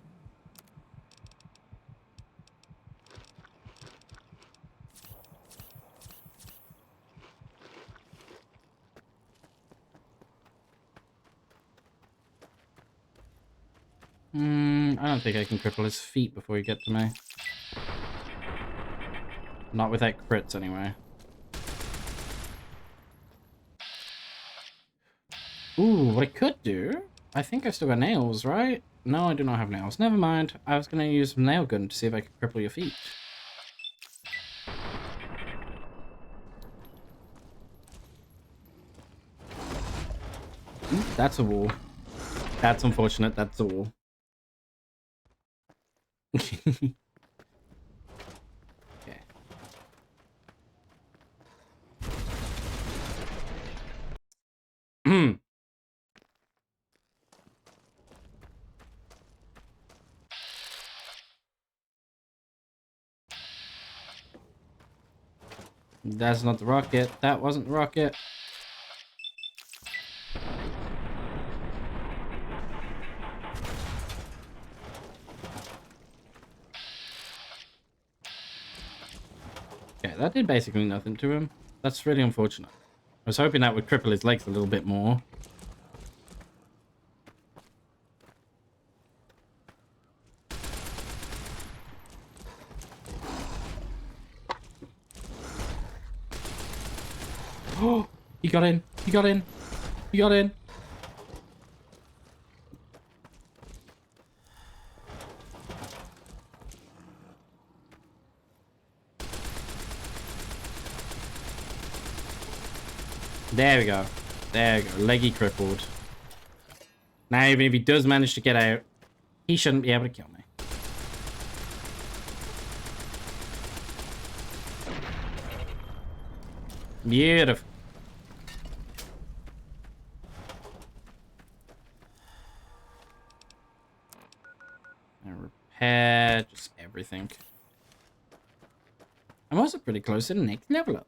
I don't think I can cripple his feet before you get to me. Not without crits, anyway. Ooh, what I could do... I think I still got nails, right? No, I do not have nails. Never mind. I was going to use a nail gun to see if I could cripple your feet. Ooh, that's a wall. That's unfortunate. That's a wall. Okay. That's not the rocket. That wasn't the rocket. Okay, that did basically nothing to him. That's really unfortunate. I was hoping that would cripple his legs a little bit more. Oh, he got in. He got in. He got in. There we go. There we go. Leggy crippled. Now, even if he does manage to get out, he shouldn't be able to kill me. Beautiful. And repair just everything. I'm also pretty close to the next level up.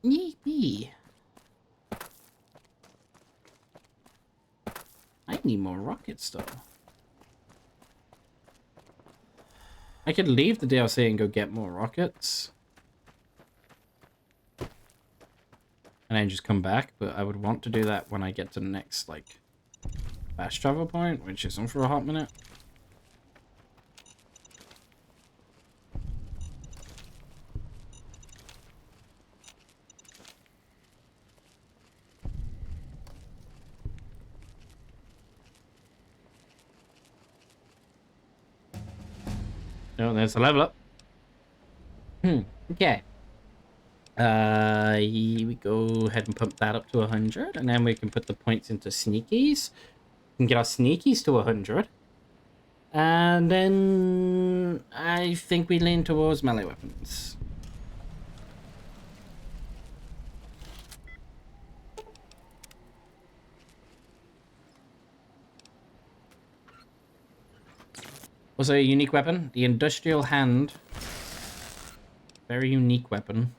Yee. I need more rockets though. I could leave the DLC and go get more rockets. And then just come back, but I would want to do that when I get to the next, like, fast travel point, which isn't for a hot minute. Oh, there's a level up. Okay. We go ahead and pump that up to 100, and then we can put the points into sneakies. We can get our sneakies to 100. And then I think we lean towards melee weapons. Also a unique weapon, the industrial hand. Very unique weapon.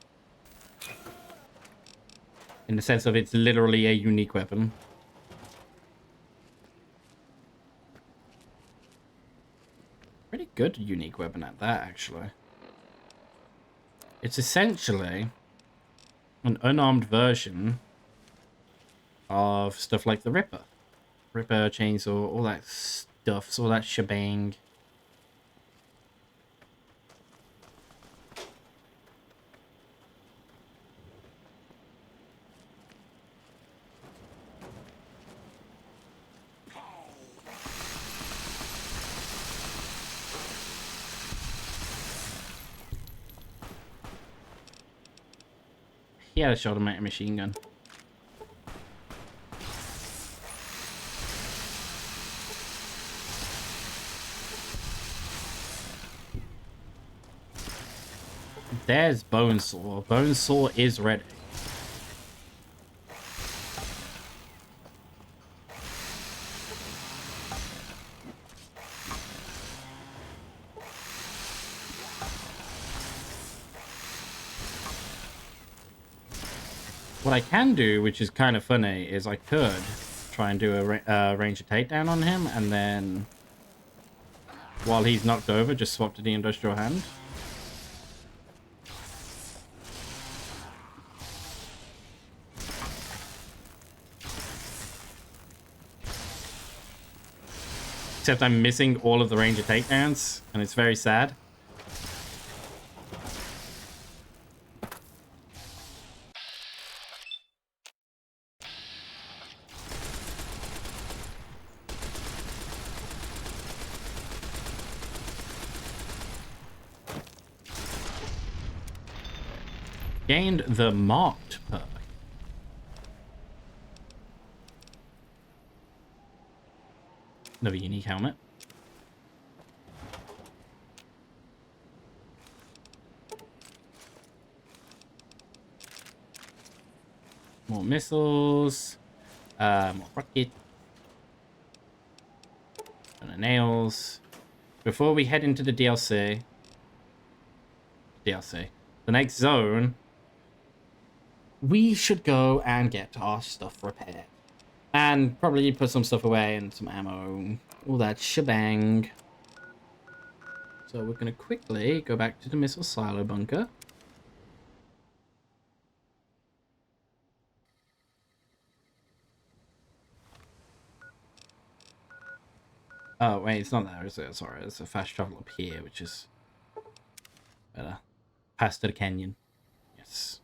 In the sense of it's literally a unique weapon. Pretty good unique weapon at that, actually. It's essentially an unarmed version of stuff like the Ripper. Ripper, chainsaw, all that stuff, all that shebang. He had a automatic machine gun. There's Bonesaw. Bonesaw is ready. What I can do, which is kind of funny, is I could try and do a ranger takedown on him, and then while he's knocked over, just swap to the industrial hand. Except I'm missing all of the ranger takedowns, and it's very sad. Gained the marked perk. Another unique helmet. More missiles. More rocket. And the nails. Before we head into the DLC. The next zone. We should go and get our stuff repaired. And probably put some stuff away and some ammo. All that shebang. So we're going to quickly go back to the missile silo bunker. Oh, wait, it's not there, is it? Sorry, it's a fast travel up here, which is better. Past to the canyon. Yes.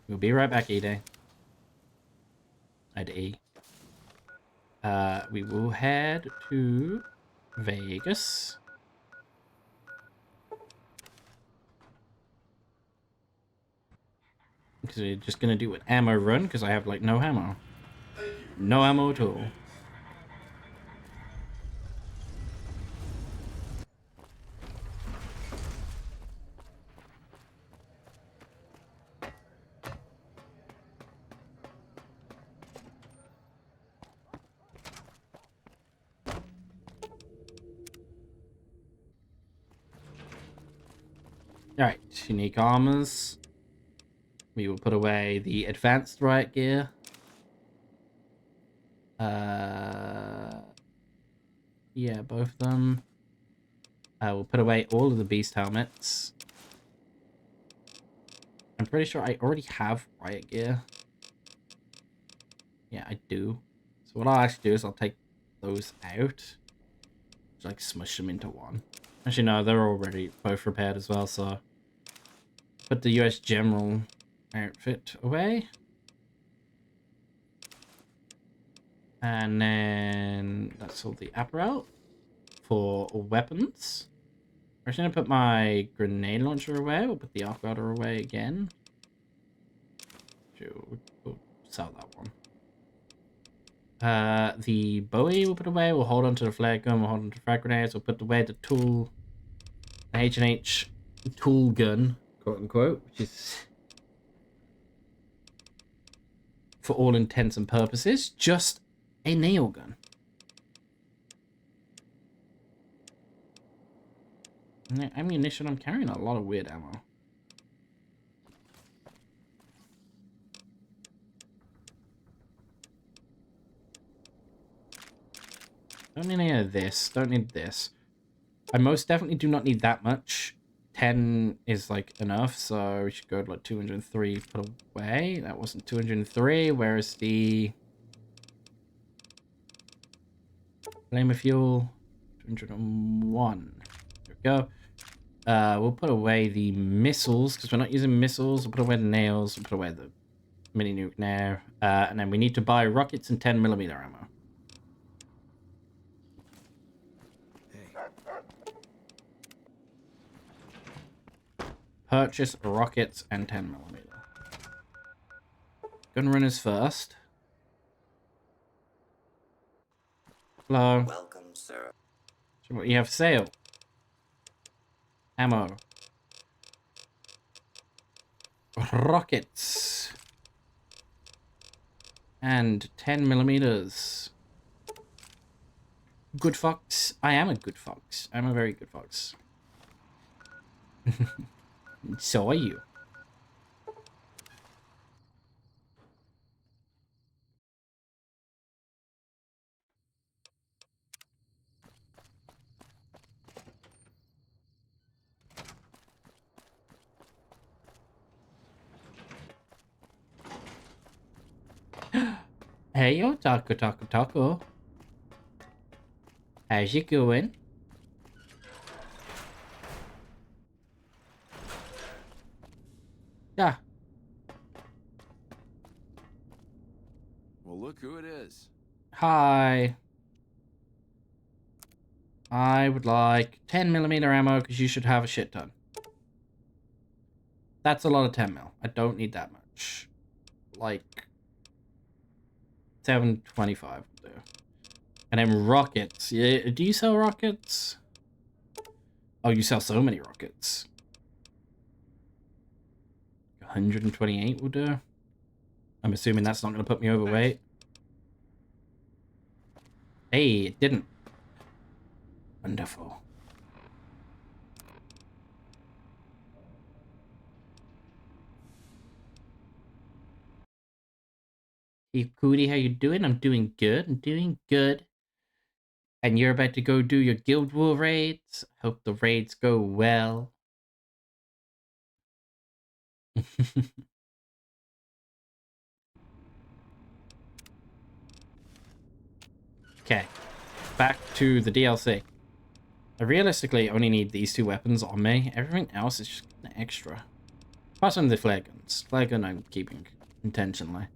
We'll be right back, E-Day. I'd E. We will head to Vegas. Because we're just going to do an ammo run, because I have, like, no ammo. No ammo at all. Alright, unique armors. We will put away the advanced riot gear. Yeah, both of them. We'll put away all of the beast helmets. I'm pretty sure I already have riot gear. Yeah, I do. So what I'll actually do is I'll take those out. Just like smush them into one. Actually, no, they're already both repaired as well, so... Put the US General outfit away. And then that's all the apparel for weapons. I'm just going to put my grenade launcher away. We'll put the arc welder away again. We'll sell that one. The Bowie we'll put away. We'll hold on to the flare gun. We'll hold on to frag grenades. We'll put away the tool, the H&H tool gun, quote unquote, which is, for all intents and purposes, just a nail gun. And the ammunition, I'm carrying a lot of weird ammo. Don't need any of this. Don't need this. I most definitely do not need that much. 10 is like enough, so we should go to like 203 put away. That wasn't 203. Where's the flamer fuel? 201. There we go. We'll put away the missiles because we're not using missiles. We'll put away the nails. We'll put away the mini nuke now. And then we need to buy rockets and 10mm ammo. Purchase rockets and 10mm. Gun runners first. Hello.
Welcome, sir.
So what you have for sale? Ammo. Rockets. And 10mm. Good fox. I am a good fox. I'm a very good fox. So are you. Hey yo, taco. How's it going? Yeah.
Well, look who it is.
Hi. I would like 10mm ammo because you should have a shit ton. That's a lot of 10mm. I don't need that much. Like 725 will do. And then rockets. Yeah, do you sell rockets? Oh, you sell so many rockets. 128 will do. I'm assuming that's not going to put me overweight. Hey, it didn't. Wonderful. Hey, Cootie, how you doing? I'm doing good. I'm doing good. And you're about to go do your Guild War raids. Hope the raids go well. Okay, back to the DLC. I realistically only need these two weapons on me. Everything else is just an extra. Apart from the flare guns. Flare gun I'm keeping intentionally.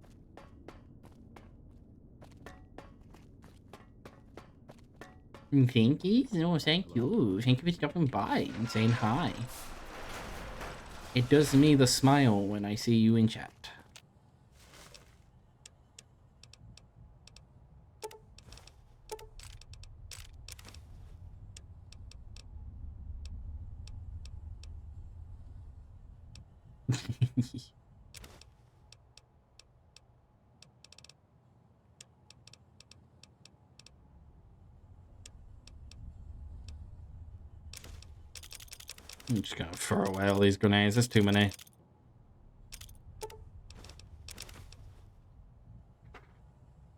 Thank you. No, thank you. Thank you for stopping by and saying hi. It does me the smile when I see you in chat. I'm just gonna throw away all these grenades. There's too many.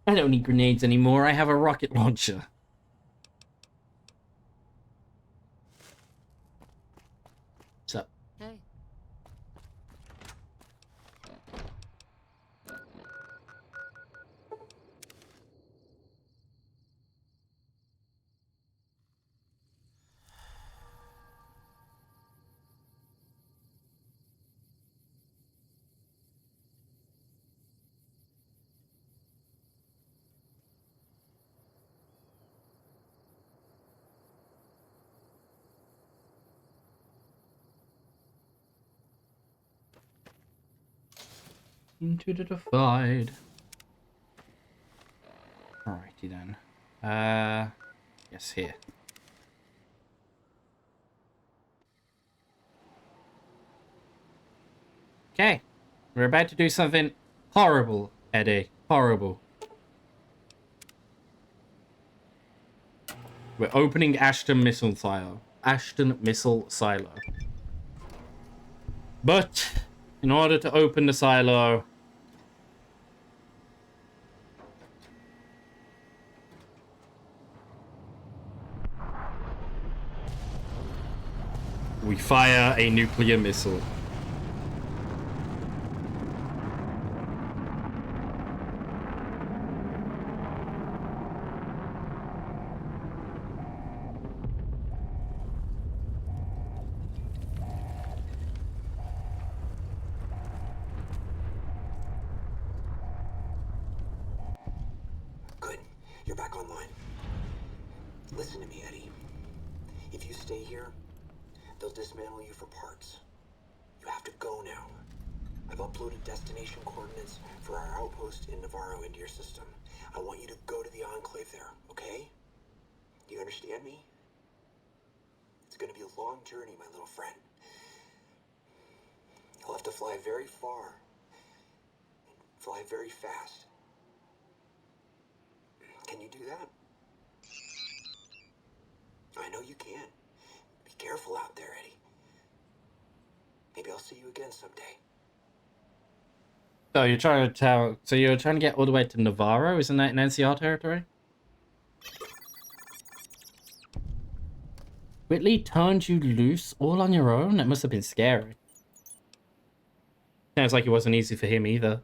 I don't need grenades anymore. I have a rocket launcher. What's up?
Hey.
Into the divide. empty then. Yes, here. Okay. We're about to do something horrible, Eddie. Horrible. We're opening Ashton Missile Silo. Ashton Missile Silo. But, in order to open the silo... we fire a nuclear missile.
Good. You're back online. Listen to me, Eddie. If you stay here, they'll dismantle you for parts. You have to go now. I've uploaded destination coordinates for our outpost in Navarro into your system. I want you to go to the Enclave there, okay? Do you understand me? It's gonna be a long journey, my little friend. You'll have to fly very far. And fly very fast. Can you do that? I know you can. Be careful out there, Eddie. Maybe I'll see you again someday.
So you're trying to tell... so you're trying to get all the way to Navarro? Isn't that in NCR territory? Whitley turned you loose all on your own? That must have been scary. Sounds like it wasn't easy for him either.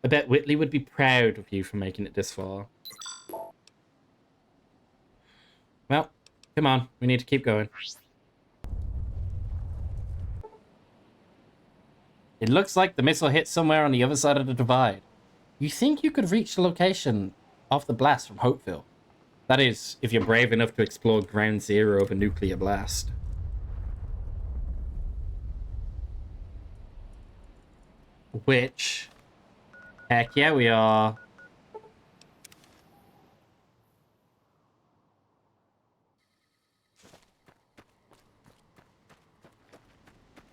I bet Whitley would be proud of you for making it this far. Well, come on. We need to keep going. It looks like the missile hit somewhere on the other side of the divide. You think you could reach the location of the blast from Hopeville? That is, if you're brave enough to explore ground zero of a nuclear blast. Which... heck yeah, we are.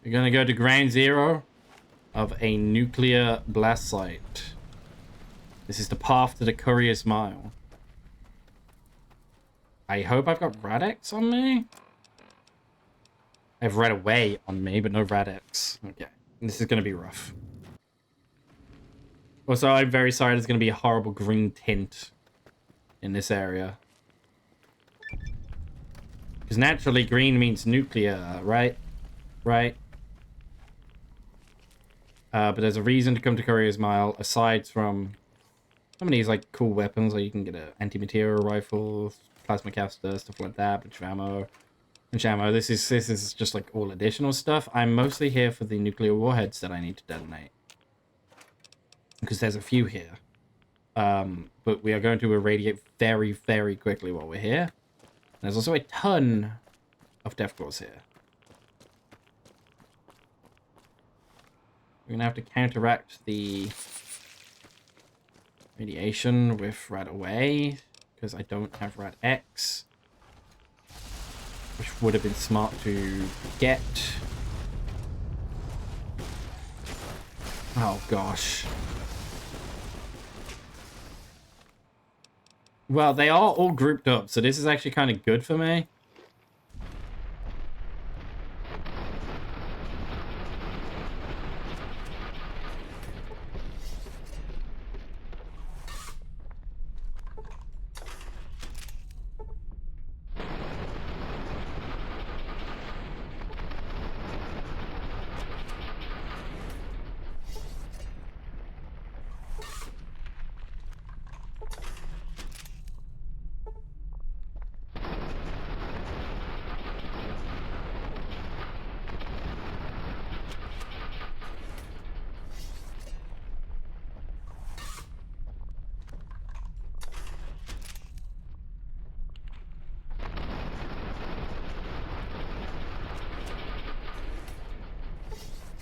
We're gonna go to ground zero of a nuclear blast site. This is the path to the Courier's Mile. I hope I've got Rad-X on me. I have Red Away on me, but no Rad-X. Okay, this is gonna be rough. Also, I'm very sorry there's going to be a horrible green tint in this area. Because naturally, green means nuclear, right? Right? But there's a reason to come to Courier's Mile, aside from some of these, like, cool weapons. Like, you can get an anti-material rifle, plasma caster, stuff like that, bunch of ammo. This is just, like, all additional stuff. I'm mostly here for the nuclear warheads that I need to detonate. Because there's a few here. But we are going to irradiate very, very quickly while we're here. There's also a ton of deathclaws here. We're going to have to counteract the radiation with Rad Away. Because I don't have Rad-X. Which would have been smart to get. Oh, gosh. Well, they are all grouped up, so this is actually kind of good for me.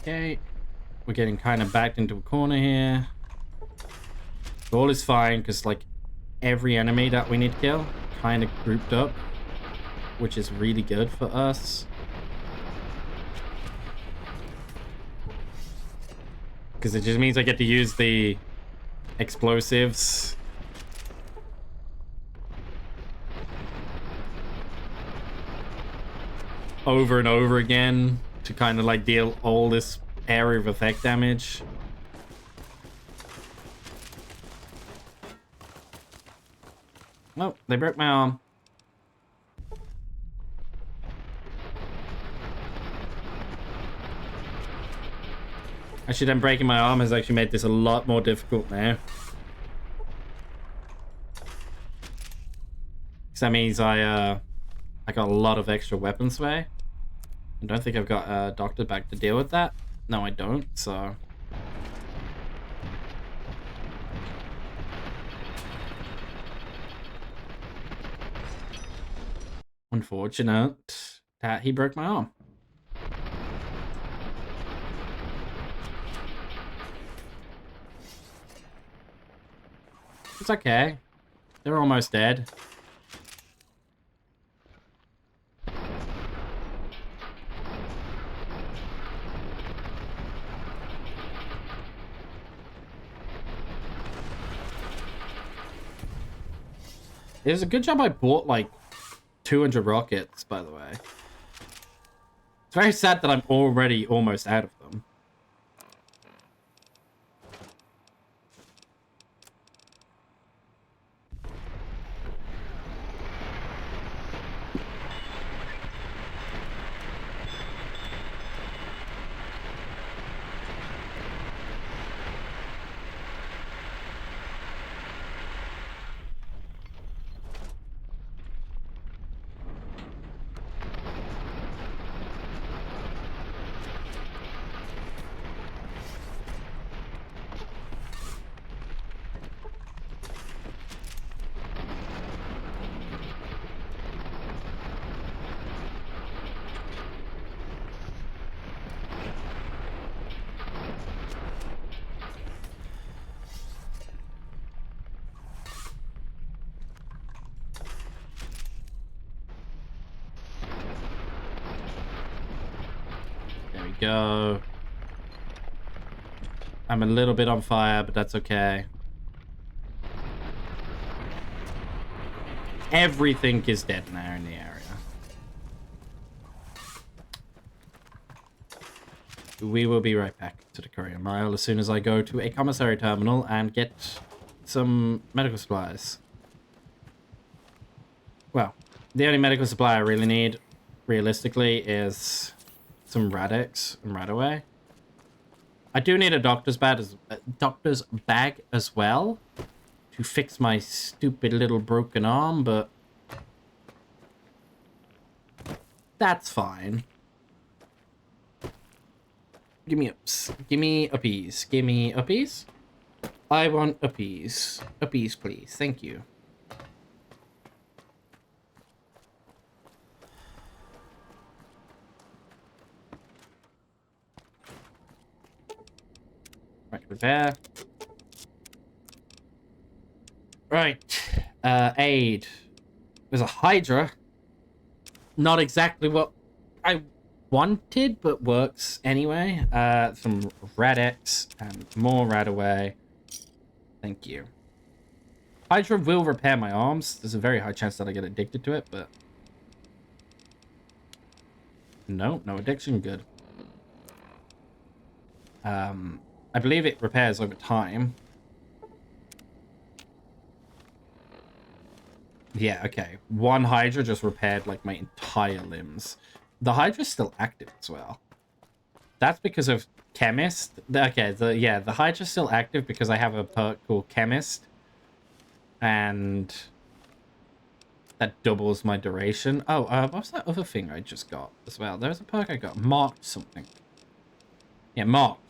Okay, we're getting kind of backed into a corner here. All is fine, because, like, every enemy that we need to kill kind of grouped up, which is really good for us. Because it just means I get to use the explosives. Over and over again to kind of like deal all this area of effect damage. Oh, they broke my arm. Actually, them breaking my arm has actually made this a lot more difficult now. Because that means I got a lot of extra weapon sway. I don't think I've got a doctor back to deal with that. No, I don't, so... Unfortunate that he broke my arm. It's okay. They're almost dead. It was a good job I bought, like, 200 rockets, by the way. It's very sad that I'm already almost out of them. Go. I'm a little bit on fire, but that's okay. Everything is dead now in the area. We will be right back to the courier mile as soon as I go to a commissary terminal and get some medical supplies. Well, the only medical supply I really need, realistically, is some Radix and Radaway. I do need a doctor's bag as well to fix my stupid little broken arm, but that's fine. Give me ups. Give me uppies. Give me uppies. I want uppies. Uppies, please. Thank you. Right, repair. Right. Aid. There's a Hydra. Not exactly what I wanted, but works anyway. Some Radix and more Radaway. Thank you. Hydra will repair my arms. There's a very high chance that I get addicted to it, but... No addiction. Good. I believe it repairs over time. Yeah, okay. One Hydra just repaired, like, my entire limbs. The Hydra's still active as well. That's because of Chemist. Okay, the Hydra's still active because I have a perk called Chemist. And that doubles my duration. Oh, what was that other thing I just got as well? There was a perk I got. Marked something. Yeah, Marked.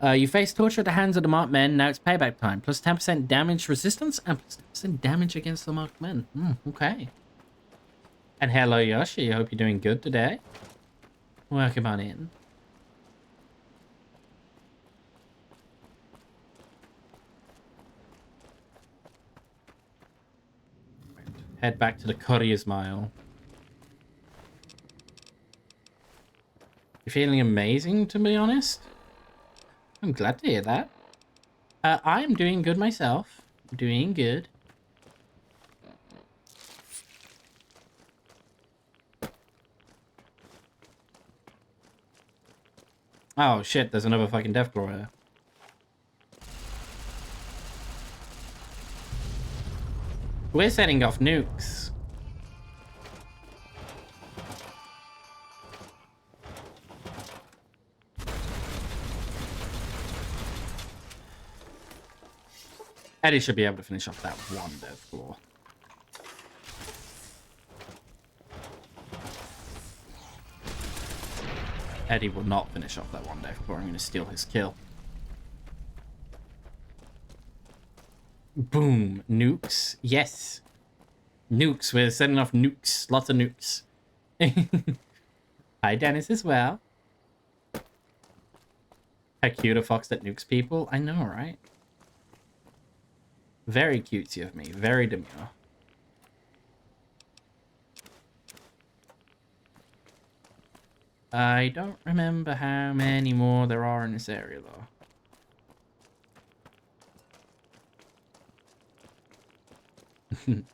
You face torture at the hands of the marked men. Now it's payback time. Plus 10% damage resistance and plus 10% damage against the marked men. Okay. And hello, Yoshi. I hope you're doing good today. Welcome on in. Head back to the Courier's Mile. You're feeling amazing, to be honest? I'm glad to hear that. I am doing good myself. Doing good. Oh shit, there's another fucking Deathclaw here. We're setting off nukes. Eddie should be able to finish off that one Deathclaw. Eddie will not finish off that one Deathclaw. I'm going to steal his kill. Boom. Nukes. Yes. Nukes. We're setting off nukes. Lots of nukes. Hi, Dennis, as well. How cute a fox that nukes people. I know, right? Very cutesy of me. Very demure. I don't remember how many more there are in this area, though.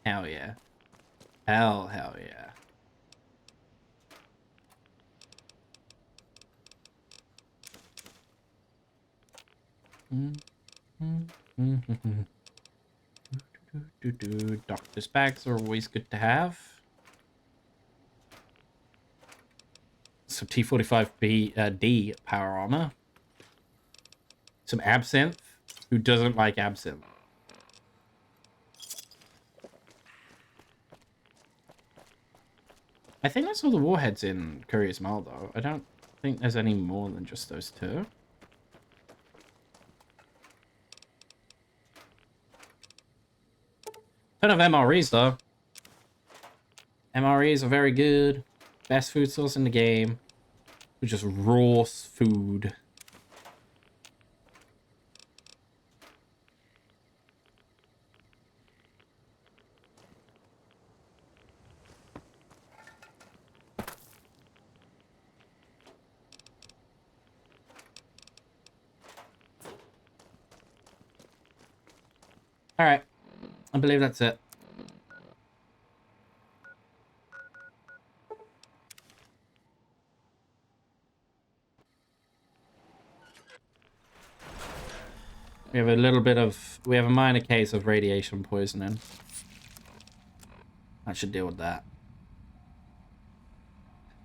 Hell yeah. Hell yeah. Doctor's bags are always good to have. Some T-45B D power armor. Some absinthe. Who doesn't like absinthe? I think that's all the warheads in Courier's Mile, though. I don't think there's any more than just those two. Ton of MREs, though. MREs are very good. Best food source in the game. With just raw food. Alright. I believe that's it. We have a minor case of radiation poisoning. I should deal with that.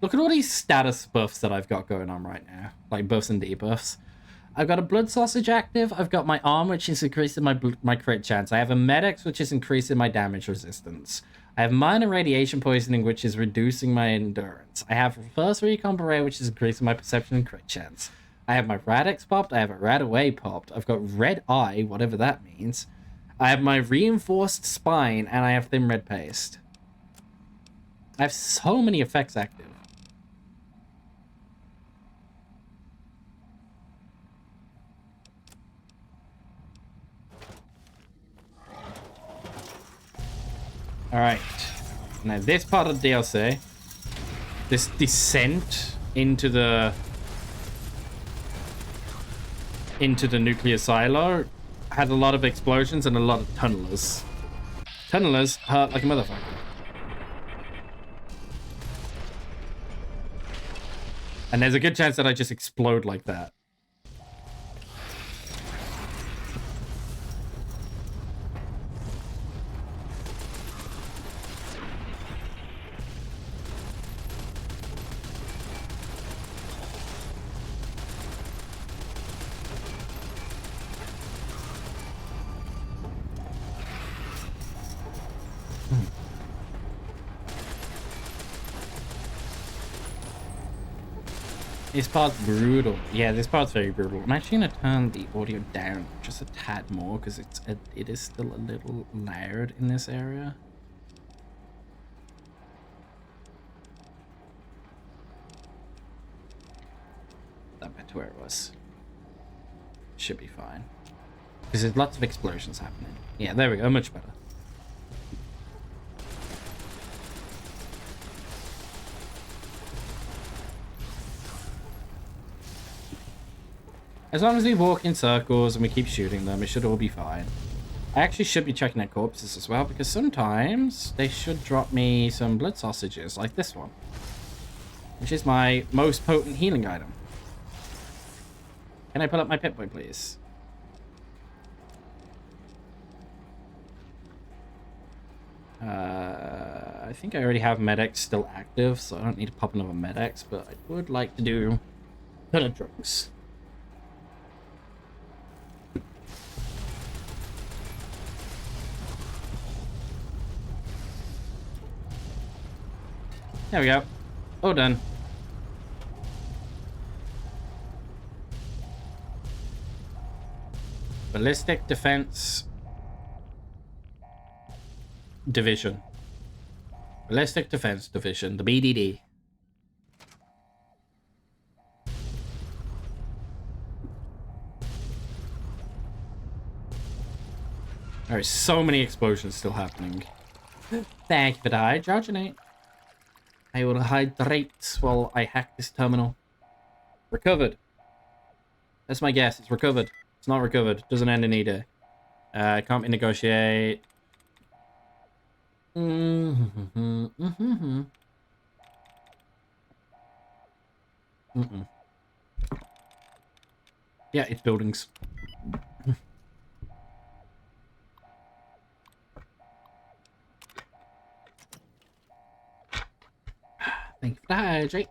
Look at all these status buffs that I've got going on right now. Like buffs and debuffs. I've got a blood sausage active. I've got my arm, which is increasing my crit chance. I have a medics, which is increasing my damage resistance. I have minor radiation poisoning, which is reducing my endurance. I have first recon beret, which is increasing my perception and crit chance. I have my Radix popped. I have a Radaway popped. I've got red eye, whatever that means. I have my reinforced spine, and I have thin red paste. I have so many effects active. Alright. Now this part of the DLC, this descent into the nuclear silo, had a lot of explosions and a lot of tunnelers. Tunnelers hurt like a motherfucker. And there's a good chance that I just explode like that. This part's brutal. Yeah, this part's very brutal. I'm actually going to turn the audio down just a tad more because it is still a little loud in this area. That back to where it was. Should be fine. Because there's lots of explosions happening. Yeah, there we go. Much better. As long as we walk in circles and we keep shooting them, it should all be fine. I actually should be checking out corpses as well, because sometimes they should drop me some blood sausages, like this one. Which is my most potent healing item. Can I pull up my Pip-Boy, please? I think I already have Med-X still active, so I don't need to pop another Med-X, but I would like to do a ton of drugs. There we go. All done. Ballistic Defense Division. Ballistic Defense Division, the BDD. There are so many explosions still happening. Thank you for the hydrogenate. I will hydrate while I hack this terminal. Recovered. That's my guess. It's recovered. It's not recovered. Doesn't end in either. Can't be negotiate. Yeah, it's buildings. Thank you for the hydrate.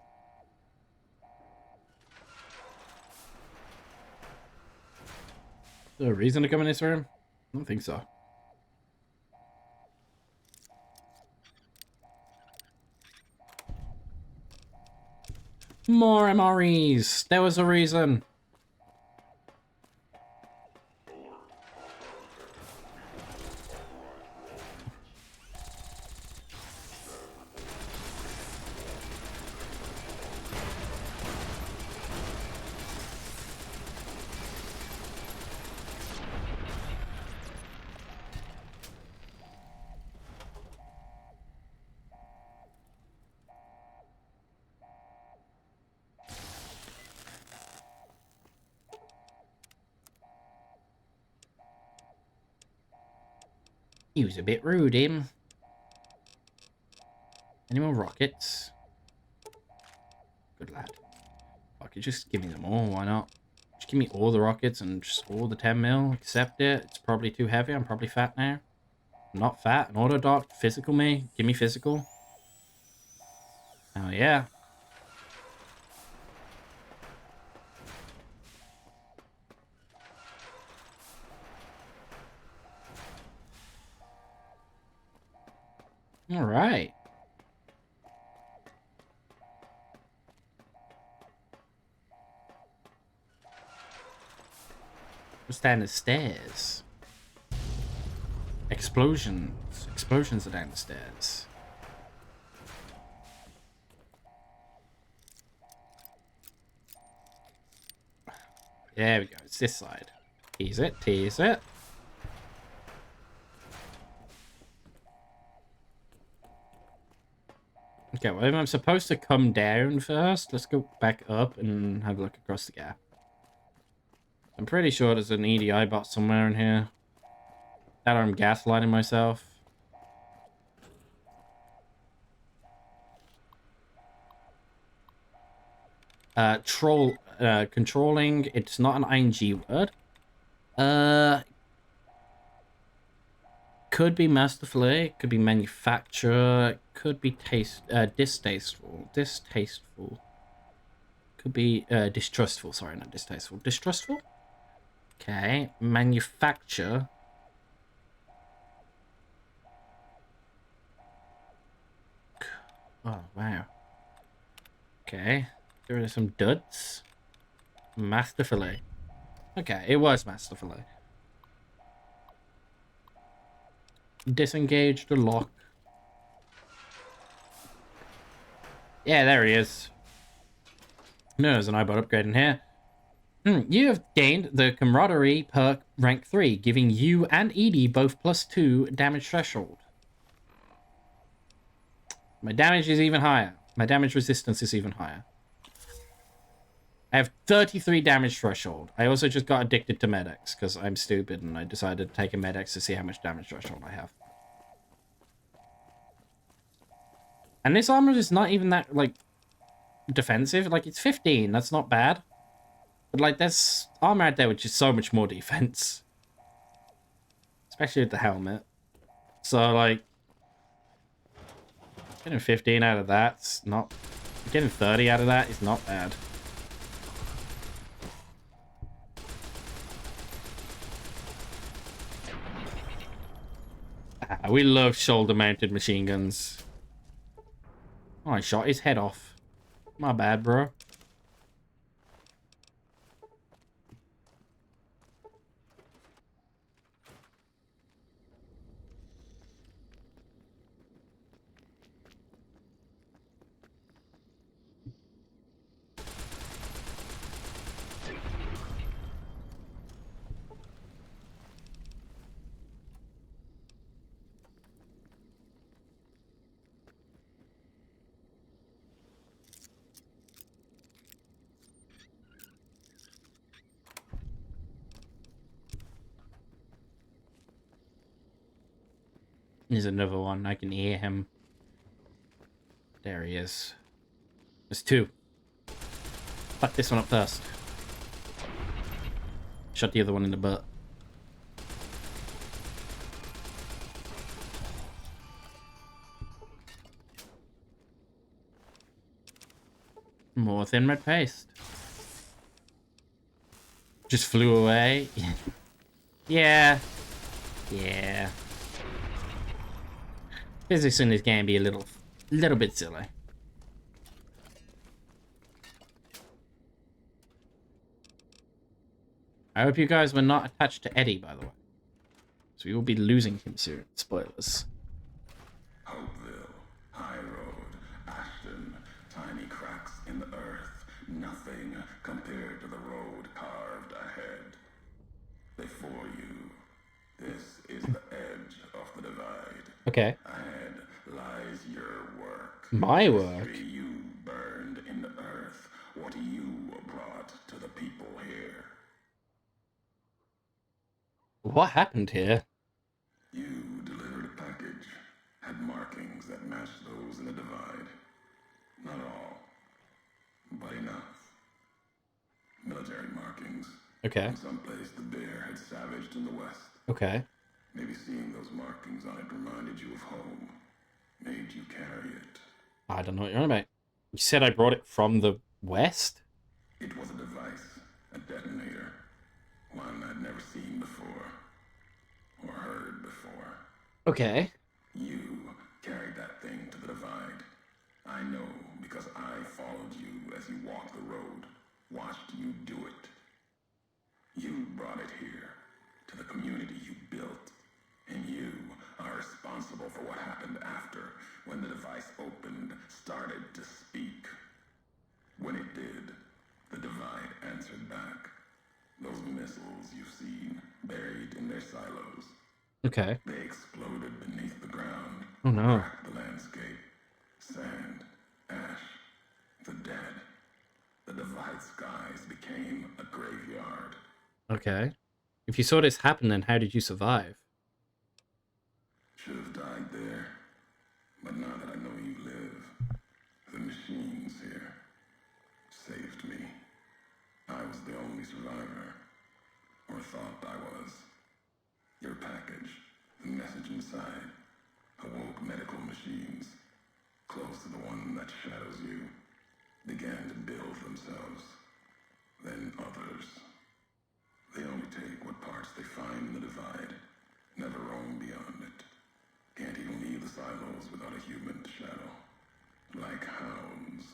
Is there a reason to come in this room? I don't think so. More MREs. There was a reason. He was a bit rude, him. Any more rockets? Good lad. Okay, just give me them all, why not? Just give me all the rockets and just all the 10 mil. Accept it. It's probably too heavy. I'm probably fat now. I'm not fat. An auto dock. Physical me. Give me physical. Oh, yeah. All right. What's down the stairs? Explosions. Explosions are down the stairs. There we go. It's this side. Tease it. Tease it. Okay, well, I'm supposed to come down first. Let's go back up and have a look across the gap. I'm pretty sure there's an EDI bot somewhere in here. That or I'm gaslighting myself. Controlling, it's not an ING word. Could be masterfully, could be manufacturer, could be distasteful. Distasteful. Could be distrustful, sorry, not distasteful. Distrustful? Okay, manufacture. Oh, wow. Okay, there are some duds. Masterfully. Okay, it was masterfully. Disengage the lock. Yeah, there he is. No, there's an eyebot upgrade in here. You have gained the camaraderie perk rank 3, giving you and Edie both +2 damage threshold. My damage is even higher. My damage resistance is even higher. I have 33 damage threshold. I also just got addicted to medics because I'm stupid and I decided to take a medics to see how much damage threshold I have. And this armor is not even that, like, defensive. Like, it's 15. That's not bad. But, like, there's armor out there which is so much more defense. Especially with the helmet. So, like, getting 15 out of that's not... Getting 30 out of that is not bad. We love shoulder-mounted machine guns. Oh, I shot his head off. My bad, bro. There's another one. I can hear him. There he is. There's two. Fuck this one up first. Shot the other one in the butt. More thin red paste. Just flew away. Yeah. Yeah. Physics in this game be a little bit silly. I hope you guys were not attached to Eddie, by the way. So we will be losing him soon. Spoilers.
Hopeville, High Road, Ashton, tiny cracks in the earth, nothing compared to the road carved ahead. Before you, this is the edge of the divide.
Okay.
Ahead lies your work.
My work?
History you burned in the earth, what you brought to the people here.
What happened here?
You delivered a package, had markings that matched those in the divide. Not all, but enough. Military markings.
Okay.
In some place the bear had savaged in the west.
Okay.
Maybe seeing those markings on it reminded you of home. Made you carry it.
I don't know what you're on about. You said I brought it from the west?
It was a device, a detonator. One I'd never seen before. Or heard before.
Okay.
You carried that thing to the divide. I know because I followed you as you walked the road, watched you do it. You brought it here, to the community you built, and you are responsible for what happened after, when the device opened, started to speak. When it did, the divide answered back. Those missiles you've seen, buried in their silos.
Okay.
They exploded beneath the ground.
Oh no.
Cracked the landscape. Sand, ash, the dead. The divide skies became a graveyard.
Okay. If you saw this happen, then how did you survive?
Should have died there. But now that I know you live, the machines here saved me. I was the only survivor. Or thought I was. Your package, the message inside, awoke medical machines, close to the one that shadows you, began to build themselves. Then others. They only take what parts they find in the divide, never roam beyond it. Can't even leave the silos without a human to shadow. Like hounds.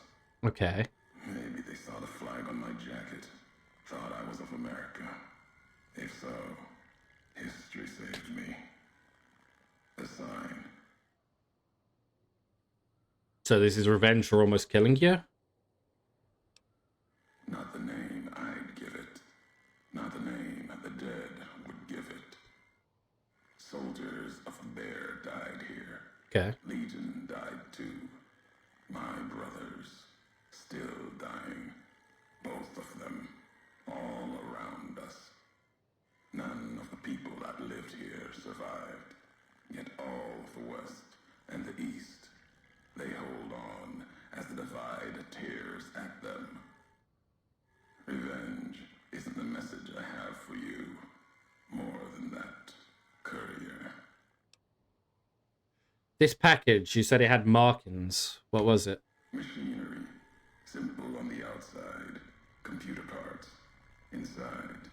Okay.
Maybe they saw the flag on my jacket, thought I was of America. If so, history saved me. A sign.
So this is revenge for almost killing you?
Not the name I'd give it. Not the name the dead would give it. Soldiers of the Bear died here.
Okay.
Legion died too. My brothers, still dying. Both the survived. Yet all of the West and the East, they hold on as the divide tears at them. Revenge isn't the message I have for you. More than that, courier.
This package, you said it had markings. What was it?
Machinery. Simple on the outside. Computer parts. Inside.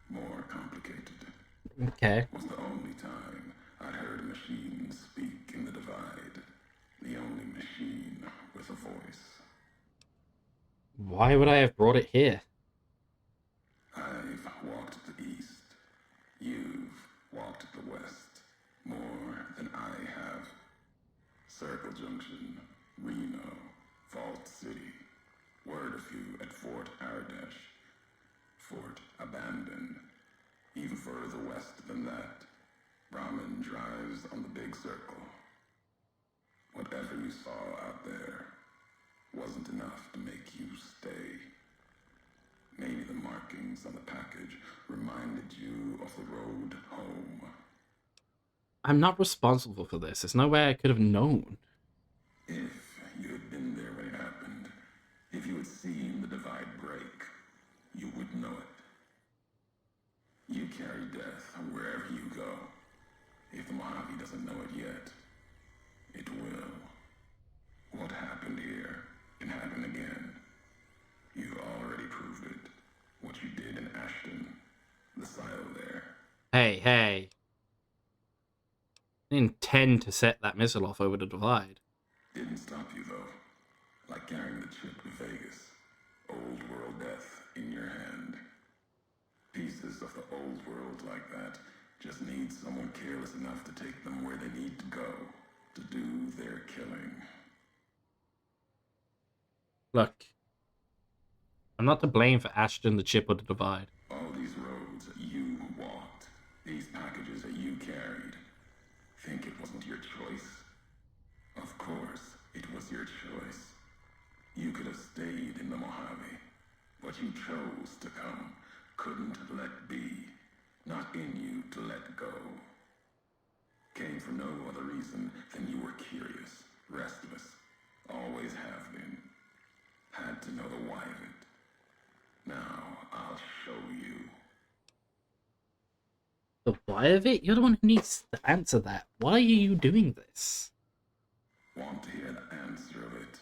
More complicated.
Okay.
Was the only time I'd heard a machine speak in the divide. The only machine with a voice.
Why would I have brought it here?
I've walked the East. You've walked the West. More than I have. Circle Junction, Reno, Vault City. Word of you at Fort Ardash. Fort Abandoned. Even further west than that, Ramen drives on the big circle. Whatever you saw out there wasn't enough to make you stay. Maybe the markings on the package reminded you of the road home.
I'm not responsible for this. There's no way I could have known.
If you had been there when it happened, if you had seen the divide break, you would know it. You carry death wherever you go. If the Mojave doesn't know it yet, it will. What happened here can happen again. You've already proved it. What you did in Ashton, the silo there.
Hey. I didn't intend to set that missile off over the divide.
Didn't stop you, though. Like carrying the chip to Vegas. Old world death in your hand. Pieces of the old world like that just need someone careless enough to take them where they need to go to do their killing.
Look, I'm not to blame for Ashton, the chip, or the divide.
All these roads that you walked, these packages that you carried, think it wasn't your choice? Of course, it was your choice. You could have stayed in the Mojave, but you chose to come. Couldn't let be. Not in you to let go. Came for no other reason than you were curious, restless. Always have been. Had to know the why of it. Now, I'll show you.
The why of it? You're the one who needs to answer that. Why are you doing this?
Want to hear the answer of it?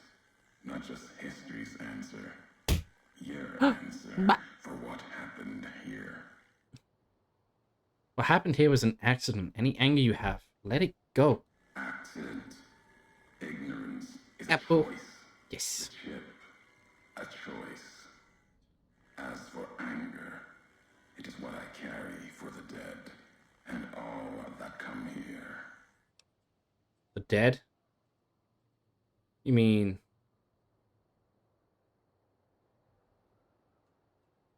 Not just history's answer. Your answer for what happened here.
What happened here was an accident. Any anger you have, let it go.
Accident. Ignorance is
Apple.
a choice.
Yes.
The chip. A choice. As for anger, it is what I carry for the dead, and all that come here.
The dead? You mean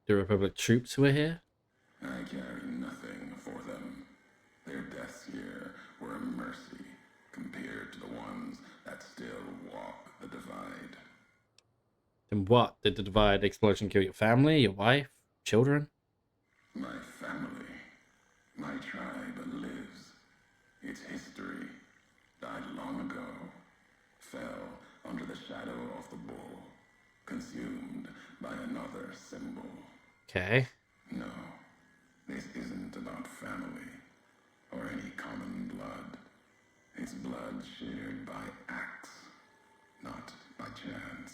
the Republic troops who are here?
I carry nothing for them. Their deaths here were a mercy compared to the ones that still walk the divide.
Then what? Did the divide explosion kill your family, your wife, children?
My family, my tribe lives. Its history died long ago, fell under the shadow of the bull, consumed by another symbol.
Okay.
No, this isn't about family or any common blood. It's blood shared by axe, not by chance.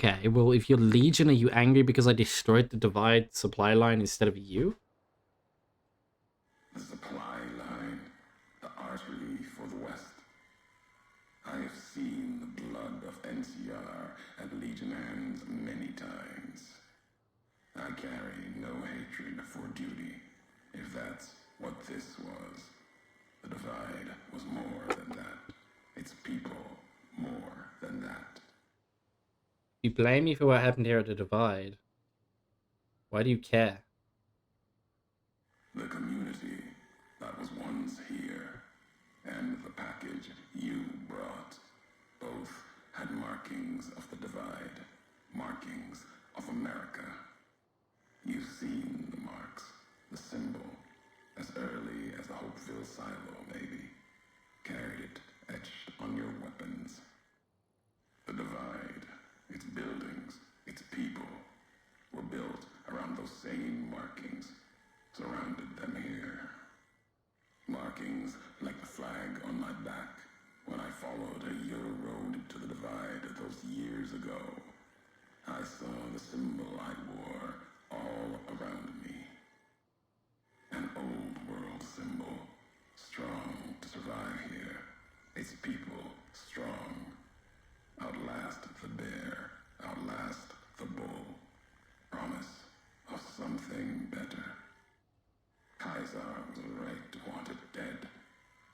Okay, well, if you're Legion, are you angry because I destroyed the divide supply line instead of you?
The supply line, the artery for the West. I have seen the blood of NCR at Legion hands many times. I carry no hatred for duty, if that's what this was. The divide was more than that. Its people more than that.
You blame me for what happened here at the divide. Why do you care?
The community that was once here, and the package you brought, both had markings of the divide, markings of America. You've seen the marks, the symbol, as early as the years ago, I saw the symbol I wore all around me. An old world symbol, strong to survive here. Its people strong. Outlast the bear, outlast the bull. Promise of something better. Kaiser was right to want it dead.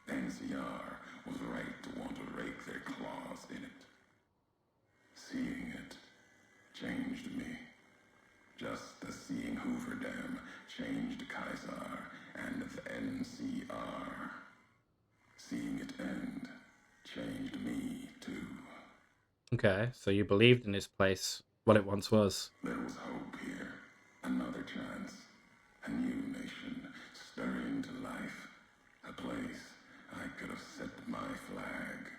NCR was right to want to rake their claws in it. Seeing it changed me. Just as seeing Hoover Dam changed Kaiser and the NCR. Seeing it end changed me too.
Okay, so you believed in this place, what it once was.
There was hope here. Another chance. A new nation stirring to life. A place I could have set my flag.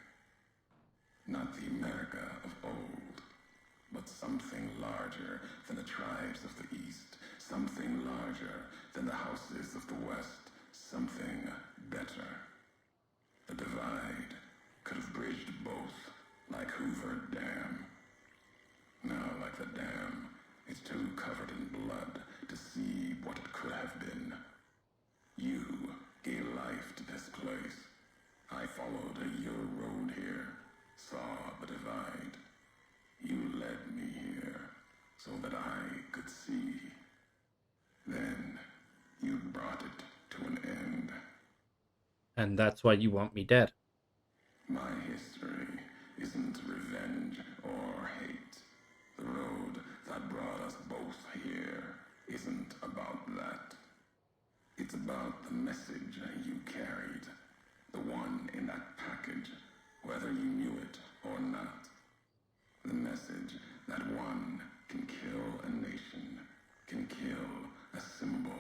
Not the America of old, but something larger than the tribes of the East. Something larger than the houses of the West. Something better. The divide could have bridged both, like Hoover Dam. Now, like the dam, it's too covered in blood to see what it could have been. You gave life to this place. I followed your road here, saw the divide. You led me here so that I could see. Then you brought it to an end.
And that's why you want me dead.
My history isn't revenge or hate. The road that brought us both here isn't about that. It's about the message you carried. The one in that package, whether you knew it or not. The message that one can kill a nation, can kill a symbol,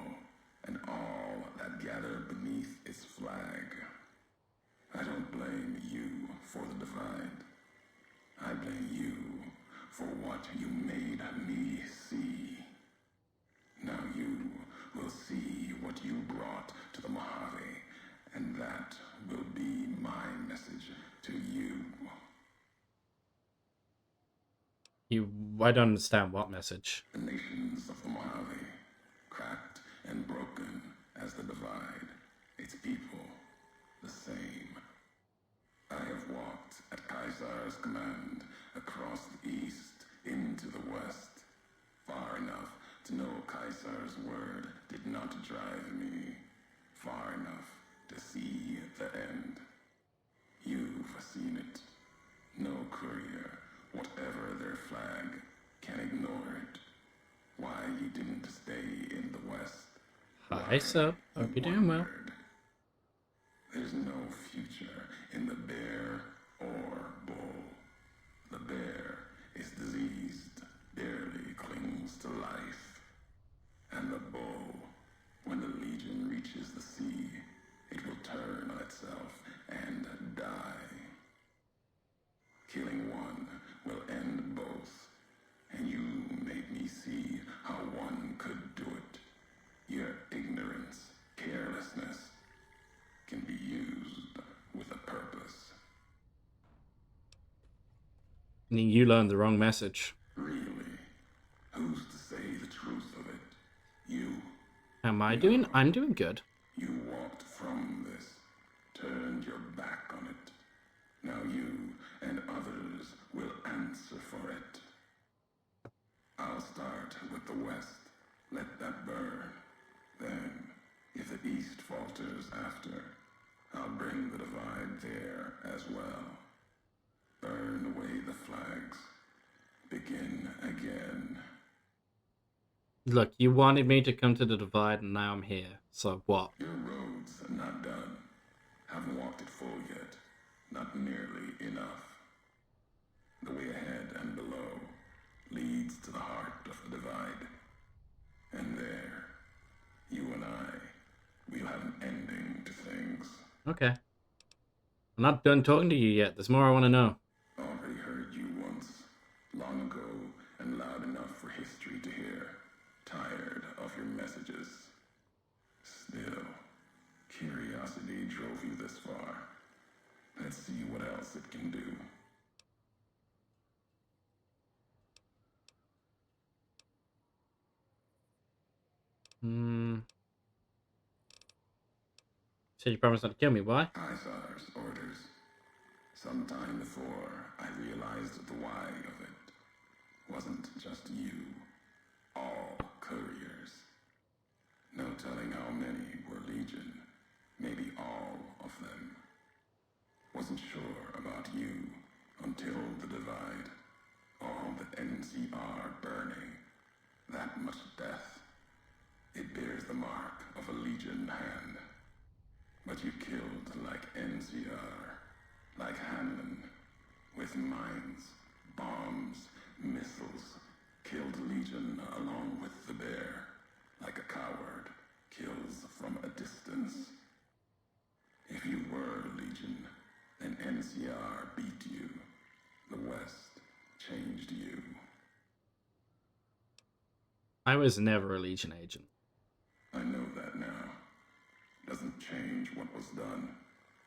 and all that gather beneath its flag. I don't blame you for the divide. I blame you for what you made me see. Now you will see what you brought to the Mojave, and that will be my message to you.
I don't understand what message.
The nations of the Mojave, cracked and broken as the divide, its people the same. I have walked at Kaiser's command across the east into the west, far enough to know Kaiser's word did not drive me, far enough to see the end. You've seen it. No courier, whatever their flag, can ignore it. Why you didn't stay in the west?
Hi, sub. Hope you're doing well.
There's no future in the bear or bull. The bear is diseased, barely clings to life. And the bull, when the Legion reaches the sea, it will turn on itself and die. Killing one will end both, and you made me see how one could do it. Your ignorance, carelessness, can be used with a purpose.
You learned the wrong message.
Really? Who's to say the truth of it? You.
Am I doing? I'm doing good.
You walked from this, turned your back on it. Now you and others will answer for it. I'll start with the West. Let that burn. Then, if the East falters after, I'll bring the divide there as well. Burn away the flags. Begin again.
Look, you wanted me to come to the divide, and now I'm here. So what?
Your road's not done. Haven't walked it full yet. Not nearly enough. The way ahead and below leads to the heart of the divide. And there, you and I, we'll have an ending to things.
Okay. I'm not done talking to you yet. There's more I want to know.
Already heard you once, long ago, and loud enough for history to hear. Tired of your messages. Still, curiosity drove you this far. Let's see what else it can do.
Said you promised not to kill me. Why?
Caesar's orders. Sometime before I realized the why of it wasn't just you, all couriers. No telling how many were Legion, maybe all of them. Wasn't sure about you until the divide. All the NCR burning, that much death. It bears the mark of a Legion hand. But you killed like NCR, like Hanlon, with mines, bombs, missiles, killed Legion along with the bear, like a coward kills from a distance. If you were Legion, then NCR beat you. The West changed you.
I was never a Legion agent.
I know that now. Doesn't change what was done.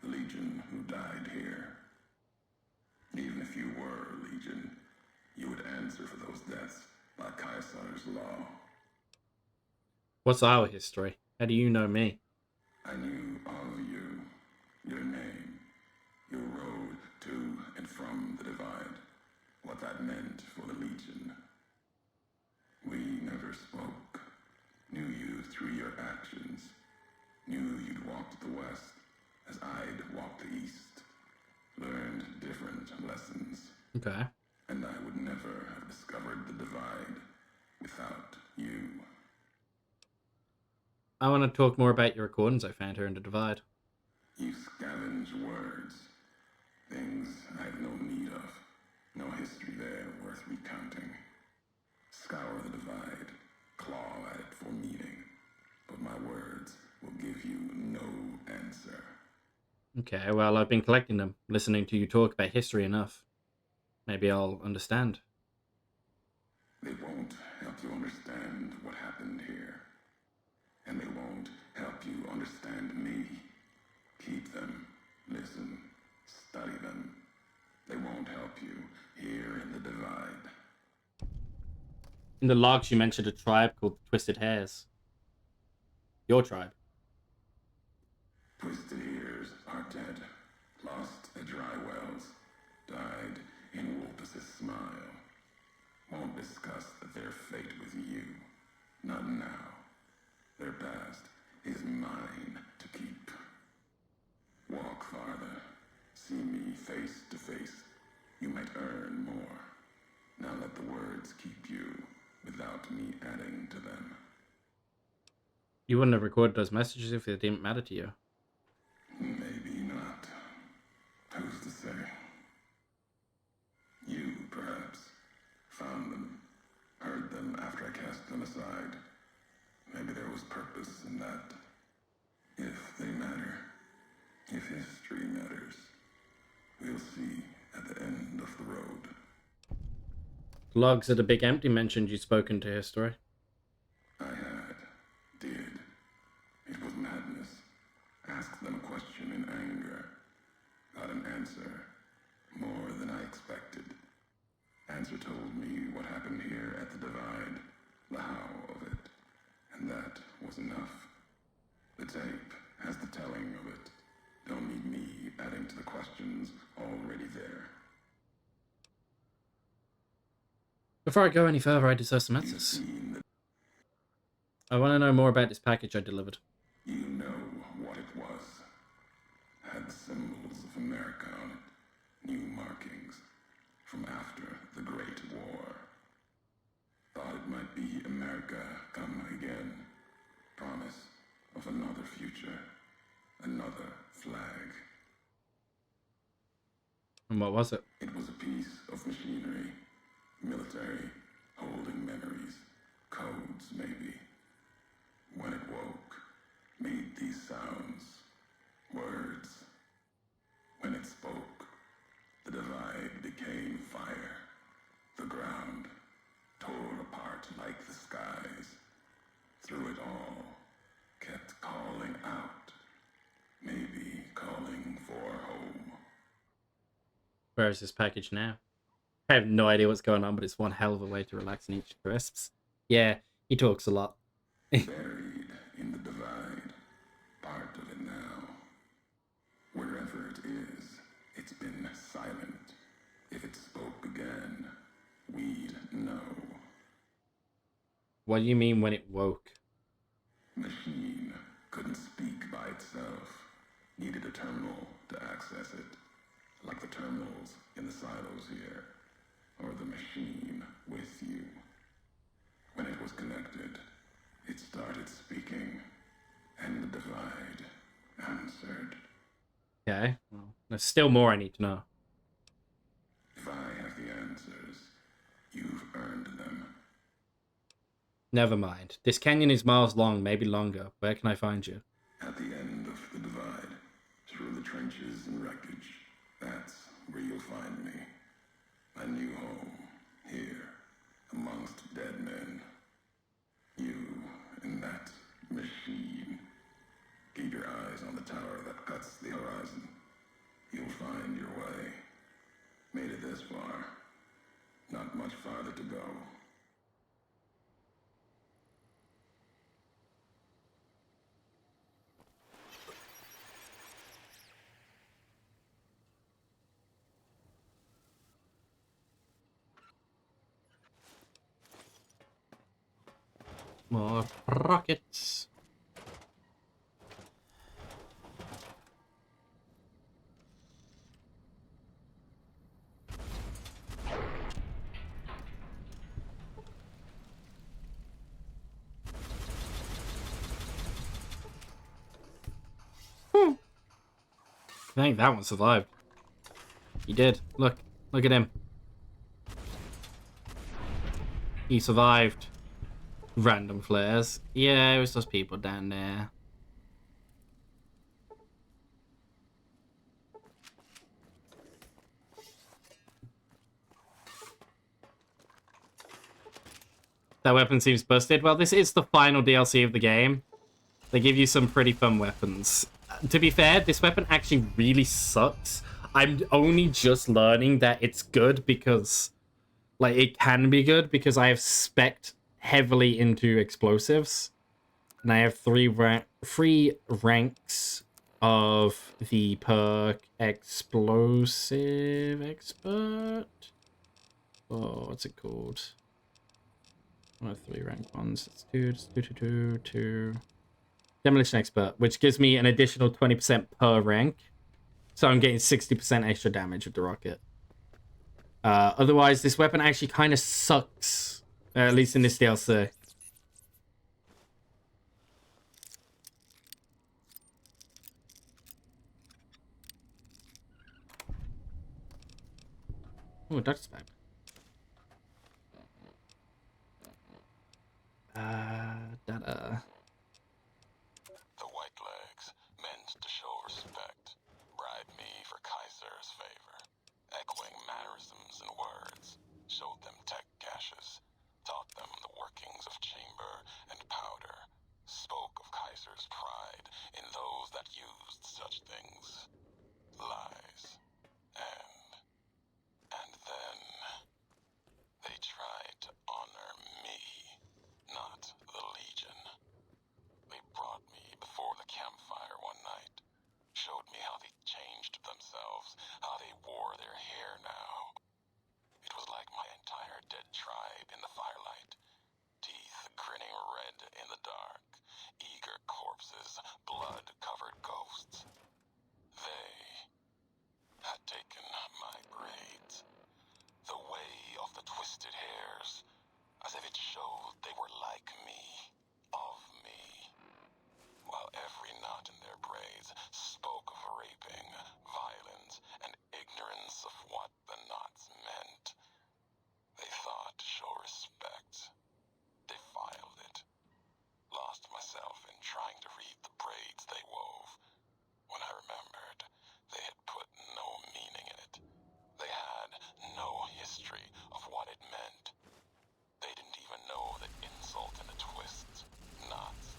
The Legion who died here. Even if you were Legion, you would answer for those deaths by Caesar's law.
What's our history? How do you know me?
I knew all of you, your name, your road to and from the divide, what that meant for the Legion. We never spoke, knew you through your actions, knew you'd walked the West as I'd walked the East, learned different lessons.
Okay.
And I would never have discovered the divide without you.
I want to talk more about your recordings I found here in the Divide.
You scavenge words, things I have no need of, no history there worth recounting. Scour the divide, claw at it for meaning, but my words will give you no answer.
Okay, well, I've been collecting them, listening to you talk about history enough. Maybe I'll understand.
They won't help you understand what happened here. And they won't help you understand me. Keep them, listen, study them. They won't help you here in the divide.
In the logs, you mentioned a tribe called the Twisted Hairs. Your tribe.
Twisted Ears are dead, lost at dry wells, died in Wolpus's smile. Won't discuss their fate with you, not now. Their past is mine to keep. Walk farther, see me face to face. You might earn more. Now let the words keep you, without me adding to them.
You wouldn't have recorded those messages if they didn't matter to you.
Maybe not. Who's to say? You, perhaps, found them, heard them after I cast them aside. Maybe there was purpose in that. If they matter, if history matters, we'll see at the end of the road.
The logs at the Big Empty mentioned you'd spoken to history.
I did. It was madness. Asked them a question in anger. Got an answer. More than I expected. Answer told me what happened here at the divide, the how of it. And that was enough. The tape has the telling of it. Don't need me adding to the questions already there.
Before I go any further, I deserve some answers. I want to know more about this package I delivered.
You know what it was. Had symbols of America on it. New markings from after the Great War. Thought it might be America come again. Promise of another future. Another flag.
And what was it?
It was a piece of machinery. Military, holding memories. Codes, maybe. When it woke, made these sounds. Words. When it spoke, the divide became fire. The ground tore apart like the skies. Through it all, kept calling out. Maybe calling for home.
Where is this package now? I have no idea what's going on, but it's one hell of a way to relax and eat crisps. Yeah, he talks a lot.
Buried in the divide. Part of it now.
What do you mean when it woke?
Machine couldn't speak by itself. Needed a terminal to access it. Like the terminals in the silos here. Or the machine with you. When it was connected, it started speaking. And the divide answered.
Okay. Well, there's still more I need to know.
If I have the answers, you've earned them.
Never mind. This canyon is miles long, maybe longer. Where can I find you?
At the end of the divide, through the trenches and wreckage, that's where you'll find me. My new home, here, amongst dead men. You and that machine. Keep your eyes on the tower that cuts the horizon. You'll find your way. Made it this far. Not much farther to go.
More rockets. I think that one survived. He did. Look at him. He survived. Random flares. Yeah, it was those people down there. That weapon seems busted. Well, this is the final DLC of the game. They give you some pretty fun weapons. To be fair, this weapon actually really sucks. I'm only just learning that it's good because... like, it can be good because I have spec'd heavily into explosives. And I have three ranks of the perk Explosive Expert. Oh, what's it called? One of 3 rank ones. It's two. Demolition Expert, which gives me an additional 20% per rank. So I'm getting 60% extra damage with the rocket. Otherwise, this weapon actually kind of sucks. At least in this DLC. Oh, Dutch spam. Data.
The Whitelegs meant to show respect, bribe me for Kaiser's favor, echoing mannerisms and words, showed them tech caches, taught them the workings of chamber and powder, spoke of Kaiser's pride in those that used such things. Lies. And then they tried to honor me, not the Legion. They brought me before the campfire one night, showed me how they changed themselves, how they wore their hair now. It was like my entire dead tribe in the firelight, teeth grinning red in the dark, eager corpses, blood-covered ghosts. They had taken my braids, the way of the twisted hairs, as if it showed they were like me, of me. While every knot in their braids spoke of raping, violence, and ignorance of what the knots meant. They thought to show respect. Defiled it. Lost myself in trying to read the braids they wove. When I remembered, they had put no meaning in it. They had no history of what it meant. They didn't even know the insult in the twists, knots,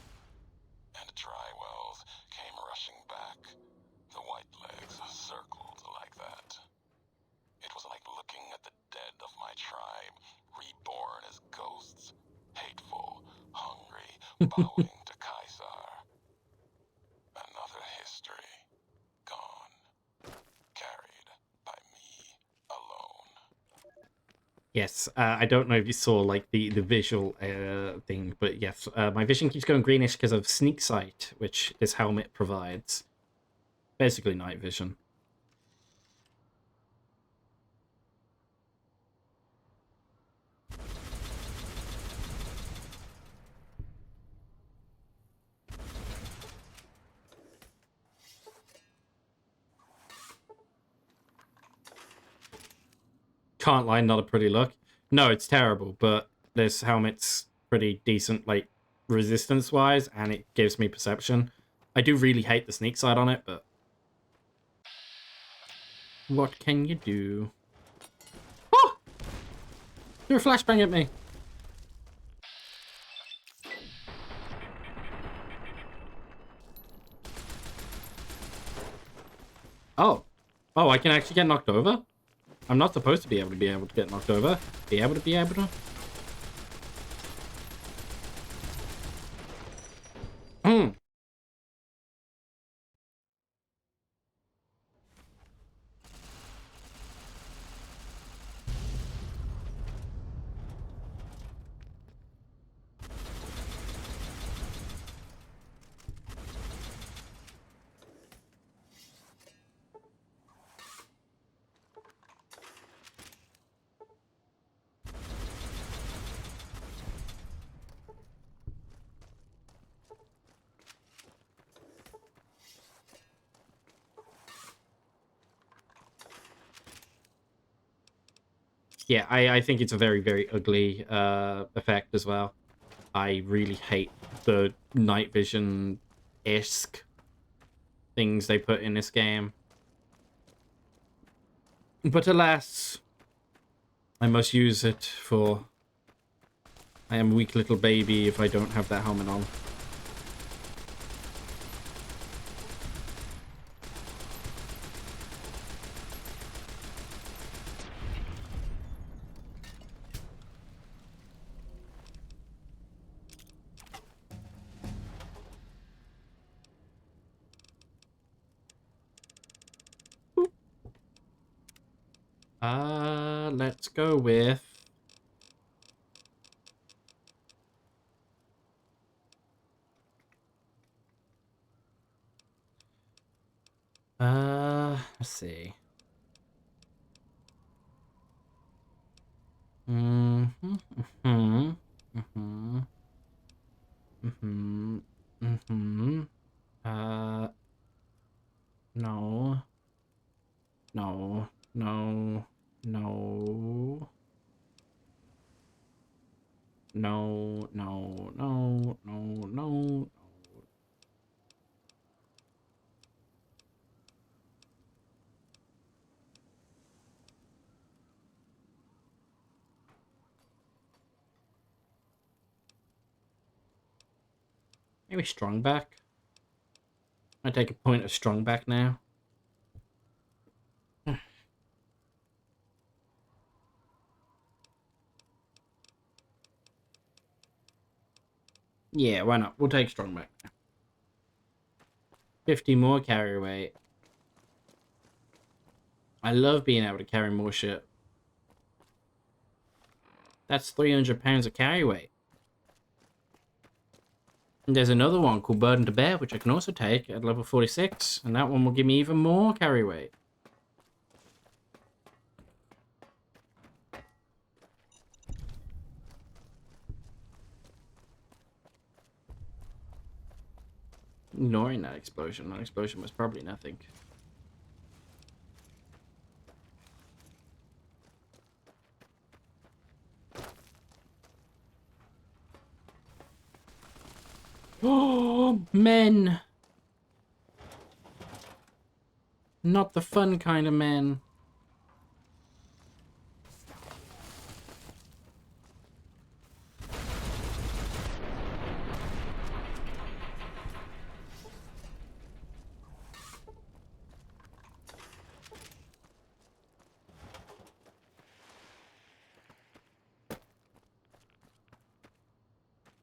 and dry wells came rushing back. The Whitelegs circled like that. It was like looking at the dead of my tribe, reborn as ghosts, hateful, hungry, bowing to Caesar. Another history, gone, carried by me alone.
Yes, I don't know if you saw like the visual thing, but yes, my vision keeps going greenish because of sneak sight, which this helmet provides. Basically night vision. Can't lie, not a pretty look. No, it's terrible, but this helmet's pretty decent, like, resistance-wise, and it gives me perception. I do really hate the sneak side on it, but what can you do? Oh! Threw a flashbang at me! Oh. Oh, I can actually get knocked over? I'm not supposed to be able to get knocked over. Be able to? Hmm. Yeah, I think it's a very, very ugly effect as well. I really hate the night vision-esque things they put in this game. But alas, I must use it, for I am a weak little baby if I don't have that helmet on. Let's go with... let's see. Mm-hmm, mm-hmm, mm-hmm, mm-hmm, mm-hmm. No. No. No. No. No, no, no, no, no. Maybe strong back. I take a point of strong back now. Yeah, why not? We'll take strong back now. 50 more carry weight. I love being able to carry more shit. That's 300 pounds of carry weight. And there's another one called Burden to Bear, which I can also take at level 46. And that one will give me even more carry weight. Ignoring that explosion. That explosion was probably nothing. Oh, men! Not the fun kind of men.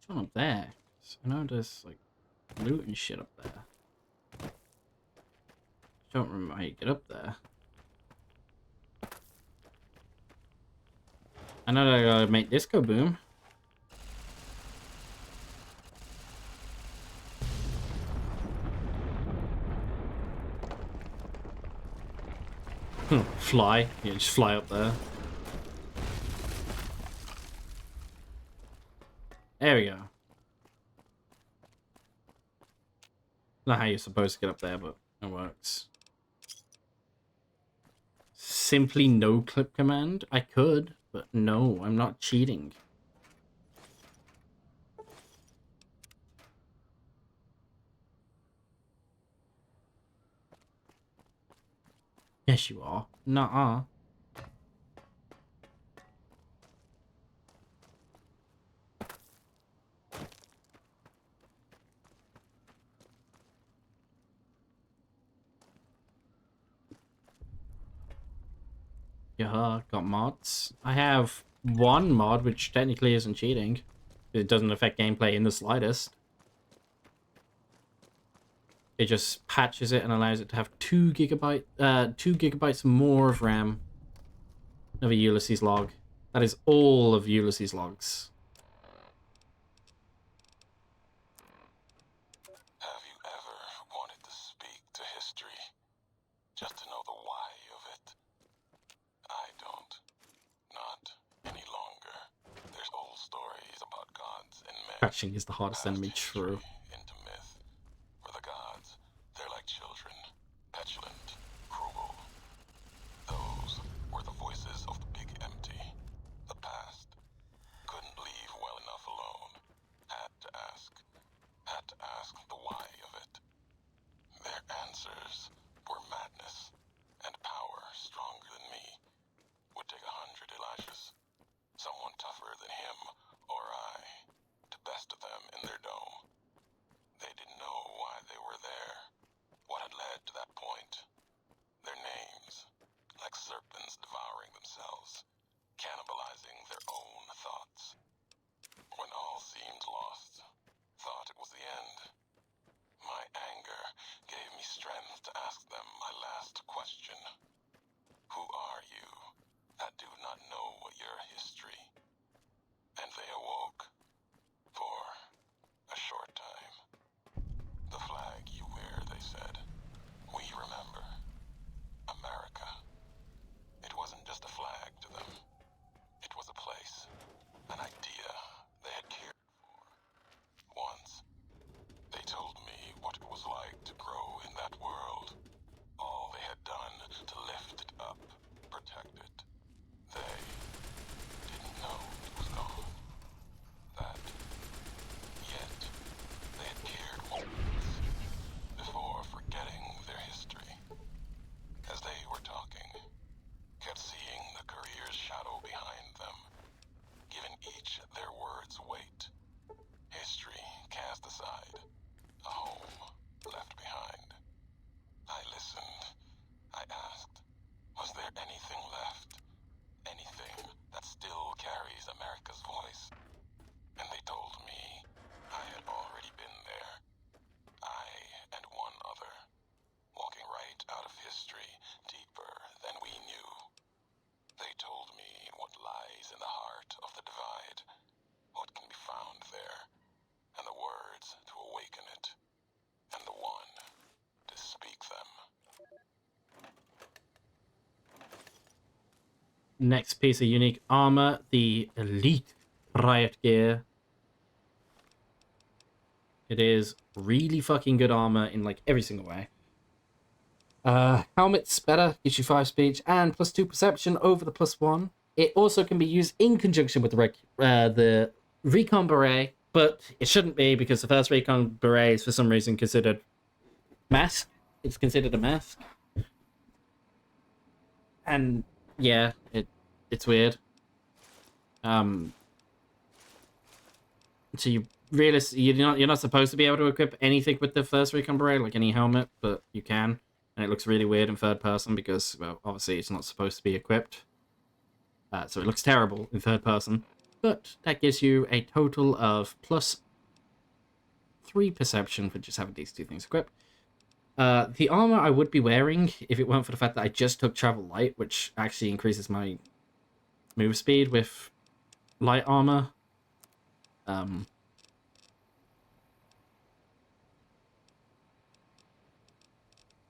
What's on up there? I know there's like loot and shit up there. Don't remember how you get up there. I know that I gotta make this go boom. Fly. Yeah, just fly up there. There we go. Not how you're supposed to get up there, but it works. Simply no clip command? I could, but no, I'm not cheating. Yes, you are. Nuh-uh. Yeah, got mods. I have one mod, which technically isn't cheating. It doesn't affect gameplay in the slightest. It just patches it and allows it to have 2 gigabytes more of RAM of a Ulysses log. That is all of Ulysses logs.
Have you ever wanted to speak to history? Just to know the why of it? I don't. Not any longer. There's old stories about gods and men.
Patching is the hardest enemy, true.
Into myth. For the gods, they're like children. Petulant, cruel. Those were the voices of the big empty. The past. Couldn't leave well enough alone. Had to ask. Had to ask the why of it. Their answers were madness and power stronger than me. Would take 100 Elishas. Someone tougher than him or I to best of them in their dome. They didn't know why they were there, what had led to that point. Their names, like serpents devouring themselves, cannibalizing their own thoughts. When all seemed lost, thought it was the end. My anger gave me strength to ask them my last question. Who are you that do not know your history? And they awoke. For a short time. The flag you wear, they said. We remember. America. It wasn't just a flag to them. It was a place. An idea they had cared for. Once, they told me what it was like to grow in that world. All they had done to lift it up, protect it. They didn't know it was gone. That, yet, they had cared once, before forgetting their history. As they were talking, kept seeing the career's shadow behind them, giving each their words weight. History cast aside, a home left behind. I listened. I asked, was there anything left? Anything that still carries America's voice? And they told me I had already been there. I and one other, walking right out of history deeper than we knew. They told me what lies in the heart of the divide, what can be found there, and the words to awaken it, and the one to speak them.
Next piece of unique armor, the Elite Riot Gear. It is really fucking good armor in like every single way. Helmet's better, gives you 5 speech and +2 perception over the +1. It also can be used in conjunction with the Recon Beret, but it shouldn't be because the first Recon Beret is for some reason considered mask. It's considered a mask. And yeah, it's weird. So you're not supposed to be able to equip anything with the first Recon Beret, like any helmet, but you can. And it looks really weird in third person because, well, obviously it's not supposed to be equipped. So it looks terrible in third person. But that gives you a total of +3 perception for just having these two things equipped. The armor I would be wearing, if it weren't for the fact that I just took Travel Light, which actually increases my move speed with light armor.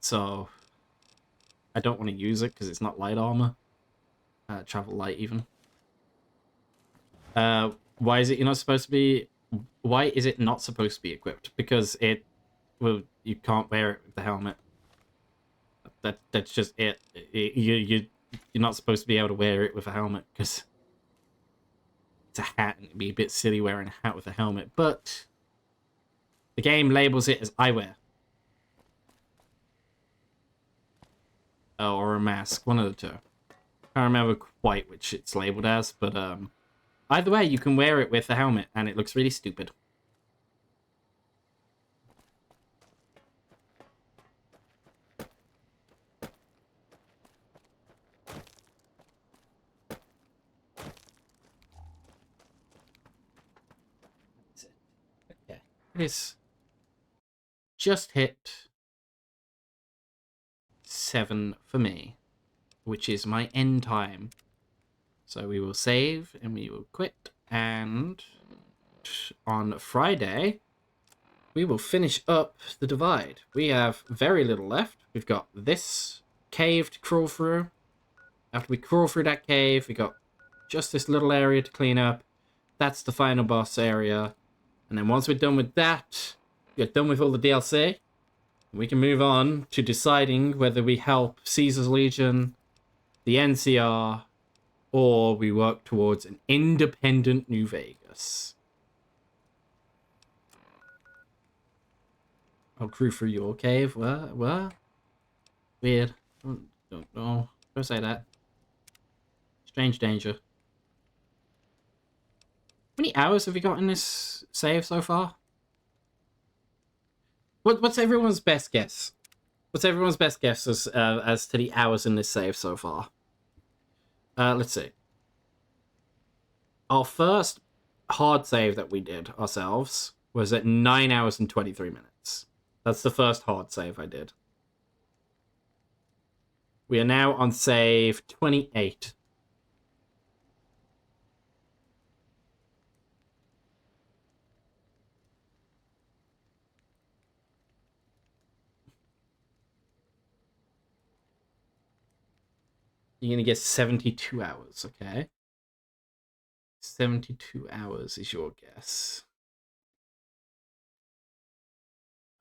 So I don't want to use it because it's not light armor. Travel light even. Why is it you're not supposed to be? Why is it not supposed to be equipped? Because well, you can't wear it with the helmet. That's just it. You're not supposed to be able to wear it with a helmet because it's a hat and it'd be a bit silly wearing a hat with a helmet. But the game labels it as eyewear. Or a mask, one of the two. I can't remember quite which it's labeled as, but either way, you can wear it with a helmet and it looks really stupid. Okay. It is just hit 7 for me, which is my end time. So we will save and we will quit, and on Friday we will finish up the divide. We have very little left. We've got this cave to crawl through. After we crawl through that cave, we got just this little area to clean up. That's the final boss area. And then once we're done with that, we're done with all the DLC. We can move on to deciding whether we help Caesar's Legion, the NCR, or we work towards an independent New Vegas. I'll crew through your cave. What? Weird. Don't know. Don't say that. Strange danger. How many hours have you got in this save so far? What's everyone's best guess? What's everyone's best guess as to the hours in this save so far? Let's see. Our first hard save that we did ourselves was at 9 hours and 23 minutes. That's the first hard save I did. We are now on save 28. You're going to get 72 hours, okay? 72 hours is your guess.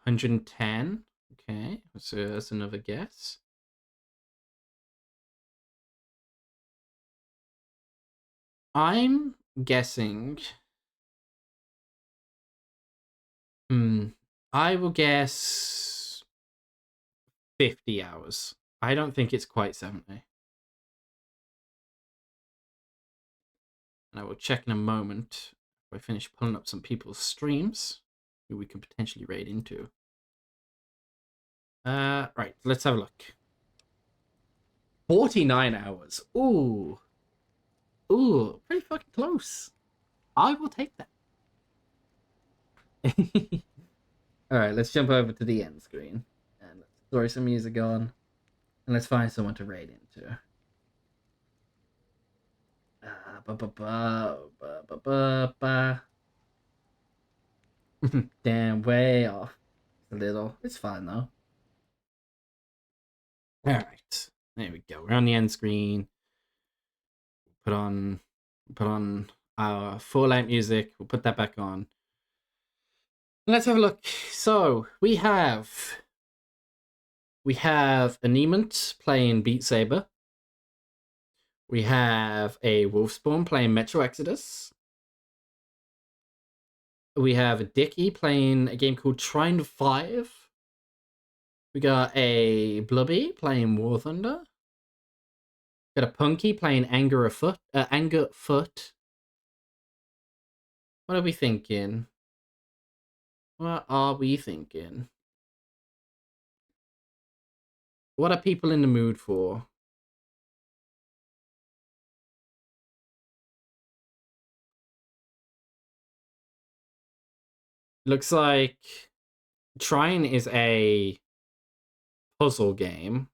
110, okay. So that's another guess. I'm guessing... I will guess 50 hours. I don't think it's quite 70. And I will check in a moment if I finish pulling up some people's streams who we can potentially raid into. Right, let's have a look. 49 hours. Ooh. Ooh, pretty fucking close. I will take that. Alright, let's jump over to the end screen. And let's throw some music on. And let's find someone to raid into. Damn, way off. A little. It's fine though. Alright. There we go. We're on the end screen. Put on our Fallout music. We'll put that back on. Let's have a look. So we have Anement playing Beat Saber. We have a Wolfspawn playing Metro Exodus. We have a Dickie playing a game called Trine 5. We got a Blubby playing War Thunder. Got a Punky playing Anger Foot. What are we thinking? What are we thinking? What are people in the mood for? Looks like Trine is a puzzle game,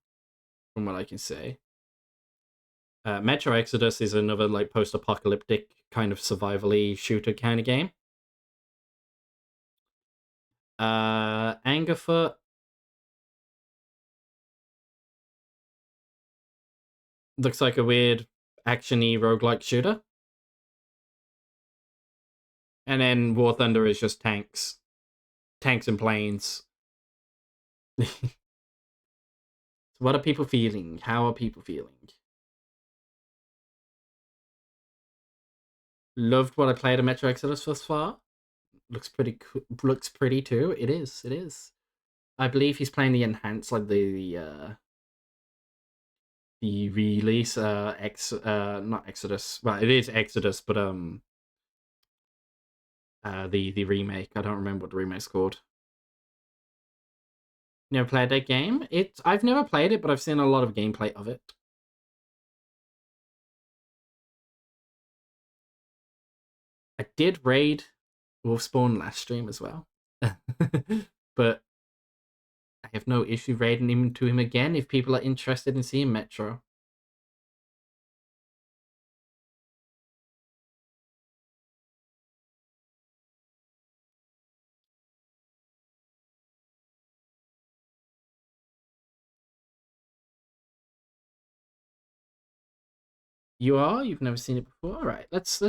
from what I can see. Metro Exodus is another like post-apocalyptic kind of survival-y shooter kind of game. Angerfoot looks like a weird action-y roguelike shooter. And then War Thunder is just tanks. Tanks and planes. So what are people feeling? How are people feeling? Loved what I played of Metro Exodus thus far. Looks pretty cool. Looks pretty too. It is. It is. I believe he's playing the enhanced, like the release, not Exodus. Well, it is Exodus, but the remake. I don't remember what the remake's called. Never played that game. I've never played it, but I've seen a lot of gameplay of it. I did raid Wolfspawn last stream as well, but I have no issue raiding him to him again if people are interested in seeing Metro. You are? You've never seen it before? All right, let's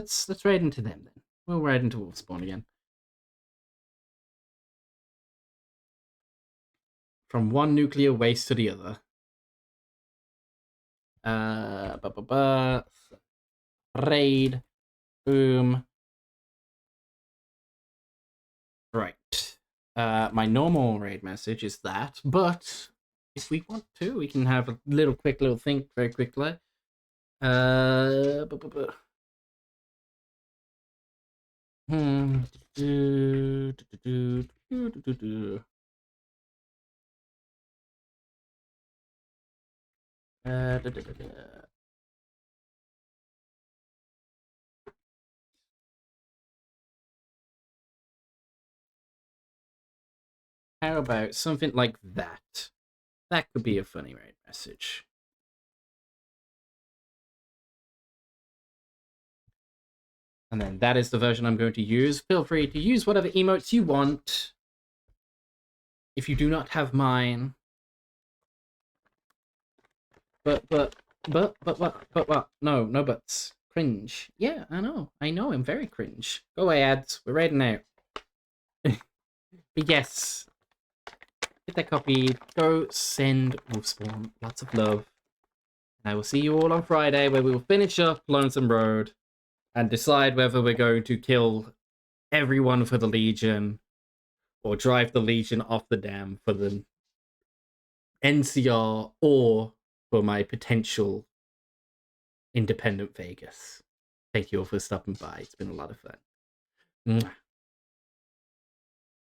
raid into them then. We'll raid into Wolfspawn again. From one nuclear waste to the other. Raid. Boom. Right. My normal raid message is that, but if we want to, we can have a quick little think very quickly. How about something like that? That could be a funny raid message. And then that is the version I'm going to use. Feel free to use whatever emotes you want. If you do not have mine. But what? No, no buts. Cringe. Yeah, I know, I'm very cringe. Go away, ads. We're raiding out. But yes. Get that copied. Go send Wolfspawn lots of love. And I will see you all on Friday where we will finish up Lonesome Road and decide whether we're going to kill everyone for the Legion or drive the Legion off the dam for the NCR or for my potential independent Vegas. Thank you all for stopping by. It's been a lot of fun. Mwah.